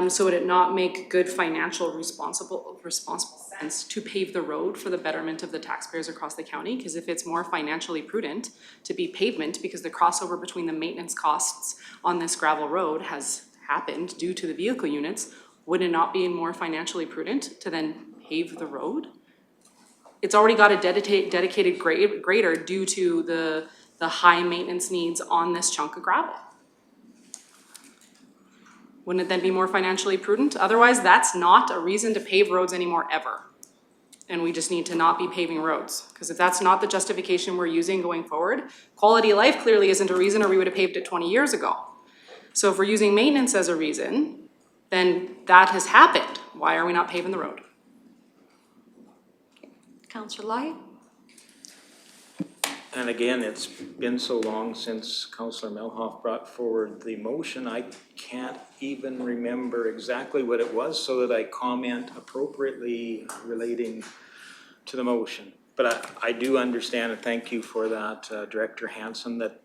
So would it not make good financial responsible sense to pave the road for the betterment of the taxpayers across the county? Because if it's more financially prudent to be pavement, because the crossover between the maintenance costs on this gravel road has happened due to the vehicle units, would it not be more financially prudent to then pave the road? It's already got a dedicated grader due to the high maintenance needs on this chunk of gravel. Wouldn't it then be more financially prudent? Otherwise, that's not a reason to pave roads anymore ever. And we just need to not be paving roads. Because if that's not the justification we're using going forward, quality of life clearly isn't a reason, or we would have paved it 20 years ago. So if we're using maintenance as a reason, then that has happened. Why are we not paving the road? Councillor Lai? And again, it's been so long since Councillor Melhoff brought forward the motion, I can't even remember exactly what it was so that I comment appropriately relating to the motion. But I do understand, and thank you for that, Director Hansen, that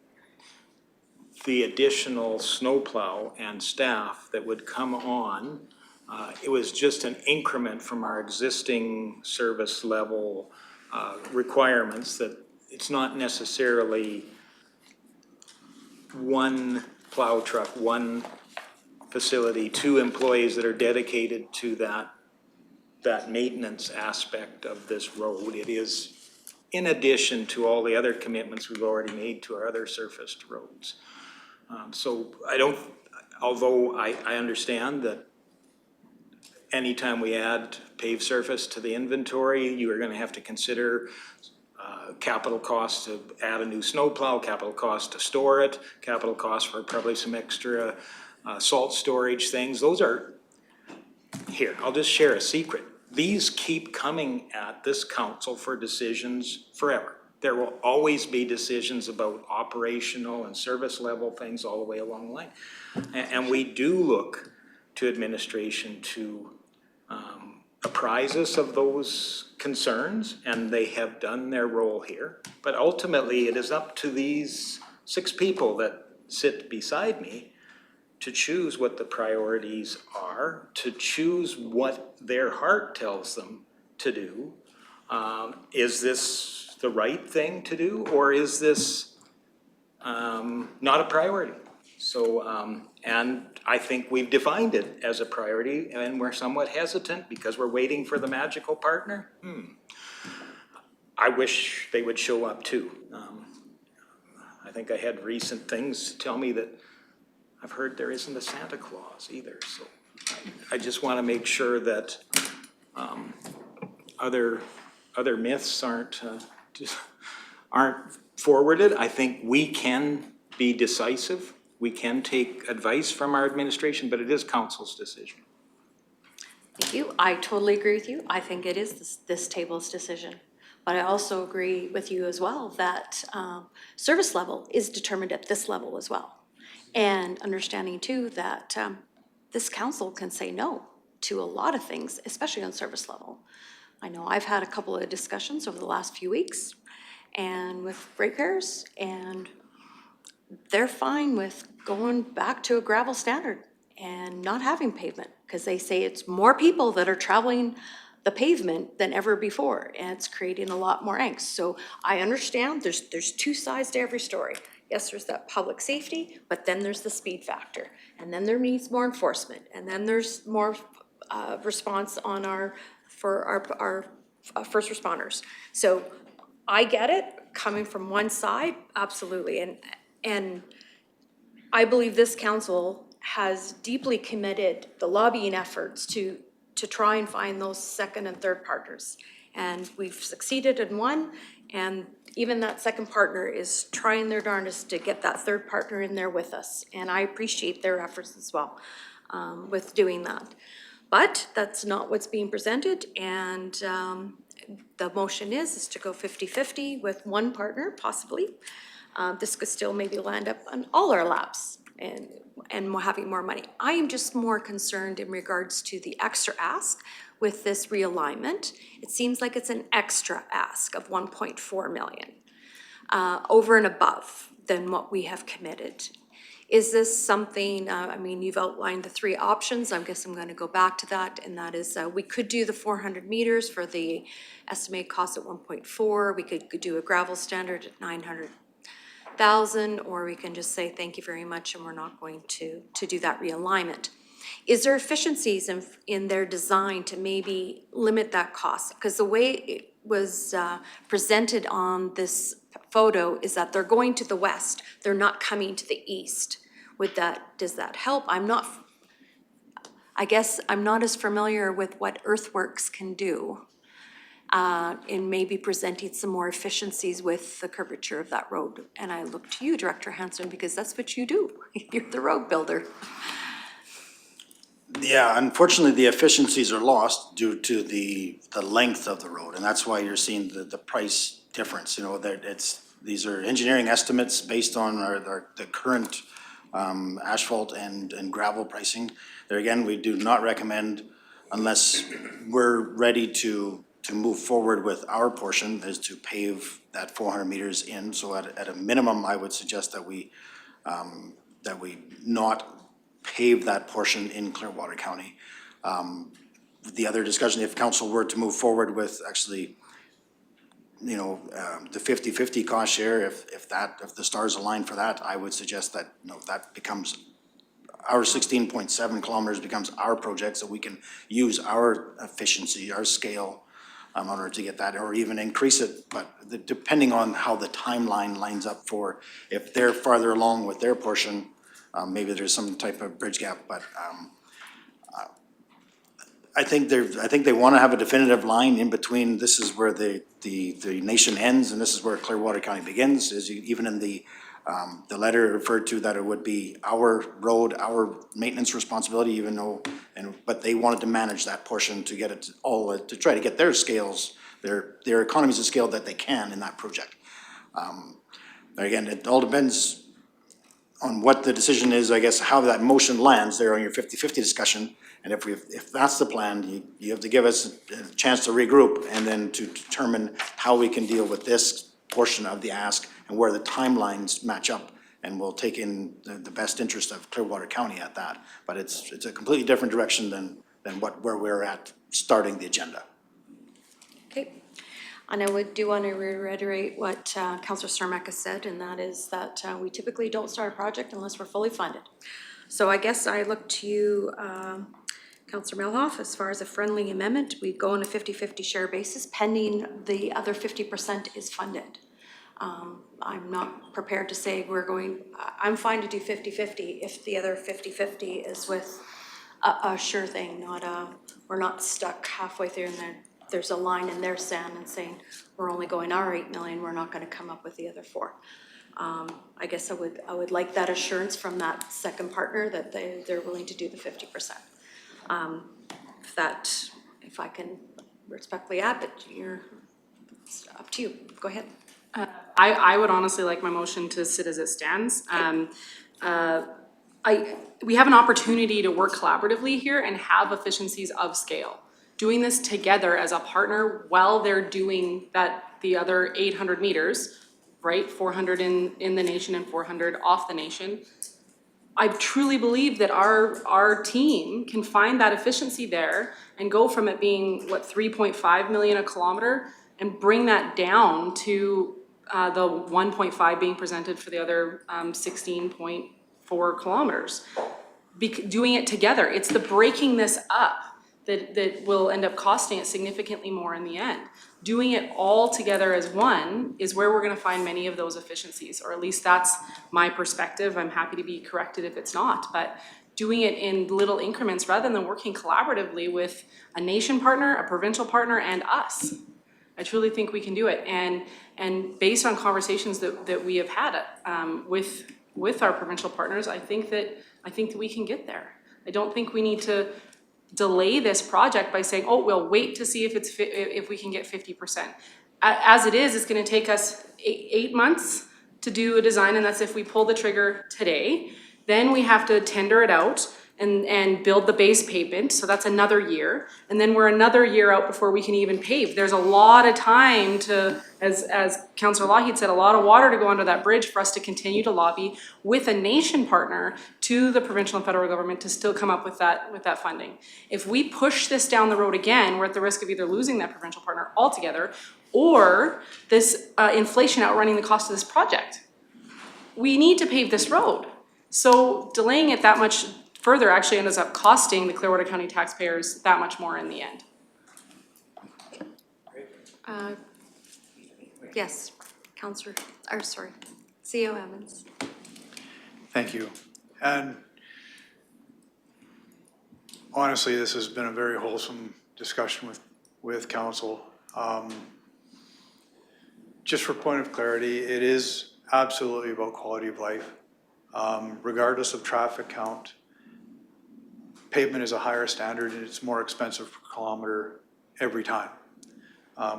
the additional snowplow and staff that would come on, it was just an increment from our existing service level requirements, that it's not necessarily one plow truck, one facility, 2 employees that are dedicated to that maintenance aspect of this road. It is in addition to all the other commitments we've already made to our other surfaced roads. So although I understand that anytime we add paved surface to the inventory, you are gonna have to consider capital costs to add a new snowplow, capital cost to store it, capital cost for probably some extra salt storage things. Those are, here, I'll just share a secret. These keep coming at this council for decisions forever. There will always be decisions about operational and service level things all the way along the line. And we do look to administration to apprise us of those concerns, and they have done their role here. But ultimately, it is up to these 6 people that sit beside me to choose what the priorities are, to choose what their heart tells them to do. Is this the right thing to do, or is this not a priority? So, and I think we've defined it as a priority, and we're somewhat hesitant because we're waiting for the magical partner. I wish they would show up too. I think I had recent things tell me that I've heard there isn't a Santa Claus either. So I just want to make sure that other myths aren't forwarded. I think we can be decisive. We can take advice from our administration, but it is council's decision. Thank you. I totally agree with you. I think it is this table's decision. But I also agree with you as well that service level is determined at this level as well. And understanding too that this council can say no to a lot of things, especially on service level. I know I've had a couple of discussions over the last few weeks and with ratepayers, and they're fine with going back to a gravel standard and not having pavement, because they say it's more people that are traveling the pavement than ever before, and it's creating a lot more angst. So I understand there's 2 sides to every story. Yes, there's that public safety, but then there's the speed factor, and then there needs more enforcement, and then there's more response on our first responders. So I get it, coming from one side, absolutely, and I believe this council has deeply committed the lobbying efforts to try and find those second and third partners. And we've succeeded in one, and even that second partner is trying their darndest to get that third partner in there with us. And I appreciate their efforts as well with doing that. But that's not what's being presented, and the motion is to go 50-50 with one partner, possibly. This could still maybe land up on all our laps and having more money. I am just more concerned in regards to the extra ask with this realignment. It seems like it's an extra ask of 1.4 million over and above than what we have committed. Is this something, I mean, you've outlined the 3 options, I guess I'm gonna go back to that, and that is, we could do the 400 meters for the estimated cost at 1.4, we could do a gravel standard at 900,000, or we can just say thank you very much and we're not going to do that realignment. Is there efficiencies in their design to maybe limit that cost? Because the way it was presented on this photo is that they're going to the west, they're not coming to the east. Does that help? I guess I'm not as familiar with what earthworks can do in maybe presenting some more efficiencies with the curvature of that road. And I look to you, Director Hanson, because that's what you do. You're the road builder. Yeah, unfortunately, the efficiencies are lost due to the length of the road, and that's why you're seeing the price difference, you know, that these are engineering estimates based on the current asphalt and gravel pricing. There again, we do not recommend, unless we're ready to move forward with our portion, is to pave that 400 meters in. So at a minimum, I would suggest that we not pave that portion in Clearwater County. The other discussion, if council were to move forward with actually, you know, the 50-50 cost share, if the stars align for that, I would suggest that, you know, that becomes our 16.7 kilometers becomes our project, so we can use our efficiency, our scale, in order to get that, or even increase it. But depending on how the timeline lines up for, if they're farther along with their portion, maybe there's some type of bridge gap, but I think they want to have a definitive line in between. This is where the nation ends, and this is where Clearwater County begins. Is even in the letter referred to that it would be our road, our maintenance responsibility, even though, but they wanted to manage that portion to get it all, to try to get their scales, their economies of scale that they can in that project. Again, it all depends on what the decision is, I guess, how that motion lands there on your 50-50 discussion. And if that's the plan, you have to give us a chance to regroup and then to determine how we can deal with this portion of the ask and where the timelines match up. And we'll take in the best interest of Clearwater County at that. But it's a completely different direction than where we're at starting the agenda. Okay. And I do want to reiterate what Councillor Cermak has said, and that is that we typically don't start a project unless we're fully funded. So I guess I look to you, Councillor Melhoff, as far as a friendly amendment. We go on a 50-50 share basis pending the other 50% is funded. I'm not prepared to say I'm fine to do 50-50 if the other 50-50 is with a sure thing, we're not stuck halfway through and there's a line in their sand and saying, we're only going our 8 million, we're not gonna come up with the other 4. I guess I would like that assurance from that second partner that they're willing to do the 50%. If I can respectfully add, but it's up to you, go ahead. I would honestly like my motion to sit as it stands. We have an opportunity to work collaboratively here and have efficiencies of scale. Doing this together as a partner while they're doing the other 800 meters, right? 400 in the nation and 400 off the nation. I truly believe that our team can find that efficiency there and go from it being, 3.5 million a kilometer and bring that down to the 1.5 being presented for the other 16.4 kilometers. Doing it together, it's the breaking this up that will end up costing it significantly more in the end. Doing it all together as one is where we're gonna find many of those efficiencies, or at least that's my perspective. I'm happy to be corrected if it's not, but doing it in little increments rather than working collaboratively with a nation partner, a provincial partner, and us. I truly think we can do it. And based on conversations that we have had with our provincial partners, I think that we can get there. I don't think we need to delay this project by saying, oh, we'll wait to see if we can get 50%. As it is, it's gonna take us 8 months to do a design, and that's if we pull the trigger today. Then we have to tender it out. and build the base pavement, so that's another year. And then we're another year out before we can even pave. There's a lot of time to, as Councillor Lougheed said, a lot of water to go under that bridge for us to continue to lobby with a nation partner to the provincial and federal government to still come up with that funding. If we push this down the road again, we're at the risk of either losing that provincial partner altogether or this inflation outrunning the cost of this project. We need to pave this road. So delaying it that much further actually ends up costing the Clearwater County taxpayers that much more in the end. Yes, Councillor, or sorry, CEO Evans. Thank you. And honestly, this has been a very wholesome discussion with council. Just for point of clarity, it is absolutely about quality of life. Regardless of traffic count, pavement is a higher standard and it's more expensive per kilometer every time.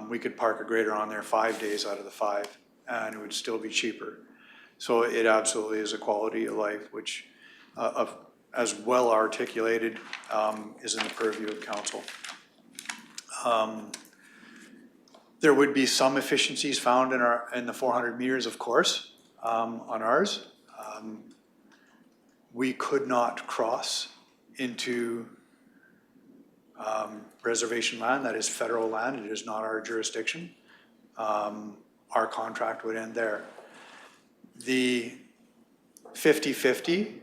We could park a grader on there 5 days out of the 5 and it would still be cheaper. So it absolutely is a quality of life, which as well articulated is in the purview of council. There would be some efficiencies found in the 400 meters, of course, on ours. We could not cross into reservation land, that is federal land, it is not our jurisdiction. Our contract would end there. The 50-50,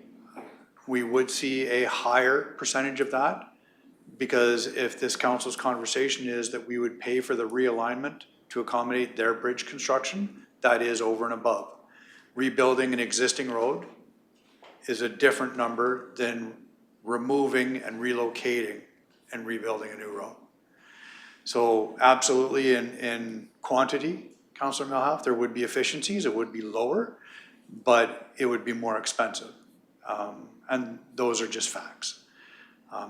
we would see a higher percentage of that because if this council's conversation is that we would pay for the realignment to accommodate their bridge construction, that is over and above. Rebuilding an existing road is a different number than removing and relocating and rebuilding a new road. So absolutely in quantity, Councillor Melhoff, there would be efficiencies, it would be lower, but it would be more expensive. And those are just facts.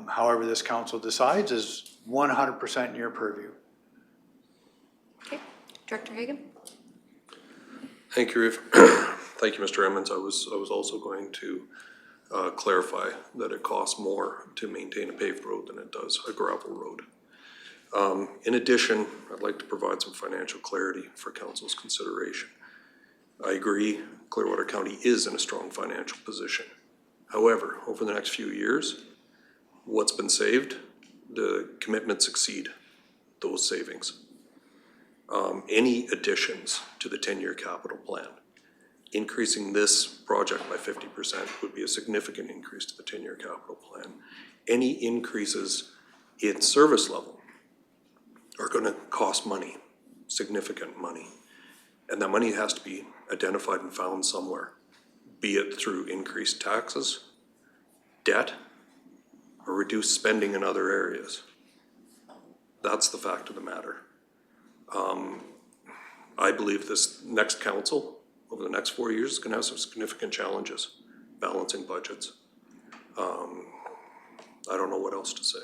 However this council decides is 100% in your purview. Okay, Director Hagan. Thank you, Reeve. Thank you, Mr. Emmons. I was also going to clarify that it costs more to maintain a paved road than it does a gravel road. In addition, I'd like to provide some financial clarity for council's consideration. I agree, Clearwater County is in a strong financial position. However, over the next few years, what's been saved, the commitments exceed those savings. Any additions to the 10-year capital plan, increasing this project by 50% would be a significant increase to the 10-year capital plan. Any increases in service level are going to cost money, significant money. And that money has to be identified and found somewhere, be it through increased taxes, debt, or reduced spending in other areas. That's the fact of the matter. I believe this next council, over the next 4 years, is going to have some significant challenges balancing budgets. I don't know what else to say.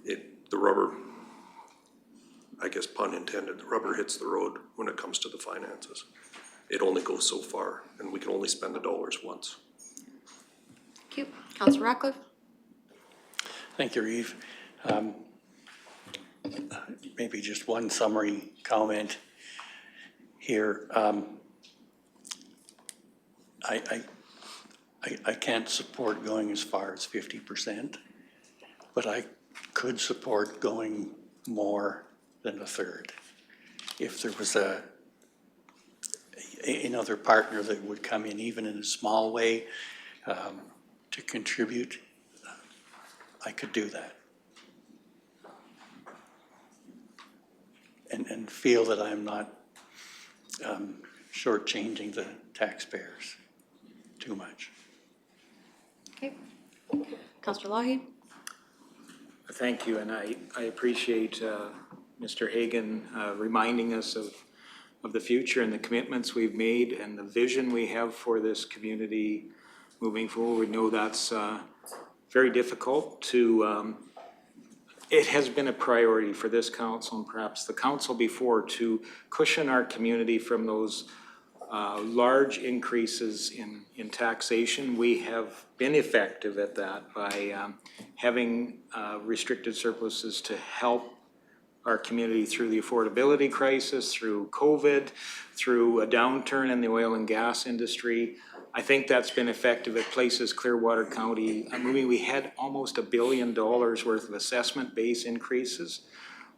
The rubber, I guess pun intended, the rubber hits the road when it comes to the finances. It only goes so far, and we can only spend the dollars once. Thank you. Councillor Ratcliffe. Thank you, Reeve. Maybe just one summary comment here. I can't support going as far as 50%, but I could support going more than a third. If there was another partner that would come in, even in a small way, to contribute, I could do that. And feel that I'm not shortchanging the taxpayers too much. Okay. Councillor Lougheed. Thank you, and I appreciate Mr. Hagan reminding us of the future and the commitments we've made and the vision we have for this community moving forward. We know that's very difficult to, it has been a priority for this council and perhaps the council before to cushion our community from those large increases in taxation. We have been effective at that by having restricted surpluses to help our community through the affordability crisis, through COVID, through a downturn in the oil and gas industry. I think that's been effective at places, Clearwater County. I mean, we had almost $1 billion worth of assessment base increases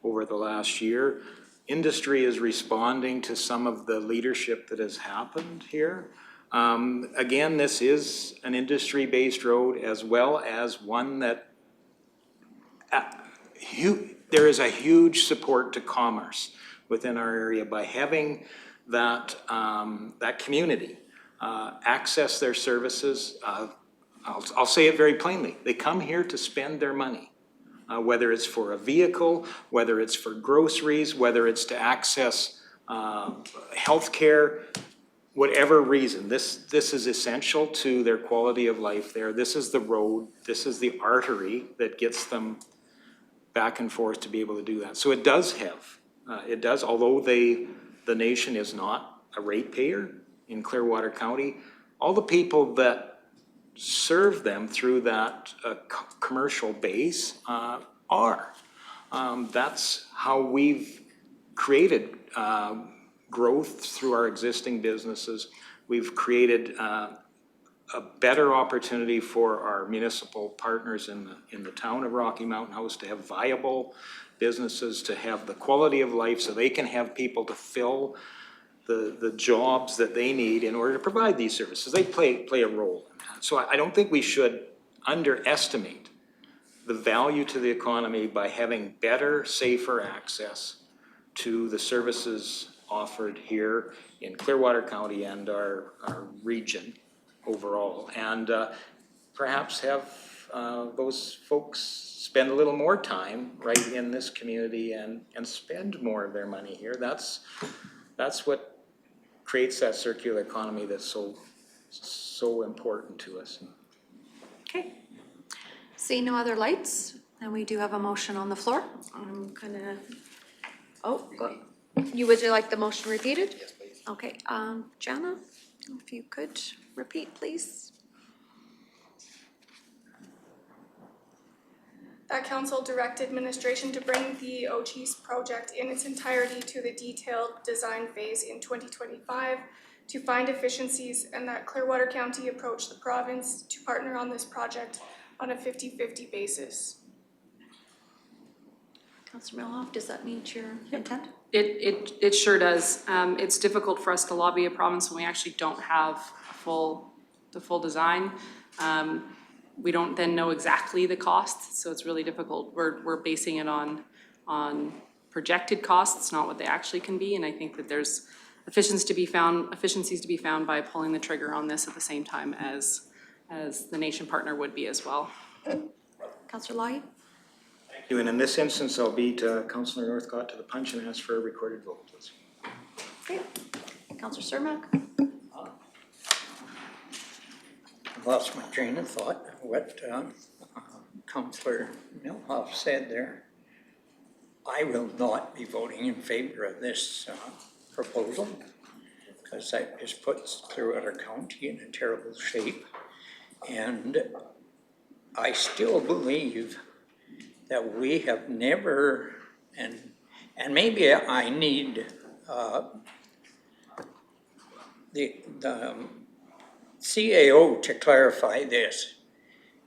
over the last year. Industry is responding to some of the leadership that has happened here. Again, this is an industry-based road as well as one that there is a huge support to commerce within our area by having that, that community access their services. I'll say it very plainly. They come here to spend their money, whether it's for a vehicle, whether it's for groceries, whether it's to access healthcare, whatever reason. This is essential to their quality of life there. This is the road, this is the artery that gets them back and forth to be able to do that. So it does have, although the nation is not a ratepayer in Clearwater County, all the people that serve them through that commercial base are. That's how we've created growth through our existing businesses. We've created a better opportunity for our municipal partners in the town of Rocky Mountain House to have viable businesses, to have the quality of life so they can have people to fill the jobs that they need in order to provide these services. They play a role in that. So I don't think we should underestimate the value to the economy by having better, safer access to the services offered here in Clearwater County and our region overall, and perhaps have those folks spend a little more time right in this community and spend more of their money here. That's what creates that circular economy that's so important to us. Okay. See no other lights, and we do have a motion on the floor. I'm gonna, would you like the motion repeated? Yes, please. Okay, Jana, if you could repeat, please. That council direct administration to bring the OCHEES project in its entirety to the detailed design phase in 2025 to find efficiencies, and that Clearwater County approach the province to partner on this project on a 50-50 basis. Councillor Milhoff, does that meet your intent? It sure does. It's difficult for us to lobby a province when we actually don't have the full design. We don't then know exactly the costs, so it's really difficult. We're basing it on projected costs, not what they actually can be, and I think that there's efficiencies to be found by pulling the trigger on this at the same time as the nation partner would be as well. Councillor Lai? Thank you, and in this instance, I'll beat Councillor Northcott to the punch and ask for a recorded vote, please. Okay. Councillor Cermak? Lost my train of thought. What Councillor Milhoff said there. I will not be voting in favor of this proposal because that just puts Clearwater County in a terrible shape. And I still believe that we have never, and maybe I need the CAO to clarify this.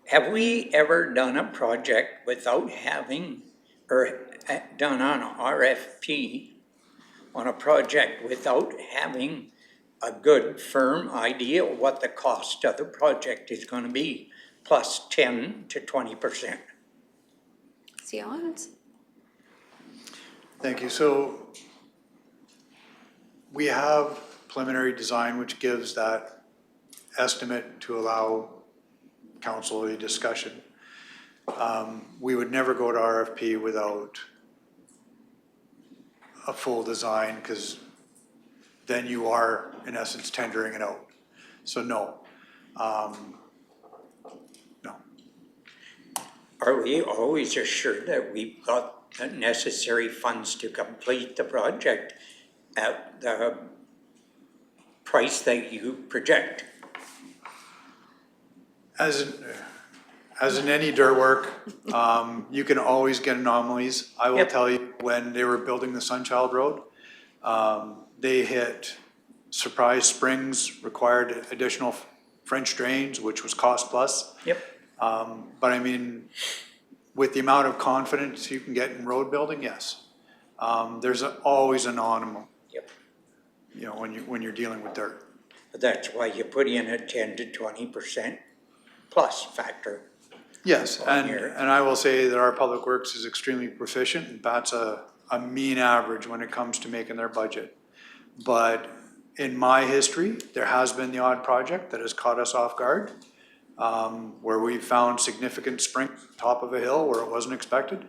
Have we ever done a project without having, or done an RFP on a project without having a good firm idea of what the cost of the project is going to be, plus 10 to 20%? See how it Thank you. So we have preliminary design, which gives that estimate to allow council a discussion. We would never go to RFP without a full design, because then you are, in essence, tendering it out. So no. No. Are we always assured that we've got the necessary funds to complete the project at the price that you project? As in any dirt work, you can always get anomalies. I will Yep. tell you, when they were building the Sunchild Road, they hit surprise springs, required additional French drains, which was cost plus. Yep. But I mean, with the amount of confidence you can get in road building, yes. There's always an anomaly, Yep. you know, when you're dealing with dirt. But that's why you put in a 10 to 20% plus factor. Yes, and here. I will say that our public works is extremely proficient, and that's a mean average when it comes to making their budget. But in my history, there has been the odd project that has caught us off guard, where we found significant springs top of a hill where it wasn't expected,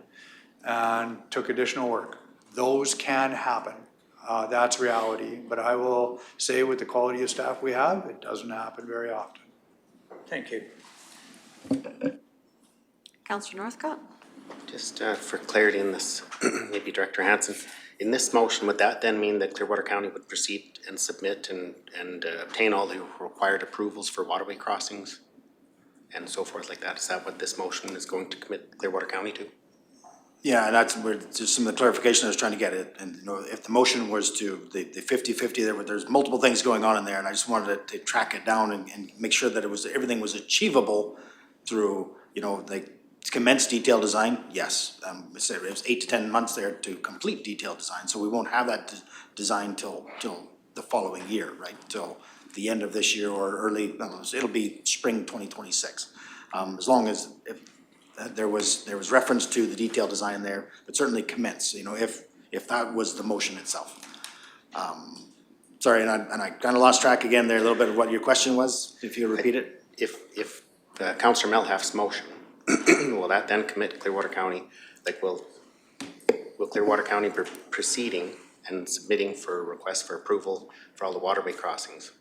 and took additional work. Those can happen. That's reality, but I will say with the quality of staff we have, it doesn't happen very often. Thank you. Councillor Northcott? Just for clarity in this, maybe Director Hansen, in this motion, would that then mean that Clearwater County would proceed and submit and obtain all the required approvals for waterway crossings and so forth like that? Is that what this motion is going to commit Clearwater County to? Yeah, and that's where just some of the clarification I was trying to get at. And, you know, if the motion was to the 50-50, there's multiple things going on in there, and I just wanted to track it down and make sure that everything was achievable through, you know, like, commence detailed design, yes. It was 8 to 10 months there to complete detailed design, so we won't have that design till the following year, right? Till the end of this year or early, it'll be spring 2026. As long as there was reference to the detailed design there, but certainly commence, you know, if that was the motion itself. Sorry, and I kind of lost track again there a little bit of what your question was, if you repeat it. If Councillor Melhalf's motion, will that then commit Clearwater County, like will Clearwater County be proceeding and submitting for a request for approval for all the waterway crossings?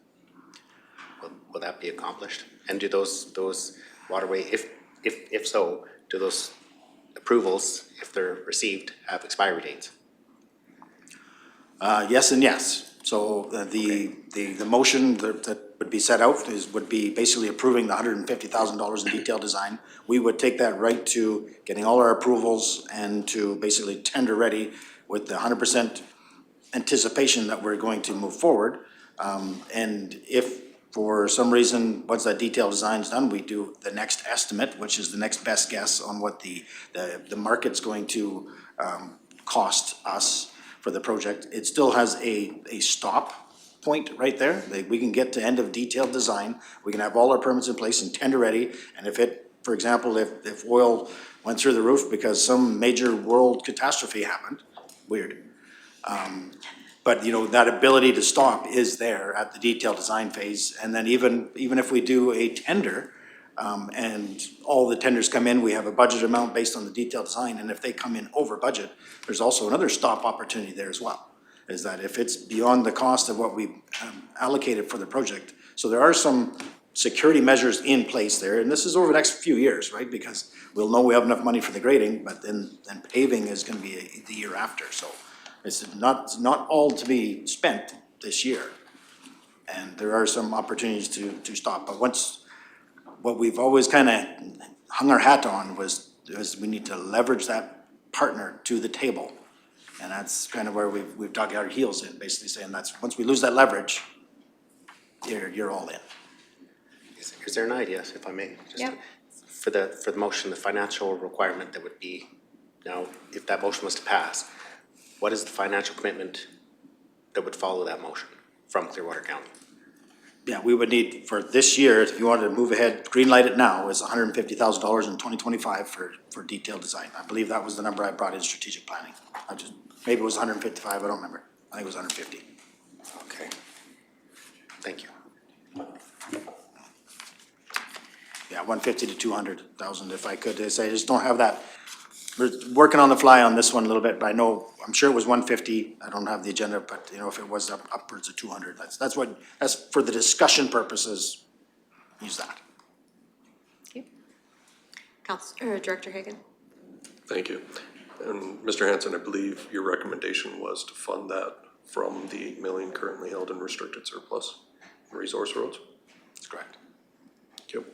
Will that be accomplished? And do those waterway, if so, do those approvals, if they're received, have expiry dates? Yes and yes. So the motion that would be set out would be basically approving the $150,000 in detailed design. We would take that right to getting all our approvals and to basically tender ready with the 100% anticipation that we're going to move forward. And if for some reason, once that detailed design is done, we do the next estimate, which is the next best guess on what the market's going to cost us for the project. It still has a stop point right there. We can get to end of detailed design. We can have all our permits in place and tender ready. And if it, for example, if oil went through the roof because some major world catastrophe happened, weird. But, you know, that ability to stop is there at the detailed design phase. And then even if we do a tender, and all the tenders come in, we have a budget amount based on the detailed design, and if they come in over budget, there's also another stop opportunity there as well. Is that if it's beyond the cost of what we allocated for the project. So there are some security measures in place there, and this is over the next few years, right? Because we'll know we have enough money for the grading, but then paving is gonna be the year after, so. It's not all to be spent this year. And there are some opportunities to stop, but what we've always kind of hung our hat on was we need to leverage that partner to the table. And that's kind of where we've dug our heels in, basically saying that's, once we lose that leverage, you're all in. Is there an idea, if I may? Just Yep. For the motion, the financial requirement that would be, now, if that motion was to pass, what is the financial commitment that would follow that motion from Clearwater County? Yeah, we would need, for this year, if you wanted to move ahead, green light it now, is $150,000 in 2025 for detailed design. I believe that was the number I brought in strategic planning. Maybe it was 155, I don't remember. I think it was 150. Okay. Thank you. Yeah, 150 to 200,000 if I could. I just don't have that. We're working on the fly on this one a little bit, but I know, I'm sure it was 150. I don't have the agenda, but you know, if it was upwards of 200, that's for the discussion purposes, use that. Okay. Director Hagan? Thank you. And Mr. Hansen, I believe your recommendation was to fund that from the 8 million currently held in restricted surplus? Resource roads? That's correct. Yep.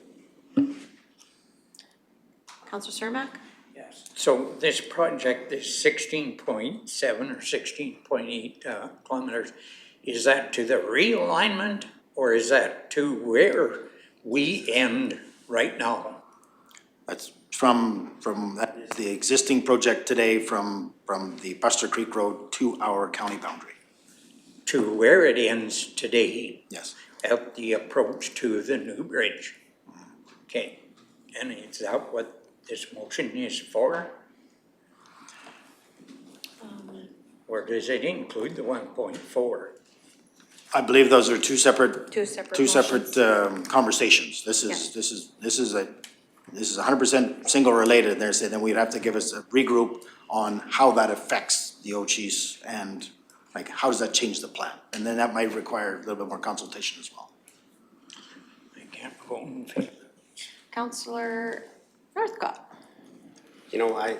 Councillor Cermak? Yes. So this project is 16.7 or 16.8 kilometers. Is that to the realignment or is that to where we end right now? That's from that is the existing project today from the Buster Creek Road to our county boundary. To where it ends today? Yes. At the approach to the new bridge? Okay, and is that what this motion is for? Or does it include the 1.4? I believe those are two separate Two separate conversations. This is 100% single related. There's, then we'd have to give us a regroup on how that affects the Ochis and like how does that change the plan? And then that might require a little bit more consultation as well. I can't vote in favor. Councillor Northcott? You know, I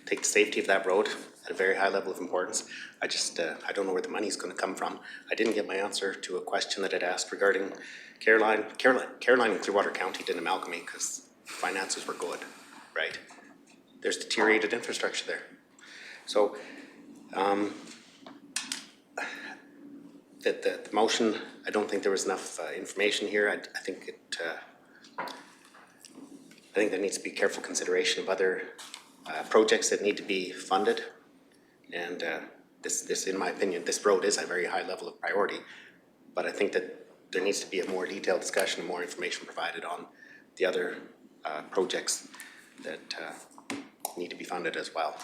take the safety of that road at a very high level of importance. I just, I don't know where the money's gonna come from. I didn't get my answer to a question that I'd asked regarding Caroline and Clearwater County didn't amalgamate because finances were good, right? There's deteriorated infrastructure there. So, the motion, I don't think there was enough information here. I think there needs to be careful consideration of other projects that need to be funded. And this, in my opinion, this road is a very high level of priority. But I think that there needs to be a more detailed discussion and more information provided on the other projects that need to be funded as well.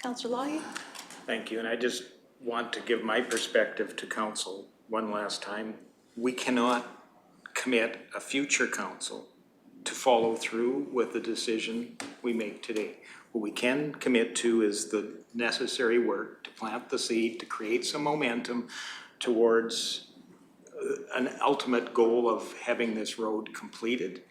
Councillor Lawye? Thank you, and I just want to give my perspective to council one last time. We cannot commit a future council to follow through with the decision we make today. What we can commit to is the necessary work to plant the seed, to create some momentum towards an ultimate goal of having this road completed.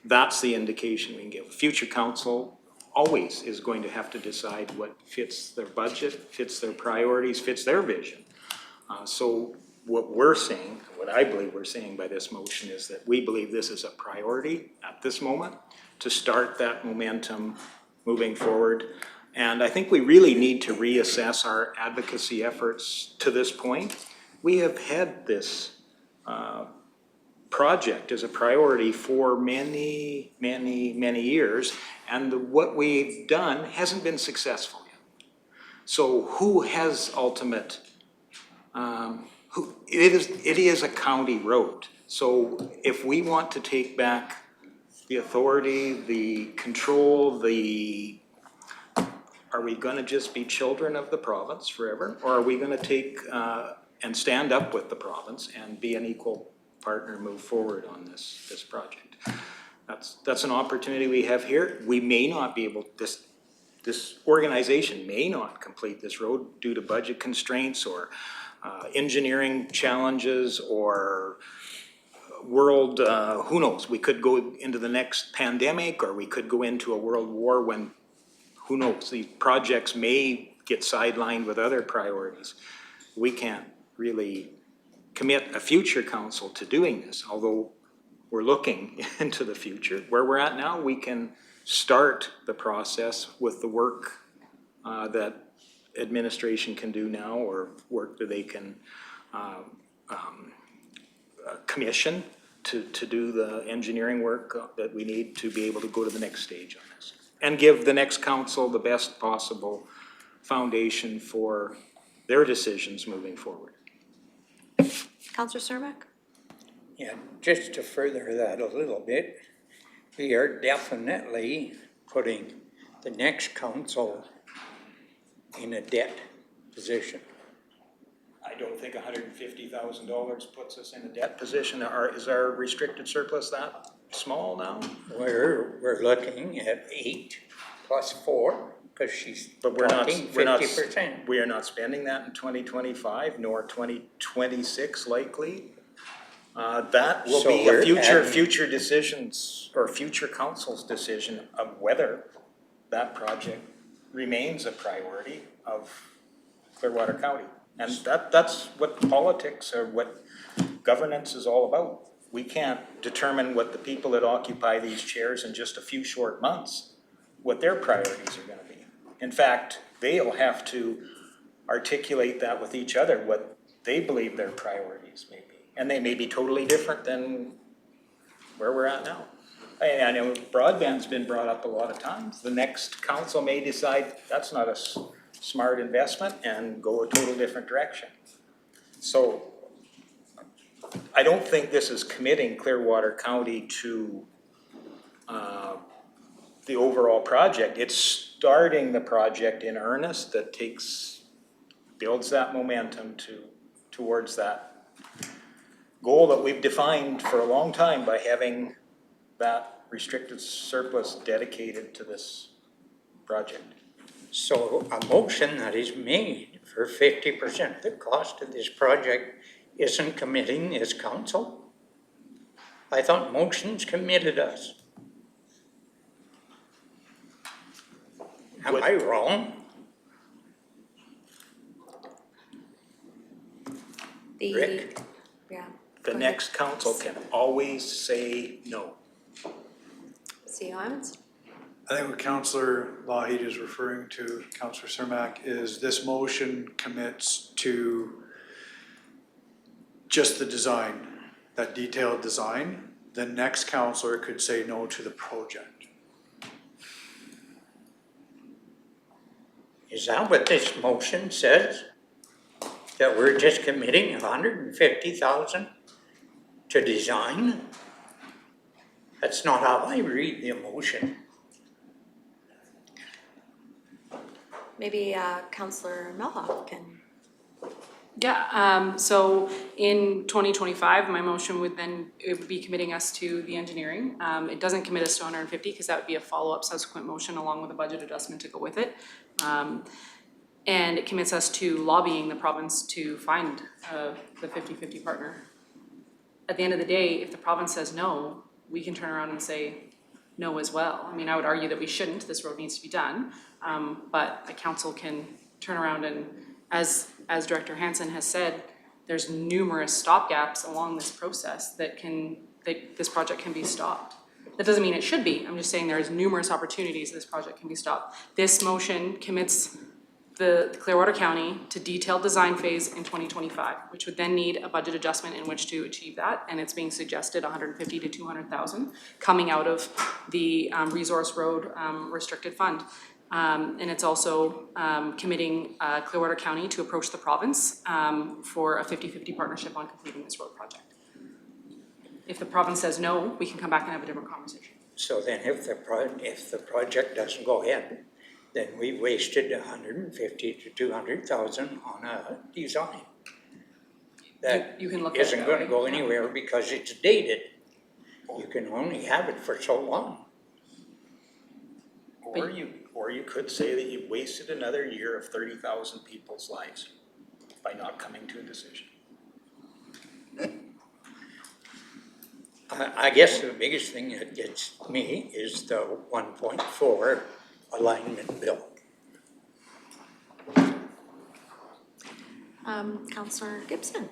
That's the indication we can give. Future council always is going to have to decide what fits their budget, fits their priorities, fits their vision. So what we're saying, what I believe we're saying by this motion is that we believe this is a priority at this moment to start that momentum moving forward. And I think we really need to reassess our advocacy efforts to this point. We have had this project as a priority for many, many, many years, and what we've done hasn't been successful yet. So who has ultimate, it is a county road. So if we want to take back the authority, the control, are we gonna just be children of the province forever? Or are we gonna take and stand up with the province and be an equal partner, move forward on this project? That's an opportunity we have here. We may not be able, this organization may not complete this road due to budget constraints or engineering challenges or world, who knows, we could go into the next pandemic or we could go into a world war when, who knows, the projects may get sidelined with other priorities. We can't really commit a future council to doing this, although we're looking into the future. Where we're at now, we can start the process with the work that administration can do now or work that they can commission to do the engineering work that we need to be able to go to the next stage on this. And give the next council the best possible foundation for their decisions moving forward. Councillor Cermak? Yeah, just to further that a little bit, we are definitely putting the next council in a debt position. I don't think $150,000 puts us in a debt position. Is our restricted surplus that small now? We're looking at 8 plus 4, because she's talking 50%. We are not spending that in 2025, nor 2026 likely. That will be a future decisions or future council's decision of whether that project remains a priority of Clearwater County. And that's what politics or what governance is all about. We can't determine what the people that occupy these chairs in just a few short months, what their priorities are gonna be. In fact, they'll have to articulate that with each other, what they believe their priorities may be. And they may be totally different than where we're at now. I know broadband's been brought up a lot of times. The next council may decide that's not a smart investment and go a total different direction. So I don't think this is committing Clearwater County to the overall project. It's starting the project in earnest that builds that momentum towards that goal that we've defined for a long time by having that restricted surplus dedicated to this project. So a motion that is made for 50% of the cost of this project isn't committing this council? I thought motions committed us. Am I wrong? Rick? Yeah. The next council can always say no. CEO Emmons? I think what Councillor Lougheed is referring to, Councillor Cermak, is this motion commits to just the design, that detailed design. The next councillor could say no to the project. Is that what this motion says? That we're just committing 150,000 to design? That's not how I read the motion. Maybe Councillor Melhoff can. Yeah, so in 2025, my motion would then, it would be committing us to the engineering. It doesn't commit us to 150 because that would be a follow-up subsequent motion along with a budget adjustment to go with it. And it commits us to lobbying the province to find the 50-50 partner. At the end of the day, if the province says no, we can turn around and say no as well. I mean, I would argue that we shouldn't, this road needs to be done, but the council can turn around and, as Director Hansen has said, there's numerous stopgaps along this process that this project can be stopped. That doesn't mean it should be, I'm just saying there's numerous opportunities this project can be stopped. This motion commits the Clearwater County to detailed design phase in 2025, which would then need a budget adjustment in which to achieve that, and it's being suggested 150 to 200,000 coming out of the Resource Road Restricted Fund. And it's also committing Clearwater County to approach the province for a 50-50 partnership on completing this road project. If the province says no, we can come back and have a different conversation. So then if the project doesn't go ahead, then we wasted 150 to 200,000 on a design. That you can look at it isn't that going way. to go anywhere because it's dated. You can only have it for so long. Or you could say that you've wasted another year of 30,000 people's lives by not coming to a decision. I guess the biggest thing that gets me is the 1.4 alignment bill. Councillor Gibson?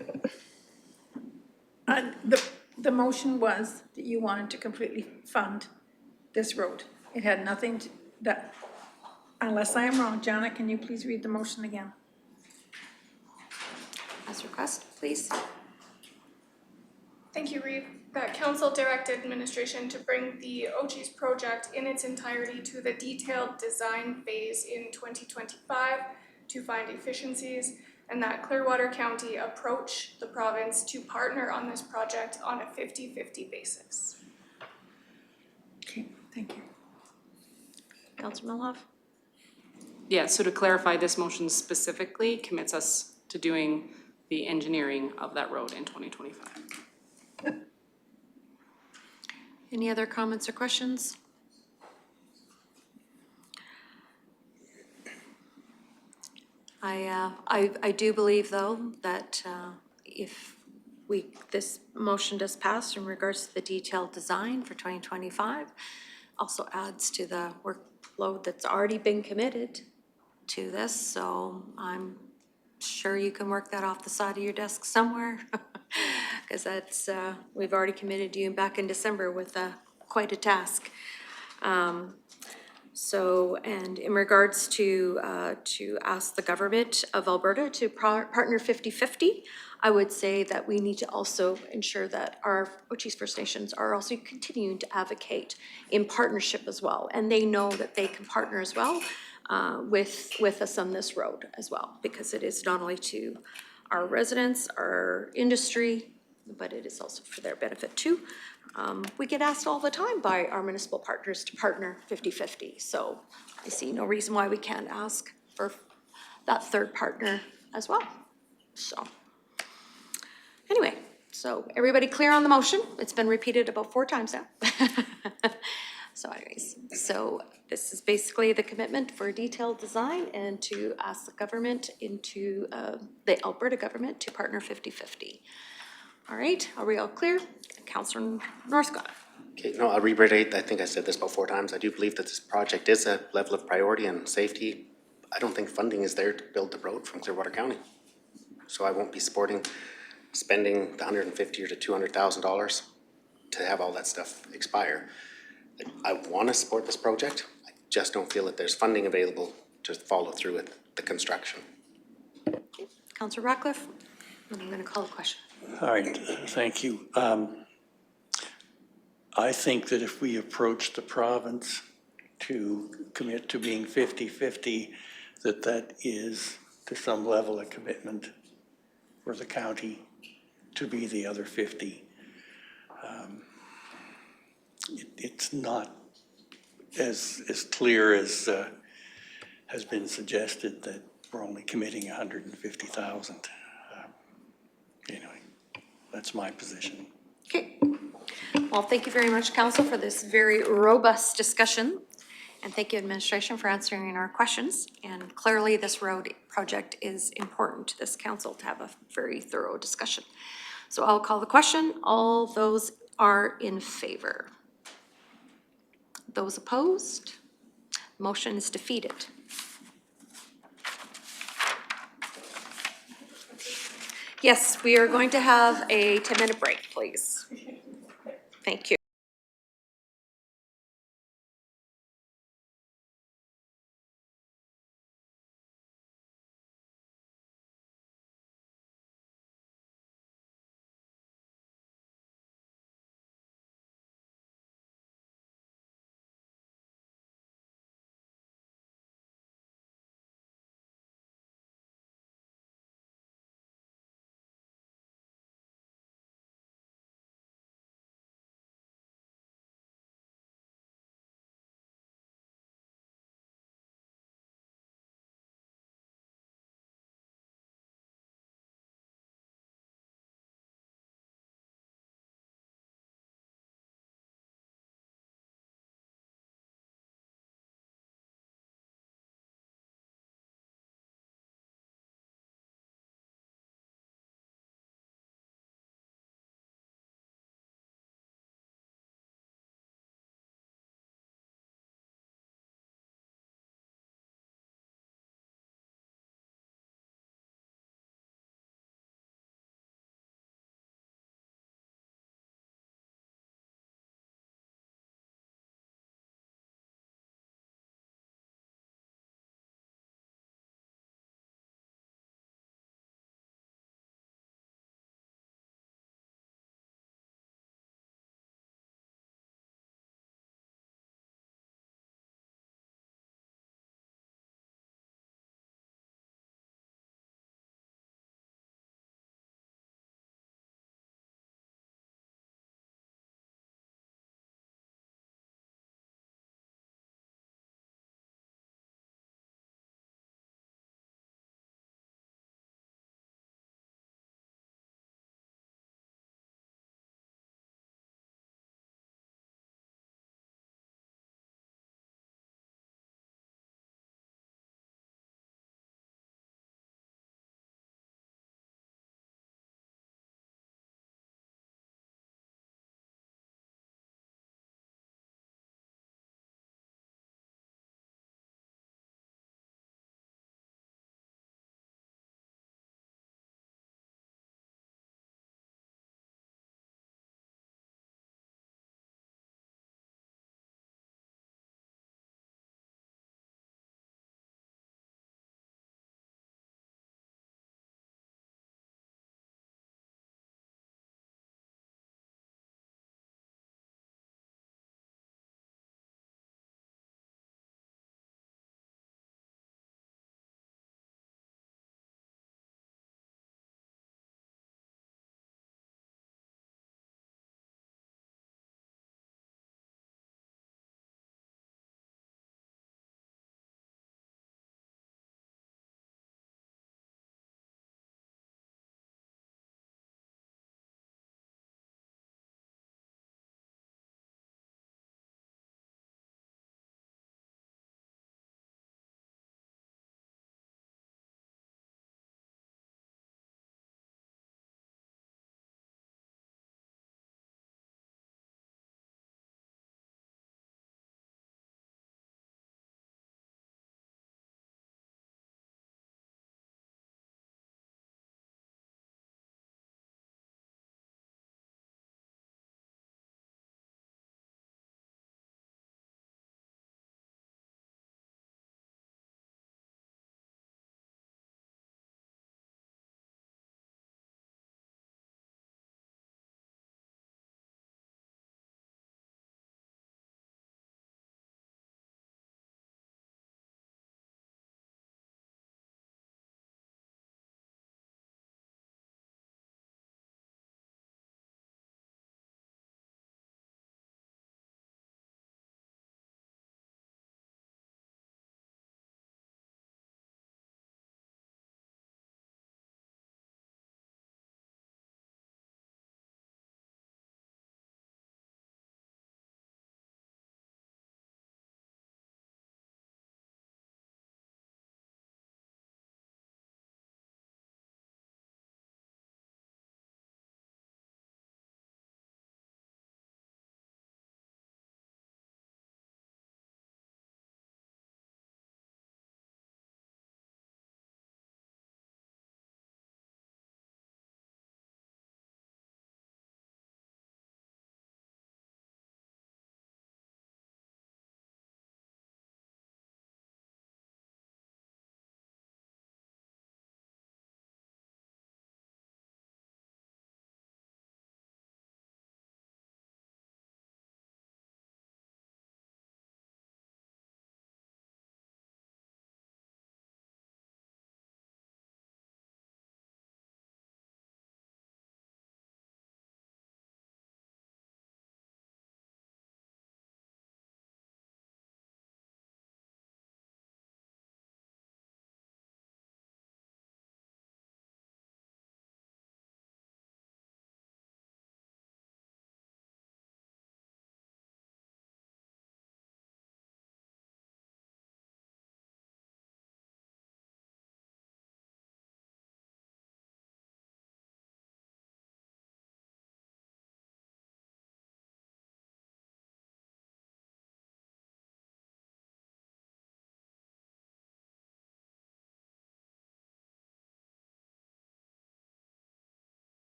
The motion was that you wanted to completely fund this road. It had nothing to, that, unless I am wrong, Jana, can you please read the motion again? As requested, please. Thank you, Reeve. That council direct administration to bring the OG's project in its entirety to the detailed design phase in 2025 to find efficiencies, and that Clearwater County approach the province to partner on this project on a 50-50 basis. Okay, thank you. Councillor Melhoff? Yeah, so to clarify, this motion specifically commits us to doing the engineering of that road in 2025. Any other comments or questions? I do believe, though, that if this motion does pass in regards to the detailed design for 2025, also adds to the workload that's already been committed to this, so I'm sure you can work that off the side of your desk somewhere. Because that's, we've already committed you back in December with quite a task. So, and in regards to ask the government of Alberta to partner 50-50, I would say that we need to also ensure that our Ochese First Nations are also continuing to advocate in partnership as well. And they know that they can partner as well with us on this road as well, because it is not only to our residents, our industry, but it is also for their benefit too. We get asked all the time by our municipal partners to partner 50-50, so I see no reason why we can't ask for that third partner as well, so. Anyway, so everybody clear on the motion? It's been repeated about 4 times now. So anyways, so this is basically the commitment for detailed design and to ask the government into, the Alberta government to partner 50-50. All right, are we all clear? Councillor Northcott. Okay, no, I'll reiterate, I think I said this about 4 times. I do believe that this project is a level of priority and safety. I don't think funding is there to build the road from Clearwater County. So I won't be supporting spending the $150,000 to $200,000 to have all that stuff expire. I want to support this project. I just don't feel that there's funding available to follow through with the construction. Councillor Ratcliffe, and I'm going to call a question. All right, thank you. I think that if we approach the province to commit to being 50-50, that is to some level a commitment for the county to be the other 50. It's not as clear as has been suggested that we're only committing 150,000. Anyway, that's my position. Okay. Well, thank you very much, Council, for this very robust discussion. And thank you, administration, for answering our questions. And clearly, this road project is important to this council to have a very thorough discussion. So I'll call the question. All those are in favor. Those opposed? Motion is defeated. Yes, we are going to have a 10-minute break, please. Thank you.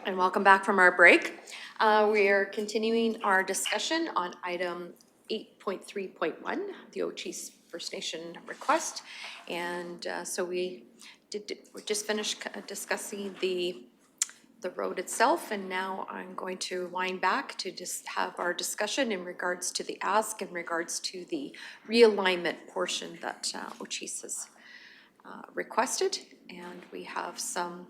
And welcome back from our break. We are continuing our discussion on item 8.3.1, the Ochis First Nation request. And so we just finished discussing the road itself, and now I'm going to wind back to just have our discussion in regards to the ask, in regards to the realignment portion that Ochis has requested. And we have some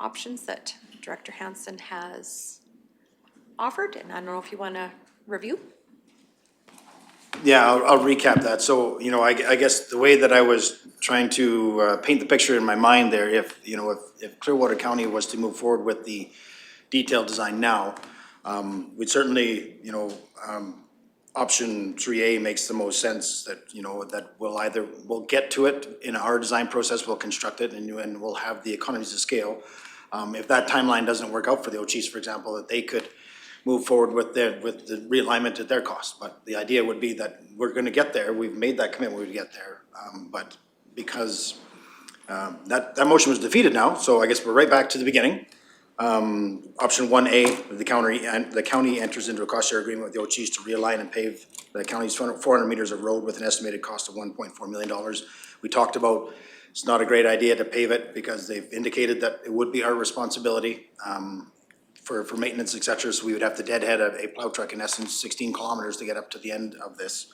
options that Director Hansen has offered, and I don't know if you want to review. Yeah, I'll recap that. So, you know, I guess the way that I was trying to paint the picture in my mind there, if Clearwater County was to move forward with the detailed design now, we'd certainly, option 3A makes the most sense, that, that we'll get to it in our design process, we'll construct it, and we'll have the economies of scale. If that timeline doesn't work out for the Ochis, for example, that they could move forward with the realignment at their cost. But the idea would be that we're gonna get there, we've made that commitment, we'd get there. But because that motion was defeated now, so I guess we're right back to the beginning. Option 1A, the county enters into a cost share agreement with the Ochis to realign and pave the county's 400 meters of road with an estimated cost of $1.4 million. We talked about it's not a great idea to pave it because they've indicated that it would be our responsibility for maintenance, et cetera. So we would have to deadhead a plow truck in essence 16 kilometers to get up to the end of this.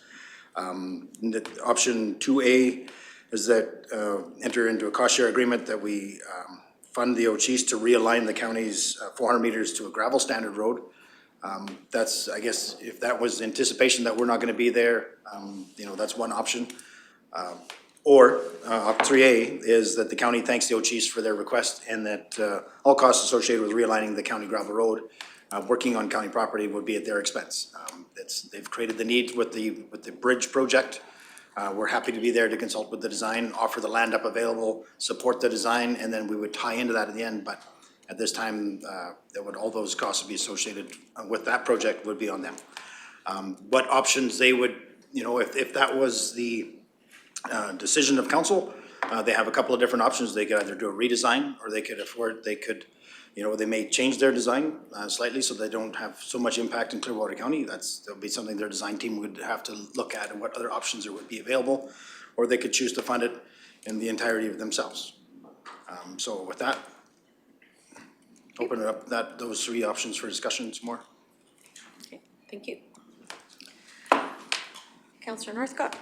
Option 2A is that enter into a cost share agreement that we fund the Ochis to realign the county's 400 meters to a gravel standard road. That's, I guess, if that was anticipation that we're not gonna be there, that's one option. Or op 3A is that the county thanks the Ochis for their request, and that all costs associated with realigning the county gravel road, working on county property, would be at their expense. They've created the need with the bridge project. We're happy to be there to consult with the design, offer the land up available, support the design, and then we would tie into that at the end. But at this time, all those costs would be associated with that project would be on them. What options they would, if that was the decision of council, they have a couple of different options. They could either do a redesign, or they may change their design slightly so they don't have so much impact in Clearwater County. That'll be something their design team would have to look at, and what other options there would be available. Or they could choose to fund it in the entirety of themselves. So with that, open it up those three options for discussion some more. Okay, thank you. Councillor Northcott.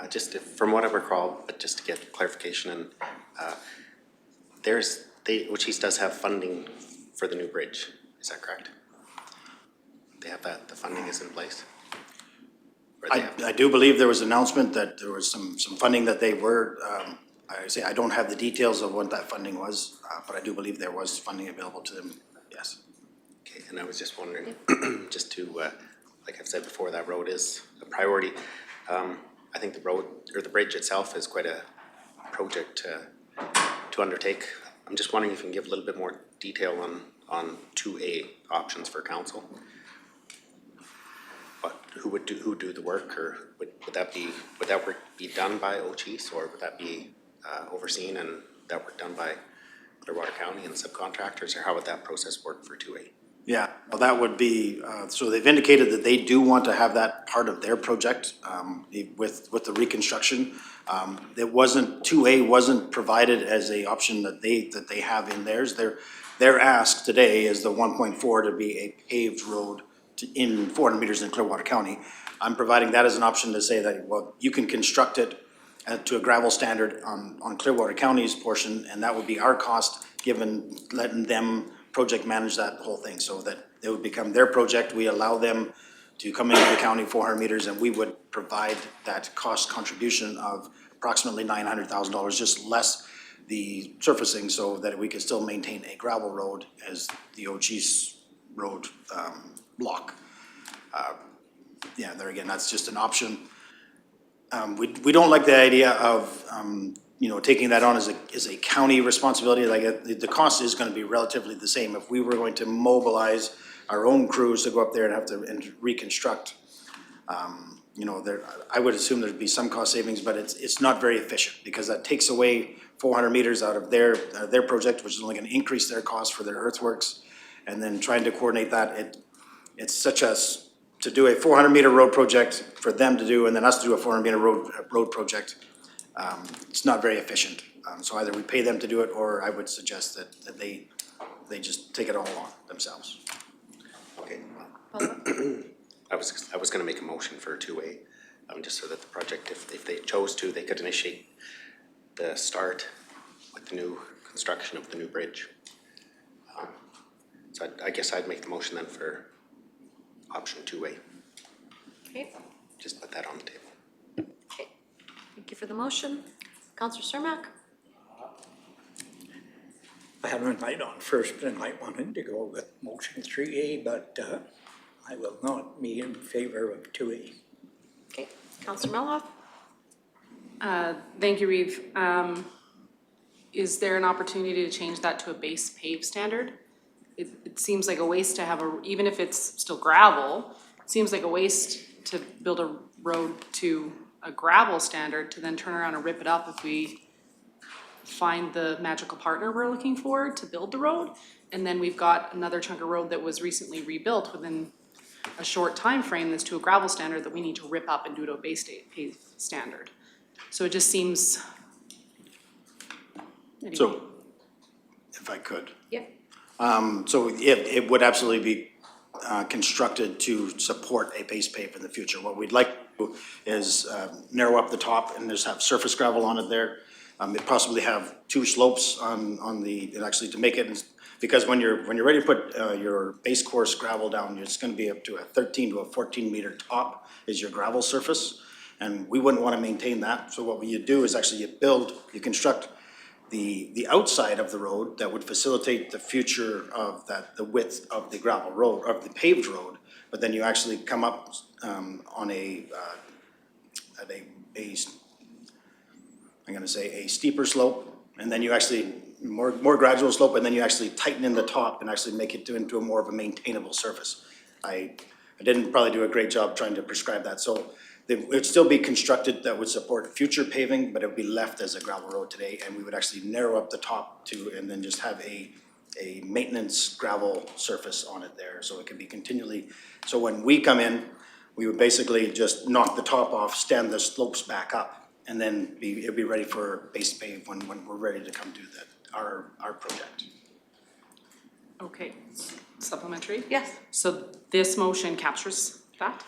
Just from what I recall, but just to get clarification, and Ochis does have funding for the new bridge, is that correct? They have that, the funding is in place? I do believe there was an announcement that there was some funding that they were, I don't have the details of what that funding was, but I do believe there was funding available to them, yes. Okay, and I was just wondering, just to, like I've said before, that road is a priority. I think the road, or the bridge itself, is quite a project to undertake. I'm just wondering if you can give a little bit more detail on 2A options for council. But who would do the work, or would that work be done by Ochis, or would that be overseen and that work done by Clearwater County and subcontractors, or how would that process work for 2A? Yeah, well, that would be, so they've indicated that they do want to have that part of their project with the reconstruction. It wasn't, 2A wasn't provided as a option that they have in theirs. Their ask today is the 1.4 to be a paved road in 400 meters in Clearwater County. I'm providing that as an option to say that, well, you can construct it to a gravel standard on Clearwater County's portion, and that would be our cost, letting them project manage that whole thing, so that it would become their project. We allow them to come into the county 400 meters, and we would provide that cost contribution of approximately $900,000, just less the surfacing, so that we could still maintain a gravel road as the Ochis road block. Yeah, there again, that's just an option. We don't like the idea of taking that on as a county responsibility. Like the cost is going to be relatively the same. If we were going to mobilize our own crews to go up there and have to reconstruct, I would assume there'd be some cost savings, but it's not very efficient, because that takes away 400 meters out of their project, which is only gonna increase their cost for their earthworks. And then trying to coordinate that, it's such as, to do a 400 meter road project for them to do, and then us to do a 400 meter road project, it's not very efficient. So either we pay them to do it, or I would suggest that they just take it all on themselves. Okay. I was gonna make a motion for a two-way, just so that the project, if they chose to, they could initiate the start with the new construction of the new bridge. So I guess I'd make the motion then for option two-way. Okay, Just put that on the table. okay. Thank you for the motion. Councillor Cermak? I have a night on first, and I wanted to go with motion 3A, but I will not be in favor of 2A. Okay, Councillor Melhoff? Thank you, Reeve. Is there an opportunity to change that to a base pave standard? It seems like a waste to have even if it's still gravel, it seems like a waste to build a road to a gravel standard to then turn around and rip it up if we find the magical partner we're looking for to build the road. And then we've got another chunk of road that was recently rebuilt within a short time frame that's to a gravel standard that we need to rip up and do to a base pave standard. So it just seems. Anyway. So, if I could. Yep. So it would absolutely be constructed to support a base pave in the future. What we'd like to do is narrow up the top and just have surface gravel on it there. It possibly have two slopes on the, and actually to make it, because when you're ready to put your base course gravel down, it's gonna be up to a 13 to a 14 meter top is your gravel surface. And we wouldn't wanna maintain that. So what you do is actually you construct the outside of the road that would facilitate the future of the width of the gravel road, of the paved road. But then you actually come up on I'm gonna say a steeper slope, and then you actually, more gradual slope, and then you actually tighten in the top and actually make it into a more of a maintainable surface. I didn't probably do a great job trying to prescribe that, so it'd still be constructed that would support future paving, but it would be left as a gravel road today, and we would actually narrow up the top to, and then just have a maintenance gravel surface on it there, so it can be continually, so when we come in, we would basically just knock the top off, stand the slopes back up, and then it'd be ready for base pave when we're ready to come do our project. Okay, supplementary? Yes. So this motion captures that?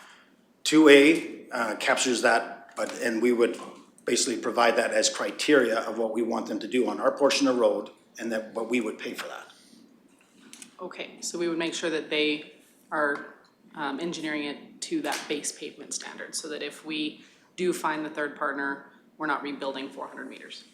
2A captures that, and we would basically provide that as criteria of what we want them to do on our portion of road, and that what we would pay for that. Okay, so we would make sure that they are engineering it to that base pavement standard, so that if we do find the third partner, we're not rebuilding 400 meters.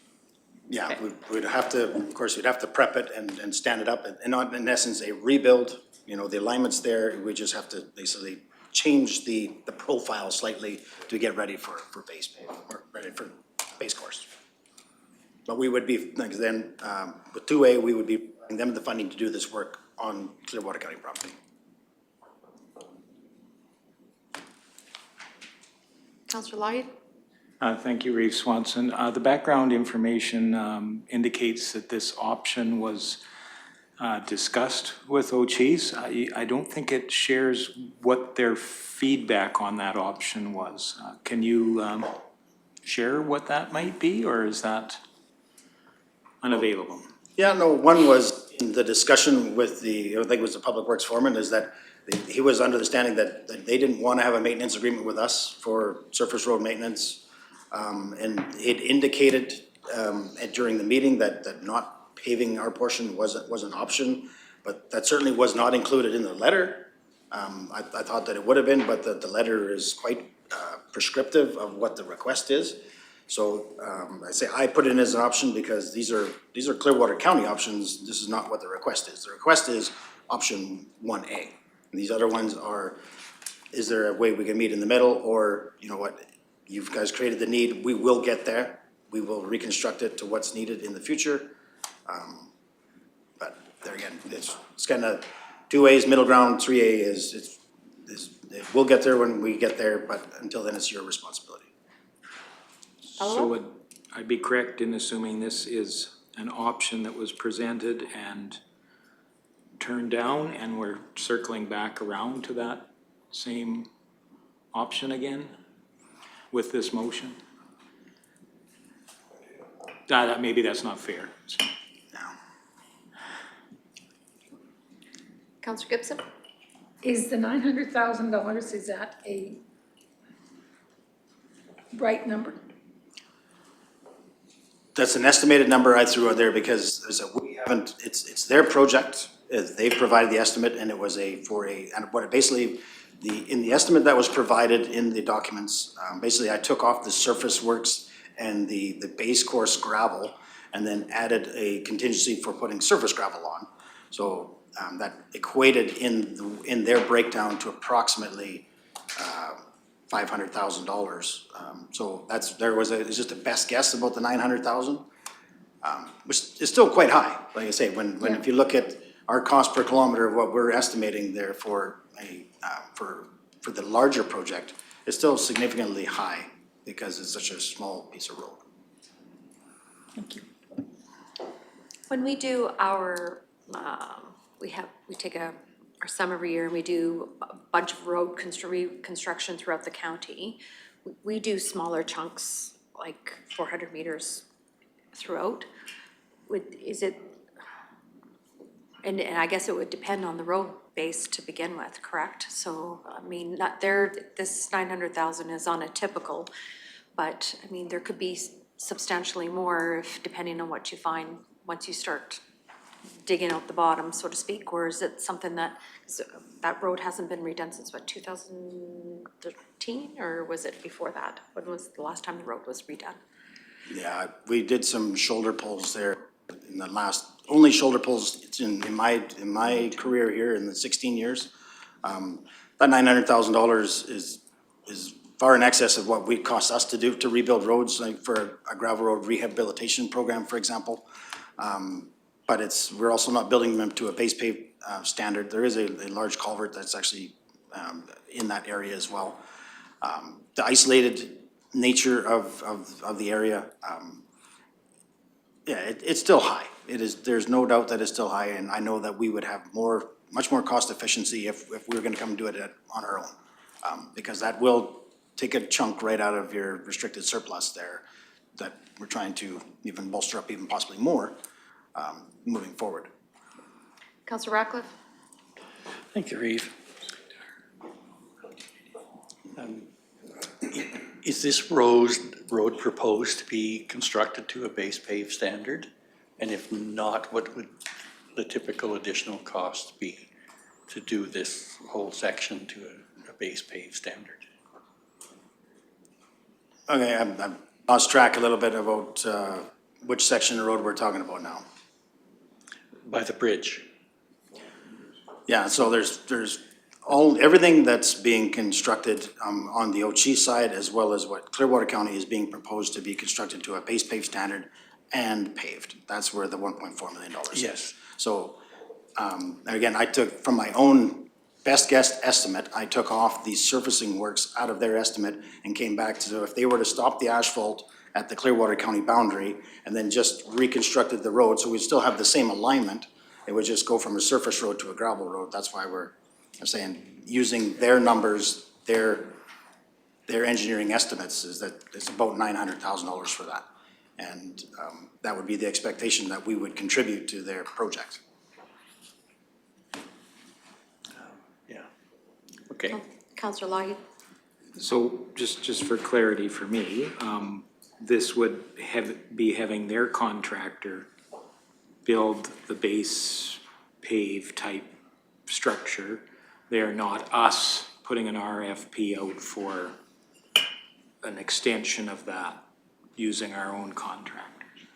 Yeah, Okay. we'd have to, of course, we'd have to prep it and stand it up, and not in essence a rebuild, the alignment's there, we just have to basically change the profile slightly to get ready for base pave, or ready for base course. But we would be, like then, with 2A, we would be providing them the funding to do this work on Clearwater County property. Councillor Lloyd? Thank you, Reeve Swanson. The background information indicates that this option was discussed with OCHEES. I don't think it shares what their feedback on that option was. Can you share what that might be, or is that unavailable? Yeah, no, one was in the discussion with I think it was the Public Works foreman, is that he was under the understanding that they didn't want to have a maintenance agreement with us for surface road maintenance. And it indicated during the meeting that not paving our portion was an option, but that certainly was not included in the letter. I thought that it would have been, but the letter is quite prescriptive of what the request is. So I put it in as an option because these are Clearwater County options. This is not what the request is. The request is option 1A. And these other ones are, is there a way we can meet in the middle, or you know what, you guys created the need, we will get there. We will reconstruct it to what's needed in the future. But there again, it's kind of 2A is middle ground, 3A is we'll get there when we get there, but until then it's your responsibility. So I'd be correct in assuming this is an option that was presented and turned down, and we're circling back around to that same option again with this motion? Maybe that's not fair. So, Councillor Gibson? Is the $900,000, is that a right number? That's an estimated number I threw out there because as we haven't, it's their project. They provided the estimate and it was and what it basically, in the estimate that was provided in the documents, basically I took off the surface works and the base course gravel and then added a contingency for putting surface gravel on. So that equated in their breakdown to approximately $500,000. So it's just a best guess about the 900,000, which is still quite high. Like I say, if you look at our cost per kilometer of what we're estimating there for the larger project, it's still significantly high because it's such a small piece of road. Thank you. When we do our, we take our sum every year and we do a bunch of road construction throughout the county. We do smaller chunks, like 400 meters throughout. And I guess it would depend on the road base to begin with, correct? So, I mean, this 900,000 is on a typical, but I mean, there could be substantially more depending on what you find once you start digging out the bottom, so to speak, or is it something that road hasn't been redone since what, 2013, or was it before that? When was the last time the road was redone? Yeah, we did some shoulder pulls there in the only shoulder pulls in my career here in the 16 years. That $900,000 is far in excess of what it costs us to rebuild roads, like for a gravel road rehabilitation program, for example. But we're also not building them to a base pave standard. There is a large culvert that's actually in that area as well. The isolated nature of the area, it's still high. There's no doubt that it's still high, and I know that we would have much more cost efficiency if we were gonna come do it on our own. Because that will take a chunk right out of your restricted surplus there that we're trying to even bolster up even possibly more moving forward. Councillor Ratcliffe? Thank you, Reeve. Is this road proposed to be constructed to a base pave standard? And if not, what would the typical additional cost be to do this whole section to a base pave standard? Okay, I've lost track a little bit about which section of the road we're talking about now. By the bridge. Yeah, so there's everything that's being constructed on the Ochi side, as well as what Clearwater County is being proposed to be constructed to a base pave standard and paved. That's where the $1.4 million is. Yes. So, again, I took from my own best guess estimate, I took off the surfacing works out of their estimate and came back to, if they were to stop the asphalt at the Clearwater County boundary and then just reconstructed the road, so we still have the same alignment, it would just go from a surface road to a gravel road. That's why I'm saying, using their numbers, their engineering estimates is that it's about $900,000 for that. And that would be the expectation that we would contribute to their project. Yeah, okay. Councillor Lahi? So just for clarity for me, this would be having their contractor build the base pave type structure. They're not us putting an RFP out for an extension of that using our own contractors.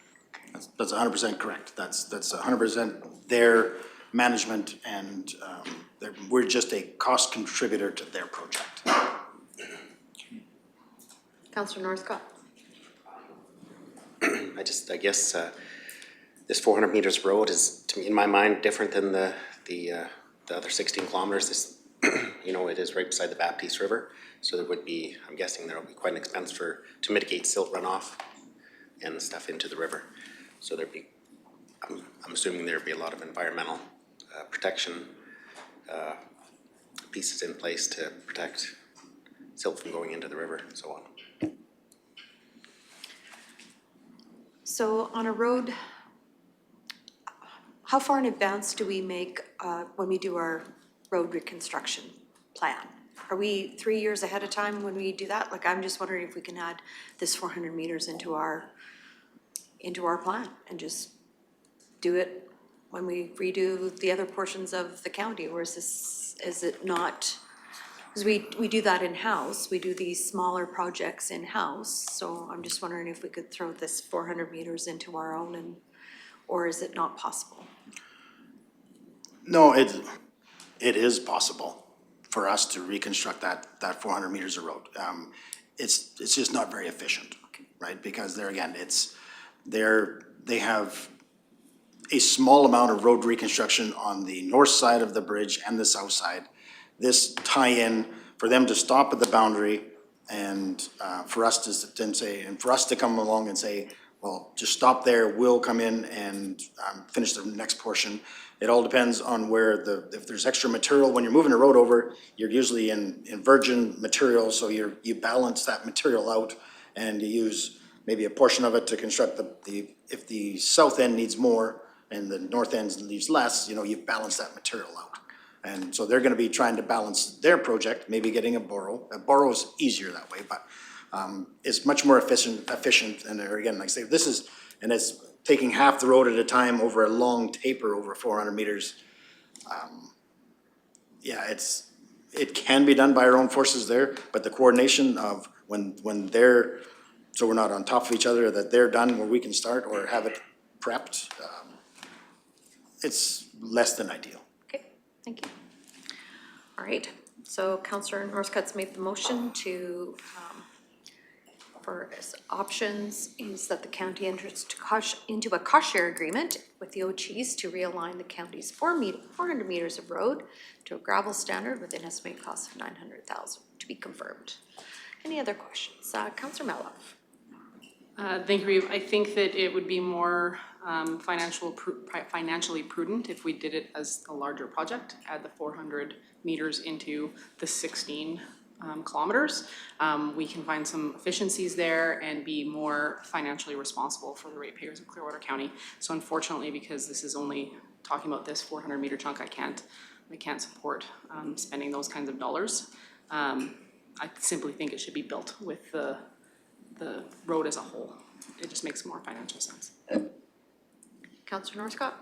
That's 100% correct. That's 100% their management, and we're just a cost contributor to their project. Councillor Northcott? I guess this 400 meters road is, to me, in my mind, different than the other 16 kilometers. This, it is right beside the Baptiste River, so there would be, I'm guessing there will be quite an expense to mitigate silt runoff and stuff into the river. So there'd be, I'm assuming there'd be a lot of environmental protection pieces in place to protect silt from going into the river and so on. So on a road, how far in advance do we make, when we do our road reconstruction plan? Are we 3 years ahead of time when we do that? Like, I'm just wondering if we can add this 400 meters into our plan and just do it when we redo the other portions of the county, or is it not? Because we do that in-house, we do these smaller projects in-house, so I'm just wondering if we could throw this 400 meters into our own, or is it not possible? No, it is possible for us to reconstruct that 400 meters of road. It's just not very efficient, right? Because there again, they have a small amount of road reconstruction on the north side of the bridge and the south side. This tie-in, for them to stop at the boundary and for us to then say, and for us to come along and say, well, just stop there, we'll come in and finish the next portion. It all depends on where if there's extra material, when you're moving the road over, you're usually in virgin material, so you balance that material out and you use maybe a portion of it to construct if the south end needs more and the north end leaves less, you balance that material out. And so they're gonna be trying to balance their project, maybe getting a borrow. A borrow is easier that way, but it's much more efficient, and there again, like I say, it's taking half the road at a time over a long taper over 400 meters. Yeah, it can be done by our own forces there, but the coordination of when they're, so we're not on top of each other, that they're done where we can start or have it prepped, it's less than ideal. Okay, thank you. All right, so Councillor Northcott's made the motion to, for his options is that the county enters into a cost share agreement with the OCHEs to realign the county's 400 meters of road to a gravel standard with an estimated cost of $900,000 to be confirmed. Any other questions? Councillor Mello. Thank you, Reeve. I think that it would be more financially prudent if we did it as a larger project, add the 400 meters into the 16 kilometers. We can find some efficiencies there and be more financially responsible for the ratepayers of Clearwater County. So unfortunately, because this is only talking about this 400 meter chunk, I can't support spending those kinds of dollars. I simply think it should be built with the road as a whole. It just makes more financial sense. Councillor Northcott?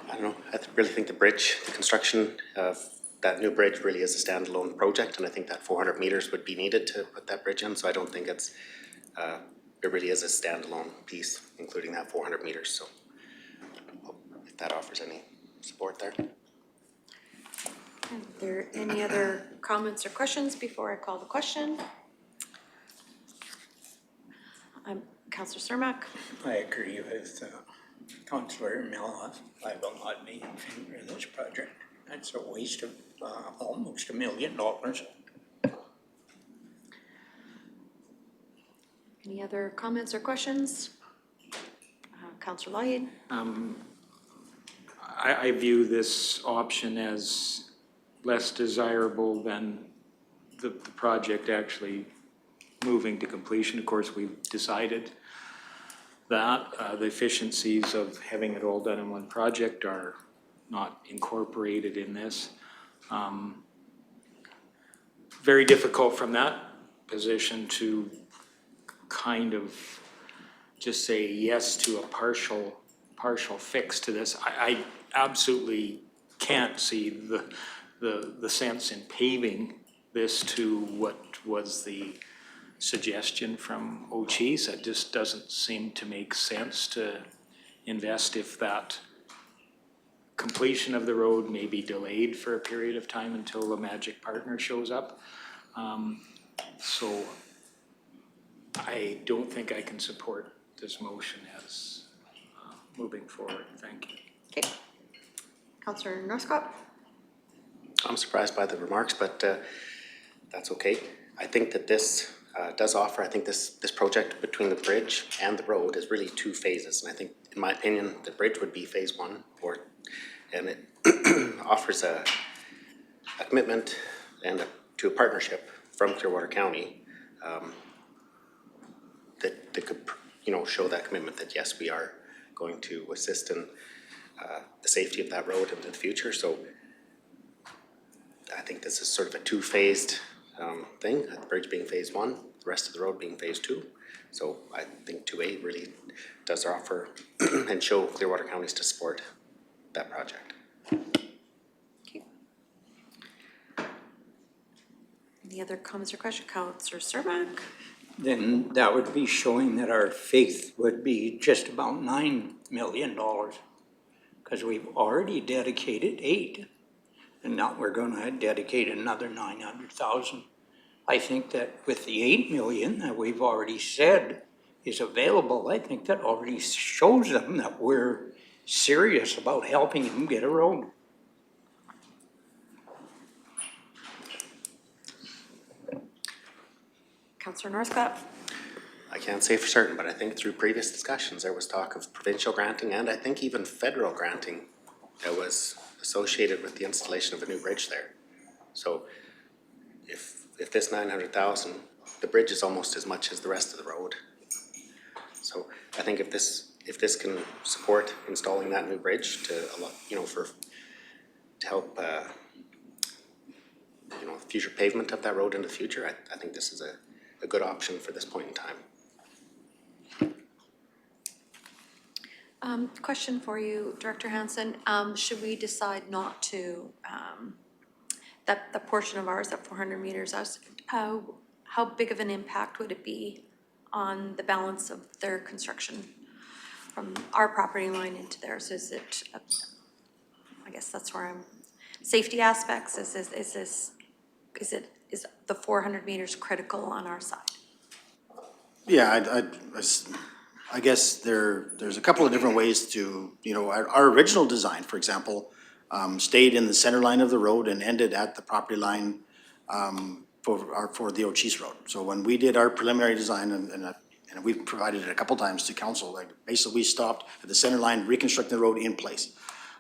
I don't know, I really think the construction of that new bridge really is a standalone project, and I think that 400 meters would be needed to put that bridge in, so I don't think it really is a standalone piece, including that 400 meters, so if that offers any support there. Are there any other comments or questions before I call the question? Councillor Cermak. I agree with Councillor Mello. I will not be in favor of this project. That's a waste of almost $1 million. Any other comments or questions? Councillor Lloyd. I view this option as less desirable than the project actually moving to completion. Of course, we've decided that the efficiencies of having it all done in one project are not incorporated in this. Very difficult from that position to kind of just say yes to a partial fix to this. I absolutely can't see the sense in paving this to what was the suggestion from OCHEs. It just doesn't seem to make sense to invest if that completion of the road may be delayed for a period of time until a magic partner shows up. So I don't think I can support this motion as moving forward. Thank you. Okay. Councillor Northcott. I'm surprised by the remarks, but that's okay. I think that this does offer, I think this project between the bridge and the road is really two phases. And I think, in my opinion, the bridge would be phase one, and it offers a commitment and to a partnership from Clearwater County that could, show that commitment that yes, we are going to assist in the safety of that road into the future. So I think this is sort of a two-phased thing, the bridge being phase one, the rest of the road being phase two. So I think 2A really does offer and show Clearwater counties to support that project. Any other comments or questions? Councillor Surmack? Then that would be showing that our faith would be just about $9 million. Because we've already dedicated 8, and now we're gonna dedicate another 900,000. I think that with the 8 million that we've already said is available, I think that already shows them that we're serious about helping them get a road. Councillor Northcott? I can't say for certain, but I think through previous discussions, there was talk of provincial granting and I think even federal granting that was associated with the installation of a new bridge there. So if this 900,000, the bridge is almost as much as the rest of the road. So I think if this can support installing that new bridge to help future pavement of that road in the future, I think this is a good option for this point in time. Question for you, Director Hansen. Should we decide not to, that the portion of ours at 400 meters, how big of an impact would it be on the balance of their construction from our property line into theirs? Is it, I guess that's where I'm, safety aspects, is the 400 meters critical on our side? Yeah, I guess there's a couple of different ways to, our original design, for example, stayed in the center line of the road and ended at the property line for the O'Cheese Road. So when we did our preliminary design, and we've provided it a couple times to council, like basically we stopped at the center line, reconstructing the road in place.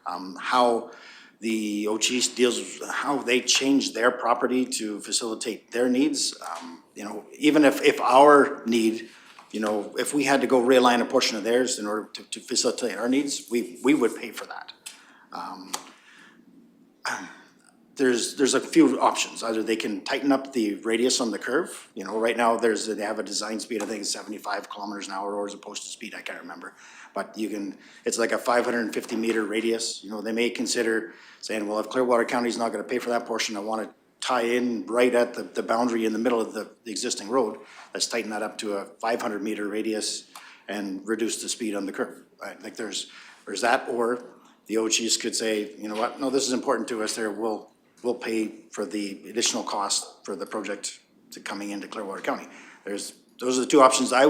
How the O'Cheese deals, how they change their property to facilitate their needs, even if our need, if we had to go realign a portion of theirs in order to facilitate our needs, we would pay for that. There's a few options. Either they can tighten up the radius on the curve. Right now they have a design speed, I think it's 75 kilometers an hour, or is a posted speed, I can't remember. But it's like a 550 meter radius. They may consider saying, well, if Clearwater County's not gonna pay for that portion, I wanna tie in right at the boundary in the middle of the existing road. Let's tighten that up to a 500 meter radius and reduce the speed on the curve. Right? Like there's that, or the O'Cheese could say, you know what, no, this is important to us there, we'll pay for the additional cost for the project coming into Clearwater County. Those are the two options I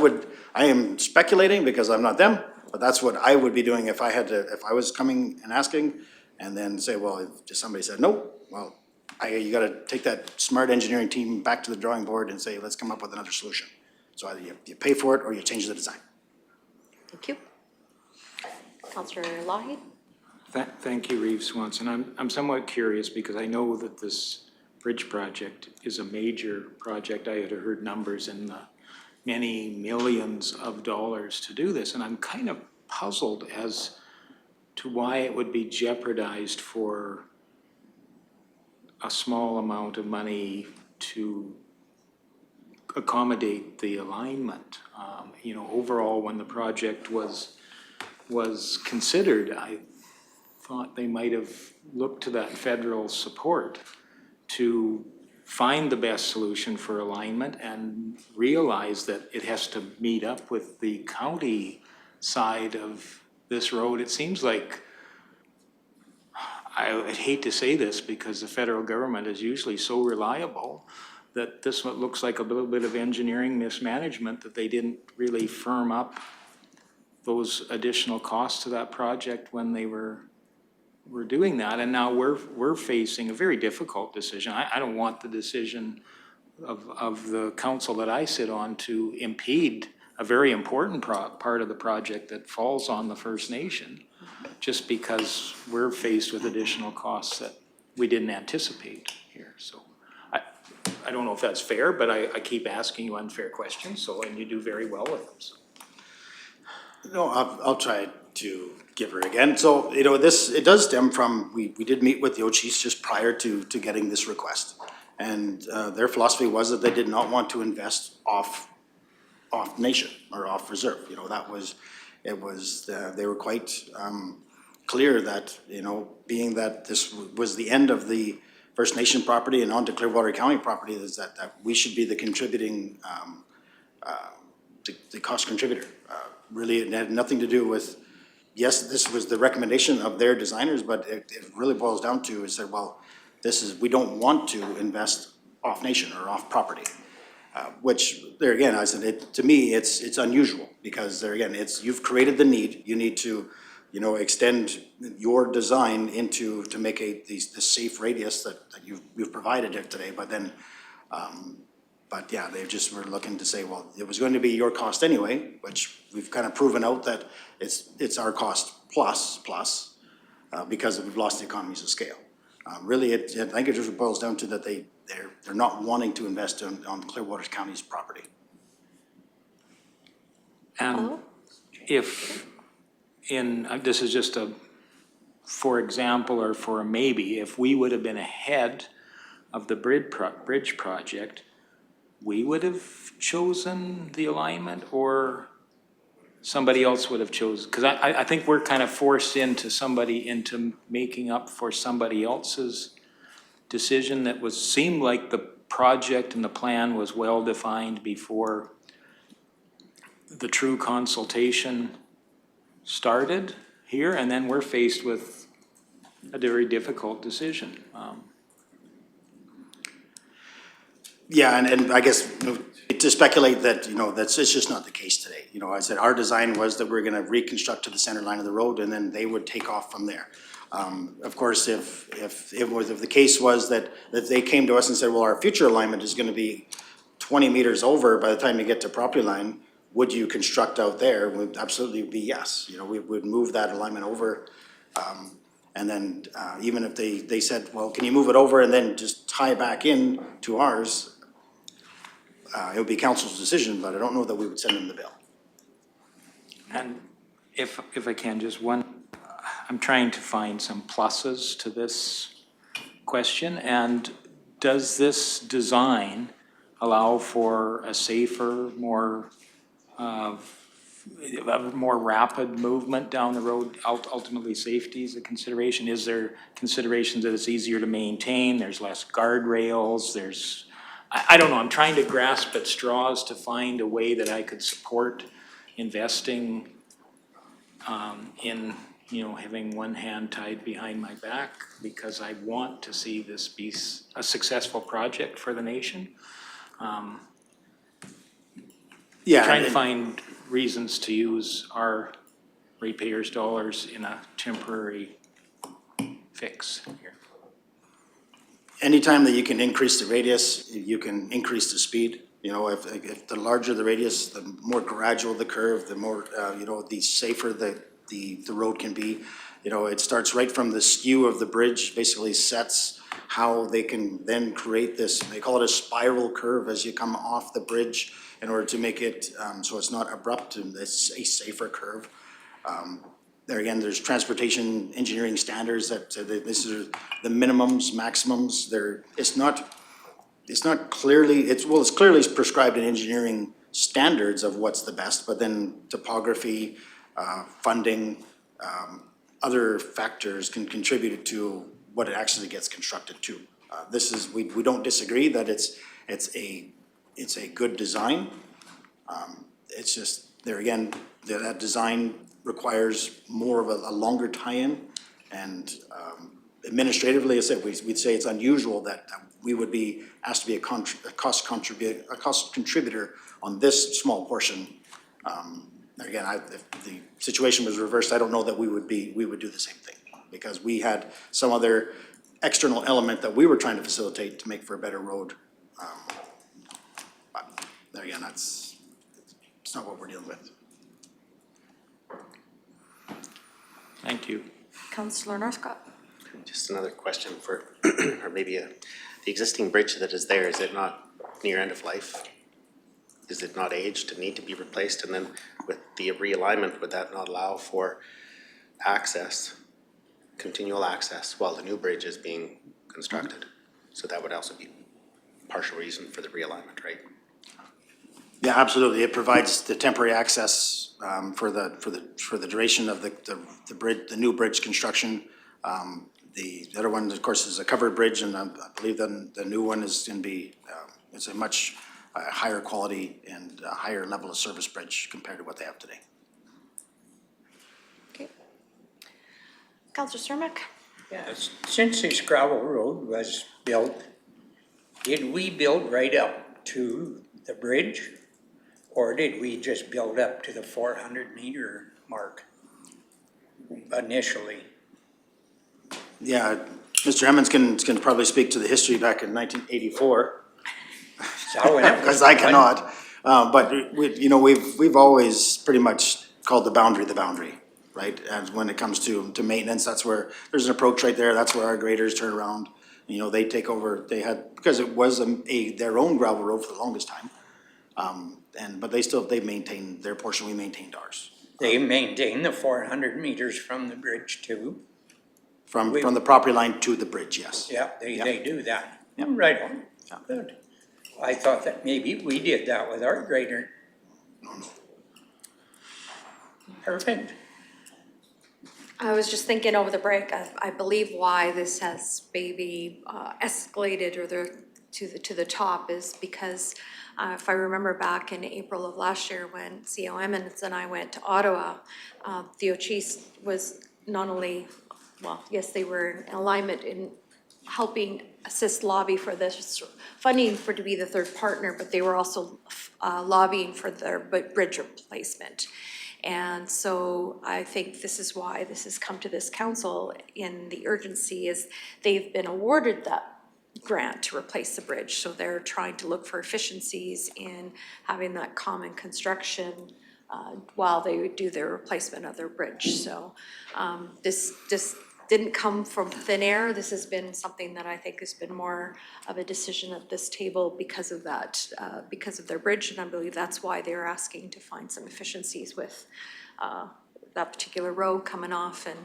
am speculating because I'm not them, but that's what I would be doing if I was coming and asking, and then say, well, if just somebody said no, well, you gotta take that smart engineering team back to the drawing board and say, let's come up with another solution. So either you pay for it or you change the design. Thank you. Councillor Lougheed? Thank you, Reeve Swanson. I'm somewhat curious because I know that this bridge project is a major project. I had heard numbers in the many millions of dollars to do this, and I'm kind of puzzled as to why it would be jeopardized for a small amount of money to accommodate the alignment. Overall, when the project was considered, I thought they might have looked to that federal support to find the best solution for alignment and realize that it has to meet up with the county side of this road. It seems like, I'd hate to say this because the federal government is usually so reliable, that this one looks like a little bit of engineering mismanagement, that they didn't really firm up those additional costs to that project when they were doing that. And now we're facing a very difficult decision. I don't want the decision of the council that I sit on to impede a very important part of the project that falls on the First Nation, just because we're faced with additional costs that we didn't anticipate here. So I don't know if that's fair, but I keep asking you unfair questions, so, and you do very well with them, so. No, I'll try to give her again. So, you know, it does stem from, we did meet with the Ochis just prior to getting this request. And their philosophy was that they did not want to invest off nation or off reserve. You know, they were quite clear that, you know, being that this was the end of the First Nation property and onto Clearwater County property, is that we should be the contributing, the cost contributor. Really, it had nothing to do with, yes, this was the recommendation of their designers, but it really boils down to is that, well, we don't want to invest off nation or off property. Which, there again, I said, to me, it's unusual, because there again, you've created the need, you need to, you know, extend your design to make the safe radius that you've provided it today, but then, but yeah, they just were looking to say, well, it was going to be your cost anyway, which we've kind of proven out that it's our cost plus, because we've lost the economies of scale. Really, I think it just boils down to that they're not wanting to invest on Clearwater County's property. And if this is just for example, or for a maybe, if we would have been ahead of the bridge project, we would have chosen the alignment, or somebody else would have chosen? Because I think we're kind of forced into making up for somebody else's decision that seemed like the project and the plan was well-defined before the true consultation started here, and then we're faced with a very difficult decision. Yeah, and I guess, you know, to speculate that, you know, it's just not the case today. You know, I said our design was that we're gonna reconstruct to the center line of the road, and then they would take off from there. Of course, if the case was that they came to us and said, well, our future alignment is gonna be 20 meters over by the time you get to property line, would you construct out there? Would absolutely be yes. You know, we would move that alignment over. And then even if they said, well, can you move it over and then just tie back in to ours? It would be council's decision, but I don't know that we would send them the bill. And if I can, just I'm trying to find some pluses to this question. And does this design allow for a safer, more rapid movement down the road? Ultimately, safety is a consideration. Is there consideration that it's easier to maintain? There's less guardrails. I don't know. I'm trying to grasp at straws to find a way that I could support investing in, you know, having one hand tied behind my back, because I want to see this be a successful project for the nation. Yeah, trying to find reasons to use our ratepayers' dollars in a temporary fix here. Anytime that you can increase the radius, you can increase the speed. You know, if the larger the radius, the more gradual the curve, the more, you know, the safer the road can be. You know, it starts right from the skew of the bridge, basically sets how they can then create this, they call it a spiral curve as you come off the bridge, in order to make it so it's not abrupt and it's a safer curve. There again, there's transportation engineering standards that this is the minimums, maximums. It's clearly prescribed in engineering standards of what's the best, but then topography, funding, other factors can contribute to what it actually gets constructed to. We don't disagree that it's a good design. It's just, there again, that design requires more of a longer tie-in, and administratively, I said, we'd say it's unusual that we would be asked to be a cost contributor on this small portion. Again, if the situation was reversed, I don't know that we would do the same thing, because we had some other external element that we were trying to facilitate to make for a better road But there again, it's not what we're dealing with. Thank you. Councillor Northcott. Just another question for, or maybe the existing bridge that is there, is it not near end of life? Is it not aged and need to be replaced? And then with the realignment, would that not allow for access, continual access, while the new bridge is being constructed? So that would also be partial reason for the realignment, right? Yeah, absolutely. It provides the temporary access for the duration of the bridge, the new bridge construction. The other one, of course, is a covered bridge, and I believe the new one is going to be it's a much higher quality and higher level of service bridge compared to what they have today. Okay. Councillor Cermak. Yes, since this gravel road was built, did we build right up to the bridge? Or did we just build up to the 400-meter mark initially? Yeah, Mr. Emmons can probably speak to the history back in 1984. Because I cannot. But we've always pretty much called the boundary, right? And when it comes to maintenance, that's where there's an approach right there. That's where our graders turn around. They take over. They had, because it was their own gravel road for the longest time. But they maintained their portion. We maintained ours. They maintain the 400 meters from the bridge too? From the property line to the bridge, yes. Yeah, they do that. Yeah. Right on. Yeah. Good. I thought that maybe we did that with our grader. Perfect. I was just thinking over the break, I believe why this has maybe escalated or to the top is because if I remember back in April of last year when CO Emmons and I went to Ottawa, the OCHEES was not only, well, yes, they were in alignment in helping assist lobby for this funding to be the third partner, but they were also lobbying for their bridge replacement. And so I think this is why this has come to this council in the urgency is they've been awarded that grant to replace the bridge. So they're trying to look for efficiencies in having that common construction while they do their replacement of their bridge. So this didn't come from thin air. This has been something that I think has been more of a decision at this table because of that, because of their bridge. And I believe that's why they're asking to find some efficiencies with that particular road coming off and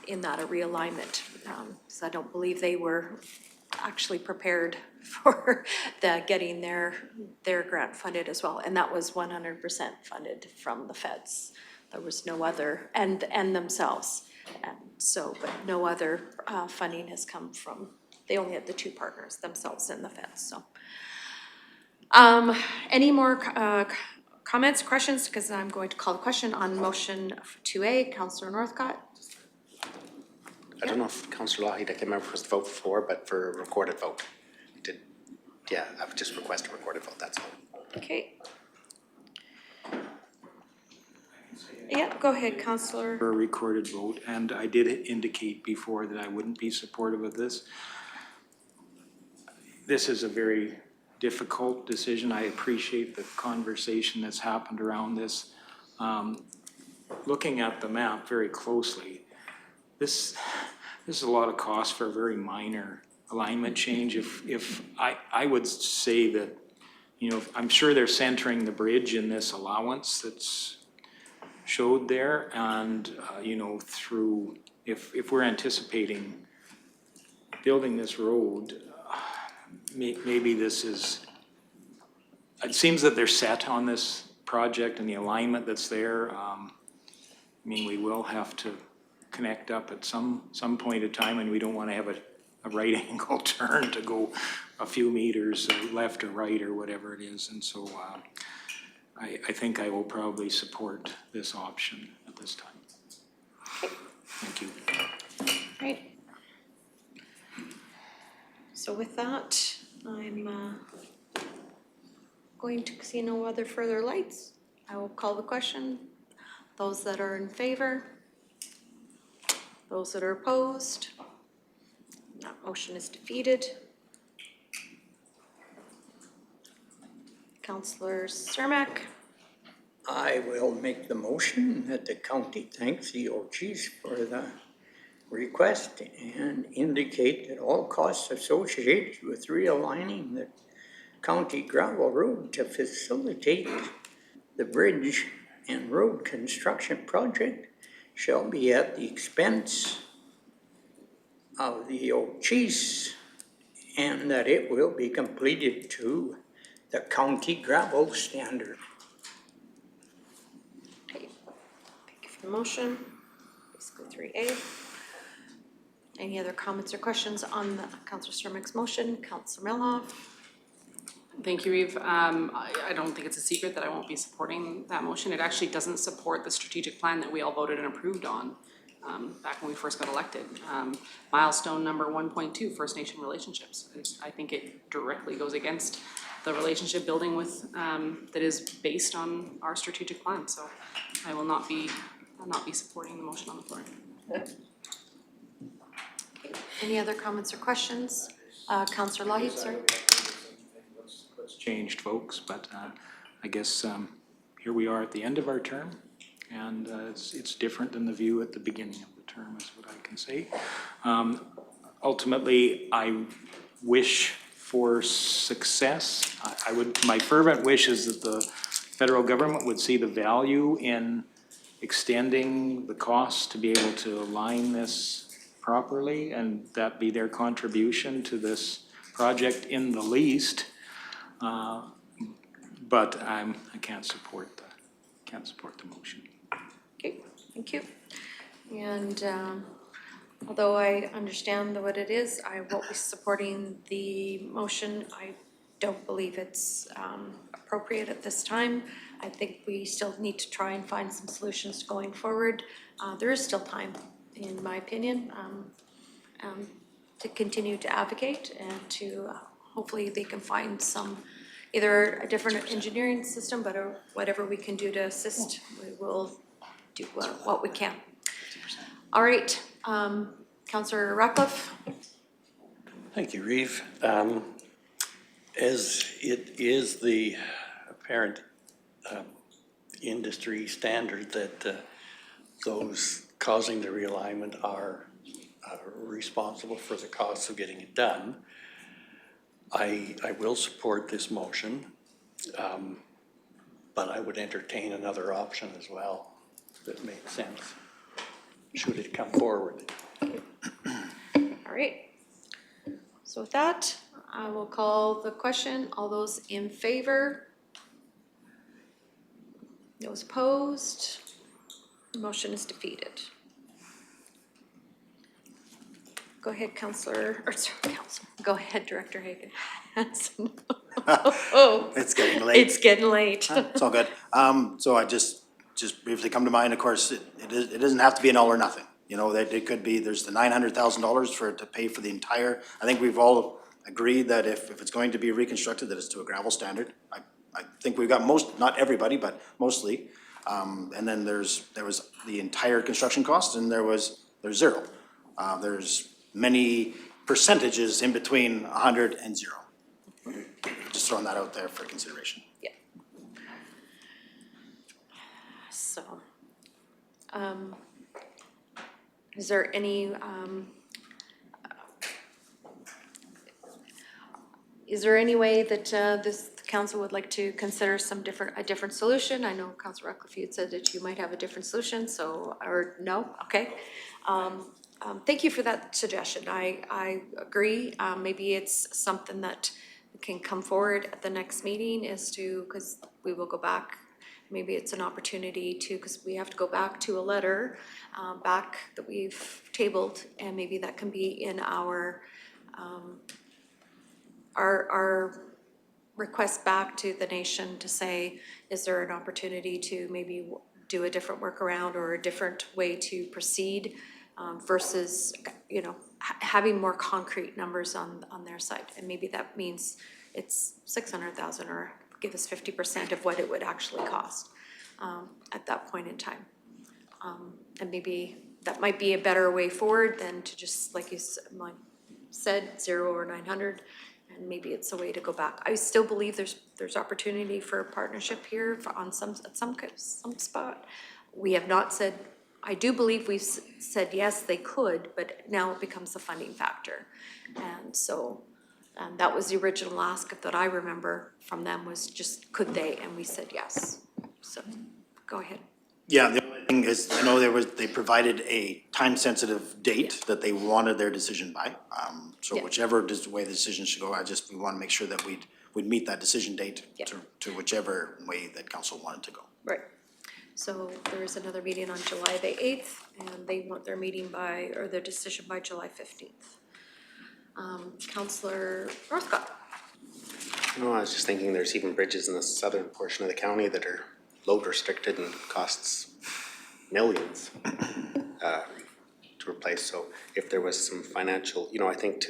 in that a realignment. So I don't believe they were actually prepared for getting their grant funded as well. And that was 100% funded from the feds. There was no other, and themselves. And so, but no other funding has come from, they only had the two partners, themselves and the feds, so. Any more comments, questions? Because I'm going to call the question on motion 2A, Councillor Northcott. I don't know if Councillor Lougheed, I can't remember if it was the vote for, but for a recorded vote. Yeah, I would just request a recorded vote, that's all. Okay. Yeah, go ahead, Councillor. For a recorded vote, and I did indicate before that I wouldn't be supportive of this. This is a very difficult decision. I appreciate the conversation that's happened around this. Looking at the map very closely, this is a lot of cost for a very minor alignment change. If I would say that, I'm sure they're centering the bridge in this allowance that's showed there, and through if we're anticipating building this road, maybe this is, it seems that they're set on this project and the alignment that's there. We will have to connect up at some point in time, and we don't want to have a right angle turn to go a few meters left or right or whatever it is. And so I think I will probably support this option at this time. Okay. Thank you. Right. So with that, I'm going to see no other further lights. I will call the question. Those that are in favor? Those that are opposed? That motion is defeated. Councillor Cermak. I will make the motion that the county thanks the OGs for the request and indicate that all costs associated with realigning the county gravel road to facilitate the bridge and road construction project shall be at the expense of the OGs, and that it will be completed to the county gravel standard. Thank you for the motion. Basically 3A. Any other comments or questions on the Councillor Cermak's motion? Councillor Melhoff. Thank you, Eve. I don't think it's a secret that I won't be supporting that motion. It actually doesn't support the strategic plan that we all voted and approved on back when we first got elected. Milestone number 1.2, First Nation relationships. I think it directly goes against the relationship building with that is based on our strategic plan. So I will not be supporting the motion on the floor. Any other comments or questions? Councillor Lahid, sir. What's changed, folks, but I guess here we are at the end of our term, and it's different than the view at the beginning of the term is what I can say. Ultimately, I wish for success. My fervent wish is that the federal government would see the value in extending the costs to be able to align this properly, and that be their contribution to this project in the least. But I can't support the motion. Okay, thank you. And although I understand what it is, I won't be supporting the motion. I don't believe it's appropriate at this time. I think we still need to try and find some solutions going forward. There is still time, in my opinion, to continue to advocate and to hopefully they can find some, either a different engineering system, but whatever we can do to assist, we will do what we can. All right, Councillor Ratcliffe. Thank you, Reeve. As it is the apparent industry standard that those causing the realignment are responsible for the costs of getting it done, I will support this motion, but I would entertain another option as well that makes sense, should it come forward. All right. So with that, I will call the question. All those in favor? Those opposed? The motion is defeated. Go ahead, Councillor, or sorry, Council. Go ahead, Director Hagan. Oh, It's getting late. it's getting late. It's all good. So I just briefly come to mind, of course, it doesn't have to be an all or nothing. You know, that it could be, there's the $900,000 for it to pay for the entire, I think we've all agreed that if it's going to be reconstructed, that it's to a gravel standard. I think we've got most, not everybody, but mostly. And then there was the entire construction cost, and there's zero. There's many percentages in between 100 and 0. Just throwing that out there for consideration. Yeah. So, is there any, way that this council would like to consider a different solution? I know Councillor Ratcliffe, you had said that you might have a different solution, so, or no, okay. Thank you for that suggestion. I agree. Maybe it's something that can come forward at the next meeting is to, because we will go back, maybe it's an opportunity to, because we have to go back to a letter back that we've tabled, and maybe that can be in our request back to the nation to say, is there an opportunity to maybe do a different workaround or a different way to proceed versus, you know, having more concrete numbers on their side. And maybe that means it's 600,000 or give us 50% of what it would actually cost at that point in time. And maybe that might be a better way forward than to just, like you said, 0 or 900, And maybe it's a way to go back. I still believe there's opportunity for a partnership here at some spot. We have not said, I do believe we've said yes, they could, but now it becomes a funding factor. And so, that was the original ask that I remember from them was just, could they? And we said yes. So, go ahead. Yeah, the only thing is, I know they provided a time-sensitive date that they wanted their decision by. So Yeah. whichever way the decision should go, we want to make sure that we'd meet that decision date Yeah. to whichever way that council wanted to go. Right. So there is another meeting on July the 8th, and they want their meeting or their decision by July 15th. Councillor Northcott. No, I was just thinking there's even bridges in the southern portion of the county that are load restricted and costs millions to replace. So if there was some financial, I think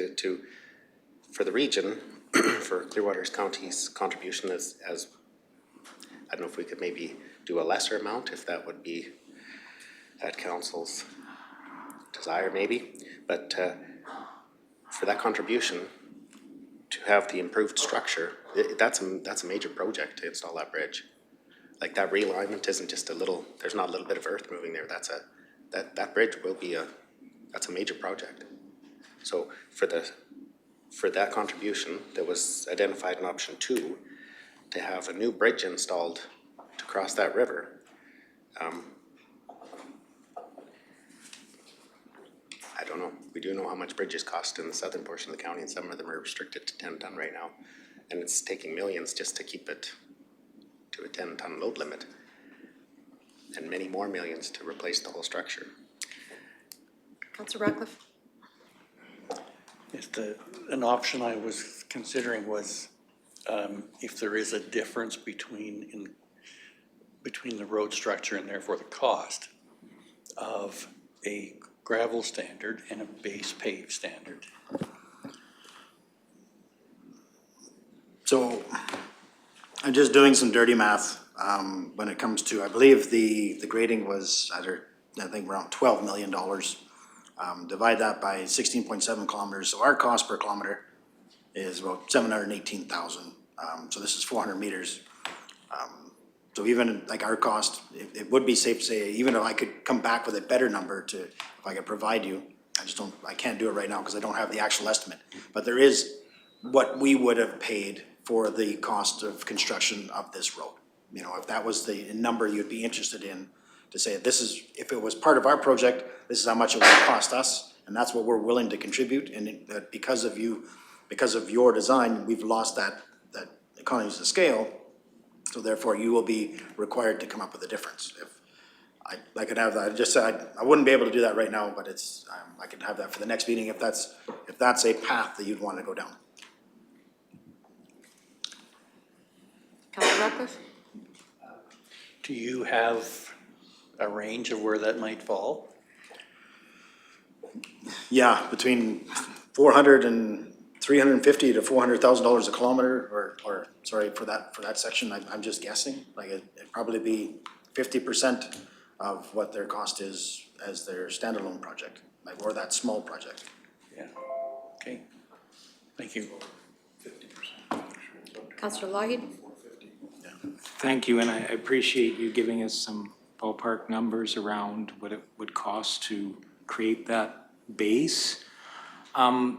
for the region, for Clearwater County's contribution as I don't know if we could maybe do a lesser amount, if that would be at council's desire maybe, but for that contribution, to have the improved structure, that's a major project to install that bridge. Like that realignment isn't just there's not a little bit of earth moving there, that bridge will be that's a major project. So for that contribution that was identified in option 2, to have a new bridge installed to cross that river, I don't know. We do know how much bridges cost in the southern portion of the county, and some of them are restricted to 10 ton right now. And it's taking millions just to keep it to a 10 ton load limit. And many more millions to replace the whole structure. Councillor Ratcliffe. Yes, an option I was considering was if there is a difference between the road structure and therefore the cost of a gravel standard and a base pave standard. So I'm just doing some dirty math when it comes to, I believe the grading was I think around $12 million. Divide that by 16.7 kilometers. So our cost per kilometer is about 718,000. So this is 400 meters. So even like our cost, it would be safe to say, even if I could come back with a better number if I could provide you, I can't do it right now because I don't have the actual estimate. But there is what we would have paid for the cost of construction of this road. If that was the number you'd be interested in, to say if it was part of our project, this is how much it would cost us, and that's what we're willing to contribute. And that because of your design, we've lost that economies of scale. So therefore, you will be required to come up with a difference. If I could have that, I just said I wouldn't be able to do that right now, but I could have that for the next meeting if that's a path that you'd want to go down. Councillor Ratcliffe. Do you have a range of where that might fall? Yeah, between 400 and 350 to $400,000 a kilometer, or sorry, for that section, I'm just guessing. Like it'd probably be 50% of what their cost is as their standalone project, or that small project. Yeah, okay, thank you. Councillor Lougheed. Thank you, and I appreciate you giving us some ballpark numbers around what it would cost to create that base. Kind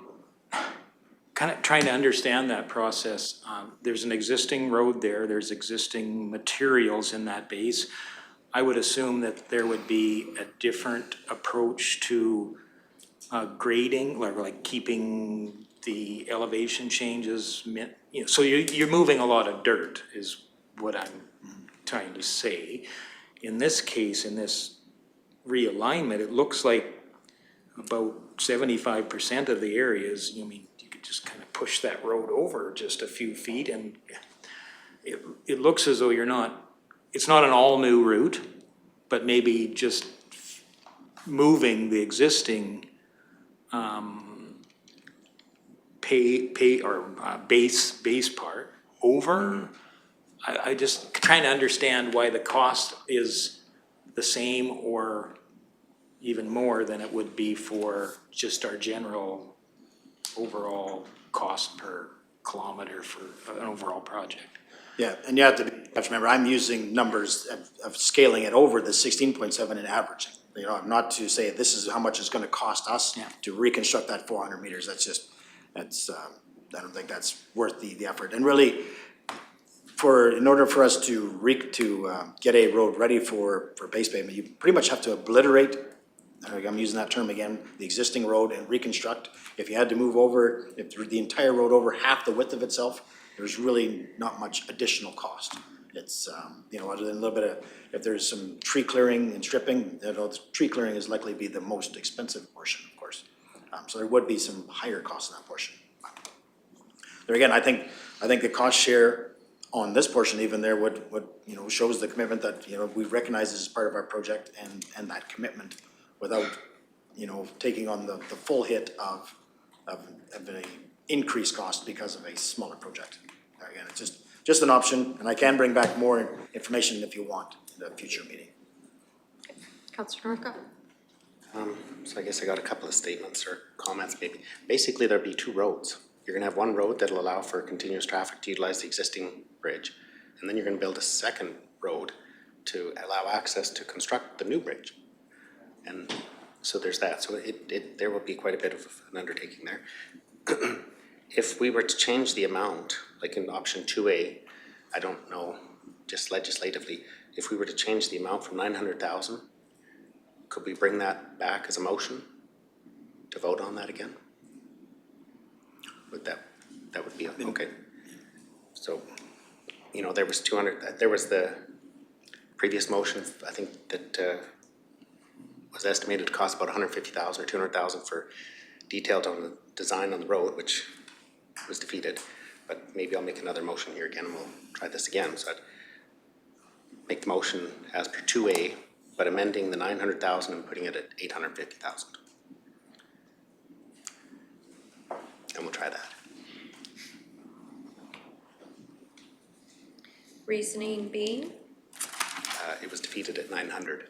of trying to understand that process. There's an existing road there's existing materials in that base. I would assume that there would be a different approach to grading, like keeping the elevation changes, so you're moving a lot of dirt is what I'm trying to say. In this case, in this realignment, it looks like about 75% of the areas, you could just kind of push that road over just a few feet, and it looks as though it's not an all-new route, but maybe just moving the existing base part over. I just trying to understand why the cost is the same or even more than it would be for just our general overall cost per kilometer for an overall project. Yeah, and you have to remember, I'm using numbers of scaling it over the 16.7 and averaging. You know, not to say this is how much it's gonna cost us to reconstruct that 400 meters. That's just, I don't think that's worth the effort. And really, in order for us to get a road ready for base pavement, you pretty much have to obliterate, I'm using that term again, the existing road and reconstruct. If you had to move over, if the entire road over half the width of itself, there's really not much additional cost. It's, you know, other than a little bit of, if there's some tree clearing and stripping, you know, the tree clearing is likely to be the most expensive portion, of course. So there would be some higher costs in that portion. There again, I think the cost share on this portion even there would, you know, shows the commitment that, you know, we recognize this as part of our project and that commitment without, you know, taking on the full hit of an increased cost because of a smaller project. Again, it's just an option, and I can bring back more information if you want in a future meeting. Councillor Norca? So I guess I got a couple of statements or comments maybe. Basically, there'll be two roads. You're gonna have one road that'll allow for continuous traffic to utilize the existing bridge. And then you're gonna build a second road to allow access to construct the new bridge. And so there's that. So there will be quite a bit of an undertaking there. If we were to change the amount, like in option 2A, I don't know, just legislatively, if we were to change the amount from 900,000, could we bring that back as a motion to vote on that again? Would that would be okay? So, you know, there was 200, there was the previous motion, I think that was estimated to cost about 150,000 or 200,000 for detailed on the design on the road, which was defeated. But maybe I'll make another motion here again and we'll try this again. So I'd make the motion as per 2A, but amending the 900,000 and putting it at 850,000. And we'll try that. Reasoning being? It was defeated at 900.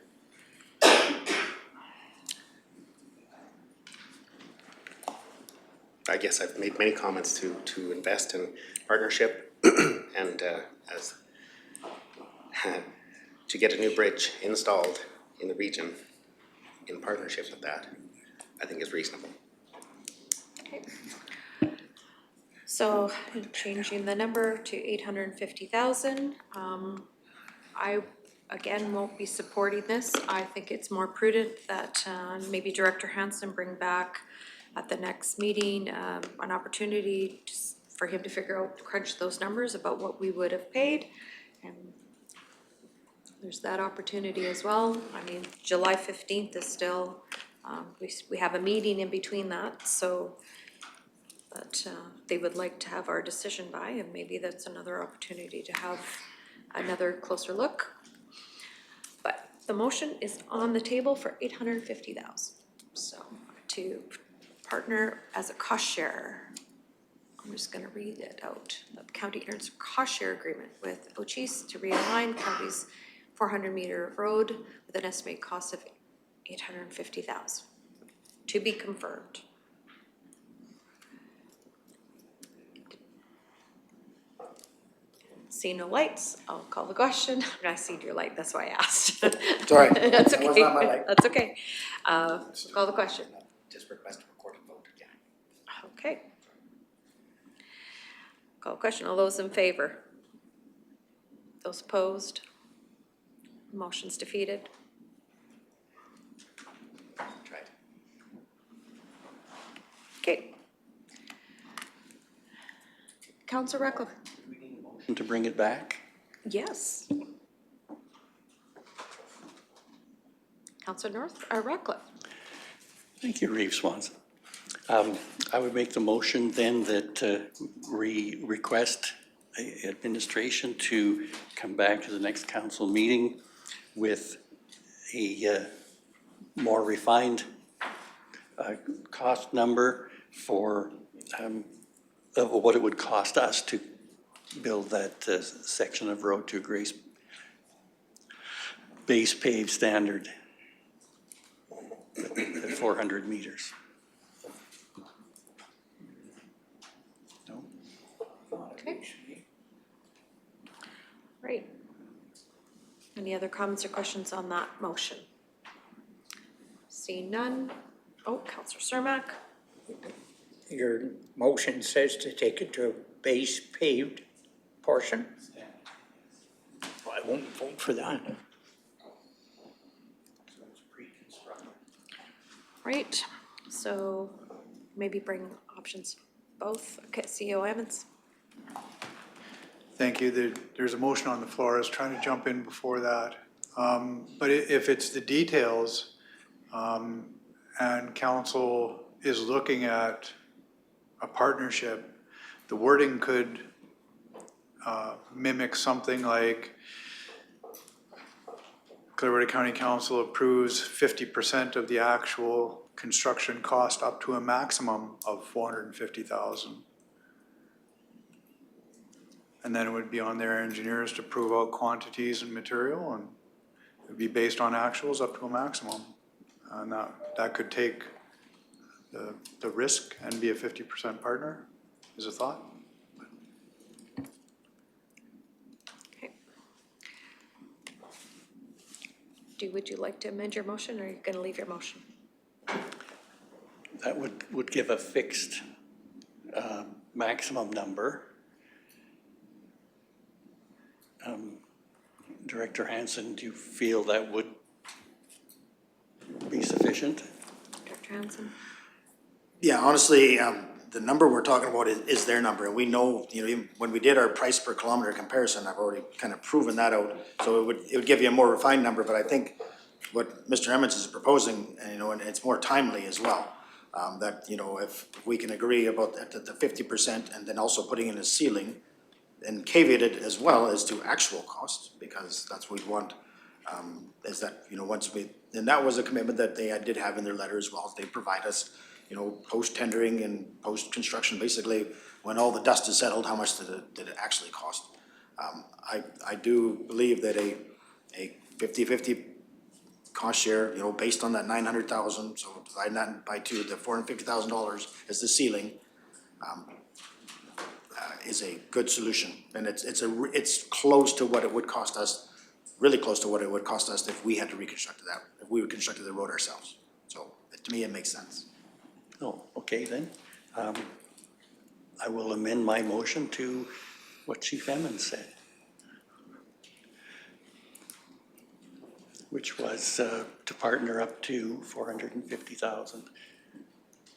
I guess I've made many comments to invest in partnership and as to get a new bridge installed in the region in partnership with that, I think is reasonable. Okay. So changing the number to 850,000. I again won't be supporting this. I think it's more prudent that maybe Director Hansen bring back at the next meeting an opportunity for him to figure out, crunch those numbers about what we would have paid. And there's that opportunity as well. I mean, July 15th is still, we have a meeting in between that, so that they would like to have our decision by, and maybe that's another opportunity to have another closer look. But the motion is on the table for 850,000. So to partner as a cost share. I'm just gonna read it out. The county earns a cost share agreement with Ochis to realign county's 400-meter road with an estimated cost of 850,000. To be confirmed. See no lights, I'll call the question. I seen your light, that's why I asked. It's all right. That's That okay. was not my light. That's okay. Call the question. Just request a recorded vote again. Okay. Call the question. All those in favor? Those opposed? Motion's defeated. Try it. Okay. Councillor Ratcliffe? To bring it back? Yes. Councillor Ratcliffe? Thank you, Reeve Swanson. I would make the motion then that we request administration to come back to the next council meeting with a more refined cost number for of what it would cost us to build that section of road to a base paved standard at 400 meters. No? Okay. Right. Any other comments or questions on that motion? Seeing none. Oh, Councillor Cermak. Your motion says to take it to a base paved portion. Well, I won't vote for that. Right, so maybe bring options both. Okay, CEO Evans. Thank you. There's a motion on the floor. I was trying to jump in before that. But if it's the details, and council is looking at a partnership, the wording could mimic something like Clearwater County Council approves 50% of the actual construction cost up to a maximum of $450,000. And then it would be on their engineers to prove out quantities and material, and it would be based on actuals up to a maximum. And that could take the risk and be a 50% partner, is a thought. Would you like to amend your motion, or are you gonna leave your motion? That would give a fixed maximum number. Director Hansen, do you feel that would be sufficient? Director Hansen? Yeah, honestly, the number we're talking about is their number, and we know, even when we did our price per kilometer comparison, I've already kind of proven that out. So it would give you a more refined number, but I think what Mr. Emmons is proposing, and it's more timely as well, that, if we can agree about the 50% and then also putting in a ceiling and caveated as well as to actual cost, because that's what we want, is that, and that was a commitment that they did have in their letter as well. They provide us, post-tendering and post-construction, basically, when all the dust is settled, how much did it actually cost? I do believe that a 50-50 cost share, based on that 900,000, so divide that by two, the $450,000 is the ceiling, is a good solution. And it's close to what it would cost us, really close to what it would cost us if we had to reconstruct that, if we reconstructed the road ourselves. So to me, it makes sense. Oh, okay then. I will amend my motion to what Chief Emmons said, which was to partner up to $450,000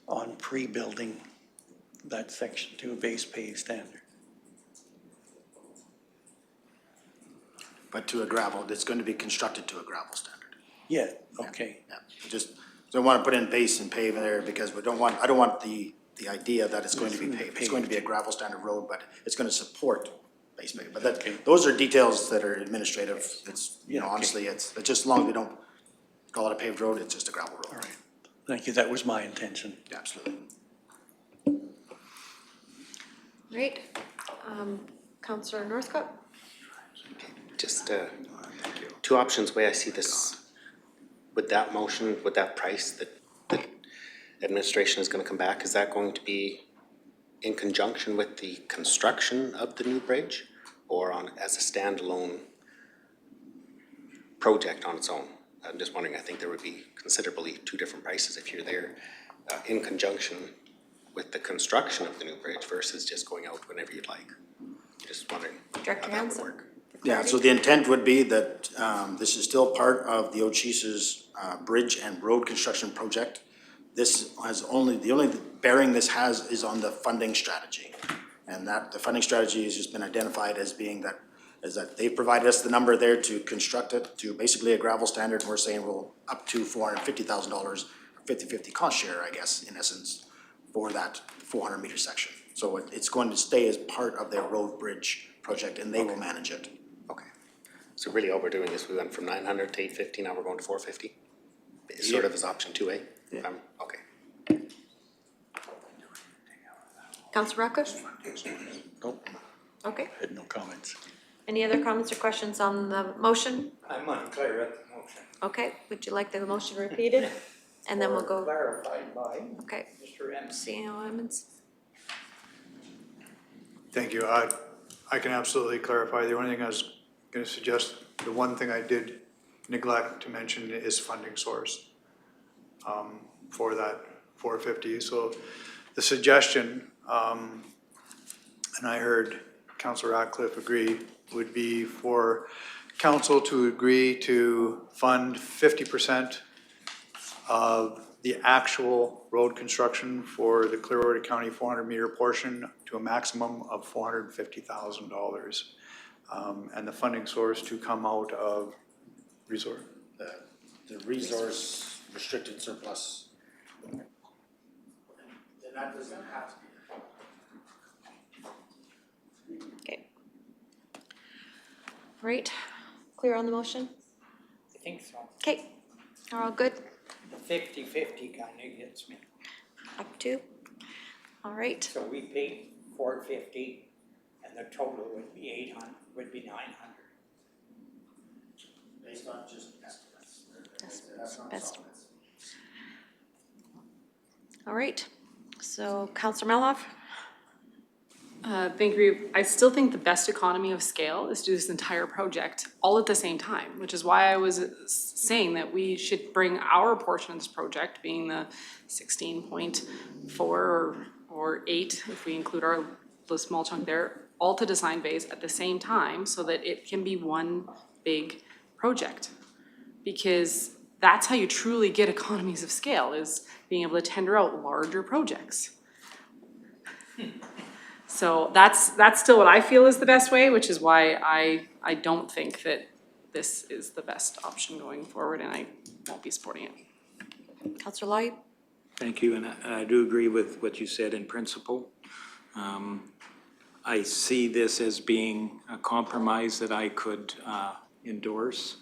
on pre-building that section to a base pave standard. But to a gravel, it's going to be constructed to a gravel standard. Yeah, okay. Yeah, just don't want to put in base and pave in there, because I don't want the idea that it's going to be paved. It's going to be a gravel standard road, but it's going to support base pave. But those are details that are administrative. It's, honestly, it's just as long as we don't call it a paved road, it's just a gravel road. All right. Thank you. That was my intention. Absolutely. Right, Councillor Northcott? Just two options, way I see this, with that motion, with that price that administration is gonna come back, is that going to be in conjunction with the construction of the new bridge, or as a standalone project on its own? I'm just wondering, I think there would be considerably two different prices if you're there in conjunction with the construction of the new bridge versus just going out whenever you'd like. Just wondering how Director that would Hansen? work. Yeah, so the intent would be that this is still part of the Ochisa's bridge and road construction project. This has the only bearing this has is on the funding strategy. And that the funding strategy has just been identified as being that they've provided us the number there to construct it to basically a gravel standard. And we're saying we'll up to $450,000, 50-50 cost share, I guess, in essence, for that 400-meter section. So it's going to stay as part of their road bridge project, and they will manage it. Okay. So really all we're doing is we went from 900 to 850, now we're going to 450? Sort of as option 2A? Yeah. Okay. Councillor Ruckus? Nope, Okay, I had no comments. any other comments or questions on the motion? I'm unclear at the motion. Okay, would you like the motion repeated? And then we'll go, Clarified by okay, Mr. Emmons. CEO Emmons? Thank you. I can absolutely clarify. The only thing I was going to suggest, the one thing I did neglect to mention is funding source for that 450. So the suggestion, and I heard Councillor Ratcliffe agree, would be for council to agree to fund 50% of the actual road construction for the Clearwater County 400-meter portion to a maximum of $450,000. And the funding source to come out of resort. The resource restricted surplus. And that doesn't have to be. Okay. Right, clear on the motion? I think so. Okay, are all good? The 50-50 kind of gets me. Up to? All right, So we paid $450 and the total would be 800, would be 900. Based on just estimates. That's not best. estimates. All right, so Councillor Meloff? Thank you. I still think the best economy of scale is to do this entire project all at the same time, which is why I was saying that we should bring our portion of this project, being the 16.4 or 8, if we include the small chunk there, all to design phase at the same time so that it can be one big project. Because that's how you truly get economies of scale, is being able to tender out larger projects. So that's still what I feel is the best way, which is why I don't think that this is the best option going forward, and I won't be supporting it. Councillor Lloyd? Thank you, and I do agree with what you said in principle. I see this as being a compromise that I could endorse,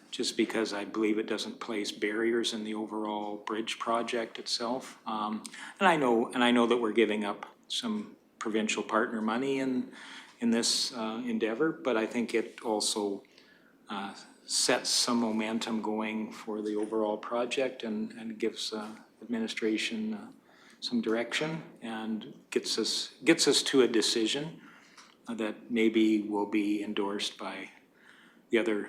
just because I believe it doesn't place barriers in the overall bridge project itself. And I know that we're giving up some provincial partner money in this endeavor, but I think it also sets some momentum going for the overall project and gives administration some direction and gets us to a decision that maybe will be endorsed by the other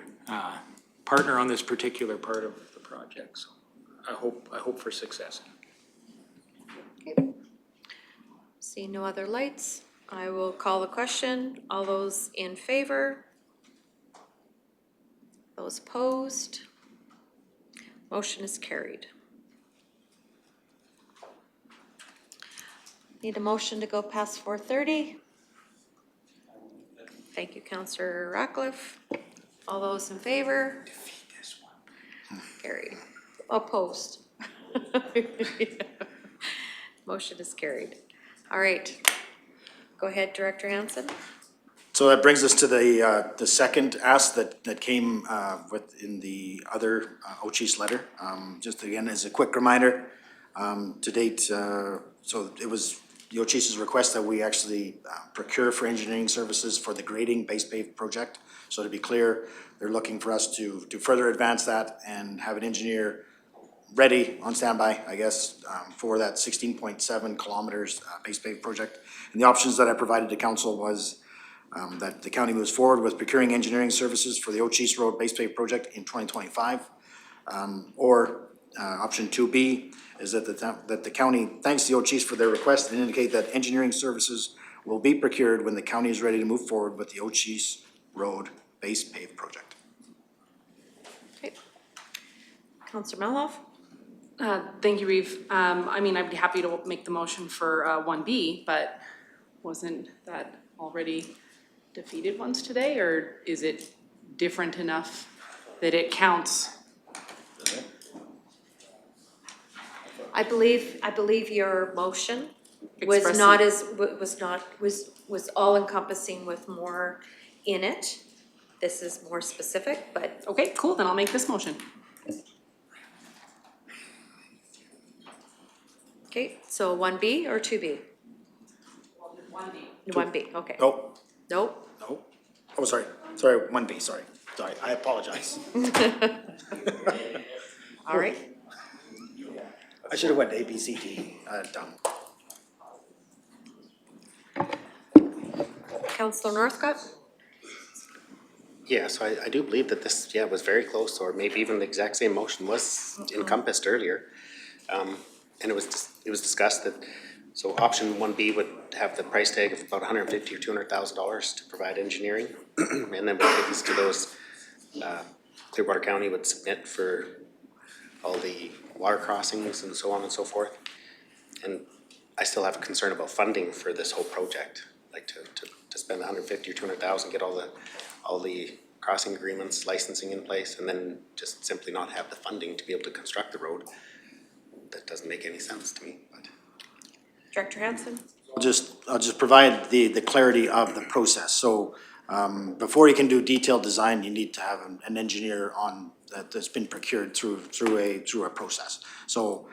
partner on this particular part of the project. So I hope for success. See no other lights. I will call the question. All those in favor? Those opposed? Motion is carried. Need a motion to go past 4:30? Thank you, Councillor Ratcliffe. All those in favor? Carried. Opposed? Motion is carried. All right. Go ahead, Director Hansen. So that brings us to the second ask that came within the other OCHIS letter. Just again, as a quick reminder, to date, so it was the OCHIS's request that we actually procure for engineering services for the grading base pave project. So to be clear, they're looking for us to further advance that and have an engineer ready on standby, I guess, for that 16.7 kilometers base pave project. And the options that I provided to council was that the county moves forward with procuring engineering services for the OCHIS Road base pave project in 2025. Or option 2B is that the county thanks the OCHIS for their request and indicate that engineering services will be procured when the county is ready to move forward with the OCHIS Road base pave project. Okay. Councillor Meloff? Thank you, Reeve. I mean, I'd be happy to make the motion for 1B, but wasn't that already defeated once today, or is it different enough that it counts? I believe your motion was Expressing- not as, was all encompassing with more in it. This is more specific, but Okay, cool, then I'll make this motion. okay, so 1B or 2B? 1B. 1B, okay. Nope. Nope. Nope. Oh, sorry. Sorry, 1B, sorry. Sorry, I apologize. All right. I should have went A, B, C, D, done. Councillor Northcott? Yeah, so I do believe that this, yeah, was very close, or maybe even the exact same motion was encompassed earlier. And it was discussed that, so option 1B would have the price tag of about $150,000 or $200,000 to provide engineering. And then with these to those, Clearwater County would submit for all the water crossings and so on and so forth. And I still have a concern about funding for this whole project, like to spend $150,000 or $200,000, get all the crossing agreements, licensing in place, and then just simply not have the funding to be able to construct the road. That doesn't make any sense to me, but. Director Hansen? I'll just provide the clarity of the process. So, before you can do detailed design, you need to have an engineer on that's been procured through a process. So,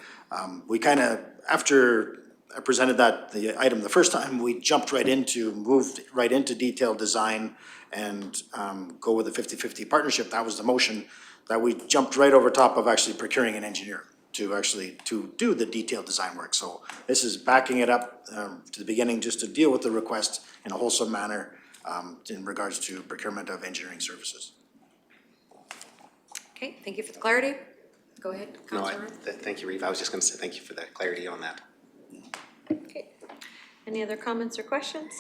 we kind of, after I presented the item the first time, we moved right into detailed design and go with a 50-50 partnership. That was the motion, that we jumped right over top of actually procuring an engineer to do the detailed design work. So this is backing it up to the beginning, just to deal with the request in a wholesome manner in regards to procurement of engineering services. Okay, thank you for the clarity. Go ahead, No, Councillor. thank you, Reeve. I was just gonna say thank you for that clarity on that. Okay. Any other comments or questions?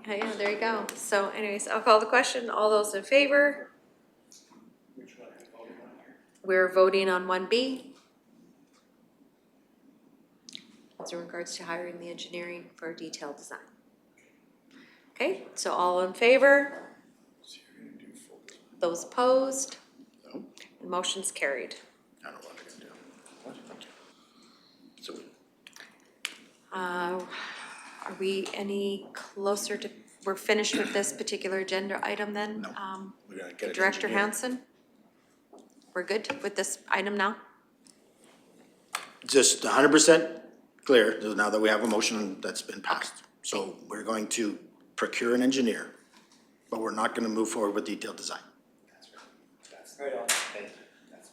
Yeah, there you go. So anyways, I'll call the question. All those in favor? We're voting on 1B. As in regards to hiring the engineering for detailed design. Okay, so all in favor? Those opposed? The motion's carried. I don't know what they're gonna do. So Are we any closer to, we're finished with this particular agenda item then? No, we're gonna get an Director engineer. Hansen? We're good with this item now? Just 100% clear now that we have a motion that's been passed. So we're going to procure an engineer, but we're not gonna move forward with detailed design.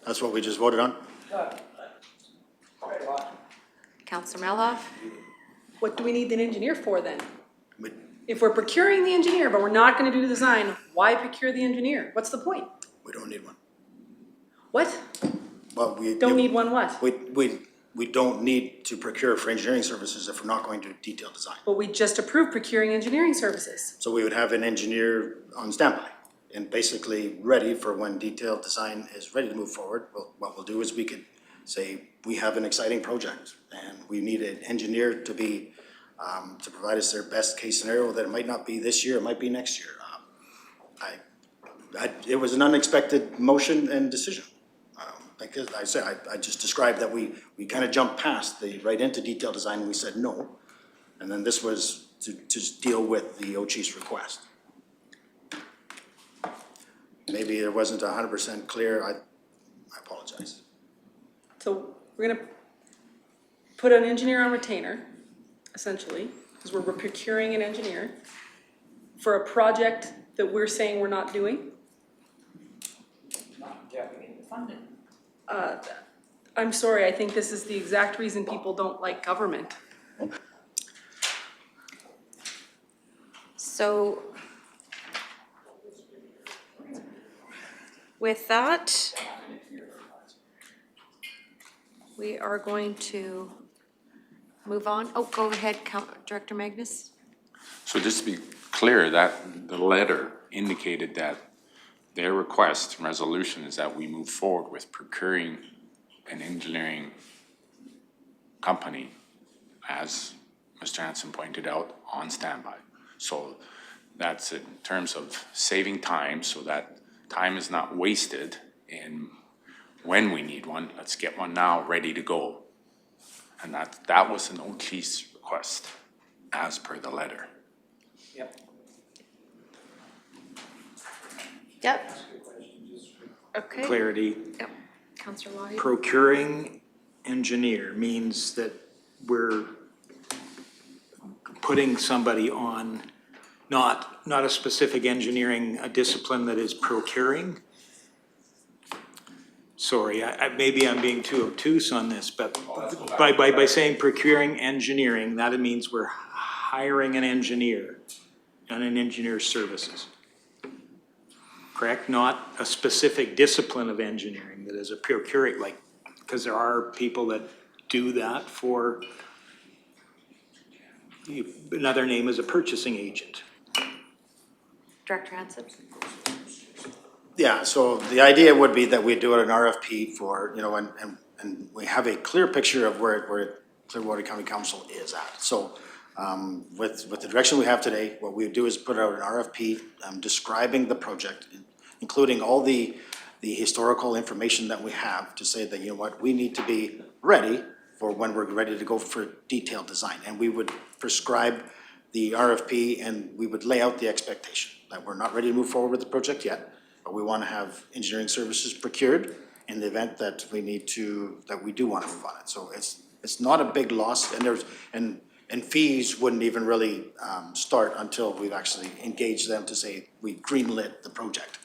That's what we just voted on? Councillor Melhoff? What do we need an engineer for then? We- If we're procuring the engineer, but we're not gonna do the design, why procure the engineer? What's the point? We don't need one. What? Well, we. Don't need one what? We don't need to procure for engineering services if we're not going to do detailed design. But we just approved procuring engineering services. So we would have an engineer on standby and basically ready for when detailed design is ready to move forward. Well, what we'll do is we could say, we have an exciting project and we need an engineer to be, to provide us their best case scenario, that it might not be this year, it might be next year. It was an unexpected motion and decision. Like I said, I just described that we kind of jumped past right into detailed design and we said no. And then this was to just deal with the OCHI's request. Maybe it wasn't 100% clear, I apologize. So we're gonna put an engineer on retainer, essentially, because we're procuring an engineer for a project that we're saying we're not doing. I'm sorry, I think this is the exact reason people don't like government. So with that, we are going to move on. Oh, go ahead, Director Magnus. So just to be clear, that the letter indicated that their request and resolution is that we move forward with procuring an engineering company, as Mr. Hansen pointed out, on standby. So that's in terms of saving time, so that time is not wasted in when we need one. Let's get one now, ready to go. And that was an OCHI's request, as per the letter. Yep. Yep. Okay. Clarity. Yep. Councillor Lougheed. Procuring engineer means that we're putting somebody on not a specific engineering, a discipline that is procuring. Sorry, maybe I'm being too obtuse on this, but by saying procuring engineering, that means we're hiring an engineer and an engineer's services. Correct? Not a specific discipline of engineering that is a procuring, like, because there are people that do that for, another name is a purchasing agent. Director Hansen? Yeah, so the idea would be that we do an RFP for, you know, and we have a clear picture of where Clearwater County Council is at. So with the direction we have today, what we do is put out an RFP describing the project, including all the historical information that we have to say that, you know what, we need to be ready for when we're ready to go for detailed design. And we would prescribe the RFP and we would lay out the expectation that we're not ready to move forward with the project yet, but we want to have engineering services procured in the event that we need to, that we do want to move on it. So it's not a big loss, and fees wouldn't even really start until we've actually engaged them to say we greenlit the project.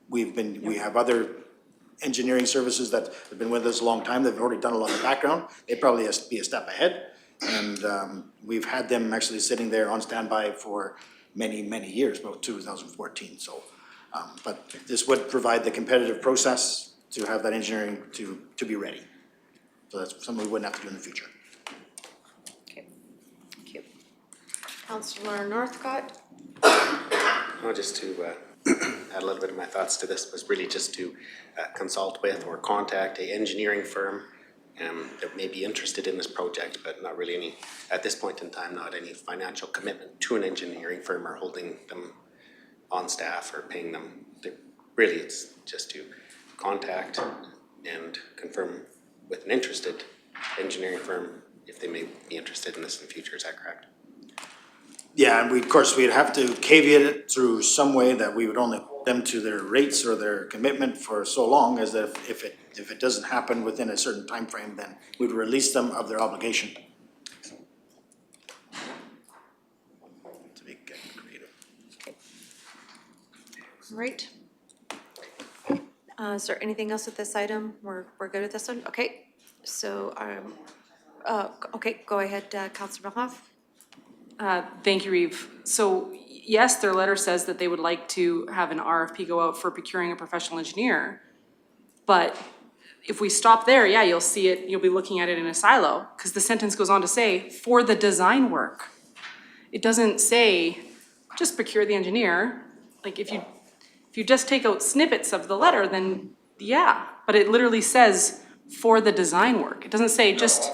We have other engineering services that have been with us a long time. They've already done a lot of background. They'd probably be a step ahead. And we've had them actually sitting there on standby for many, many years, about 2014. So, but this would provide the competitive process to have that engineering to be ready. So that's something we wouldn't have to do in the future. Okay, thank you. Councillor Northcott? Well, just to add a little bit of my thoughts to this, was really just to consult with or contact an engineering firm that may be interested in this project, but not really any, at this point in time, not any financial commitment to an engineering firm or holding them on staff or paying them. Really, it's just to contact and confirm with an interested engineering firm if they may be interested in this in the future. Is that correct? Yeah, and of course, we'd have to caveat it through some way that we would only hold them to their rates or their commitment for so long as that if it doesn't happen within a certain time frame, then we'd release them of their obligation. To be creative. Right. Is there anything else with this item? We're good with this one? Okay, so, okay, go ahead, Councillor Milhoff. Thank you, Reeve. So yes, their letter says that they would like to have an RFP go out for procuring a professional engineer. But if we stop there, yeah, you'll see it, you'll be looking at it in a silo, because the sentence goes on to say, for the design work. It doesn't say, just procure the engineer. Like if you just take out snippets of the letter, then yeah, but it literally says for the design work. It doesn't say just.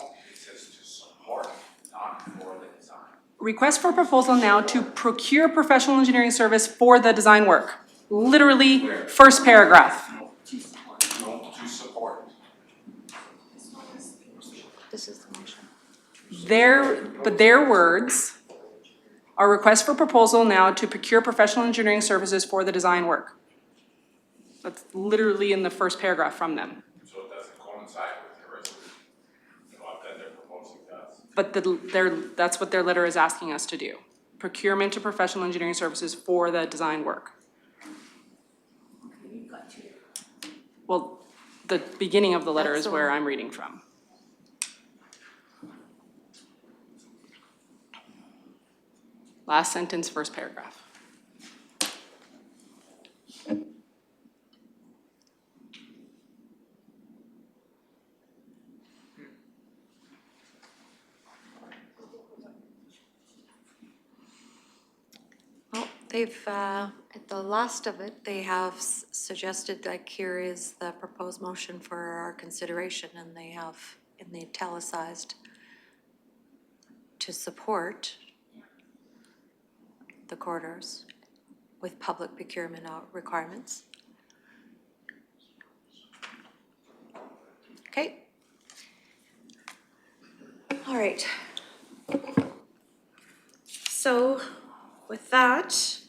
Request for proposal now to procure professional engineering service for the design work. Literally, first paragraph. No, to support. This is the motion. Their words are request for proposal now to procure professional engineering services for the design work. That's literally in the first paragraph from them. So it doesn't coincide with the resolution, what that they're proposing does. But that's what their letter is asking us to do. Procurement of professional engineering services for the design work. Well, the beginning of the letter is where I'm reading from. Last sentence, first paragraph. Well, they've, at the last of it, they have suggested, like, here is the proposed motion for our consideration, and they have in the italicized to support the corridors with public procurement requirements. Okay. All right. So with that,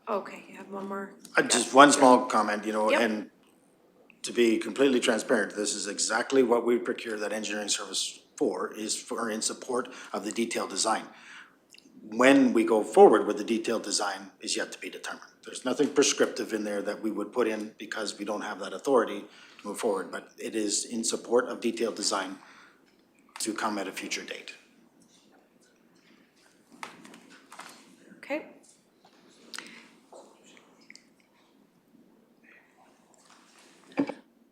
okay, you have one more? Just one small comment, you know, Yep. and to be completely transparent, this is exactly what we procure that engineering service for, is for in support of the detailed design. When we go forward with the detailed design is yet to be determined. There's nothing prescriptive in there that we would put in because we don't have that authority to move forward, but it is in support of detailed design to come at a future date. Okay.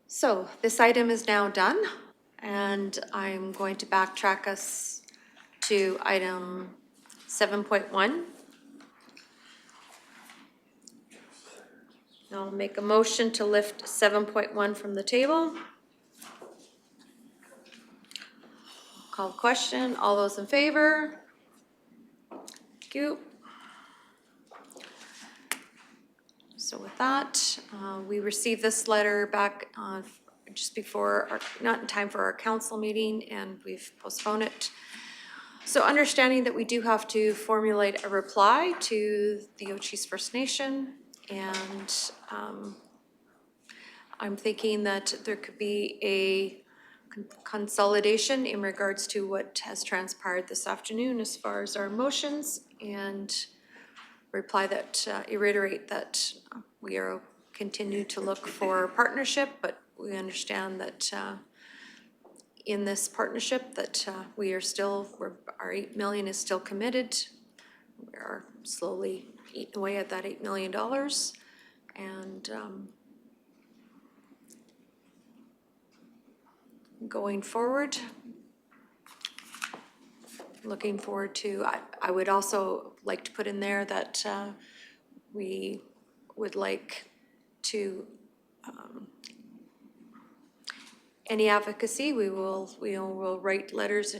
So this item is now done, and I'm going to backtrack us to item 7.1. I'll make a motion to lift 7.1 from the table. Call the question. All those in favor? Thank you. So with that, we received this letter back just before, not in time for our council meeting, and we've postponed it. So understanding that we do have to formulate a reply to the Ochis First Nation, and I'm thinking that there could be a consolidation in regards to what has transpired this afternoon as far as our motions, and reply that, reiterate that we are continue to look for partnership, but we understand that in this partnership that we are still, our 8 million is still committed. We are slowly eating away at that $8 million, and going forward, looking forward to, I would also like to put in there that we would like to, any advocacy, we will write letters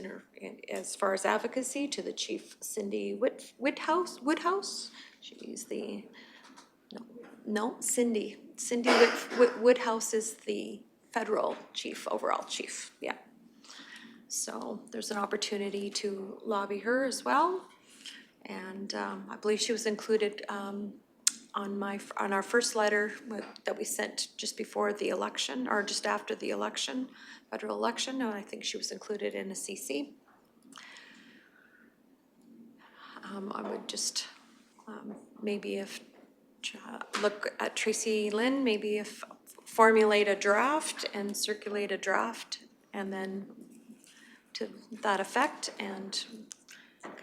as far as advocacy to the Chief Cindy Woodhouse. She's the, Cindy Woodhouse is the federal chief, overall chief, yeah. So there's an opportunity to lobby her as well. And I believe she was included on our first letter that we sent just before the election, or just after the election, federal election, and I think she was included in a CC. I would just maybe if, look at Tracy Lynn, maybe if formulate a draft and circulate a draft, and then to that effect, and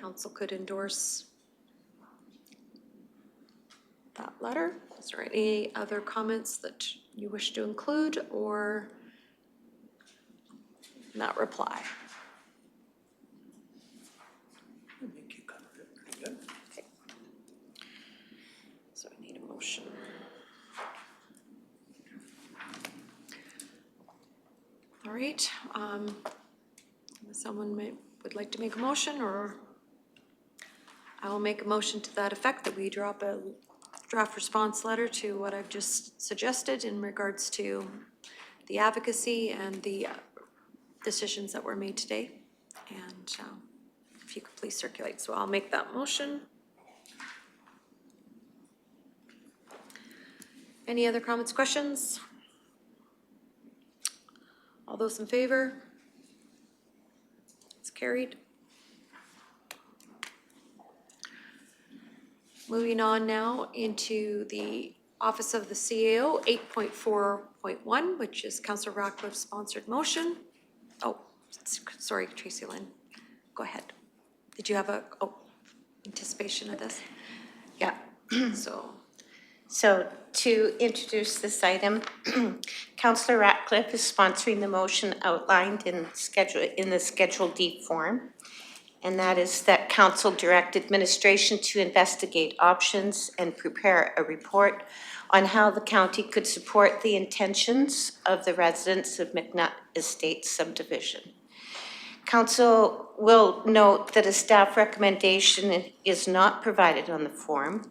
council could endorse that letter. Is there any other comments that you wish to include or not reply? I think you covered it pretty good. Okay. So I need a motion. All right, someone would like to make a motion, or I will make a motion to that effect, that we drop a draft response letter to what I've just suggested in regards to the advocacy and the decisions that were made today. And if you could please circulate. So I'll make that motion. Any other comments, questions? All those in favor? It's carried. Moving on now into the Office of the CAO, 8.4.1, which is Councillor Ratcliffe's sponsored motion. Oh, sorry, Tracy Lynn, go ahead. Did you have anticipation of this? Yeah. So to introduce this item, Councillor Ratcliffe is sponsoring the motion outlined in the Schedule D form. And that is that council direct administration to investigate options and prepare a report on how the county could support the intentions of the residents of McNutt Estates subdivision. Council will note that a staff recommendation is not provided on the form.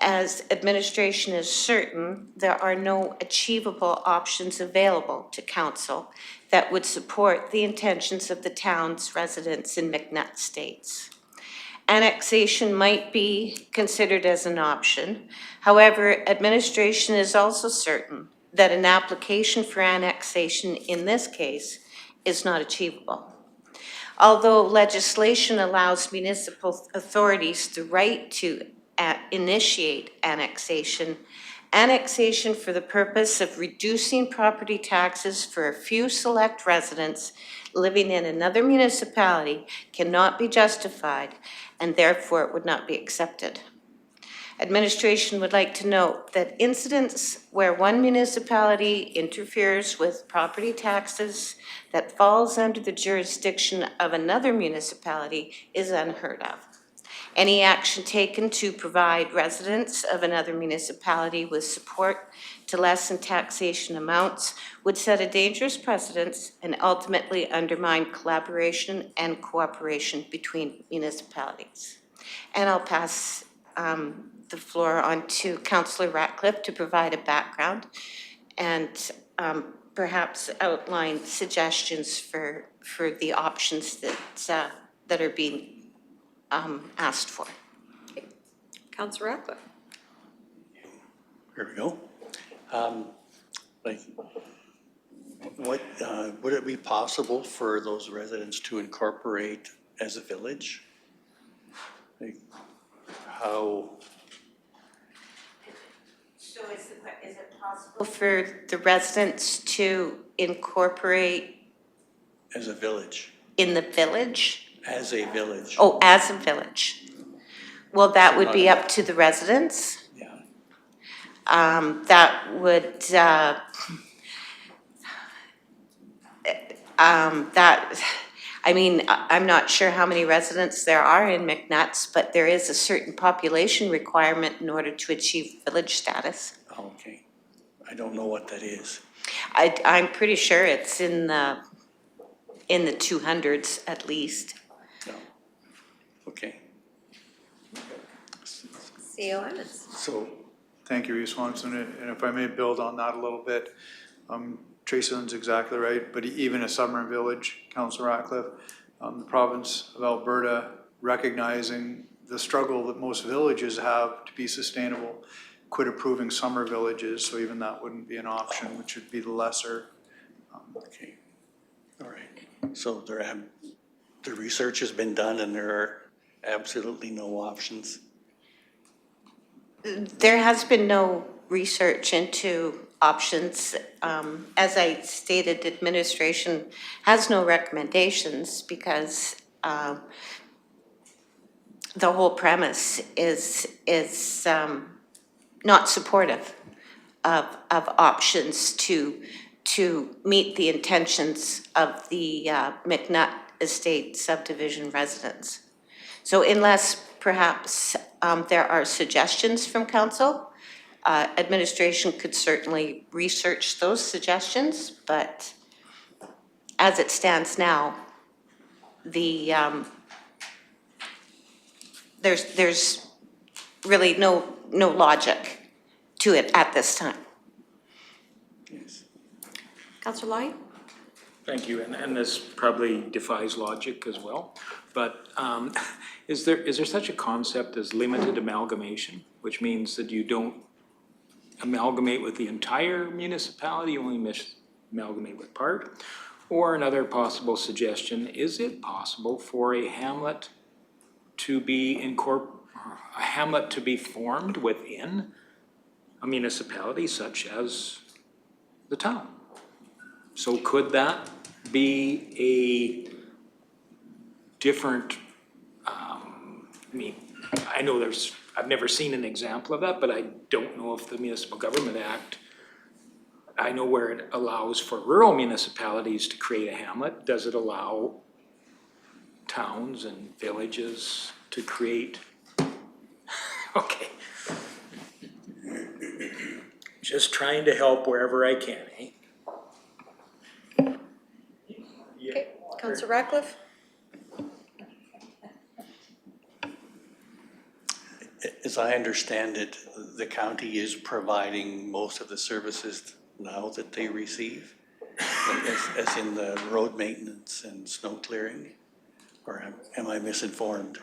As administration is certain, there are no achievable options available to council that would support the intentions of the town's residents in McNutt Estates. Annexation might be considered as an option. However, administration is also certain that an application for annexation in this case is not achievable. Although legislation allows municipal authorities the right to initiate annexation for the purpose of reducing property taxes for a few select residents living in another municipality cannot be justified, and therefore it would not be accepted. Administration would like to note that incidents where one municipality interferes with property taxes that falls under the jurisdiction of another municipality is unheard of. Any action taken to provide residents of another municipality with support to lessen taxation amounts would set a dangerous precedent and ultimately undermine collaboration and cooperation between municipalities. And I'll pass the floor on to Councillor Ratcliffe to provide a background and perhaps outline suggestions for the options that are being asked for. Councillor Ratcliffe. Here we go. What, would it be possible for those residents to incorporate as a village? Like, how? So is it possible for the residents to incorporate As a village? in the village? As a village? Oh, as a village. Well, that would be up to the residents. Yeah. That would, I mean, I'm not sure how many residents there are in McNutt's, but there is a certain population requirement in order to achieve village status. Okay. I don't know what that is. I'm pretty sure it's in the 200s at least. No. Okay. CO Emmons. So, thank you, Reeve Swanson, and if I may build on that a little bit, Tracy's exactly right, but even a Summer Village, Councillor Ratcliffe, the province of Alberta recognizing the struggle that most villages have to be sustainable, quit approving summer villages, so even that wouldn't be an option, which would be the lesser. Okay. All right. So the research has been done and there are absolutely no options? There has been no research into options. As I stated, administration has no recommendations because the whole premise is not supportive of options to meet the intentions of the McNutt Estate subdivision residents. So unless perhaps there are suggestions from council, administration could certainly research those suggestions, but as it stands now, there's really no logic to it at this time. Yes. Councillor Lyon. Thank you, and this probably defies logic as well, but is there such a concept as limited amalgamation, which means that you don't amalgamate with the entire municipality, you only amalgamate with part? Or another possible suggestion, is it possible for a hamlet to be formed within a municipality such as the town? So could that be a different, I know I've never seen an example of that, but I don't know if the Municipal Government Act, I know where it allows for rural municipalities to create a hamlet. Does it allow towns and villages to create? Okay. Just trying to help wherever I can, eh? Okay, Councillor Ratcliffe. As I understand it, the county is providing most of the services now that they receive, as in the road maintenance and snow clearing, or am I misinformed?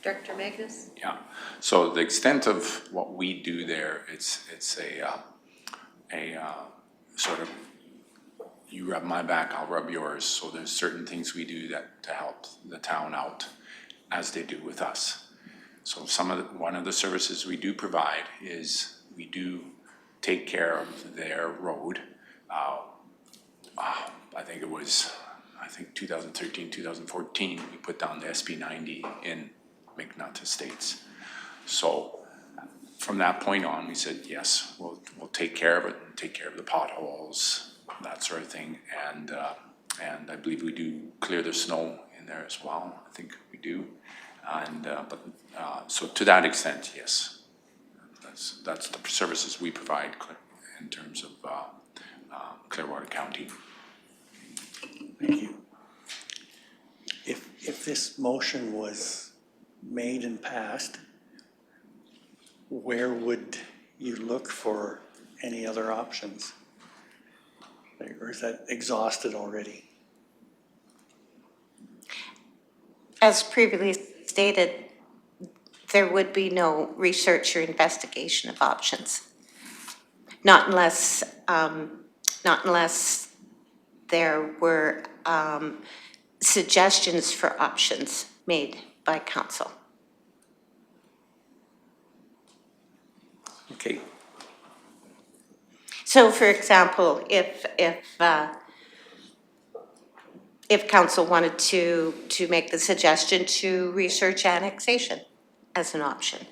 Director Magnus. Yeah, so the extent of what we do there, it's a sort of, you rub my back, I'll rub yours. So there's certain things we do that to help the town out as they do with us. So one of the services we do provide is we do take care of their road. I think it was I think 2013, 2014, we put down the SB 90 in McNutt Estates. So from that point on, we said, yes, we'll take care of it, take care of the potholes, that sort of thing. And I believe we do clear the snow in there as well. I think we do. And, so to that extent, yes, that's the services we provide in terms of Clearwater County. Thank you. If this motion was made and passed, where would you look for any other options? Or is that exhausted already? As previously stated, there would be no research or investigation of options. Not unless there were suggestions for options made by council. Okay. So for example, if council wanted to make the suggestion to research annexation as an option.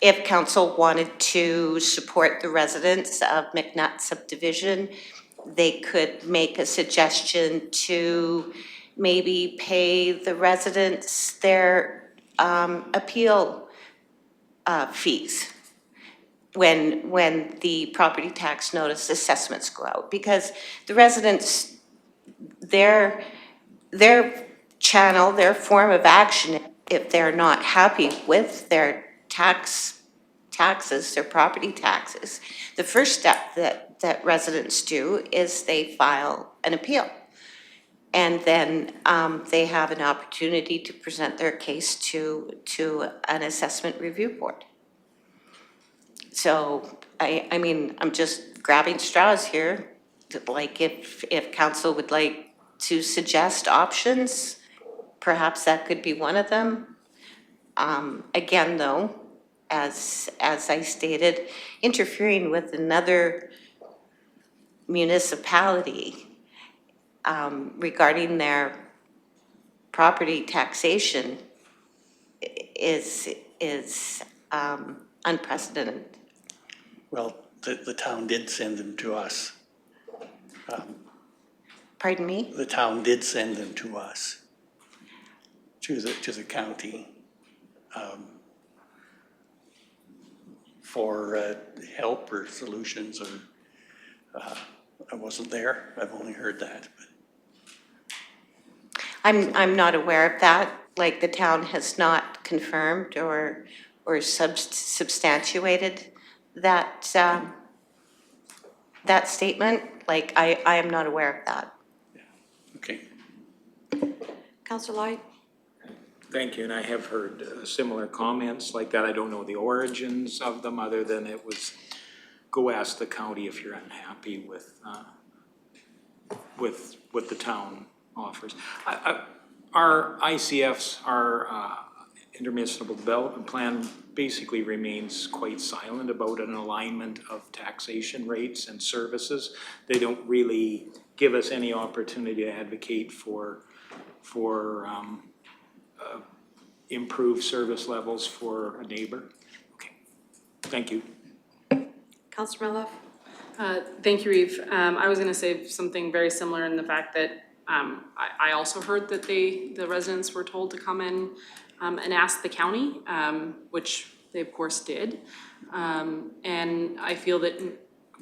If council wanted to support the residents of McNutt subdivision, they could make a suggestion to maybe pay the residents their appeal fees when the property tax notice assessments go out, because the residents, their channel, their form of action, if they're not happy with their taxes, their property taxes, the first step that residents do is they file an appeal. And then they have an opportunity to present their case to an assessment review board. So, I mean, I'm just grabbing straws here. Like if council would like to suggest options, perhaps that could be one of them. Again, though, as I stated, interfering with another municipality regarding their property taxation is unprecedented. Well, the town did send them to us. Pardon me? The town did send them to us, to the county, for help or solutions, or I wasn't there. I've only heard that. But. I'm not aware of that. Like the town has not confirmed or substantiated that that statement. Like I am not aware of that. Okay. Councillor Lloyd? Thank you, and I have heard similar comments like that. I don't know the origins of them, other than it was, go ask the county if you're unhappy with what the town offers. Our ICFs, our intermunicipal development plan, basically remains quite silent about an alignment of taxation rates and services. They don't really give us any opportunity to advocate for improve service levels for a neighbor. Okay, thank you. Councillor Meloff? Thank you, Reeve. I was gonna say something very similar in the fact that I also heard that the residents were told to come in and ask the county, which they of course did. And I feel that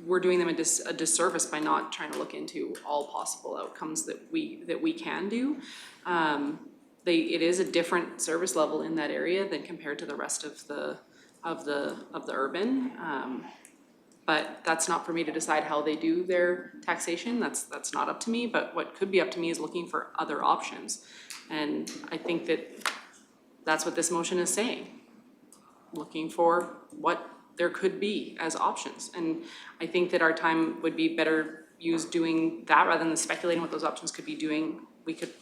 we're doing them a disservice by not trying to look into all possible outcomes that we can do. It is a different service level in that area than compared to the rest of the urban. But that's not for me to decide how they do their taxation. That's not up to me. But what could be up to me is looking for other options. And I think that's what this motion is saying. Looking for what there could be as options. And I think that our time would be better used doing that rather than speculating what those options could be doing. We could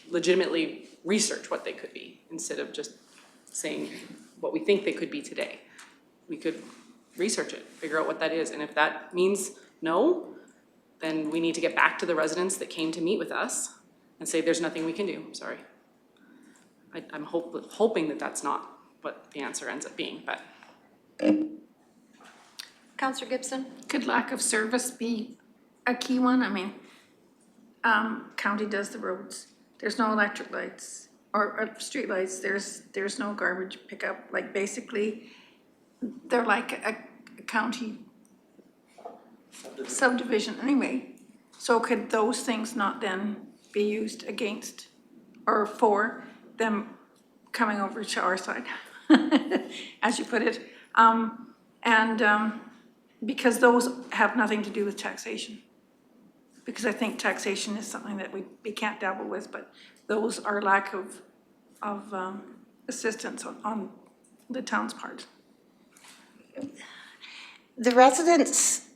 legitimately research what they could be instead of just saying what we think they could be today. We could research it, figure out what that is, and if that means no, then we need to get back to the residents that came to meet with us and say, there's nothing we can do, sorry. I'm hoping that that's not what the answer ends up being, but. Counselor Gibson? Could lack of service be a key one? I mean, county does the roads, there's no electric lights or street lights, there's no garbage pickup, like basically, they're like a county subdivision anyway. So could those things not then be used against or for them coming over to our side, as you put it? Because those have nothing to do with taxation. Because I think taxation is something that we can't dabble with, but those are lack of assistance on the town's part. The residents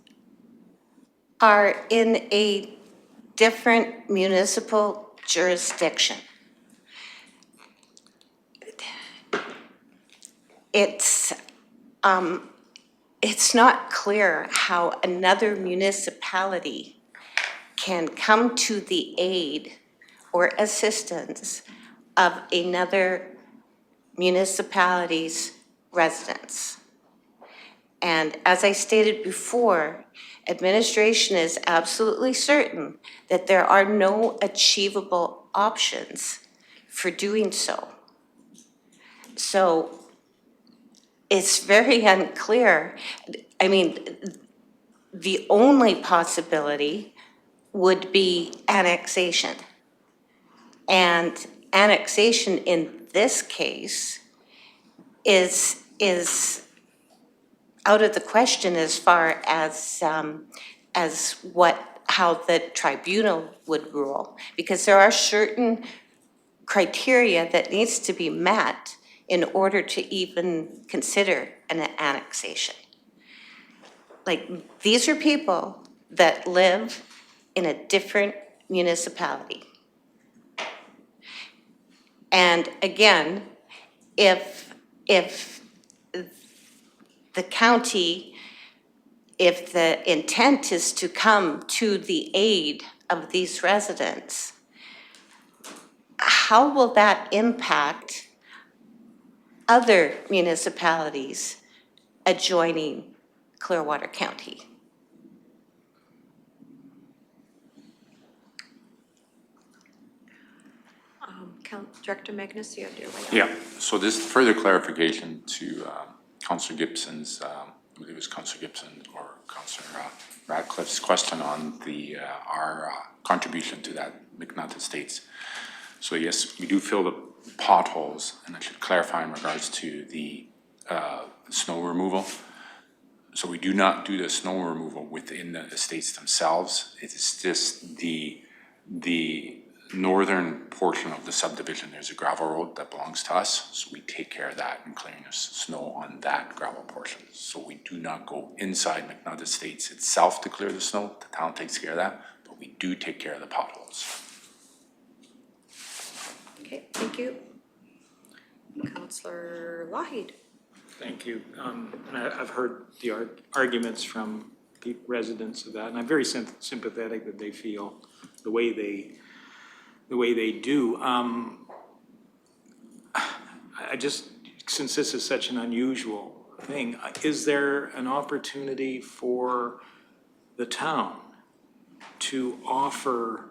are in a different municipal jurisdiction. It's not clear how another municipality can come to the aid or assistance of another municipality's residents. And as I stated before, administration is absolutely certain that there are no achievable options for doing so. So it's very unclear. I mean, the only possibility would be annexation. And annexation in this case is out of the question as far as how the tribunal would rule, because there are certain criteria that needs to be met in order to even consider an annexation. Like, these are people that live in a different municipality. And again, if the county, if the intent is to come to the aid of these residents, how will that impact other municipalities adjoining Clearwater County? Director Magnus, you have your way. Yeah, so this further clarification to Councillor Gibson's, I believe it was Councillor Gibson or Councillor Radcliffe's question on our contribution to that McNutt Estates. So yes, we do fill the potholes, and I should clarify in regards to the snow removal. So we do not do the snow removal within the estates themselves. It is just the northern portion of the subdivision. There's a gravel road that belongs to us, so we take care of that and clearing the snow on that gravel portion. So we do not go inside McNutt Estates itself to clear the snow. The town takes care of that, but we do take care of the potholes. Okay, thank you. Councillor Lougheed. Thank you. And I've heard the arguments from the residents of that, and I'm very sympathetic that they feel the way they do. I just, since this is such an unusual thing, is there an opportunity for the town to offer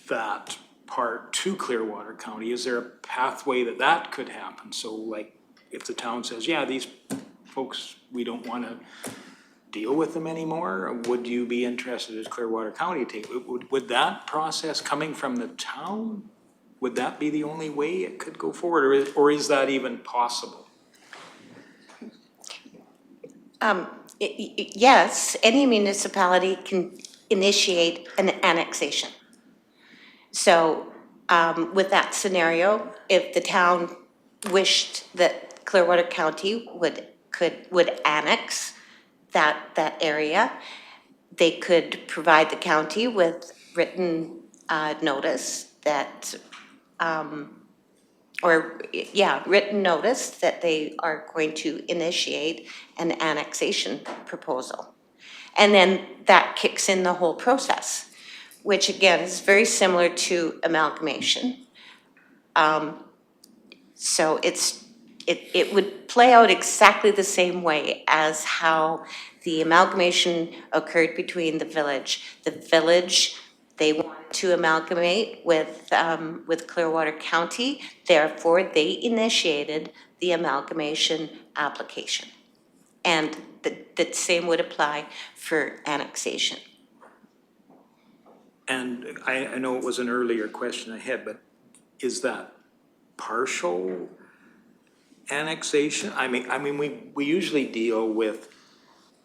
that part to Clearwater County? Is there a pathway that could happen? So like, if the town says, yeah, these folks, we don't want to deal with them anymore, would you be interested as Clearwater County to take, would that process coming from the town, would that be the only way it could go forward, or is that even possible? Yes, any municipality can initiate an annexation. So with that scenario, if the town wished that Clearwater County would annex that area, they could provide the county with written notice that, written notice that they are going to initiate an annexation proposal. And then that kicks in the whole process, which again is very similar to amalgamation. So it would play out exactly the same way as how the amalgamation occurred between the village. The village, they want to amalgamate with Clearwater County, therefore they initiated the amalgamation application. And the same would apply for annexation. And I know it was an earlier question I had, but is that partial annexation? I mean, we usually deal with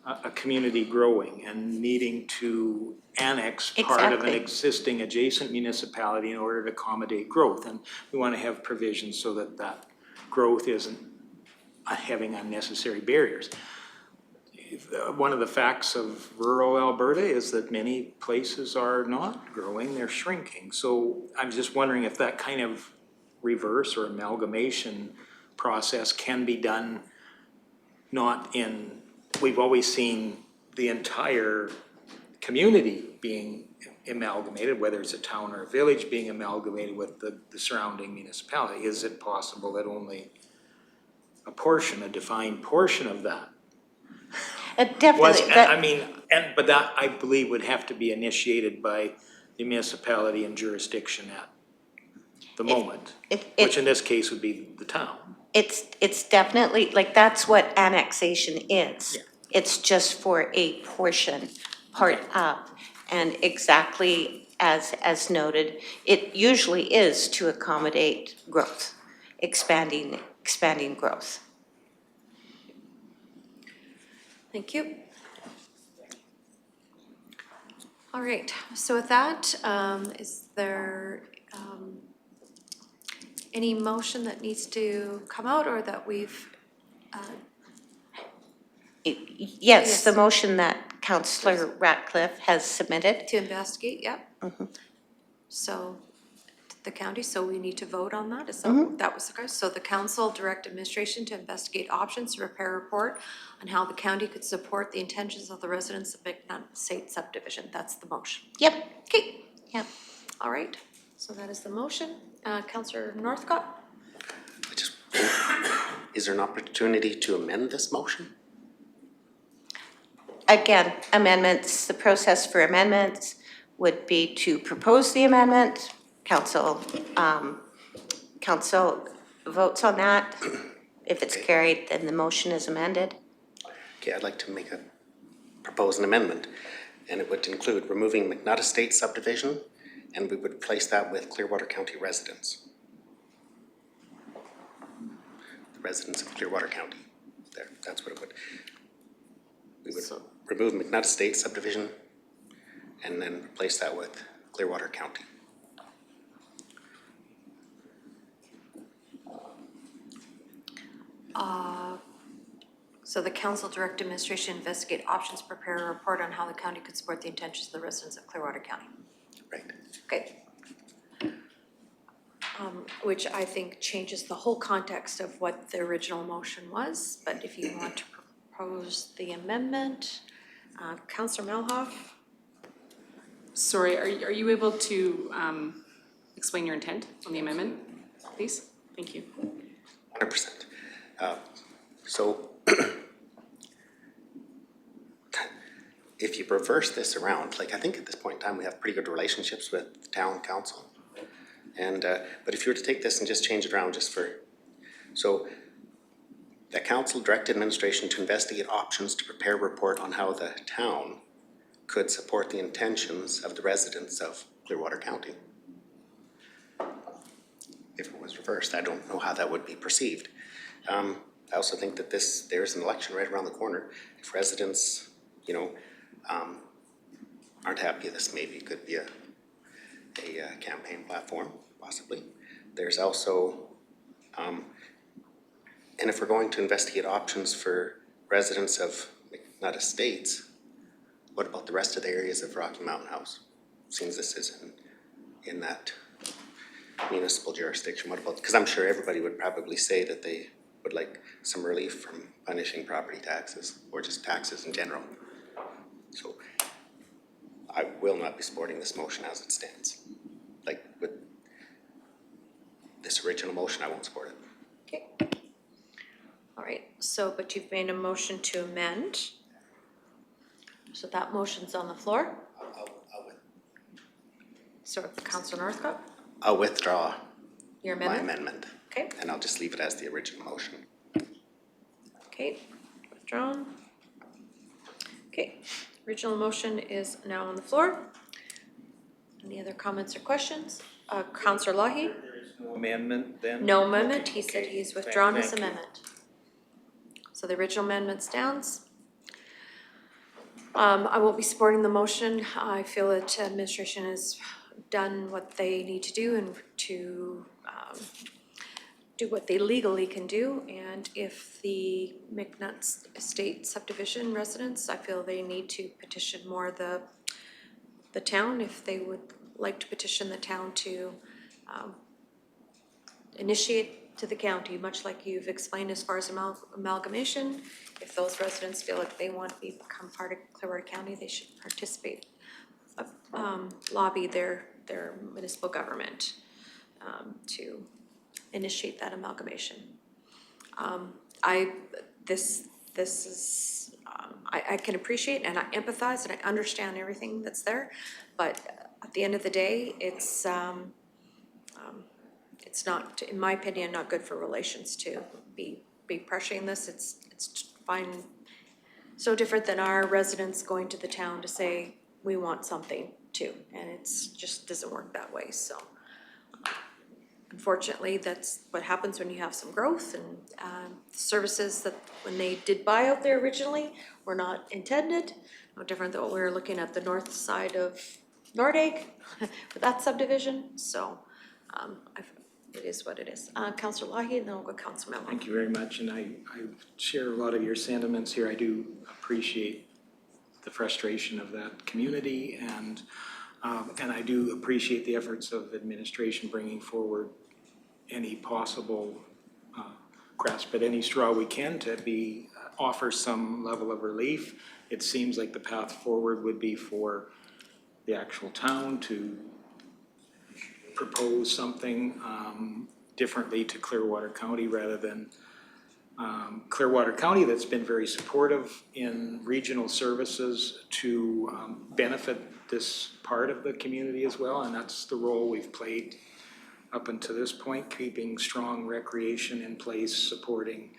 a community growing and needing to annex part of an Exactly. existing adjacent municipality in order to accommodate growth. And we want to have provisions so that that growth isn't having unnecessary barriers. One of the facts of rural Alberta is that many places are not growing, they're shrinking. So I'm just wondering if that kind of reverse or amalgamation process can be done not in, we've always seen the entire community being amalgamated, whether it's a town or a village being amalgamated with the surrounding municipality. Is it possible that only a portion, a defined portion of that Definitely. but that, I believe, would have to be initiated by the municipality and jurisdiction at the moment, which in this case would be the town. It's definitely, like, that's what annexation is. Yeah. It's just for a portion, part of, and exactly as noted, it usually is to accommodate growth, expanding growth. Thank you. All right, so with that, is there any motion that needs to come out or that we've, Yes, the motion that Councillor Ratcliffe has submitted. to investigate, yep. So, the county, so we need to vote on that, is that, that was the question? So the council direct administration to investigate options to prepare a report on how the county could support the intentions of the residents of McNutt subdivision, that's the motion. Yep. Okay. Yep. All right, so that is the motion. Councillor Northcott? Is there an opportunity to amend this motion? Again, amendments, the process for amendments would be to propose the amendment. Council votes on that. If it's carried, then the motion is amended. Okay, I'd like to propose an amendment, and it would include removing McNutt Estate subdivision, and we would replace that with Clearwater County residents. The residents of Clearwater County. There, that's what it would. We would remove McNutt Estate subdivision, and then replace that with Clearwater County. So the council direct administration investigate options, prepare a report on how the county could support the intentions of the residents of Clearwater County. Right. Okay. Which I think changes the whole context of what the original motion was, but if you want to propose the amendment, Councillor Malhoff? Sorry, are you able to explain your intent on the amendment, please? Thank you. 100%. So if you reverse this around, like I think at this point in time we have pretty good relationships with the town council. And but if you were to take this and just change it around so the council direct administration to investigate options to prepare a report on how the town could support the intentions of the residents of Clearwater County. If it was reversed, I don't know how that would be perceived. I also think that there's an election right around the corner. If residents, aren't happy, this maybe could be a campaign platform, possibly. There's also, and if we're going to investigate options for residents of McNutt Estates, what about the rest of the areas of Rocky Mountain House? Since this is in that municipal jurisdiction, what about, because I'm sure everybody would probably say that they would like some relief from punishing property taxes or just taxes in general. So I will not be supporting this motion as it stands. Like with this original motion, I won't support it. Okay. All right, so, but you've made a motion to amend. So that motion's on the floor. So Councillor Northcott, I'll withdraw your my amendment? amendment, Okay, and I'll just leave it as the original motion. okay, withdrawn. Okay, original motion is now on the floor. Any other comments or questions? Councillor Lohi? No amendment then? No amendment, he said he's withdrawn his Thank you. amendment. So the original amendment stands. I won't be supporting the motion. I feel that administration has done what they need to do and to do what they legally can do. And if the McNutt Estate subdivision residents, I feel they need to petition more the town, if they would like to petition the town to initiate to the county, much like you've explained as far as amalgamation. If those residents feel like they want to become part of Clearwater County, they should participate, lobby their municipal government to initiate that amalgamation. I can appreciate and I empathize and I understand everything that's there, but at the end of the day, it's not, in my opinion, not good for relations to be pressuring this. It's fine, so different than our residents going to the town to say, we want something too, and it's just doesn't work that way, so. Unfortunately, that's what happens when you have some growth, and services that when they did buy out there originally were not intended. No different than what we were looking at the north side of Nordegg with that subdivision, so it is what it is. Councillor Lahi, and then we'll go Councillor Mello. Thank you very much, and I share a lot of your sentiments here. I do appreciate the frustration of that community, and I do appreciate the efforts of administration bringing forward any possible grasp at any straw we can to offer some level of relief. It seems like the path forward would be for the actual town to propose something differently to Clearwater County rather than Clearwater County, that's been very supportive in regional services to benefit this part of the community as well, and that's the role we've played up until this point, keeping strong recreation in place, supporting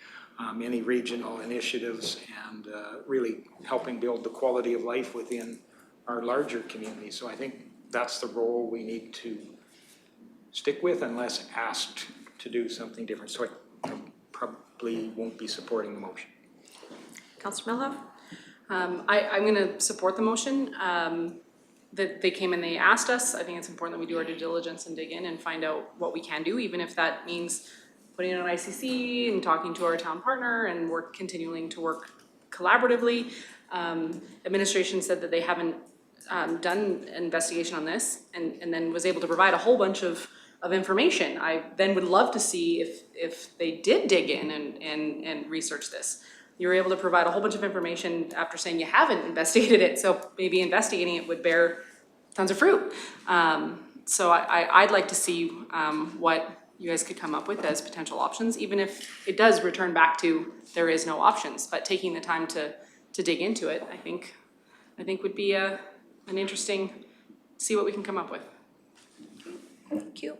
any regional initiatives, and really helping build the quality of life within our larger community. So I think that's the role we need to stick with unless asked to do something different. So I probably won't be supporting the motion. Councillor Mello? I'm gonna support the motion. That they came and they asked us. I think it's important that we do our due diligence and dig in and find out what we can do, even if that means putting it on ICC and talking to our town partner and continuing to work collaboratively. Administration said that they haven't done an investigation on this and then was able to provide a whole bunch of information. I then would love to see if they did dig in and research this. You were able to provide a whole bunch of information after saying you haven't investigated it, so maybe investigating it would bear tons of fruit. So I'd like to see what you guys could come up with as potential options, even if it does return back to there is no options. But taking the time to dig into it, I think would be an interesting, see what we can come up with. Thank you.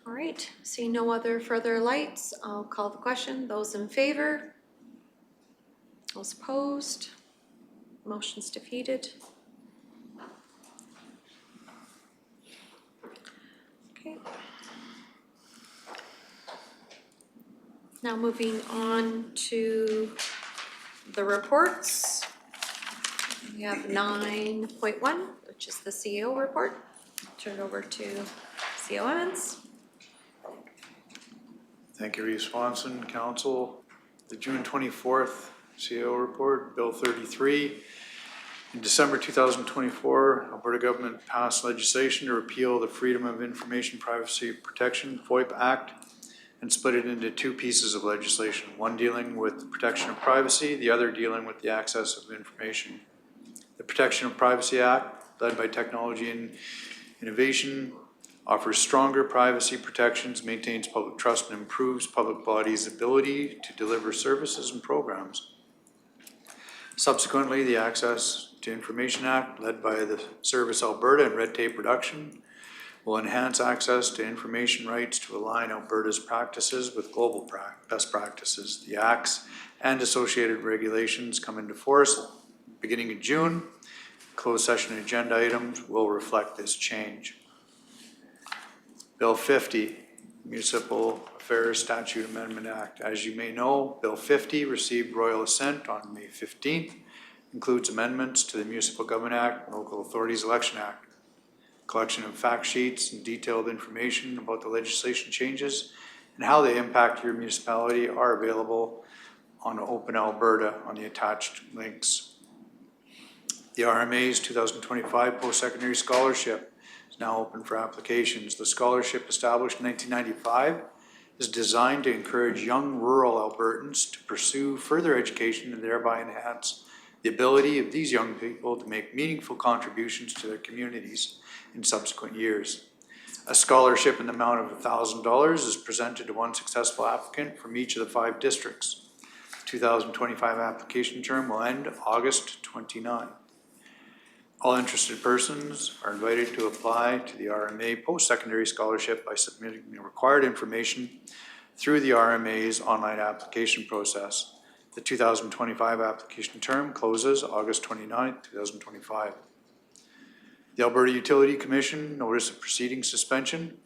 All right, seeing no other further lights, I'll call the question. Those in favor? Those opposed? Motion's defeated. Okay. Now moving on to the reports. We have 9.1, which is the CEO report. Turn it over to CEO Emmons. Thank you, Reeve Swanson, Council. The June 24th CEO report, Bill 33. In December 2024, Alberta government passed legislation to repeal the Freedom of Information Privacy Protection (FOIP) Act and split it into two pieces of legislation, one dealing with the protection of privacy, the other dealing with the access of information. Protection of Privacy Act, led by Technology and Innovation, offers stronger privacy protections, maintains public trust, and improves public bodies' ability to deliver services and programs. Subsequently, the Access to Information Act, led by the Service Alberta and Red Tape Reduction, will enhance access to information rights to align Alberta's practices with global best practices. The acts and associated regulations come into force beginning in June. Closed session agenda items will reflect this change. Bill 50, Municipal Affairs Statute Amendment Act. As you may know, Bill 50 received royal assent on May 15th, includes amendments to the Municipal Government Act, Local Authorities Election Act. Collection of fact sheets and detailed information about the legislation changes and how they impact your municipality are available on Open Alberta on the attached links. The RMA's 2025 Post-Secondary Scholarship is now open for applications. The scholarship, established in 1995, is designed to encourage young rural Albertans to pursue further education and thereby enhance the ability of these young people to make meaningful contributions to their communities in subsequent years. A scholarship in the amount of $1,000 is presented to one successful applicant from each of the 5 districts. The 2025 application term will end August 29. All interested persons are invited to apply to the RMA Post-Secondary Scholarship by submitting the required information through the RMA's online application process. The 2025 application term closes August 29, 2025. The Alberta Utility Commission Notice of Proceeding Suspension.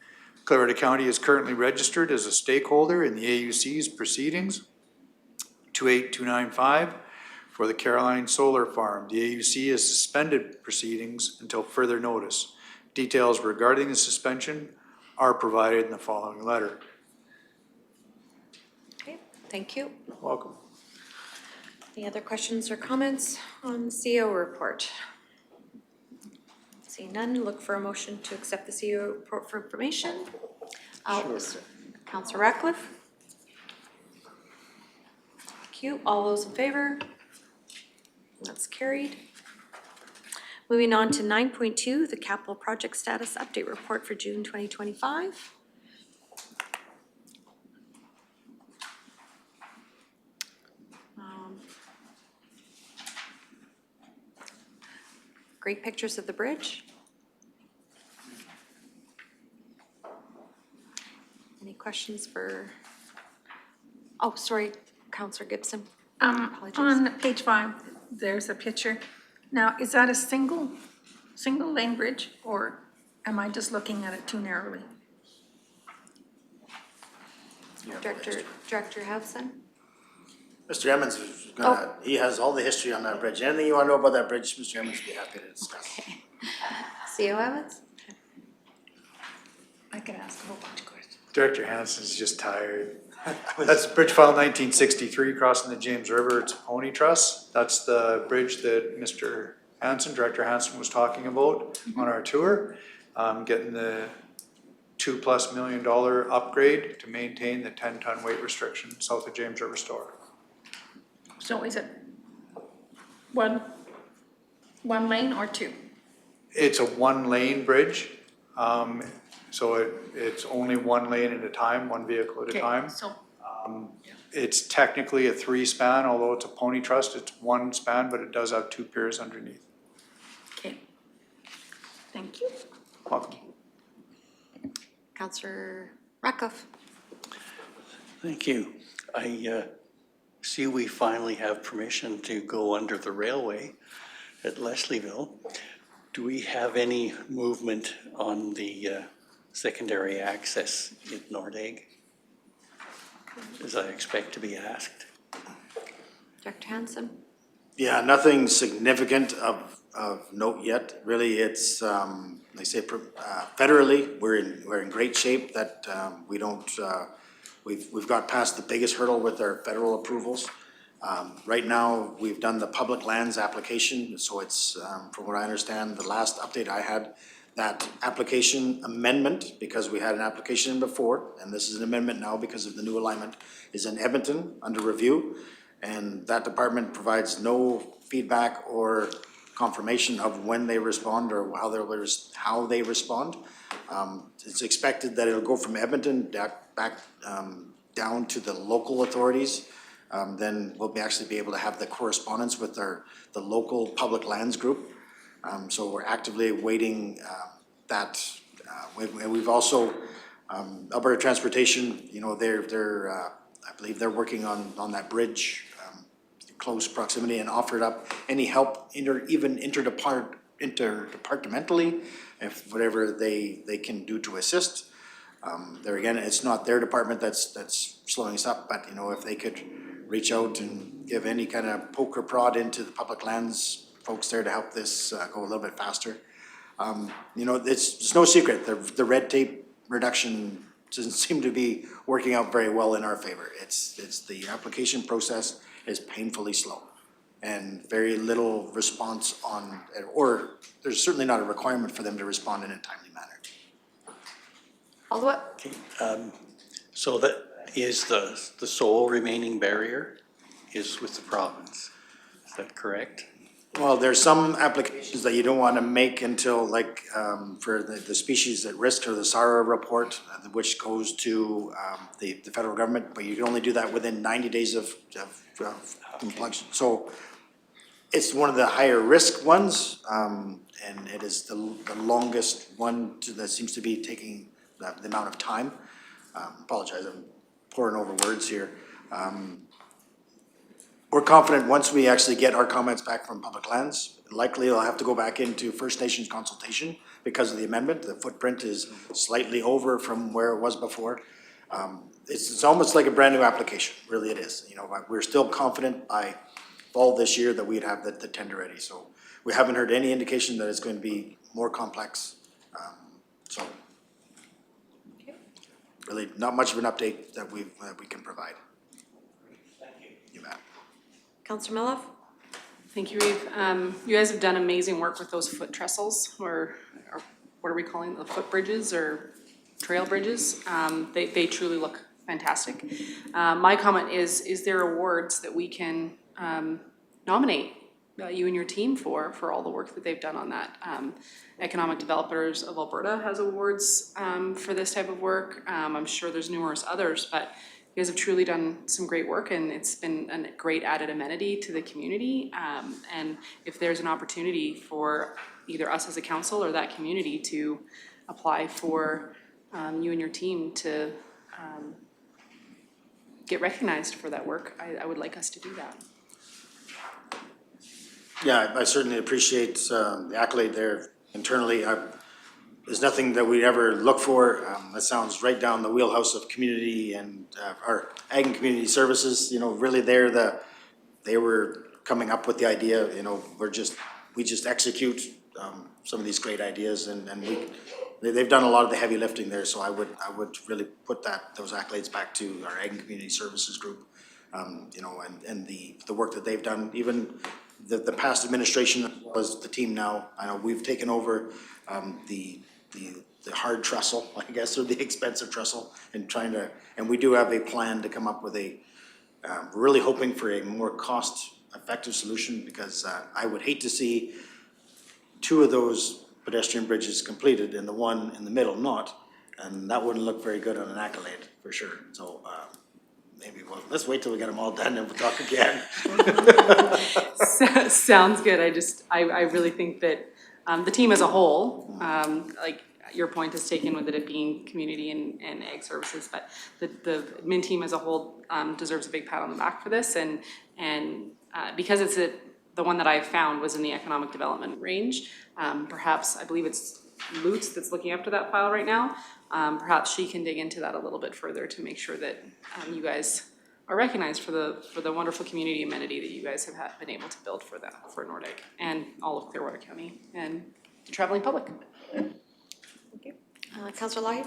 Clearwater County is currently registered as a stakeholder in the AUC's proceedings 28295 for the Caroline Solar Farm. The AUC has suspended proceedings until further notice. Details regarding the suspension are provided in the following letter. Okay, thank you. Welcome. Any other questions or comments on the CEO report? Seeing none, look for a motion to accept the CEO report for information. Councillor Ratcliffe. Thank you. All those in favor? That's carried. Moving on to 9.2, the capital project status update report for June 2025. Great pictures of the bridge. Any questions for, oh, sorry, Councillor Gibson. Apologies. On page 5, there's a picture. Now, is that a single lane bridge, or am I just looking at it too narrowly? Director Hudson? Mr. Emmons is gonna, he has all the history on that bridge. Anything you wanna know about that bridge, Mr. Emmons would be happy to discuss. Okay. CO Evans? I could ask a whole bunch of questions. Director Hansen's just tired. That's bridge file 1963 crossing the James River. It's a pony truss. That's the bridge that Mr. Hansen, Director Hansen, was talking about on our tour. Getting the $2+ million upgrade to maintain the 10-ton weight restriction south of James River Store. So is it one lane or 2? It's a 1-lane bridge. So it's only 1 lane at a time, 1 vehicle at a time. So It's technically a 3-span, although it's a pony truss, it's 1 span, but it does have 2 piers underneath. okay. Thank you. Welcome. Councillor Ratcliffe? Thank you. I see we finally have permission to go under the railway at Leslieville. Do we have any movement on the secondary access in Nordegg, as I expect to be asked? Director Hansen? Yeah, nothing significant of note yet. Really, it's, they say federally, we're in great shape that we don't, we've got past the biggest hurdle with our federal approvals. Right now, we've done the public lands application, so it's, from what I understand, the last update I had, that application amendment, because we had an application before, and this is an amendment now because of the new alignment, is in Edmonton under review. And that department provides no feedback or confirmation of when they respond or how they respond. It's expected that it'll go from Edmonton back down to the local authorities. Then we'll actually be able to have the correspondence with the local public lands group. So we're actively awaiting that. We've also, Alberta Transportation, you know, I believe they're working on that bridge, close proximity, and offered up any help, even interdepartmentally, if whatever they can do to assist. There again, it's not their department that's slowing us up, but you know, if they could reach out and give any kind of poke or prod into the public lands folks there to help this go a little bit faster. You know, it's no secret, the red tape reduction doesn't seem to be working out very well in our favor. It's the application process is painfully slow and very little response on, or there's certainly not a requirement for them to respond in a timely manner. Alderman? So that is the sole remaining barrier is with the province. Is that correct? Well, there's some applications that you don't want to make until like, for the species at risk or the SARA report, which goes to, the federal government, but you can only do that within 90 days of completion. So it's one of the higher risk ones, and it is the longest one that seems to be taking the amount of time. Apologize, I'm pouring over words here. We're confident once we actually get our comments back from public lands, likely it'll have to go back into First Nations consultation because of the amendment. The footprint is slightly over from where it was before. It's almost like a brand new application, really it is. You know, we're still confident by fall this year that we'd have the tender ready. So we haven't heard any indication that it's going to be more complex. So really not much of an update that we can provide. Thank you. You bet. Councillor Miloff? Thank you, Reeve. You guys have done amazing work with those foot trestles, or what are we calling the foot bridges or trail bridges? They truly look fantastic. My comment is there awards that we can nominate you and your team for all the work that they've done on that? Economic Developers of Alberta has awards for this type of work. I'm sure there's numerous others, but you guys have truly done some great work, and it's been a great added amenity to the community. And if there's an opportunity for either us as a council or that community to apply for you and your team to get recognized for that work, I would like us to do that. Yeah, I certainly appreciate the accolade there internally. There's nothing that we'd ever look for. That sounds right down the wheelhouse of community and our ag and community services. You know, really they were coming up with the idea. You know, we just execute some of these great ideas, and they've done a lot of the heavy lifting there. So I would really put those accolades back to our ag and community services group. You know, and the work that they've done, even the past administration was the team now. I know we've taken over the hard trestle, I guess, or the expensive trestle, and we do have a plan to come up with really hoping for a more cost-effective solution, because I would hate to see two of those pedestrian bridges completed and the one in the middle not, and that wouldn't look very good on an accolade for sure. So maybe let's wait till we get them all done and we'll talk again. Sounds good. I really think that the team as a whole, like your point is taken with it being community and ag services, but the admin team as a whole deserves a big pat on the back for this, and because it's the one that I found was in the economic development range. Perhaps, I believe it's Lutz that's looking after that file right now. Perhaps she can dig into that a little bit further to make sure that you guys are recognized for the wonderful community amenity that you guys have been able to build for Nordic and all of Clearwater County and the traveling public. Thank you. Councillor Lai?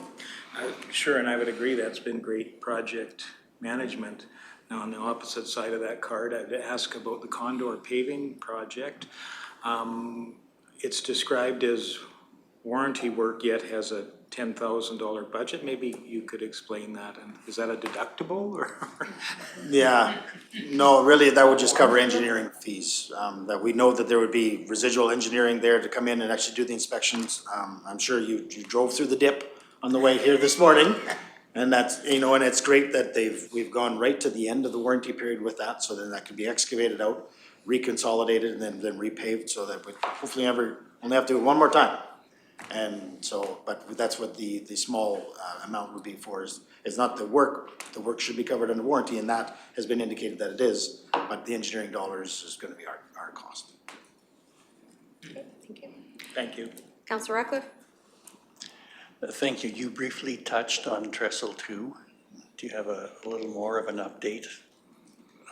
Sure, and I would agree that's been great project management. Now, on the opposite side of that card, I'd ask about the Condor paving project. It's described as warranty work yet has a $10,000 budget. Maybe you could explain that, and is that a deductible or? Yeah, no, really, that would just cover engineering fees. That we know that there would be residual engineering there to come in and actually do the inspections. I'm sure you drove through the dip on the way here this morning. And that's, you know, and it's great that we've gone right to the end of the warranty period with that, so then that could be excavated out, reconsolidated, and then repaved, so that we hopefully only have to do it one more time. And so, but that's what the small amount would be for, is not the work should be covered under warranty, and that has been indicated that it is, but the engineering dollars is gonna be our cost. Okay, thank you. Thank you. Councillor Ratcliffe? Thank you. You briefly touched on Trestle 2. Do you have a little more of an update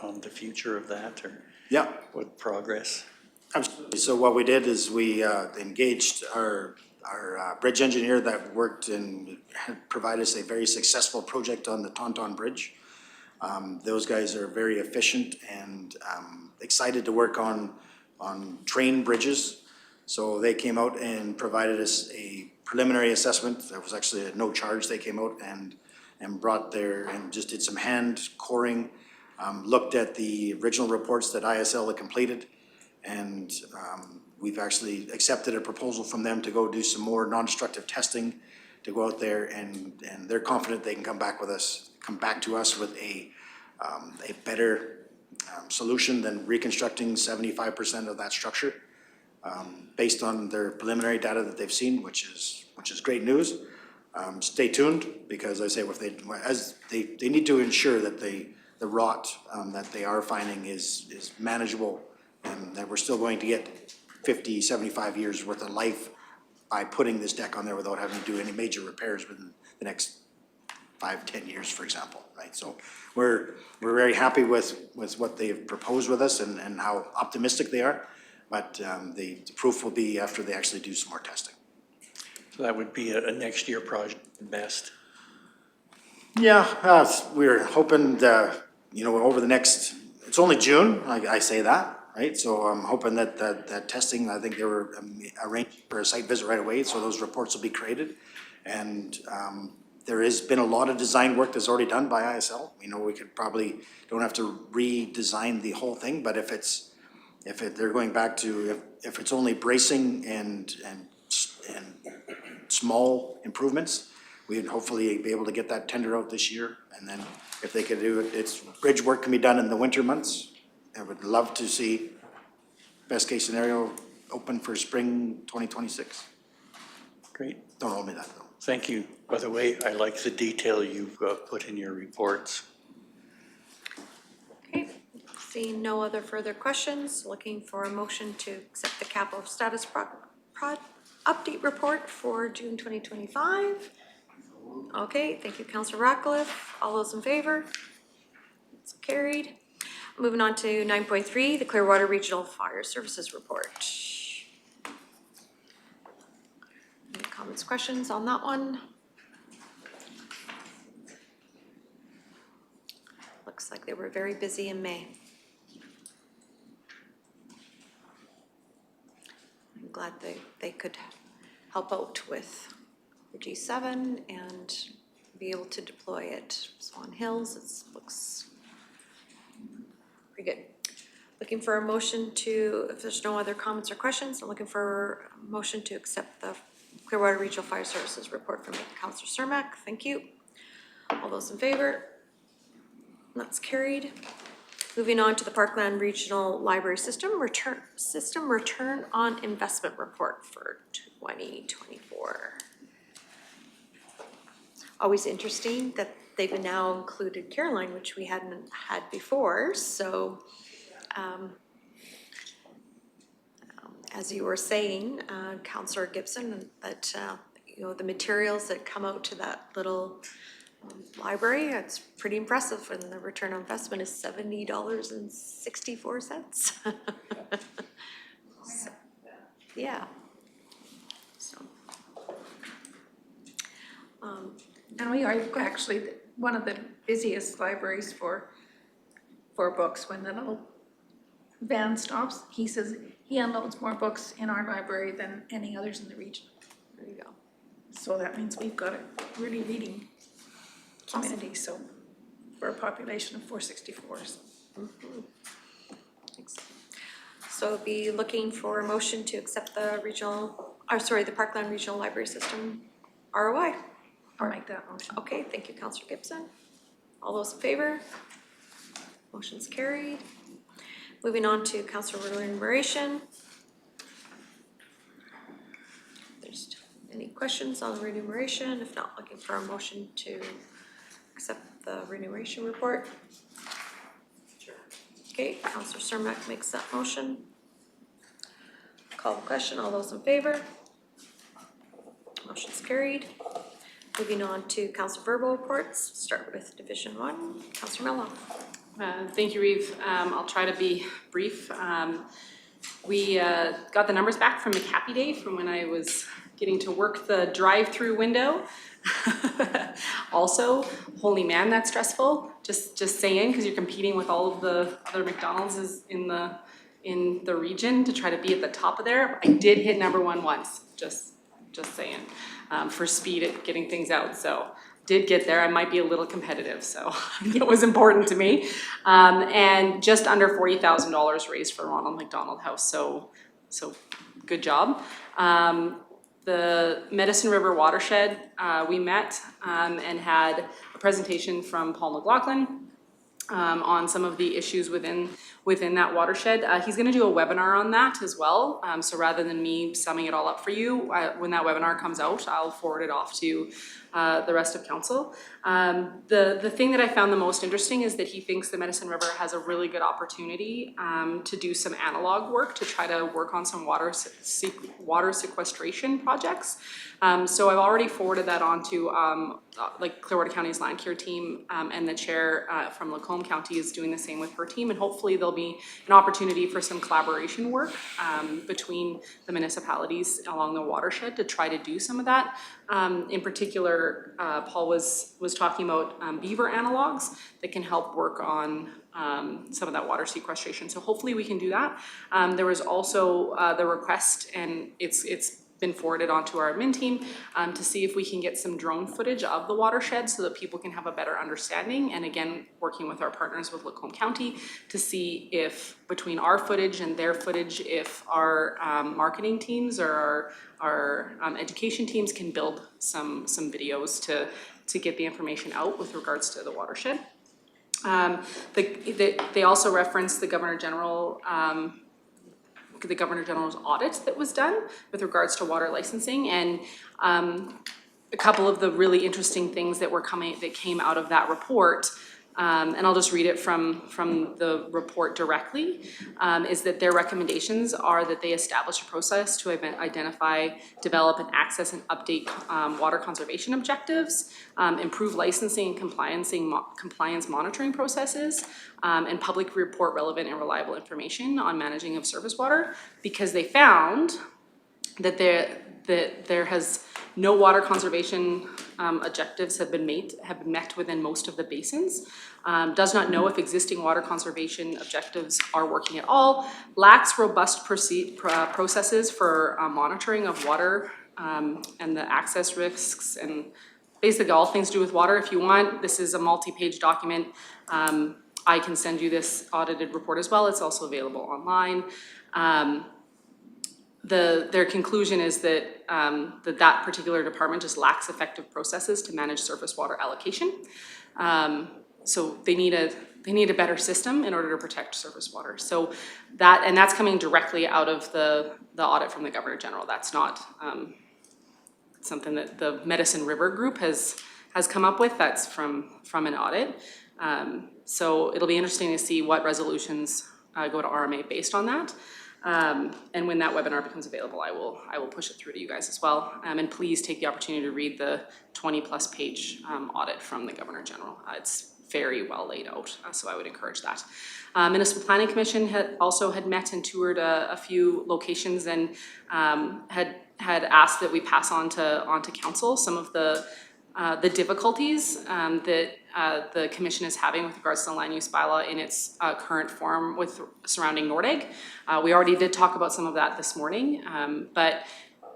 on the future of that, or Yeah. what progress? Absolutely. So what we did is we engaged our bridge engineer that worked and had provided us a very successful project on the Tauntaun Bridge. Those guys are very efficient and excited to work on train bridges. So they came out and provided us a preliminary assessment. That was actually at no charge. They came out and brought their, and just did some hand coring, looked at the original reports that ISL had completed. And we've actually accepted a proposal from them to go do some more non-destructive testing, to go out there, and they're confident they can come back to us with a better solution than reconstructing 75% of that structure, based on their preliminary data that they've seen, which is great news. Stay tuned, because I say they need to ensure that the rot that they are finding is manageable, and that we're still going to get 50, 75 years worth of life by putting this deck on there without having to do any major repairs within the next 5, 10 years, for example, right? So we're very happy with what they've proposed with us and how optimistic they are, but the proof will be after they actually do some more testing. So that would be a next year project at best. Yeah, we're hoping over the next, it's only June, I say that, right? So I'm hoping that testing, I think they were arranged for a site visit right away, so those reports will be created. And there has been a lot of design work that's already done by ISL. We could probably, don't have to redesign the whole thing, but if they're going back to, if it's only bracing and small improvements, we'd hopefully be able to get that tender out this year. And then if they could do it, bridge work can be done in the winter months. I would love to see, best case scenario, open for spring 2026. Great. Don't hold me that though. Thank you. By the way, I like the detail you've put in your reports. Okay, seeing no other further questions, looking for a motion to accept the capital status update report for June 2025. Okay, thank you, Councillor Ratcliffe. All those in favor? It's carried. Moving on to 9.3, the Clearwater Regional Fire Services Report. Any comments, questions on that one? Looks like they were very busy in May. I'm glad they could help out with the G7 and be able to deploy at Swan Hills. It looks pretty good. Looking for a motion to, if there's no other comments or questions, I'm looking for a motion to accept the Clearwater Regional Fire Services report from Councillor Cermak. Thank you. All those in favor? That's carried. Moving on to the Parkland Regional Library System return on investment report for 2024. Always interesting that they've now included Caroline, which we hadn't had before. So as you were saying, Councillor Gibson, that the materials that come out to that little library, it's pretty impressive, and the return on investment is $70.64. So, yeah. So. And we are actually one of the busiest libraries for books. When the little van stops, he says he unloads more books in our library than any others in the region. There you go. So that means we've got a really leading community, so for a population of 464. Thanks. So be looking for a motion to accept the the Parkland Regional Library System ROI. I'll make that motion. Okay, thank you, Councillor Gibson. All those in favor? Motion's carried. Moving on to councillor remuneration. There's any questions on the remuneration? If not, looking for a motion to accept the remuneration report. Sure. Okay, councillor Cermak makes that motion. Call the question. All those in favor? Motion's carried. Moving on to council verbal reports. Start with Division 1. Councillor Mello. Thank you, Reeve. I'll try to be brief. We got the numbers back from McHappy Day from when I was getting to work the drive-through window. Also, holy man, that's stressful. Just saying, because you're competing with all of the other McDonald's in the region to try to be at the top of there. I did hit #1 once. Just saying, for speed at getting things out. So did get there. I might be a little competitive, so it was important to me. And just under $40,000 raised for Ronald McDonald House. So good job. The Medicine River Watershed, we met and had a presentation from Paul McLaughlin on some of the issues within that watershed. He's going to do a webinar on that as well. So rather than me summing it all up for you, when that webinar comes out, I'll forward it off to the rest of council. The thing that I found the most interesting is that he thinks the Medicine River has a really good opportunity to do some analog work to try to work on some water sequestration projects. So I've already forwarded that on to Clearwater County's land care team, and the chair from Lacombe County is doing the same with her team, and hopefully there'll be an opportunity for some collaboration work between the municipalities along the watershed to try to do some of that. In particular, Paul was talking about beaver analogs that can help work on some of that water sequestration. So hopefully we can do that. There was also the request, and it's been forwarded onto our admin team to see if we can get some drone footage of the watershed so that people can have a better understanding. And again, working with our partners with Lacombe County to see if between our footage and their footage, if our marketing teams or our education teams can build some videos to get the information out with regards to the watershed. They also referenced the Governor General's audit that was done with regards to water licensing, and a couple of the really interesting things that came out of that report. And I'll just read it from the report directly, is that their recommendations are that they establish a process to identify, develop, and access and update water conservation objectives, improve licensing and compliance monitoring processes, and publicly report relevant and reliable information on managing of surface water, because they found that there has no water conservation objectives have been met within most of the basins. Does not know if existing water conservation objectives are working at all. Lacks robust processes for monitoring of water and the access risks, and basically all things to do with water. If you want, this is a multi-page document. I can send you this audited report as well. It's also available online. Their conclusion is that that particular department just lacks effective processes to manage surface water allocation. So they need a better system in order to protect surface water. So that's coming directly out of the audit from the Governor General. That's not something that the Medicine River Group has come up with. That's from an audit. So it'll be interesting to see what resolutions go to RMA based on that. And when that webinar becomes available, I will push it through to you guys as well. And please take the opportunity to read the 20+ page audit from the Governor General. It's very well laid out, so I would encourage that. Municipal Planning Commission had met and toured a few locations, and had asked that we pass on to council some of the difficulties that the commission is having with regards to the land use bylaw in its current form surrounding Nordegg. We already did talk about some of that this morning, but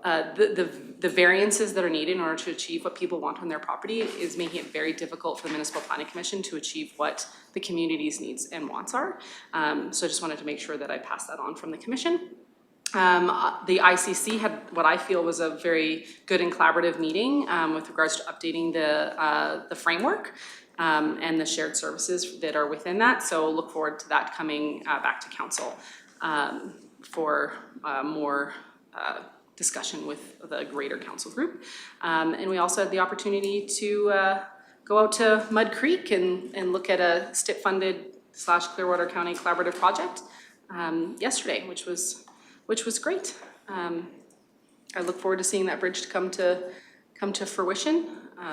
the variances that are needed in order to achieve what people want on their property is making it very difficult for the Municipal Planning Commission to achieve what the community's needs and wants are. So I just wanted to make sure that I passed that on from the commission. The ICC had what I feel was a very good and collaborative meeting with regards to updating the framework and the shared services that are within that. So look forward to that coming back to council for more discussion with the greater council group. And we also had the opportunity to go out to Mud Creek and look at a STIP-funded / Clearwater County collaborative project yesterday, which was great. I look forward to seeing that bridge come to fruition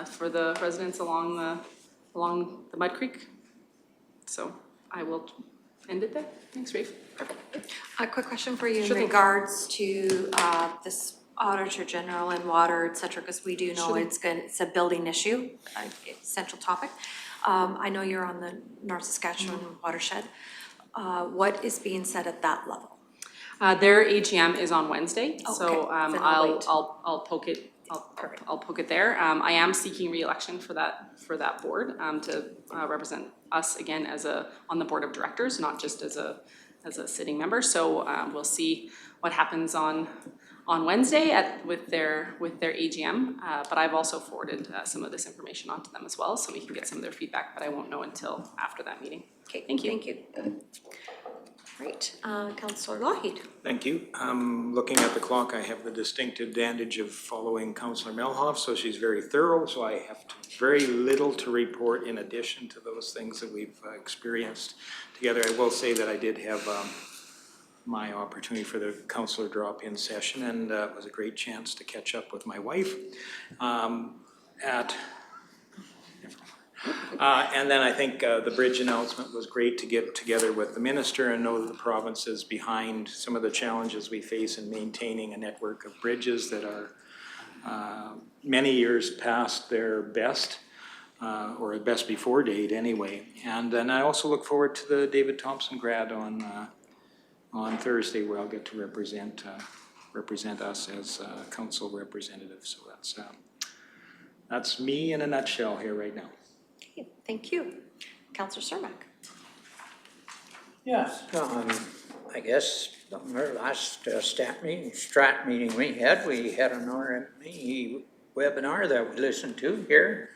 for the residents along the Mud Creek. So I will end it there. Thanks, Rafe. A quick question for you in Sure thing. regards to this Auditor General and water, et cetera, because we do know it's a building issue, essential topic. I know you're on the North Saskatchewan watershed. What is being said at that level? Their AGM is on Wednesday, Oh, so okay. Then I'll wait. I'll poke it. I'll poke it there. I am seeking re-election for that board to represent us again on the board of directors, not just as a sitting member. So we'll see what happens on Wednesday with their AGM. But I've also forwarded some of this information onto them as well, so we can get some of their feedback. But I won't know until after that meeting. Okay, thank you. Thank you. Great. Councillor Lougheed. Thank you. Looking at the clock, I have the distinct advantage of following Councillor Melhoff, so she's very thorough, so I have very little to report in addition to those things that we've experienced together. I will say that I did have my opportunity for the councillor drop-in session, and it was a great chance to catch up with my wife and then I think the bridge announcement was great to get together with the minister and know that the province is behind some of the challenges we face in maintaining a network of bridges that are many years past their best, or best before date anyway. And then I also look forward to the David Thompson grad on Thursday, where I'll get to represent us as council representatives. So that's me in a nutshell here right now. Okay, thank you. Councillor Cermak. Yes, I guess our last strat meeting we had an RME webinar that we listened to here.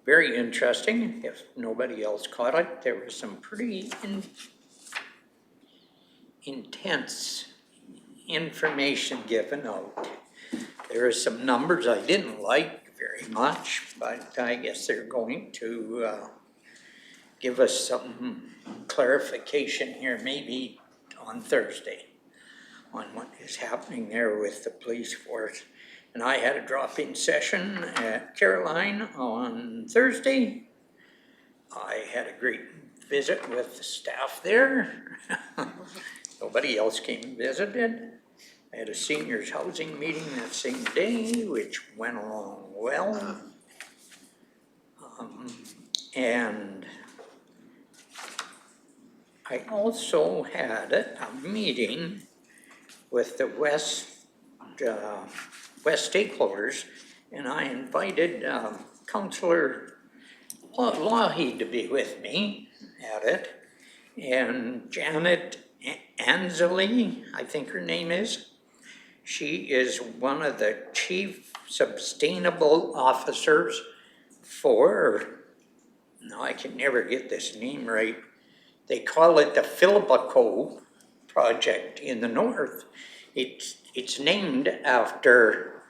Very interesting. If nobody else caught it, there was some pretty intense information given out. There are some numbers I didn't like very much, but I guess they're going to give us some clarification here maybe on Thursday on what is happening there with the police force. And I had a drop-in session at Caroline on Thursday. I had a great visit with the staff there. Nobody else came and visited. I had a seniors housing meeting that same day, which went along well. And I also had a meeting with the West stakeholders, and I invited Councillor Lougheed to be with me at it, and Janet Ansley, I think her name is. She is one of the chief sustainable officers for, no, I can never get this name right. They call it the Philippico project in the north. It's named after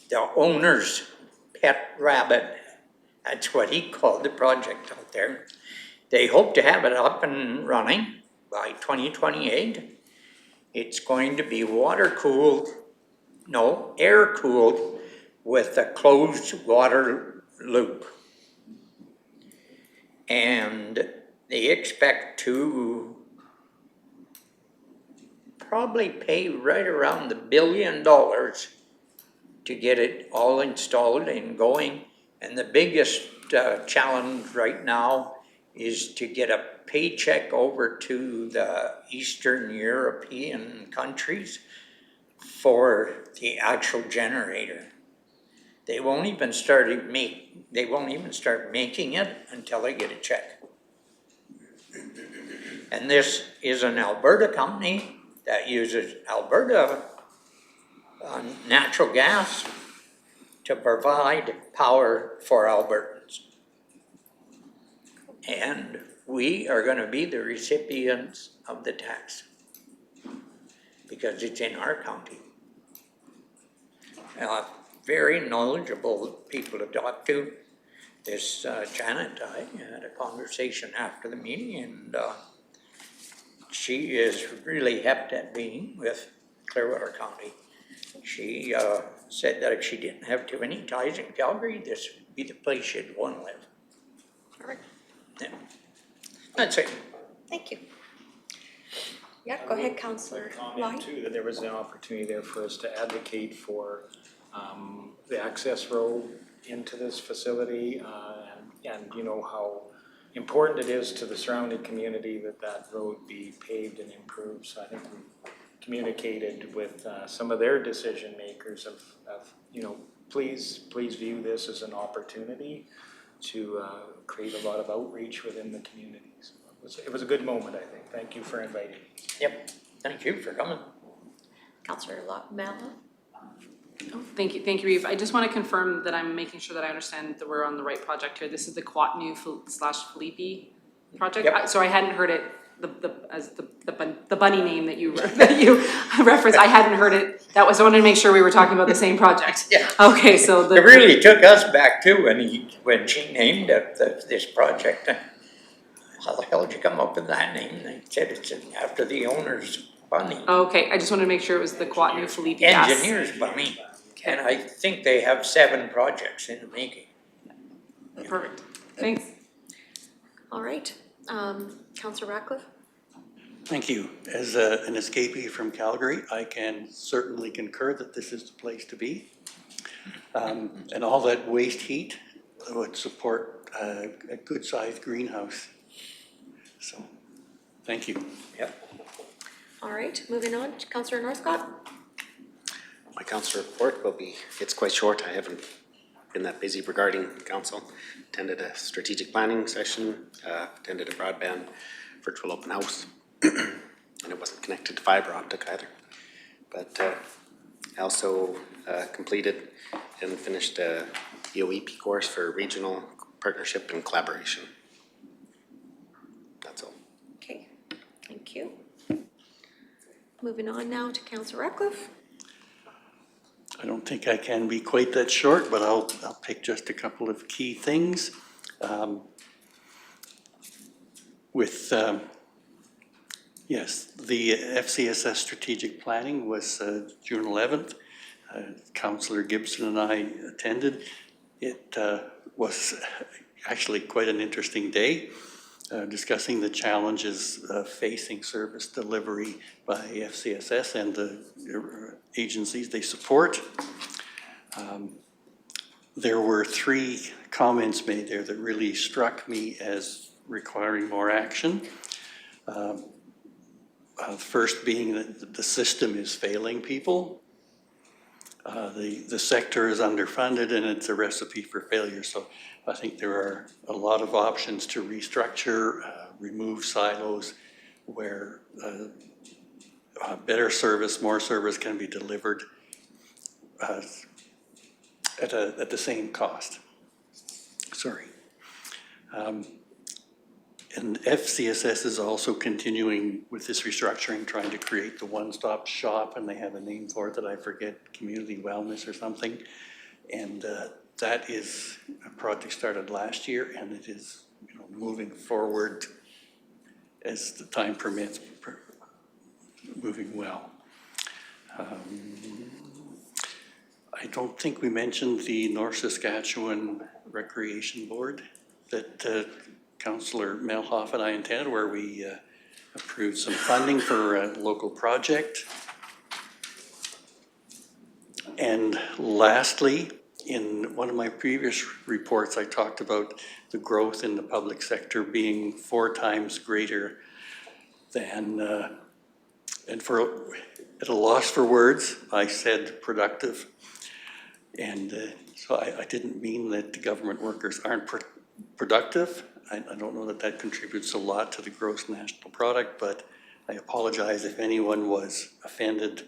the owner's pet rabbit. That's what he called the project out there. They hope to have it up and running by 2028. It's going to be air-cooled with a closed water loop. And they expect to probably pay right around $1 billion to get it all installed and going. And the biggest challenge right now is to get a paycheck over to the Eastern European countries for the actual generator. They won't even start making it until they get a check. And this is an Alberta company that uses Alberta natural gas to provide power for Albertans. And we are going to be the recipients of the tax because it's in our county. Very knowledgeable people to talk to. This Janet, I had a conversation after the meeting, and she is really hep at being with Clearwater County. She said that if she didn't have too many ties in Calgary, this would be the place she'd want to live. All right, Yeah. That's it. thank you. Yeah, go ahead, Councillor Comment Lyon. too, that there was an opportunity there for us to advocate for the access road into this facility, and you know how important it is to the surrounding community that that road be paved and improved. So I think we communicated with some of their decision makers of you know, please view this as an opportunity to create a lot of outreach within the community. So it was a good moment, I think. Thank you for inviting me. Yep. Thank you for coming. Councillor Mallow. Thank you, Reeve. I just want to confirm that I'm making sure that I understand that we're on the right project here. This is the Quatnu/Philippi project. Yep. So I hadn't heard it, as the bunny name that you referenced. I hadn't heard it. I wanted to make sure we were talking about the same project. Yeah. Okay, so It really took us back too when she named it this project. How the hell did you come up with that name? They said it's after the owner's bunny. Okay, I just wanted to make sure it was the Quatnu/Philippi gas. Engineer's bunny. And I think they have 7 projects in the making. Perfect. Thanks. All right, Councillor Ratcliffe. Thank you. As an escapee from Calgary, I can certainly concur that this is the place to be. And all that waste heat would support a good-sized greenhouse. So, thank you. Yep. All right, moving on, Councillor Northcott. My council report will be, it's quite short. I haven't been that busy regarding council. Attended a strategic planning session, attended a broadband virtual open house, and it wasn't connected to fiber optic either. But I also completed and finished a EOEP course for regional partnership and collaboration. That's all. Okay, thank you. Moving on now to Councillor Ratcliffe. I don't think I can be quite that short, but I'll pick just a couple of key things. Yes, the FCSS strategic planning was June 11th. Councillor Gibson and I attended. It was actually quite an interesting day, discussing the challenges facing service delivery by FCSS and the agencies they support. There were 3 comments made there that really struck me as requiring more action. First being that the system is failing people. The sector is underfunded and it's a recipe for failure. So I think there are a lot of options to restructure, remove silos where better service, more service can be delivered at the same cost. Sorry. And FCSS is also continuing with this restructuring, trying to create the one-stop shop, and they have a name for it that I forget, community wellness or something. And that is a project started last year, and it is moving forward as the time permits, moving well. I don't think we mentioned the North Saskatchewan Recreation Board that Councillor Melhoff and I attended, where we approved some funding for a local project. And lastly, in one of my previous reports, I talked about the growth in the public sector being 4 times greater than And at a loss for words, I said productive. And so I didn't mean that the government workers aren't productive. I don't know that that contributes a lot to the gross national product, but I apologize if anyone was offended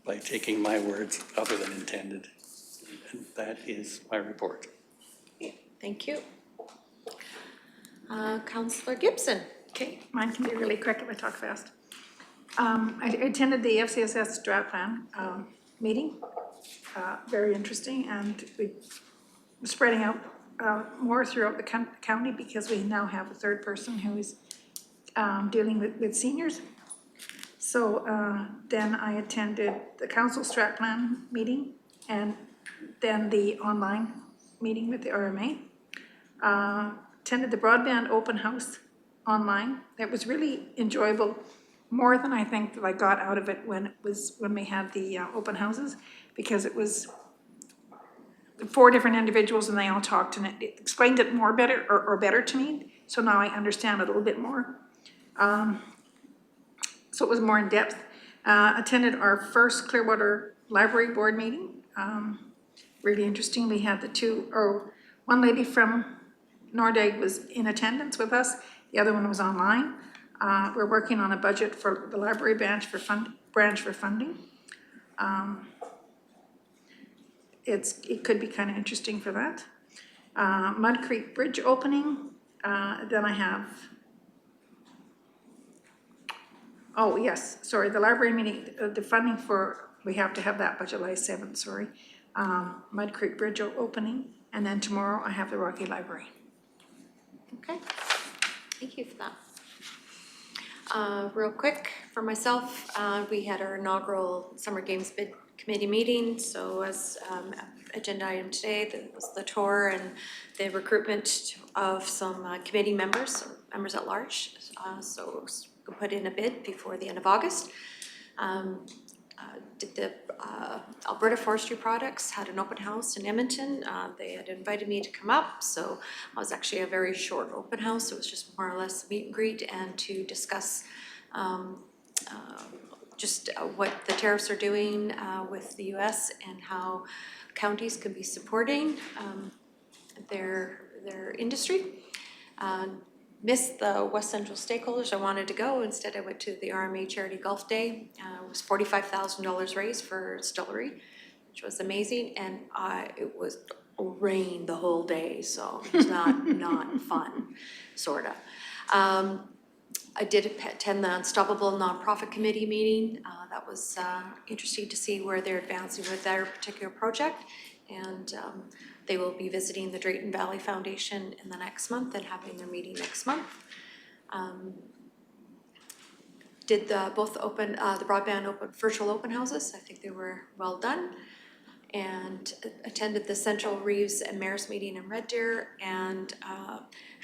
by taking my words other than intended. And that is my report. Thank you. Councillor Gibson. Okay, mine can be really quick if I talk fast. I attended the FCSS draft plan meeting. Very interesting, and we're spreading out more throughout the county because we now have a third person who is dealing with seniors. So then I attended the council strat plan meeting and then the online meeting with the RMA. Attended the broadband open house online. It was really enjoyable, more than I think that I got out of it when we had the open houses, because it was 4 different individuals and they all talked, and it explained it more better or better to me. So now I understand it a little bit more. So it was more in depth. Attended our first Clearwater Library Board meeting. Really interesting. We had one lady from Nordeg was in attendance with us. The other one was online. We're working on a budget for the library branch for funding. It could be kind of interesting for that. Mud Creek Bridge opening. Then I have, oh yes, sorry, the library meeting, the funding for, we have to have that by July 7th, sorry. Mud Creek Bridge opening, and then tomorrow I have the Rocky Library. Okay, thank you for that. Real quick, for myself, we had our inaugural Summer Games Bid Committee meeting. So as agenda item today, was the tour and the recruitment of some committee members at large. So we'll put in a bid before the end of August. Did the Alberta Forestry Products had an open house in Edmonton. They had invited me to come up, so it was actually a very short open house. It was just more or less meet and greet and to discuss just what the tariffs are doing with the US and how counties can be supporting their industry. Missed the West Central stakeholders. I wanted to go. Instead, I went to the RMA Charity Golf Day. It was $45,000 raised for distillery, which was amazing. And it was rain the whole day, so it was not fun, sorta. I did attend the Unstoppable Nonprofit Committee meeting. That was interesting to see where they're advancing with their particular project. And they will be visiting the Drayton Valley Foundation in the next month and having their meeting next month. Did both the broadband virtual open houses. I think they were well done. And attended the Central Reeves and Mayor's meeting in Red Deer. And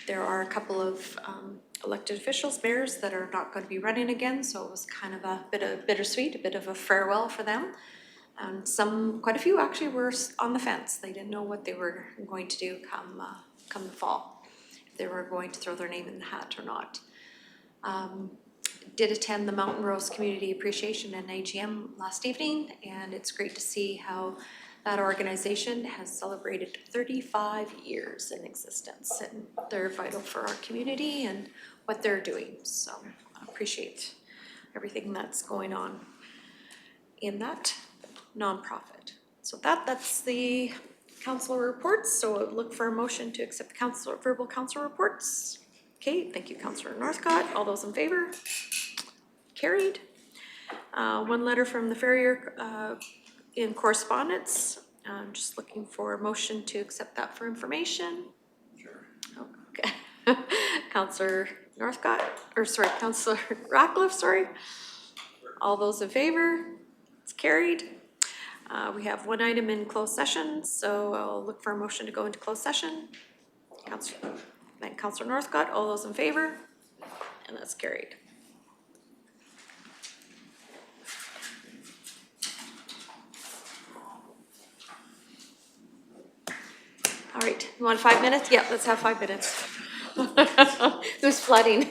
there are a couple of elected officials, mayors, that are not going to be running again. So it was kind of a bit of bittersweet, a bit of a farewell for them. And quite a few actually were on the fence. They didn't know what they were going to do come the fall, if they were going to throw their name in the hat or not. Did attend the Mountain Rose Community Appreciation and AGM last evening, and it's great to see how that organization has celebrated 35 years in existence, and they're vital for our community and what they're doing. So I appreciate everything that's going on in that nonprofit. So that's the council reports. So look for a motion to accept the verbal council reports. Okay, thank you, Councillor Northcott. All those in favor? Carried. One letter from the farrier in correspondence. I'm just looking for a motion to accept that for information. Sure. Okay. Councillor Northcott, Councillor Ratcliffe, sorry. All those in favor? It's carried. We have one item in closed session, so I'll look for a motion to go into closed session. Councillor Northcott, all those in favor? And that's carried. All right, you want 5 minutes? Yeah, let's have 5 minutes. It was flooding.